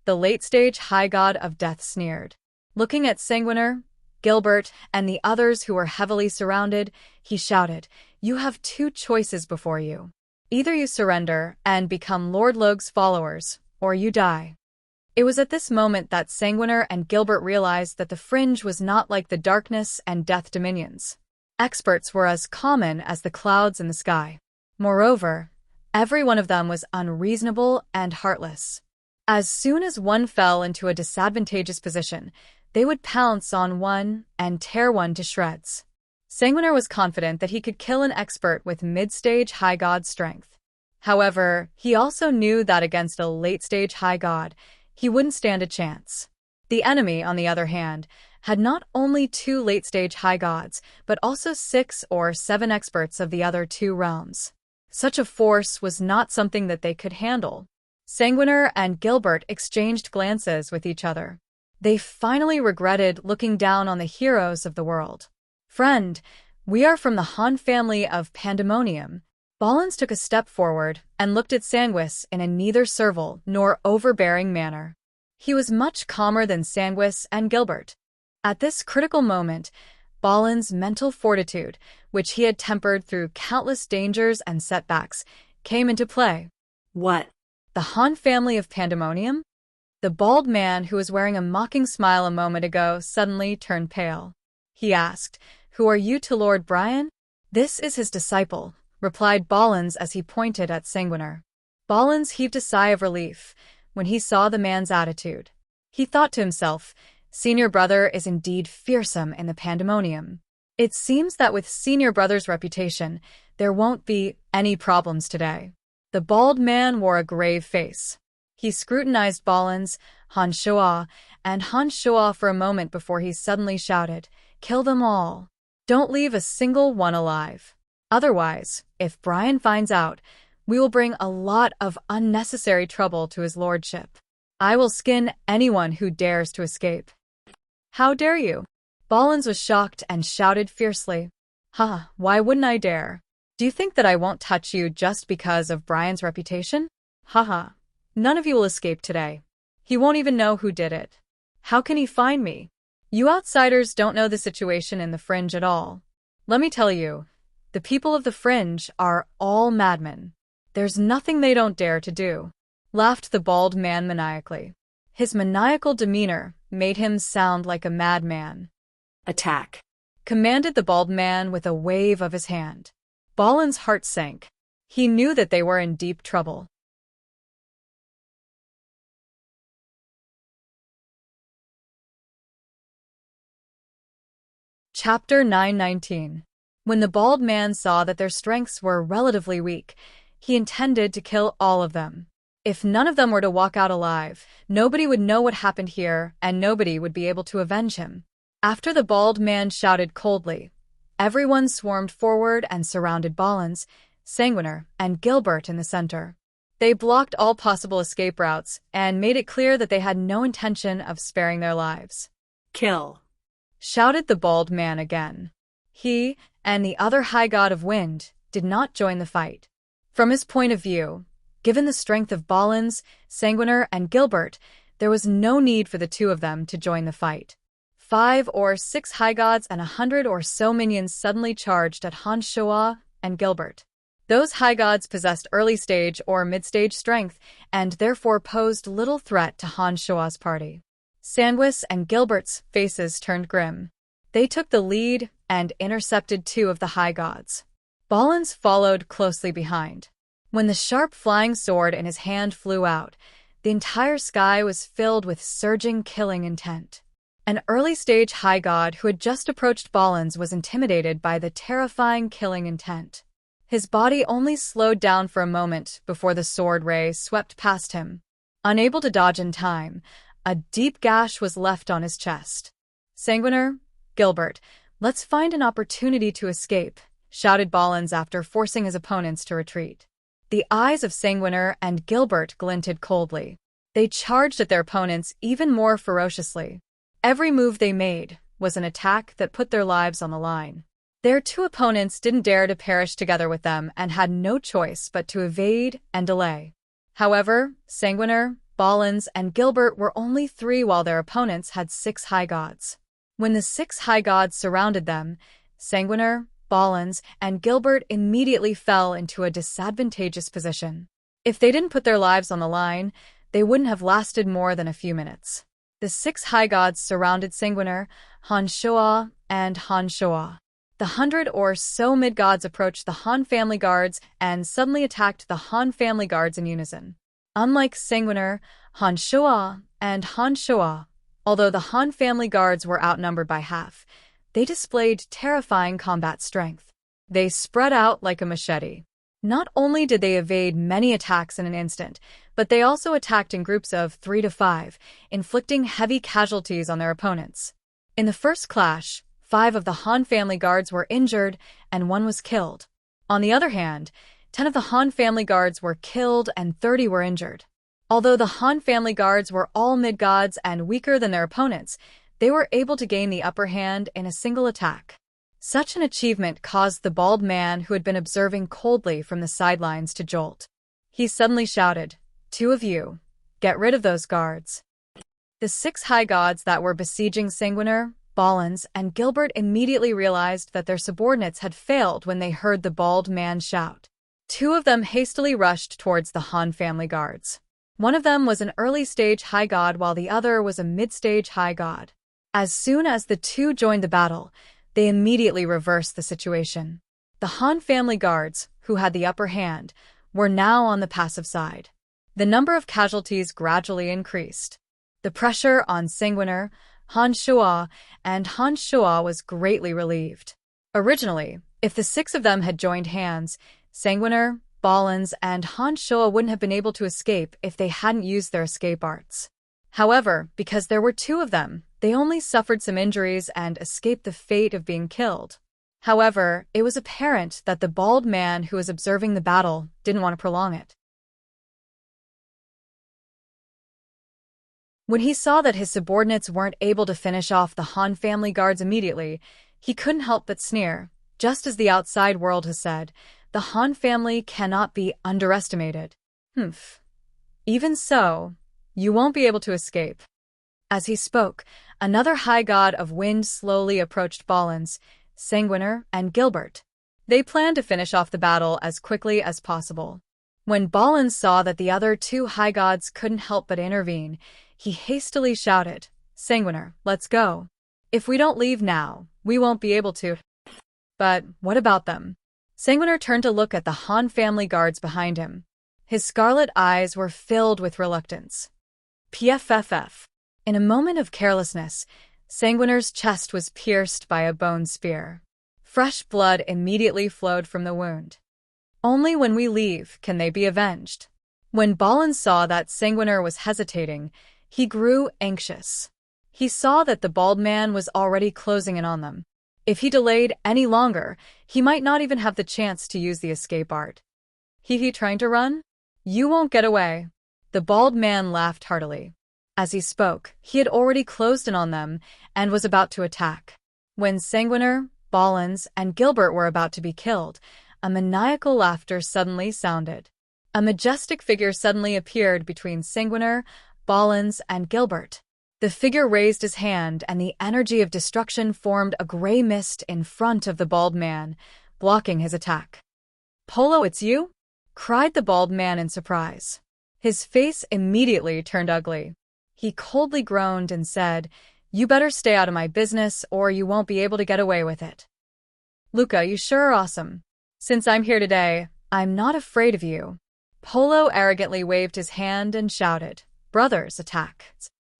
The late-stage high god of death sneered. Looking at Sanguinar, Gilbert, and the others who were heavily surrounded, he shouted, "You have two choices before you. Either you surrender and become Lord Logue's followers, or you die." It was at this moment that Sanguinar and Gilbert realized that the fringe was not like the darkness and death dominions. Experts were as common as the clouds in the sky. Moreover, every one of them was unreasonable and heartless. As soon as one fell into a disadvantageous position, they would pounce on one and tear one to shreds. Sanguinar was confident that he could kill an expert with mid-stage high god strength. However, he also knew that against a late-stage high god, he wouldn't stand a chance. The enemy, on the other hand, had not only 2 late-stage high gods, but also 6 or 7 experts of the other 2 realms. Such a force was not something that they could handle. Sanguinar and Gilbert exchanged glances with each other. They finally regretted looking down on the heroes of the world. "Friend, we are from the Han family of Pandemonium." Ballins took a step forward and looked at Sanguis in a neither servile nor overbearing manner. He was much calmer than Sanguis and Gilbert. At this critical moment, Ballins' mental fortitude, which he had tempered through countless dangers and setbacks, came into play. What? The Han family of Pandemonium? The bald man who was wearing a mocking smile a moment ago suddenly turned pale. He asked, "Who are you to Lord Brian?" "This is his disciple," replied Ballins as he pointed at Sanguinar. Ballins heaved a sigh of relief when he saw the man's attitude. He thought to himself, Senior brother is indeed fearsome in the pandemonium. It seems that with senior brother's reputation, there won't be any problems today. The bald man wore a grave face. He scrutinized Ballins, Han Shoa, and Han Shoa for a moment before he suddenly shouted, "Kill them all. Don't leave a single one alive. Otherwise, if Brian finds out, we will bring a lot of unnecessary trouble to his lordship. I will skin anyone who dares to escape." "How dare you?" Ballins was shocked and shouted fiercely. Why wouldn't I dare? Do you think that I won't touch you just because of Brian's reputation? None of you will escape today. He won't even know who did it. How can he find me? You outsiders don't know the situation in the Fringe at all. Let me tell you, the people of the Fringe are all madmen. There's nothing they don't dare to do," laughed the bald man maniacally. His maniacal demeanor made him sound like a madman. "Attack," commanded the bald man with a wave of his hand. Ballin's heart sank. He knew that they were in deep trouble. Chapter 919. When the bald man saw that their strengths were relatively weak, he intended to kill all of them. If none of them were to walk out alive, nobody would know what happened here and nobody would be able to avenge him. After the bald man shouted coldly, everyone swarmed forward and surrounded Ballins, Sanguiner, and Gilbert in the center. They blocked all possible escape routes and made it clear that they had no intention of sparing their lives. "Kill," shouted the bald man again. He and the other High God of Wind did not join the fight. From his point of view, given the strength of Ballins, Sanguiner, and Gilbert, there was no need for the two of them to join the fight. 5 or 6 High Gods and 100 or so minions suddenly charged at Han Shoa and Gilbert. Those High Gods possessed early-stage or mid-stage strength and therefore posed little threat to Han Shoa's party. Sandwis and Gilbert's faces turned grim. They took the lead and intercepted 2 of the High Gods. Ballins followed closely behind. When the sharp flying sword in his hand flew out, the entire sky was filled with surging killing intent. An early-stage High God who had just approached Ballins was intimidated by the terrifying killing intent. His body only slowed down for a moment before the sword ray swept past him. Unable to dodge in time, a deep gash was left on his chest. "Sanguiner, Gilbert, let's find an opportunity to escape," shouted Ballins after forcing his opponents to retreat. The eyes of Sanguiner and Gilbert glinted coldly. They charged at their opponents even more ferociously. Every move they made was an attack that put their lives on the line. Their 2 opponents didn't dare to perish together with them and had no choice but to evade and delay. However, Sanguiner, Ballins, and Gilbert were only 3 while their opponents had 6 High Gods. When the 6 High Gods surrounded them, Sanguiner, Ballins, and Gilbert immediately fell into a disadvantageous position. If they didn't put their lives on the line, they wouldn't have lasted more than a few minutes. The 6 High Gods surrounded Sanguiner, Han Shoa, and Han Shoa. The 100 or so mid-gods approached the Han family guards and suddenly attacked the Han family guards in unison. Unlike Sanguiner, Han Shoa, and Han Shoa, although the Han family guards were outnumbered by half, they displayed terrifying combat strength. They spread out like a machete. Not only did they evade many attacks in an instant, but they also attacked in groups of 3 to 5, inflicting heavy casualties on their opponents. In the first clash, 5 of the Han family guards were injured and 1 was killed. On the other hand, 10 of the Han family guards were killed and 30 were injured. Although the Han family guards were all mid-gods and weaker than their opponents, they were able to gain the upper hand in a single attack. Such an achievement caused the bald man who had been observing coldly from the sidelines to jolt. He suddenly shouted, "2 of you, get rid of those guards." The 6 High Gods that were besieging Sanguiner, Ballins, and Gilbert immediately realized that their subordinates had failed when they heard the bald man shout. 2 of them hastily rushed towards the Han family guards. One of them was an early-stage High God while the other was a mid-stage High God. As soon as the 2 joined the battle, they immediately reversed the situation. The Han family guards, who had the upper hand, were now on the passive side. The number of casualties gradually increased. The pressure on Sanguiner, Han Shua, and Han Shua was greatly relieved. Originally, if the 6 of them had joined hands, Sanguiner, Ballins, and Han Shua wouldn't have been able to escape if they hadn't used their escape arts. However, because there were 2 of them, they only suffered some injuries and escaped the fate of being killed. However, it was apparent that the bald man who was observing the battle didn't want to prolong it. When he saw that his subordinates weren't able to finish off the Han family guards immediately, he couldn't help but sneer. Just as the outside world has said, the Han family cannot be underestimated. Humph. Even so, you won't be able to escape. As he spoke, another high god of wind slowly approached Ballins, Sanguiner, and Gilbert. They planned to finish off the battle as quickly as possible. When Ballins saw that the other 2 high gods couldn't help but intervene, he hastily shouted, "Sanguiner, let's go. If we don't leave now, we won't be able to." But what about them? Sanguiner turned to look at the Han family guards behind him. His scarlet eyes were filled with reluctance. PFFF. In a moment of carelessness, Sanguiner's chest was pierced by a bone spear. Fresh blood immediately flowed from the wound. Only when we leave can they be avenged. When Ballins saw that Sanguiner was hesitating, he grew anxious. He saw that the bald man was already closing in on them. If he delayed any longer, he might not even have the chance to use the escape art. He trying to run? You won't get away. The bald man laughed heartily. As he spoke, he had already closed in on them and was about to attack. When Sanguiner, Ballins, and Gilbert were about to be killed, a maniacal laughter suddenly sounded. A majestic figure suddenly appeared between Sanguiner, Ballins, and Gilbert. The figure raised his hand and the energy of destruction formed a gray mist in front of the bald man, blocking his attack. "Polo, it's you?" cried the bald man in surprise. His face immediately turned ugly. He coldly groaned and said, "You better stay out of my business or you won't be able to get away with it." "Luca, you sure are awesome. Since I'm here today, I'm not afraid of you." Polo arrogantly waved his hand and shouted, "Brothers, attack."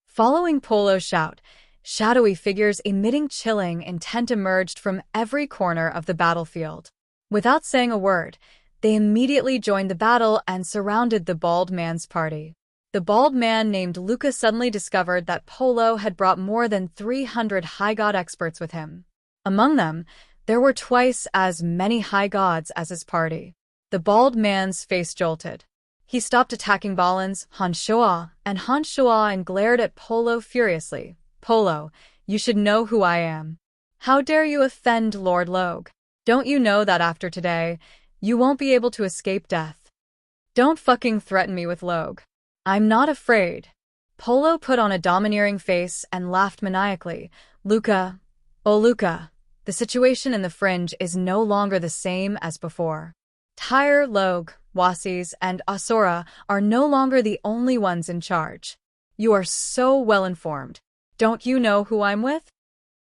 Following Polo's shout, shadowy figures emitting chilling intent emerged from every corner of the battlefield. Without saying a word, they immediately joined the battle and surrounded the bald man's party. The bald man named Luca suddenly discovered that Polo had brought more than 300 high god experts with him. Among them, there were twice as many high gods as his party. The bald man's face jolted. He stopped attacking Ballins, Han Shua, and glared at Polo furiously. "Polo, you should know who I am. How dare you offend Lord Logue? Don't you know that after today, you won't be able to escape death? Don't fucking threaten me with Logue. I'm not afraid." Polo put on a domineering face and laughed maniacally. "Luca, oh Luca, the situation in the fringe is no longer the same as before. Tyre, Logue, Wasis, and Asura are no longer the only ones in charge. You are so well informed. Don't you know who I'm with?"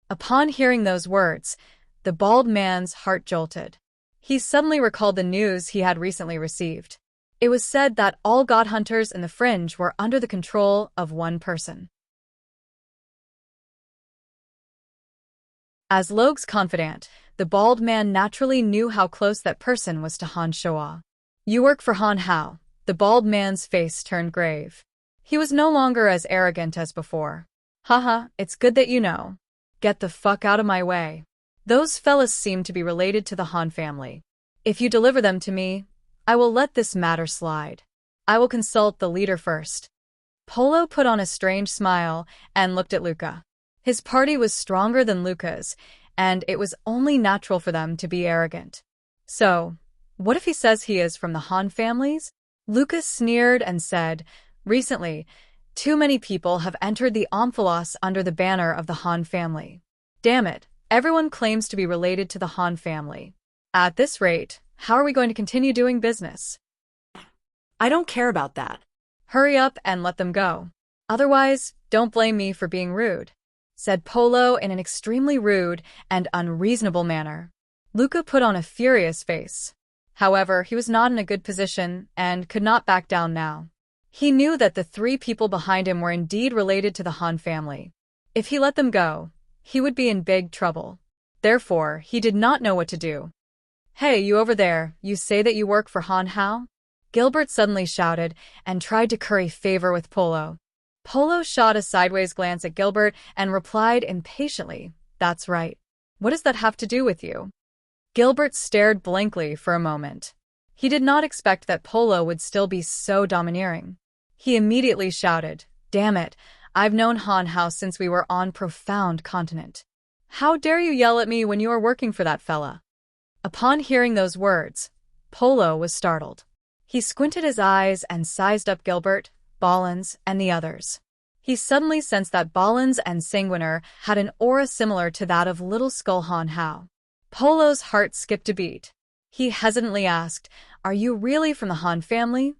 Upon hearing those words, the bald man's heart jolted. He suddenly recalled the news he had recently received. It was said that all god hunters in the fringe were under the control of one person. As Logue's confidant, the bald man naturally knew how close that person was to Han Shua. "You work for Han Hao." The bald man's face turned grave. He was no longer as arrogant as before. "Haha, it's good that you know. Get the fuck out of my way. Those fellas seem to be related to the Han family. If you deliver them to me, I will let this matter slide. I will consult the leader first." Polo put on a strange smile and looked at Luca. His party was stronger than Luca's, and it was only natural for them to be arrogant. So, what if he says he is from the Han families? Luca sneered and said, "Recently, too many people have entered the Omphalos under the banner of the Han family. Damn it, everyone claims to be related to the Han family. At this rate, how are we going to continue doing business?" I don't care about that. "Hurry up and let them go. Otherwise, don't blame me for being rude," said Polo in an extremely rude and unreasonable manner. Luca put on a furious face. However, he was not in a good position and could not back down now. He knew that the 3 people behind him were indeed related to the Han family. If he let them go, he would be in big trouble. Therefore, he did not know what to do. "Hey, you over there, you say that you work for Han Hao?" Gilbert suddenly shouted and tried to curry favor with Polo. Polo shot a sideways glance at Gilbert and replied impatiently, "That's right. What does that have to do with you?" Gilbert stared blankly for a moment. He did not expect that Polo would still be so domineering. He immediately shouted, "Damn it, I've known Han Hao since we were on Profound Continent. How dare you yell at me when you are working for that fella?" Upon hearing those words, Polo was startled. He squinted his eyes and sized up Gilbert, Ballins, and the others. He suddenly sensed that Ballins and Sanguiner had an aura similar to that of Little Skull Han Hao. Polo's heart skipped a beat. He hesitantly asked, "Are you really from the Han family?"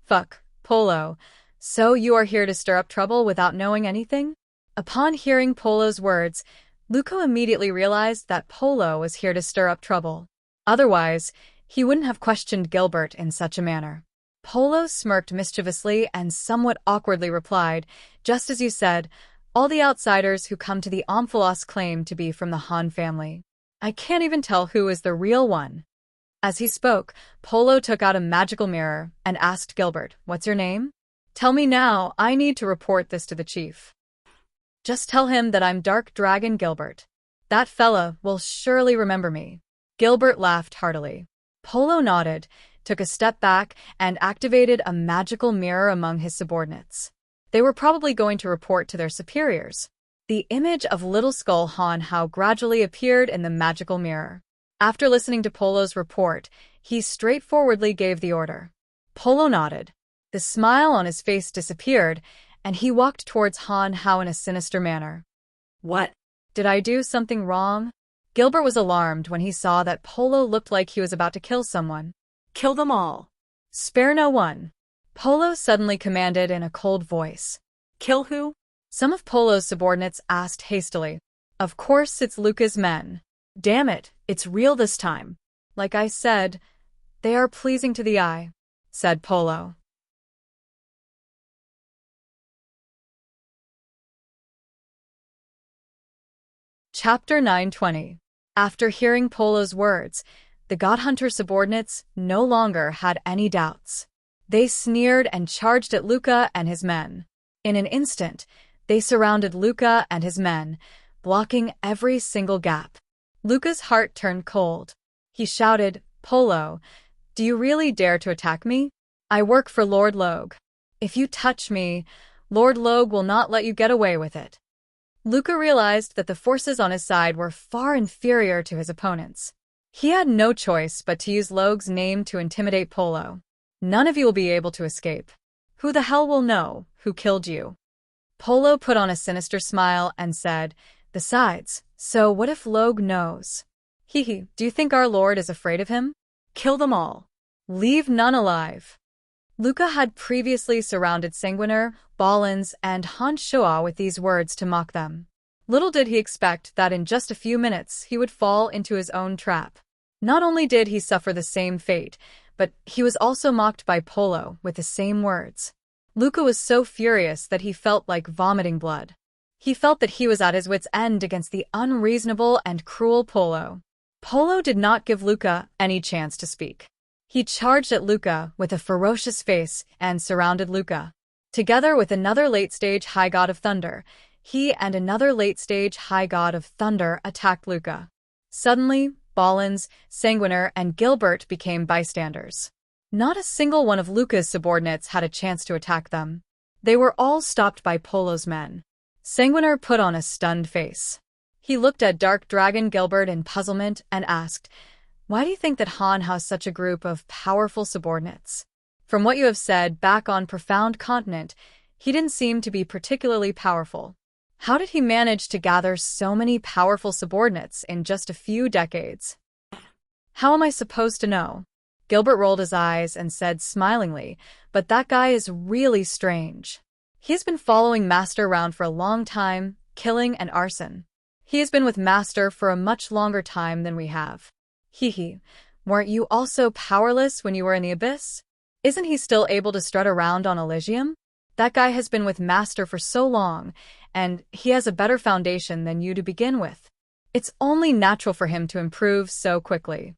"Fuck, Polo. So you are here to stir up trouble without knowing anything?" Upon hearing Polo's words, Luco immediately realized that Polo was here to stir up trouble. Otherwise, he wouldn't have questioned Gilbert in such a manner. Polo smirked mischievously and somewhat awkwardly replied, "Just as you said, all the outsiders who come to the Omphalos claim to be from the Han family. I can't even tell who is the real one." As he spoke, Polo took out a magical mirror and asked Gilbert, "What's your name?" "Tell me now, I need to report this to the chief." "Just tell him that I'm Dark Dragon Gilbert. That fella will surely remember me." Gilbert laughed heartily. Polo nodded, took a step back, and activated a magical mirror among his subordinates. They were probably going to report to their superiors. The image of Little Skull Han Hao gradually appeared in the magical mirror. After listening to Polo's report, he straightforwardly gave the order. Polo nodded. The smile on his face disappeared, and he walked towards Han Hao in a sinister manner. What? Did I do something wrong? Gilbert was alarmed when he saw that Polo looked like he was about to kill someone. Kill them all. Spare no one. Polo suddenly commanded in a cold voice. Kill who? Some of Polo's subordinates asked hastily. Of course it's Luca's men. Damn it, it's real this time. Like I said, they are pleasing to the eye, said Polo. Chapter 920. After hearing Polo's words, the Godhunter subordinates no longer had any doubts. They sneered and charged at Luca and his men. In an instant, they surrounded Luca and his men, blocking every single gap. Luca's heart turned cold. He shouted, "Polo, do you really dare to attack me? I work for Lord Logue. If you touch me, Lord Logue will not let you get away with it." Luca realized that the forces on his side were far inferior to his opponents. He had no choice but to use Logue's name to intimidate Polo. "None of you will be able to escape. Who the hell will know who killed you?" Polo put on a sinister smile and said, "Besides, so what if Logue knows? Hee, do you think our lord is afraid of him? Kill them all. Leave none alive." Luca had previously surrounded Sanguiner, Ballins, and Han Shoa with these words to mock them. Little did he expect that in just a few minutes he would fall into his own trap. Not only did he suffer the same fate, but he was also mocked by Polo with the same words. Luca was so furious that he felt like vomiting blood. He felt that he was at his wit's end against the unreasonable and cruel Polo. Polo did not give Luca any chance to speak. He charged at Luca with a ferocious face and surrounded Luca. Together with another late-stage High God of Thunder, he and another late-stage High God of Thunder attacked Luca. Suddenly, Ballins, Sanguiner, and Gilbert became bystanders. Not a single one of Luca's subordinates had a chance to attack them. They were all stopped by Polo's men. Sanguiner put on a stunned face. He looked at Dark Dragon Gilbert in puzzlement and asked, "Why do you think that Han has such a group of powerful subordinates? From what you have said back on Profound Continent, he didn't seem to be particularly powerful. How did he manage to gather so many powerful subordinates in just a few decades?" "How am I supposed to know?" Gilbert rolled his eyes and said smilingly, "But that guy is really strange. He's been following Master around for a long time, killing and arson. He has been with Master for a much longer time than we have. Hee, weren't you also powerless when you were in the Abyss? Isn't he still able to strut around on Elysium?" That guy has been with Master for so long, and he has a better foundation than you to begin with. It's only natural for him to improve so quickly.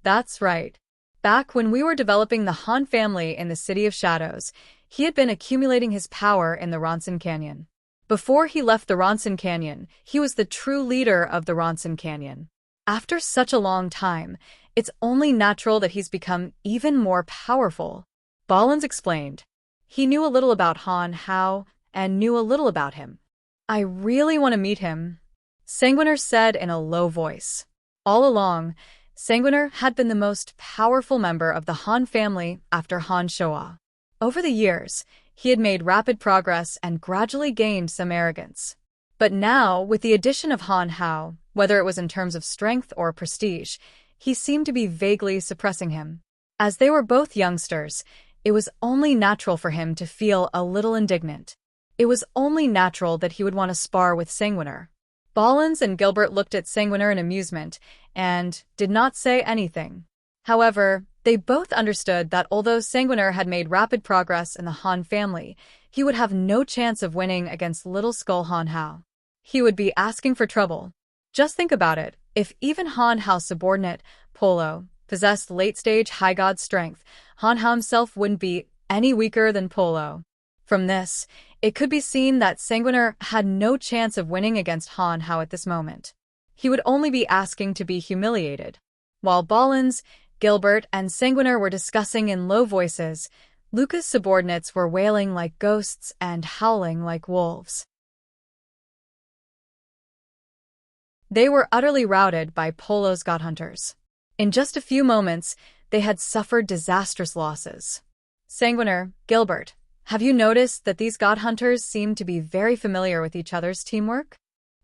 That's right. Back when we were developing the Han family in the City of Shadows, he had been accumulating his power in the Ronson Canyon. Before he left the Ronson Canyon, he was the true leader of the Ronson Canyon. After such a long time, it's only natural that he's become even more powerful. Ballins explained. He knew a little about Han Hao and knew a little about him. I really want to meet him, Sanguiner said in a low voice. All along, Sanguiner had been the most powerful member of the Han family after Han Shoa. Over the years, he had made rapid progress and gradually gained some arrogance. But now, with the addition of Han Hao, whether it was in terms of strength or prestige, he seemed to be vaguely suppressing him. As they were both youngsters, it was only natural for him to feel a little indignant. It was only natural that he would want to spar with Sanguiner. Ballins and Gilbert looked at Sanguiner in amusement and did not say anything. However, they both understood that although Sanguiner had made rapid progress in the Han family, he would have no chance of winning against Little Skull Han Hao. He would be asking for trouble. Just think about it. If even Han Hao's subordinate, Polo, possessed late-stage high god strength, Han Hao himself wouldn't be any weaker than Polo. From this, it could be seen that Sanguiner had no chance of winning against Han Hao at this moment. He would only be asking to be humiliated. While Ballins, Gilbert, and Sanguiner were discussing in low voices, Luca's subordinates were wailing like ghosts and howling like wolves. They were utterly routed by Polo's godhunters. In just a few moments, they had suffered disastrous losses. Sanguiner, Gilbert, have you noticed that these godhunters seem to be very familiar with each other's teamwork?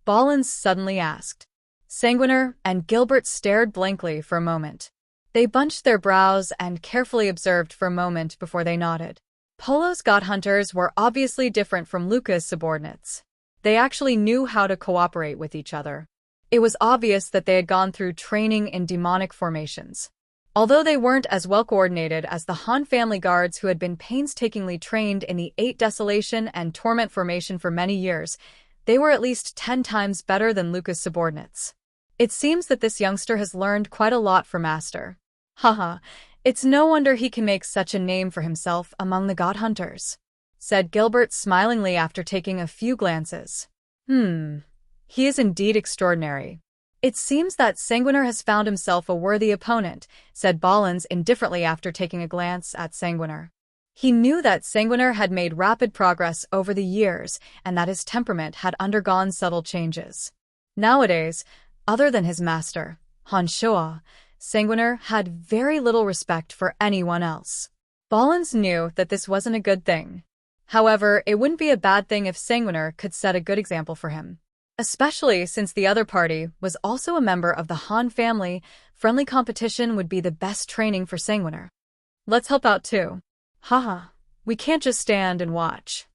Ballins suddenly asked. Sanguiner and Gilbert stared blankly for a moment. They bunched their brows and carefully observed for a moment before they nodded. Polo's godhunters were obviously different from Luca's subordinates. They actually knew how to cooperate with each other. It was obvious that they had gone through training in demonic formations. Although they weren't as well coordinated as the Han family guards who had been painstakingly trained in the 8 Desolation and Torment formation for many years, they were at least 10 times better than Luca's subordinates. It seems that this youngster has learned quite a lot from Master. Haha, it's no wonder he can make such a name for himself among the god hunters, said Gilbert smilingly after taking a few glances. He is indeed extraordinary. It seems that Sanguiner has found himself a worthy opponent, said Ballins indifferently after taking a glance at Sanguiner. He knew that Sanguiner had made rapid progress over the years and that his temperament had undergone subtle changes. Nowadays, other than his master, Han Shoa, Sanguiner had very little respect for anyone else. Ballins knew that this wasn't a good thing. However, it wouldn't be a bad thing if Sanguiner could set a good example for him. Especially since the other party was also a member of the Han family, friendly competition would be the best training for Sanguiner. Let's help out too. Haha, we can't just stand and watch.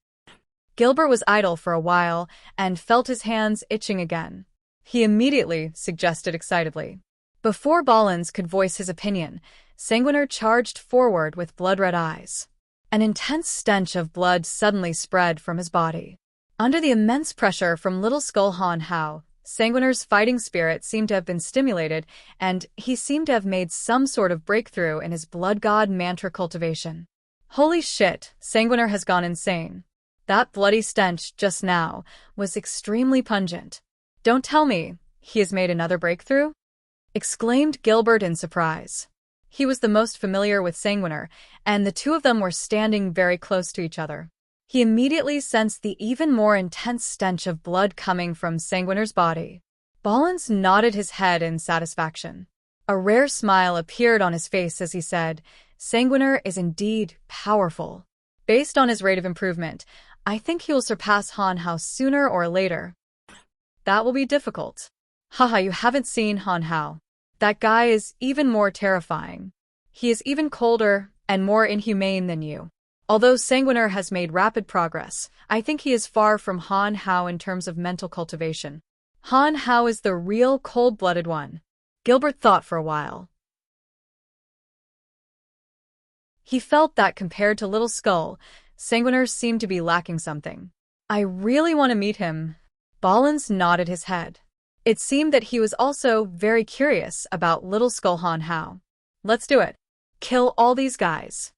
Gilbert was idle for a while and felt his hands itching again. He immediately suggested excitedly. Before Ballins could voice his opinion, Sanguiner charged forward with blood-red eyes. An intense stench of blood suddenly spread from his body. Under the immense pressure from Little Skull Han Hao, Sanguiner's fighting spirit seemed to have been stimulated, and he seemed to have made some sort of breakthrough in his blood god mantra cultivation. Holy shit, Sanguiner has gone insane. That bloody stench just now was extremely pungent. Don't tell me, he has made another breakthrough? Exclaimed Gilbert in surprise. He was the most familiar with Sanguiner, and the two of them were standing very close to each other. He immediately sensed the even more intense stench of blood coming from Sanguiner's body. Ballins nodded his head in satisfaction. A rare smile appeared on his face as he said, Sanguiner is indeed powerful. Based on his rate of improvement, I think he will surpass Han Hao sooner or later. That will be difficult. Haha, you haven't seen Han Hao. That guy is even more terrifying. He is even colder and more inhumane than you. Although Sanguiner has made rapid progress, I think he is far from Han Hao in terms of mental cultivation. Han Hao is the real cold-blooded one. Gilbert thought for a while. He felt that compared to Little Skull, Sanguiner seemed to be lacking something. I really want to meet him. Ballins nodded his head. It seemed that he was also very curious about Little Skullhan How. Let's do it. Kill all these guys.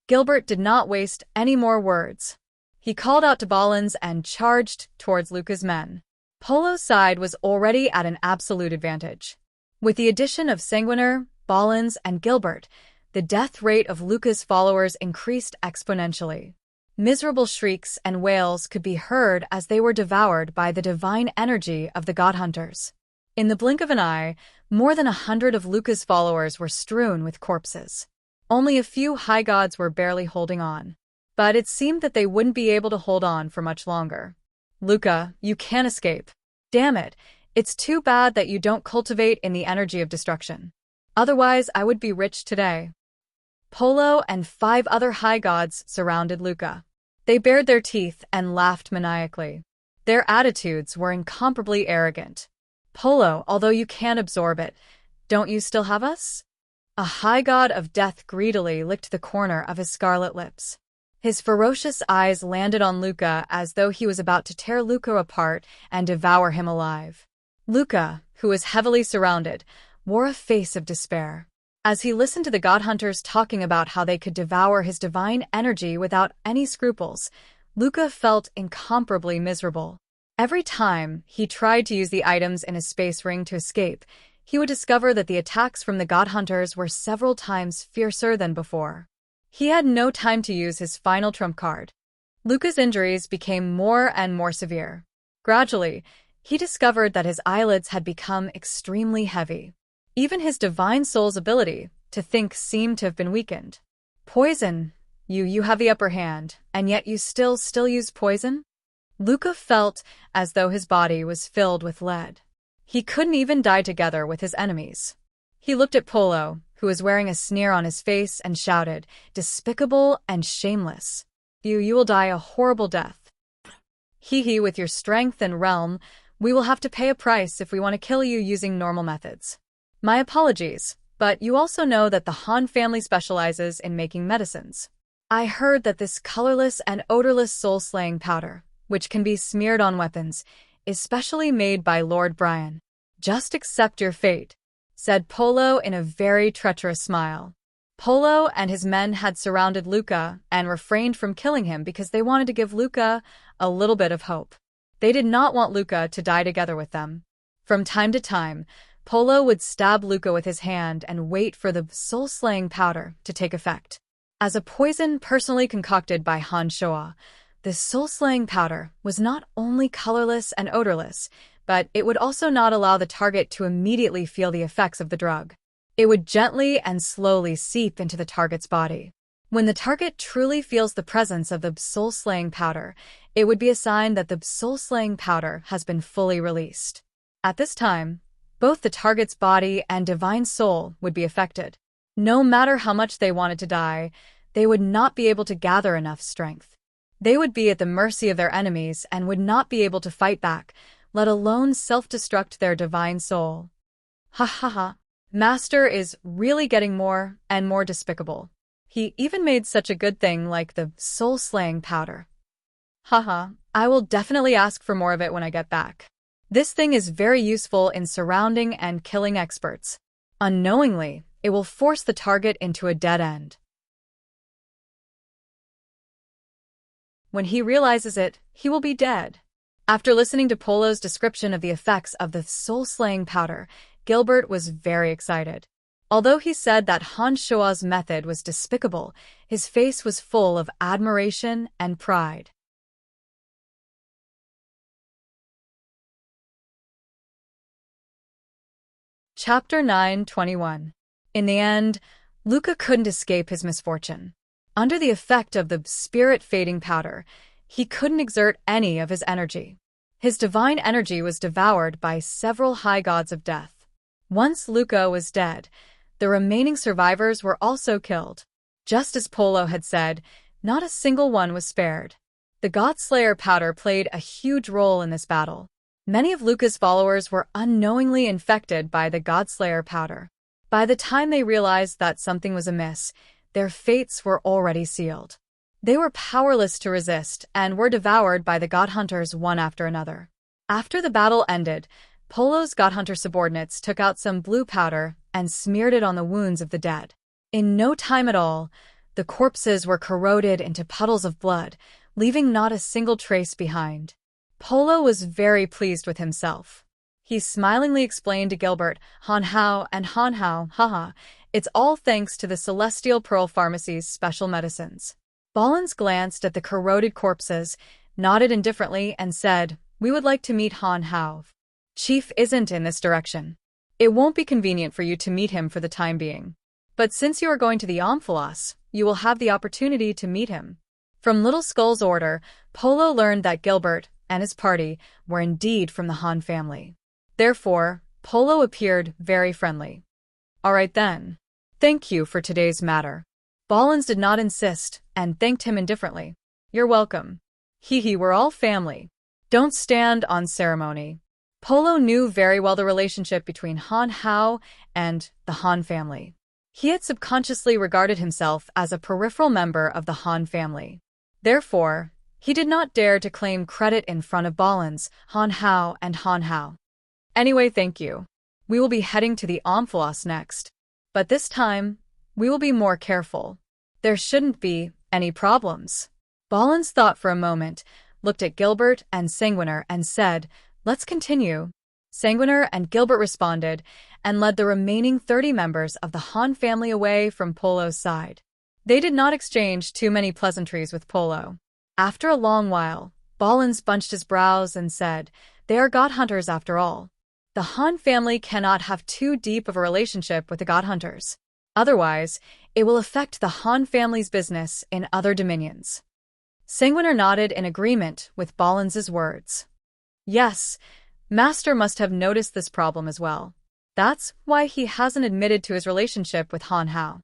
Gilbert did not waste any more words. He called out to Ballins and charged towards Luca's men. Polo's side was already at an absolute advantage. With the addition of Sanguiner, Ballins, and Gilbert, the death rate of Luca's followers increased exponentially. Miserable shrieks and wails could be heard as they were devoured by the divine energy of the God Hunters. In the blink of an eye, more than 100 of Luca's followers were strewn with corpses. Only a few high gods were barely holding on. But it seemed that they wouldn't be able to hold on for much longer. Luca, you can't escape. Damn it, it's too bad that you don't cultivate in the energy of destruction. Otherwise, I would be rich today. Polo and 5 other high gods surrounded Luca. They bared their teeth and laughed maniacally. Their attitudes were incomparably arrogant. Polo, although you can't absorb it, don't you still have us? A high god of death greedily licked the corner of his scarlet lips. His ferocious eyes landed on Luca as though he was about to tear Luca apart and devour him alive. Luca, who was heavily surrounded, wore a face of despair. As he listened to the God Hunters talking about how they could devour his divine energy without any scruples, Luca felt incomparably miserable. Every time he tried to use the items in his space ring to escape, he would discover that the attacks from the God Hunters were several times fiercer than before. He had no time to use his final trump card. Luca's injuries became more and more severe. Gradually, he discovered that his eyelids had become extremely heavy. Even his divine soul's ability to think seemed to have been weakened. Poison. You have the upper hand, and yet you still use poison? Luca felt as though his body was filled with lead. He couldn't even die together with his enemies. He looked at Polo, who was wearing a sneer on his face, and shouted, "Despicable and shameless. You will die a horrible death. Hee, with your strength and realm, we will have to pay a price if we want to kill you using normal methods. My apologies, but you also know that the Han family specializes in making medicines. I heard that this colorless and odorless soul-slaying powder, which can be smeared on weapons, is specially made by Lord Brian. Just accept your fate," said Polo in a very treacherous smile. Polo and his men had surrounded Luca and refrained from killing him because they wanted to give Luca a little bit of hope. They did not want Luca to die together with them. From time to time, Polo would stab Luca with his hand and wait for the soul-slaying powder to take effect. As a poison personally concocted by Han Shoa, the soul-slaying powder was not only colorless and odorless, but it would also not allow the target to immediately feel the effects of the drug. It would gently and slowly seep into the target's body. When the target truly feels the presence of the soul-slaying powder, it would be a sign that the soul-slaying powder has been fully released. At this time, both the target's body and divine soul would be affected. No matter how much they wanted to die, they would not be able to gather enough strength. They would be at the mercy of their enemies and would not be able to fight back, let alone self-destruct their divine soul. Ha ha ha. Master is really getting more and more despicable. He even made such a good thing like the soul-slaying powder. Haha, I will definitely ask for more of it when I get back. This thing is very useful in surrounding and killing experts. Unknowingly, it will force the target into a dead end. When he realizes it, he will be dead. After listening to Polo's description of the effects of the soul-slaying powder, Gilbert was very excited. Although he said that Han Shoa's method was despicable, his face was full of admiration and pride. Chapter 9:21. In the end, Luca couldn't escape his misfortune. Under the effect of the spirit-fading powder, he couldn't exert any of his energy. His divine energy was devoured by several high gods of death. Once Luca was dead, the remaining survivors were also killed. Just as Polo had said, not a single one was spared. The God-Slayer powder played a huge role in this battle. Many of Luca's followers were unknowingly infected by the God-Slayer powder. By the time they realized that something was amiss, their fates were already sealed. They were powerless to resist and were devoured by the god hunters one after another. After the battle ended, Polo's god hunter subordinates took out some blue powder and smeared it on the wounds of the dead. In no time at all, the corpses were corroded into puddles of blood, leaving not a single trace behind. Polo was very pleased with himself. He smilingly explained to Gilbert, Han Hao and Han Hao, haha, it's all thanks to the Celestial Pearl Pharmacy's special medicines. Ballins glanced at the corroded corpses, nodded indifferently, and said, we would like to meet Han Hao. Chief isn't in this direction. It won't be convenient for you to meet him for the time being. But since you are going to the Omphalos, you will have the opportunity to meet him. From Little Skull's order, Polo learned that Gilbert and his party were indeed from the Han family. Therefore, Polo appeared very friendly. All right then. Thank you for today's matter. Ballins did not insist and thanked him indifferently. You're welcome. We're all family. Don't stand on ceremony. Polo knew very well the relationship between Han Hao and the Han family. He had subconsciously regarded himself as a peripheral member of the Han family. Therefore, he did not dare to claim credit in front of Ballins, Han Hao, and Han Hao. Anyway, thank you. We will be heading to the Omphalos next. But this time, we will be more careful. There shouldn't be any problems. Ballins thought for a moment, looked at Gilbert and Sanguiner and said, let's continue. Sanguiner and Gilbert responded and led the remaining 30 members of the Han family away from Polo's side. They did not exchange too many pleasantries with Polo. After a long while, Ballins bunched his brows and said, they are god hunters after all. The Han family cannot have too deep of a relationship with the god hunters. Otherwise, it will affect the Han family's business in other dominions. Sanguiner nodded in agreement with Ballins's words. Yes, Master must have noticed this problem as well. That's why he hasn't admitted to his relationship with Han Hao.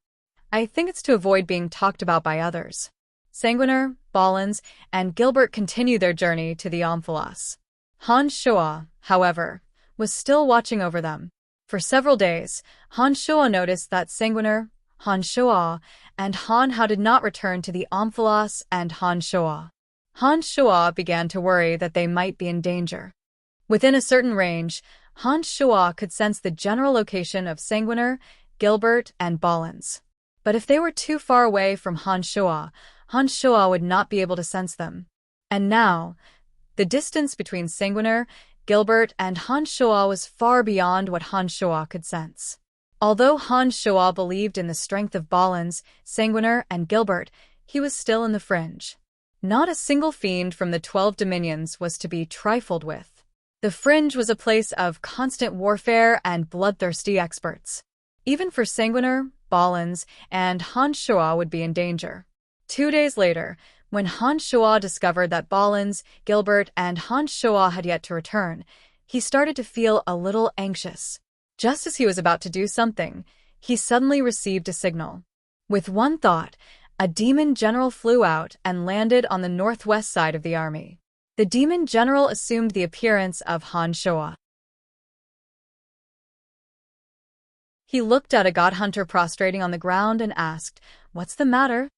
I think it's to avoid being talked about by others. Sanguiner, Ballins, and Gilbert continued their journey to the Omphalos. Han Shua, however, was still watching over them. For several days, Han Shua noticed that Sanguiner, Han Shua, and Han Hao did not return to the Omphalos, and Han Shua began to worry that they might be in danger. Within a certain range, Han Shua could sense the general location of Sanguiner, Gilbert, and Ballins. But if they were too far away from Han Shua would not be able to sense them. And now, the distance between Sanguiner, Gilbert, and Han Shua was far beyond what Han Shua could sense. Although Han Shua believed in the strength of Ballins, Sanguiner, and Gilbert, he was still in the fringe. Not a single fiend from the 12 dominions was to be trifled with. The fringe was a place of constant warfare and bloodthirsty experts. Even for Sanguiner, Ballins, and Han Shua would be in danger. 2 days later, when Han Shua discovered that Ballins, Gilbert, and Han Shua had yet to return, he started to feel a little anxious. Just as he was about to do something, he suddenly received a signal. With one thought, a demon general flew out and landed on the northwest side of the army. The demon general assumed the appearance of Han Shua. He looked at a god hunter prostrating on the ground and asked, "What's the matter?"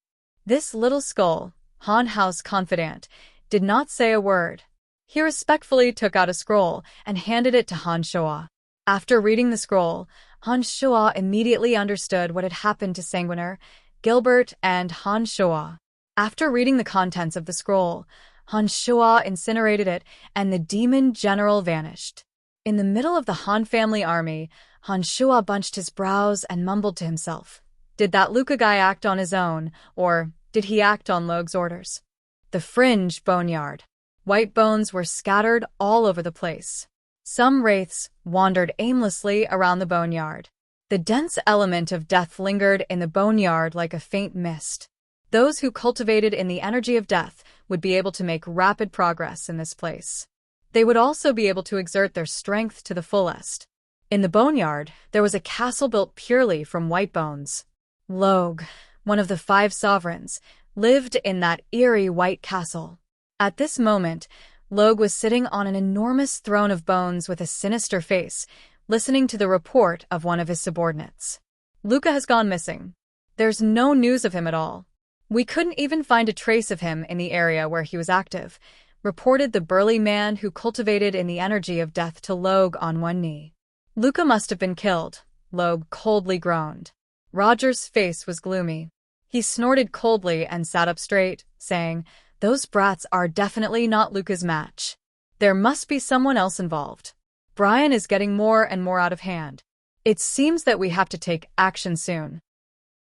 This little skull, Han Hao's confidant, did not say a word. He respectfully took out a scroll and handed it to Han Shua. After reading the scroll, Han Shua immediately understood what had happened to Sanguiner, Gilbert, and Han Shua. After reading the contents of the scroll, Han Shua incinerated it, and the demon general vanished. In the middle of the Han family army, Han Shua bunched his brows and mumbled to himself. Did that Luca guy act on his own, or did he act on Logue's orders? The fringe boneyard. White bones were scattered all over the place. Some wraiths wandered aimlessly around the boneyard. The dense element of death lingered in the boneyard like a faint mist. Those who cultivated in the energy of death would be able to make rapid progress in this place. They would also be able to exert their strength to the fullest. In the boneyard, there was a castle built purely from white bones. Logue, one of the 5 sovereigns, lived in that eerie white castle. At this moment, Logue was sitting on an enormous throne of bones with a sinister face, listening to the report of one of his subordinates. Luca has gone missing. There's no news of him at all. We couldn't even find a trace of him in the area where he was active, reported the burly man who cultivated in the energy of death to Logue on one knee. Luca must have been killed, Logue coldly groaned. Roger's face was gloomy. He snorted coldly and sat up straight, saying, "Those brats are definitely not Luca's match. There must be someone else involved. Brian is getting more and more out of hand. It seems that we have to take action soon."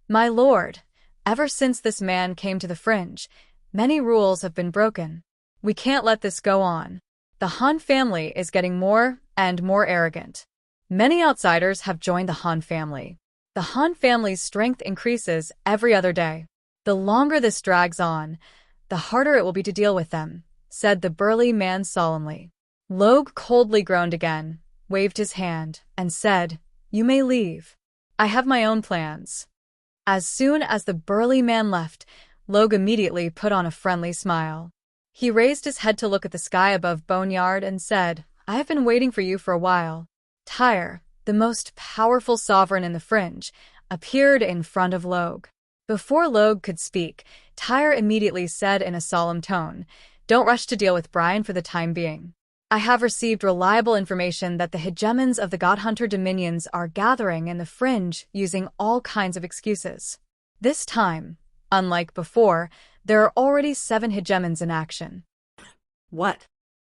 "My lord, ever since this man came to the fringe, many rules have been broken. We can't let this go on. The Han family is getting more and more arrogant. Many outsiders have joined the Han family. The Han family's strength increases every other day. The longer this drags on, the harder it will be to deal with them," said the burly man solemnly. Logue coldly groaned again, waved his hand, and said, "You may leave. I have my own plans." As soon as the burly man left, Logue immediately put on a friendly smile. He raised his head to look at the sky above Boneyard and said, "I have been waiting for you for a while." Tyre, the most powerful sovereign in the fringe, appeared in front of Logue. Before Logue could speak, Tyre immediately said in a solemn tone, "Don't rush to deal with Brian for the time being. I have received reliable information that the hegemons of the Godhunter dominions are gathering in the fringe using all kinds of excuses. This time, unlike before, there are already 7 hegemons in action." What?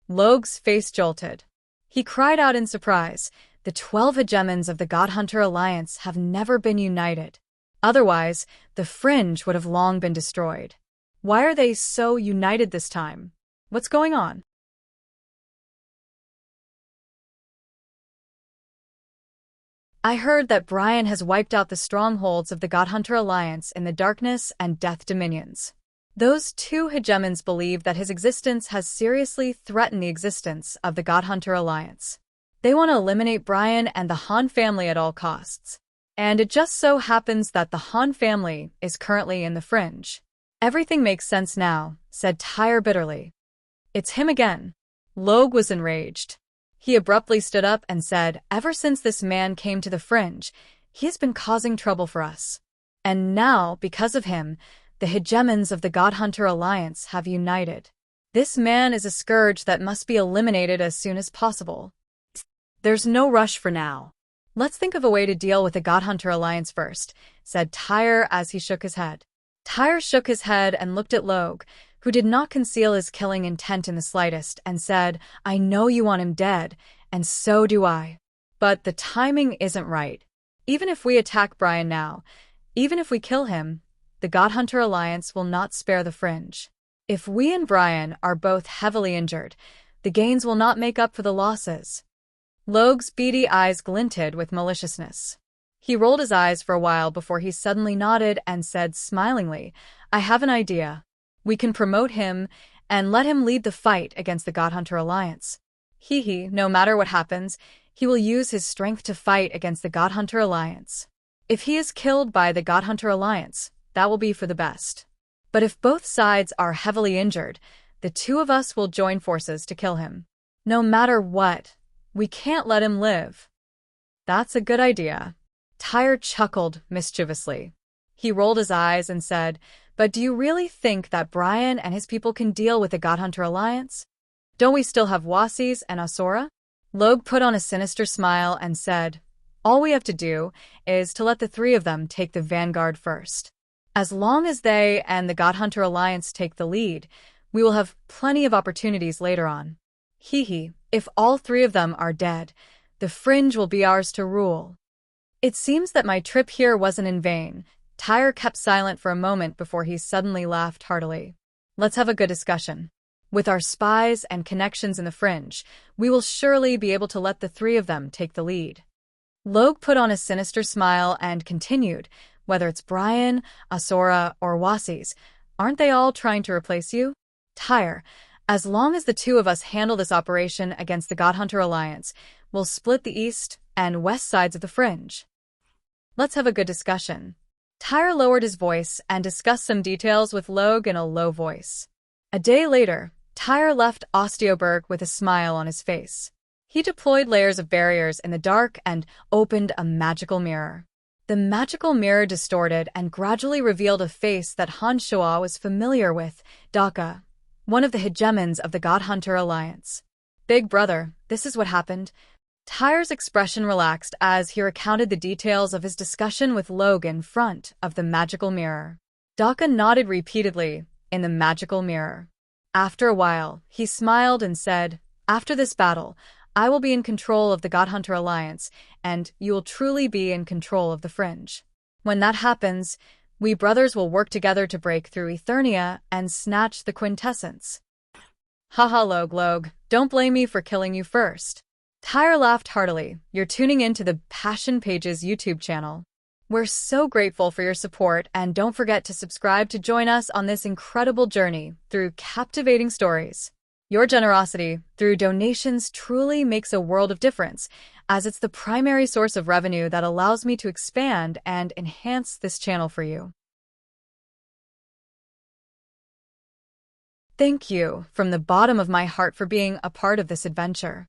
Logue's face jolted. He cried out in surprise. The 12 hegemons of the Godhunter Alliance have never been united. Otherwise, the fringe would have long been destroyed. Why are they so united this time? What's going on? "I heard that Brian has wiped out the strongholds of the Godhunter Alliance in the Darkness and Death Dominions. Those 2 hegemons believe that his existence has seriously threatened the existence of the Godhunter Alliance. They want to eliminate Brian and the Han family at all costs. And it just so happens that the Han family is currently in the fringe." "Everything makes sense now," said Tyre bitterly. "It's him again." Logue was enraged. He abruptly stood up and said, "Ever since this man came to the fringe, he has been causing trouble for us. And now, because of him, the hegemons of the Godhunter Alliance have united. This man is a scourge that must be eliminated as soon as possible. There's no rush for now. Let's think of a way to deal with the Godhunter Alliance first," said Tyre as he shook his head. Tyre shook his head and looked at Logue, who did not conceal his killing intent in the slightest, and said, "I know you want him dead, and so do I. But the timing isn't right. Even if we attack Brian now, even if we kill him, the Godhunter Alliance will not spare the fringe. If we and Brian are both heavily injured, the gains will not make up for the losses." Logue's beady eyes glinted with maliciousness. He rolled his eyes for a while before he suddenly nodded and said smilingly, "I have an idea. We can promote him and let him lead the fight against the Godhunter Alliance. No matter what happens, he will use his strength to fight against the Godhunter Alliance. If he is killed by the Godhunter Alliance, that will be for the best. But if both sides are heavily injured, the 2 of us will join forces to kill him. No matter what, we can't let him live." "That's a good idea." Tyre chuckled mischievously. He rolled his eyes and said, "But do you really think that Brian and his people can deal with the Godhunter Alliance? Don't we still have Wasis and Asura?" Logue put on a sinister smile and said, "All we have to do is to let the 3 of them take the vanguard first. As long as they and the Godhunter Alliance take the lead, we will have plenty of opportunities later on. If all 3 of them are dead, the fringe will be ours to rule." "It seems that my trip here wasn't in vain." Tyre kept silent for a moment before he suddenly laughed heartily. "Let's have a good discussion. With our spies and connections in the fringe, we will surely be able to let the 3 of them take the lead." Logue put on a sinister smile and continued, "Whether it's Brian, Asura, or Wasis, aren't they all trying to replace you? Tyre, as long as the 2 of us handle this operation against the Godhunter Alliance, we'll split the east and west sides of the fringe. Let's have a good discussion." Tyre lowered his voice and discussed some details with Logue in a low voice. A day later, Tyre left Audiobook with a smile on his face. He deployed layers of barriers in the dark and opened a magical mirror. The magical mirror distorted and gradually revealed a face that Han Shua was familiar with, Daka, one of the hegemons of the God Hunter Alliance. Big brother, this is what happened. Tyre's expression relaxed as he recounted the details of his discussion with Logan in front of the magical mirror. Daka nodded repeatedly in the magical mirror. After a while, he smiled and said, "After this battle, I will be in control of the God Hunter Alliance, and you will truly be in control of the Fringe. When that happens, we brothers will work together to break through Eternia and snatch the quintessence." Haha, Log, don't blame me for killing you first. Tyre laughed heartily. You're tuning into the Passion Pages YouTube channel. We're so grateful for your support, and don't forget to subscribe to join us on this incredible journey through captivating stories. Your generosity through donations truly makes a world of difference, as it's the primary source of revenue that allows me to expand and enhance this channel for you. Thank you from the bottom of my heart for being a part of this adventure.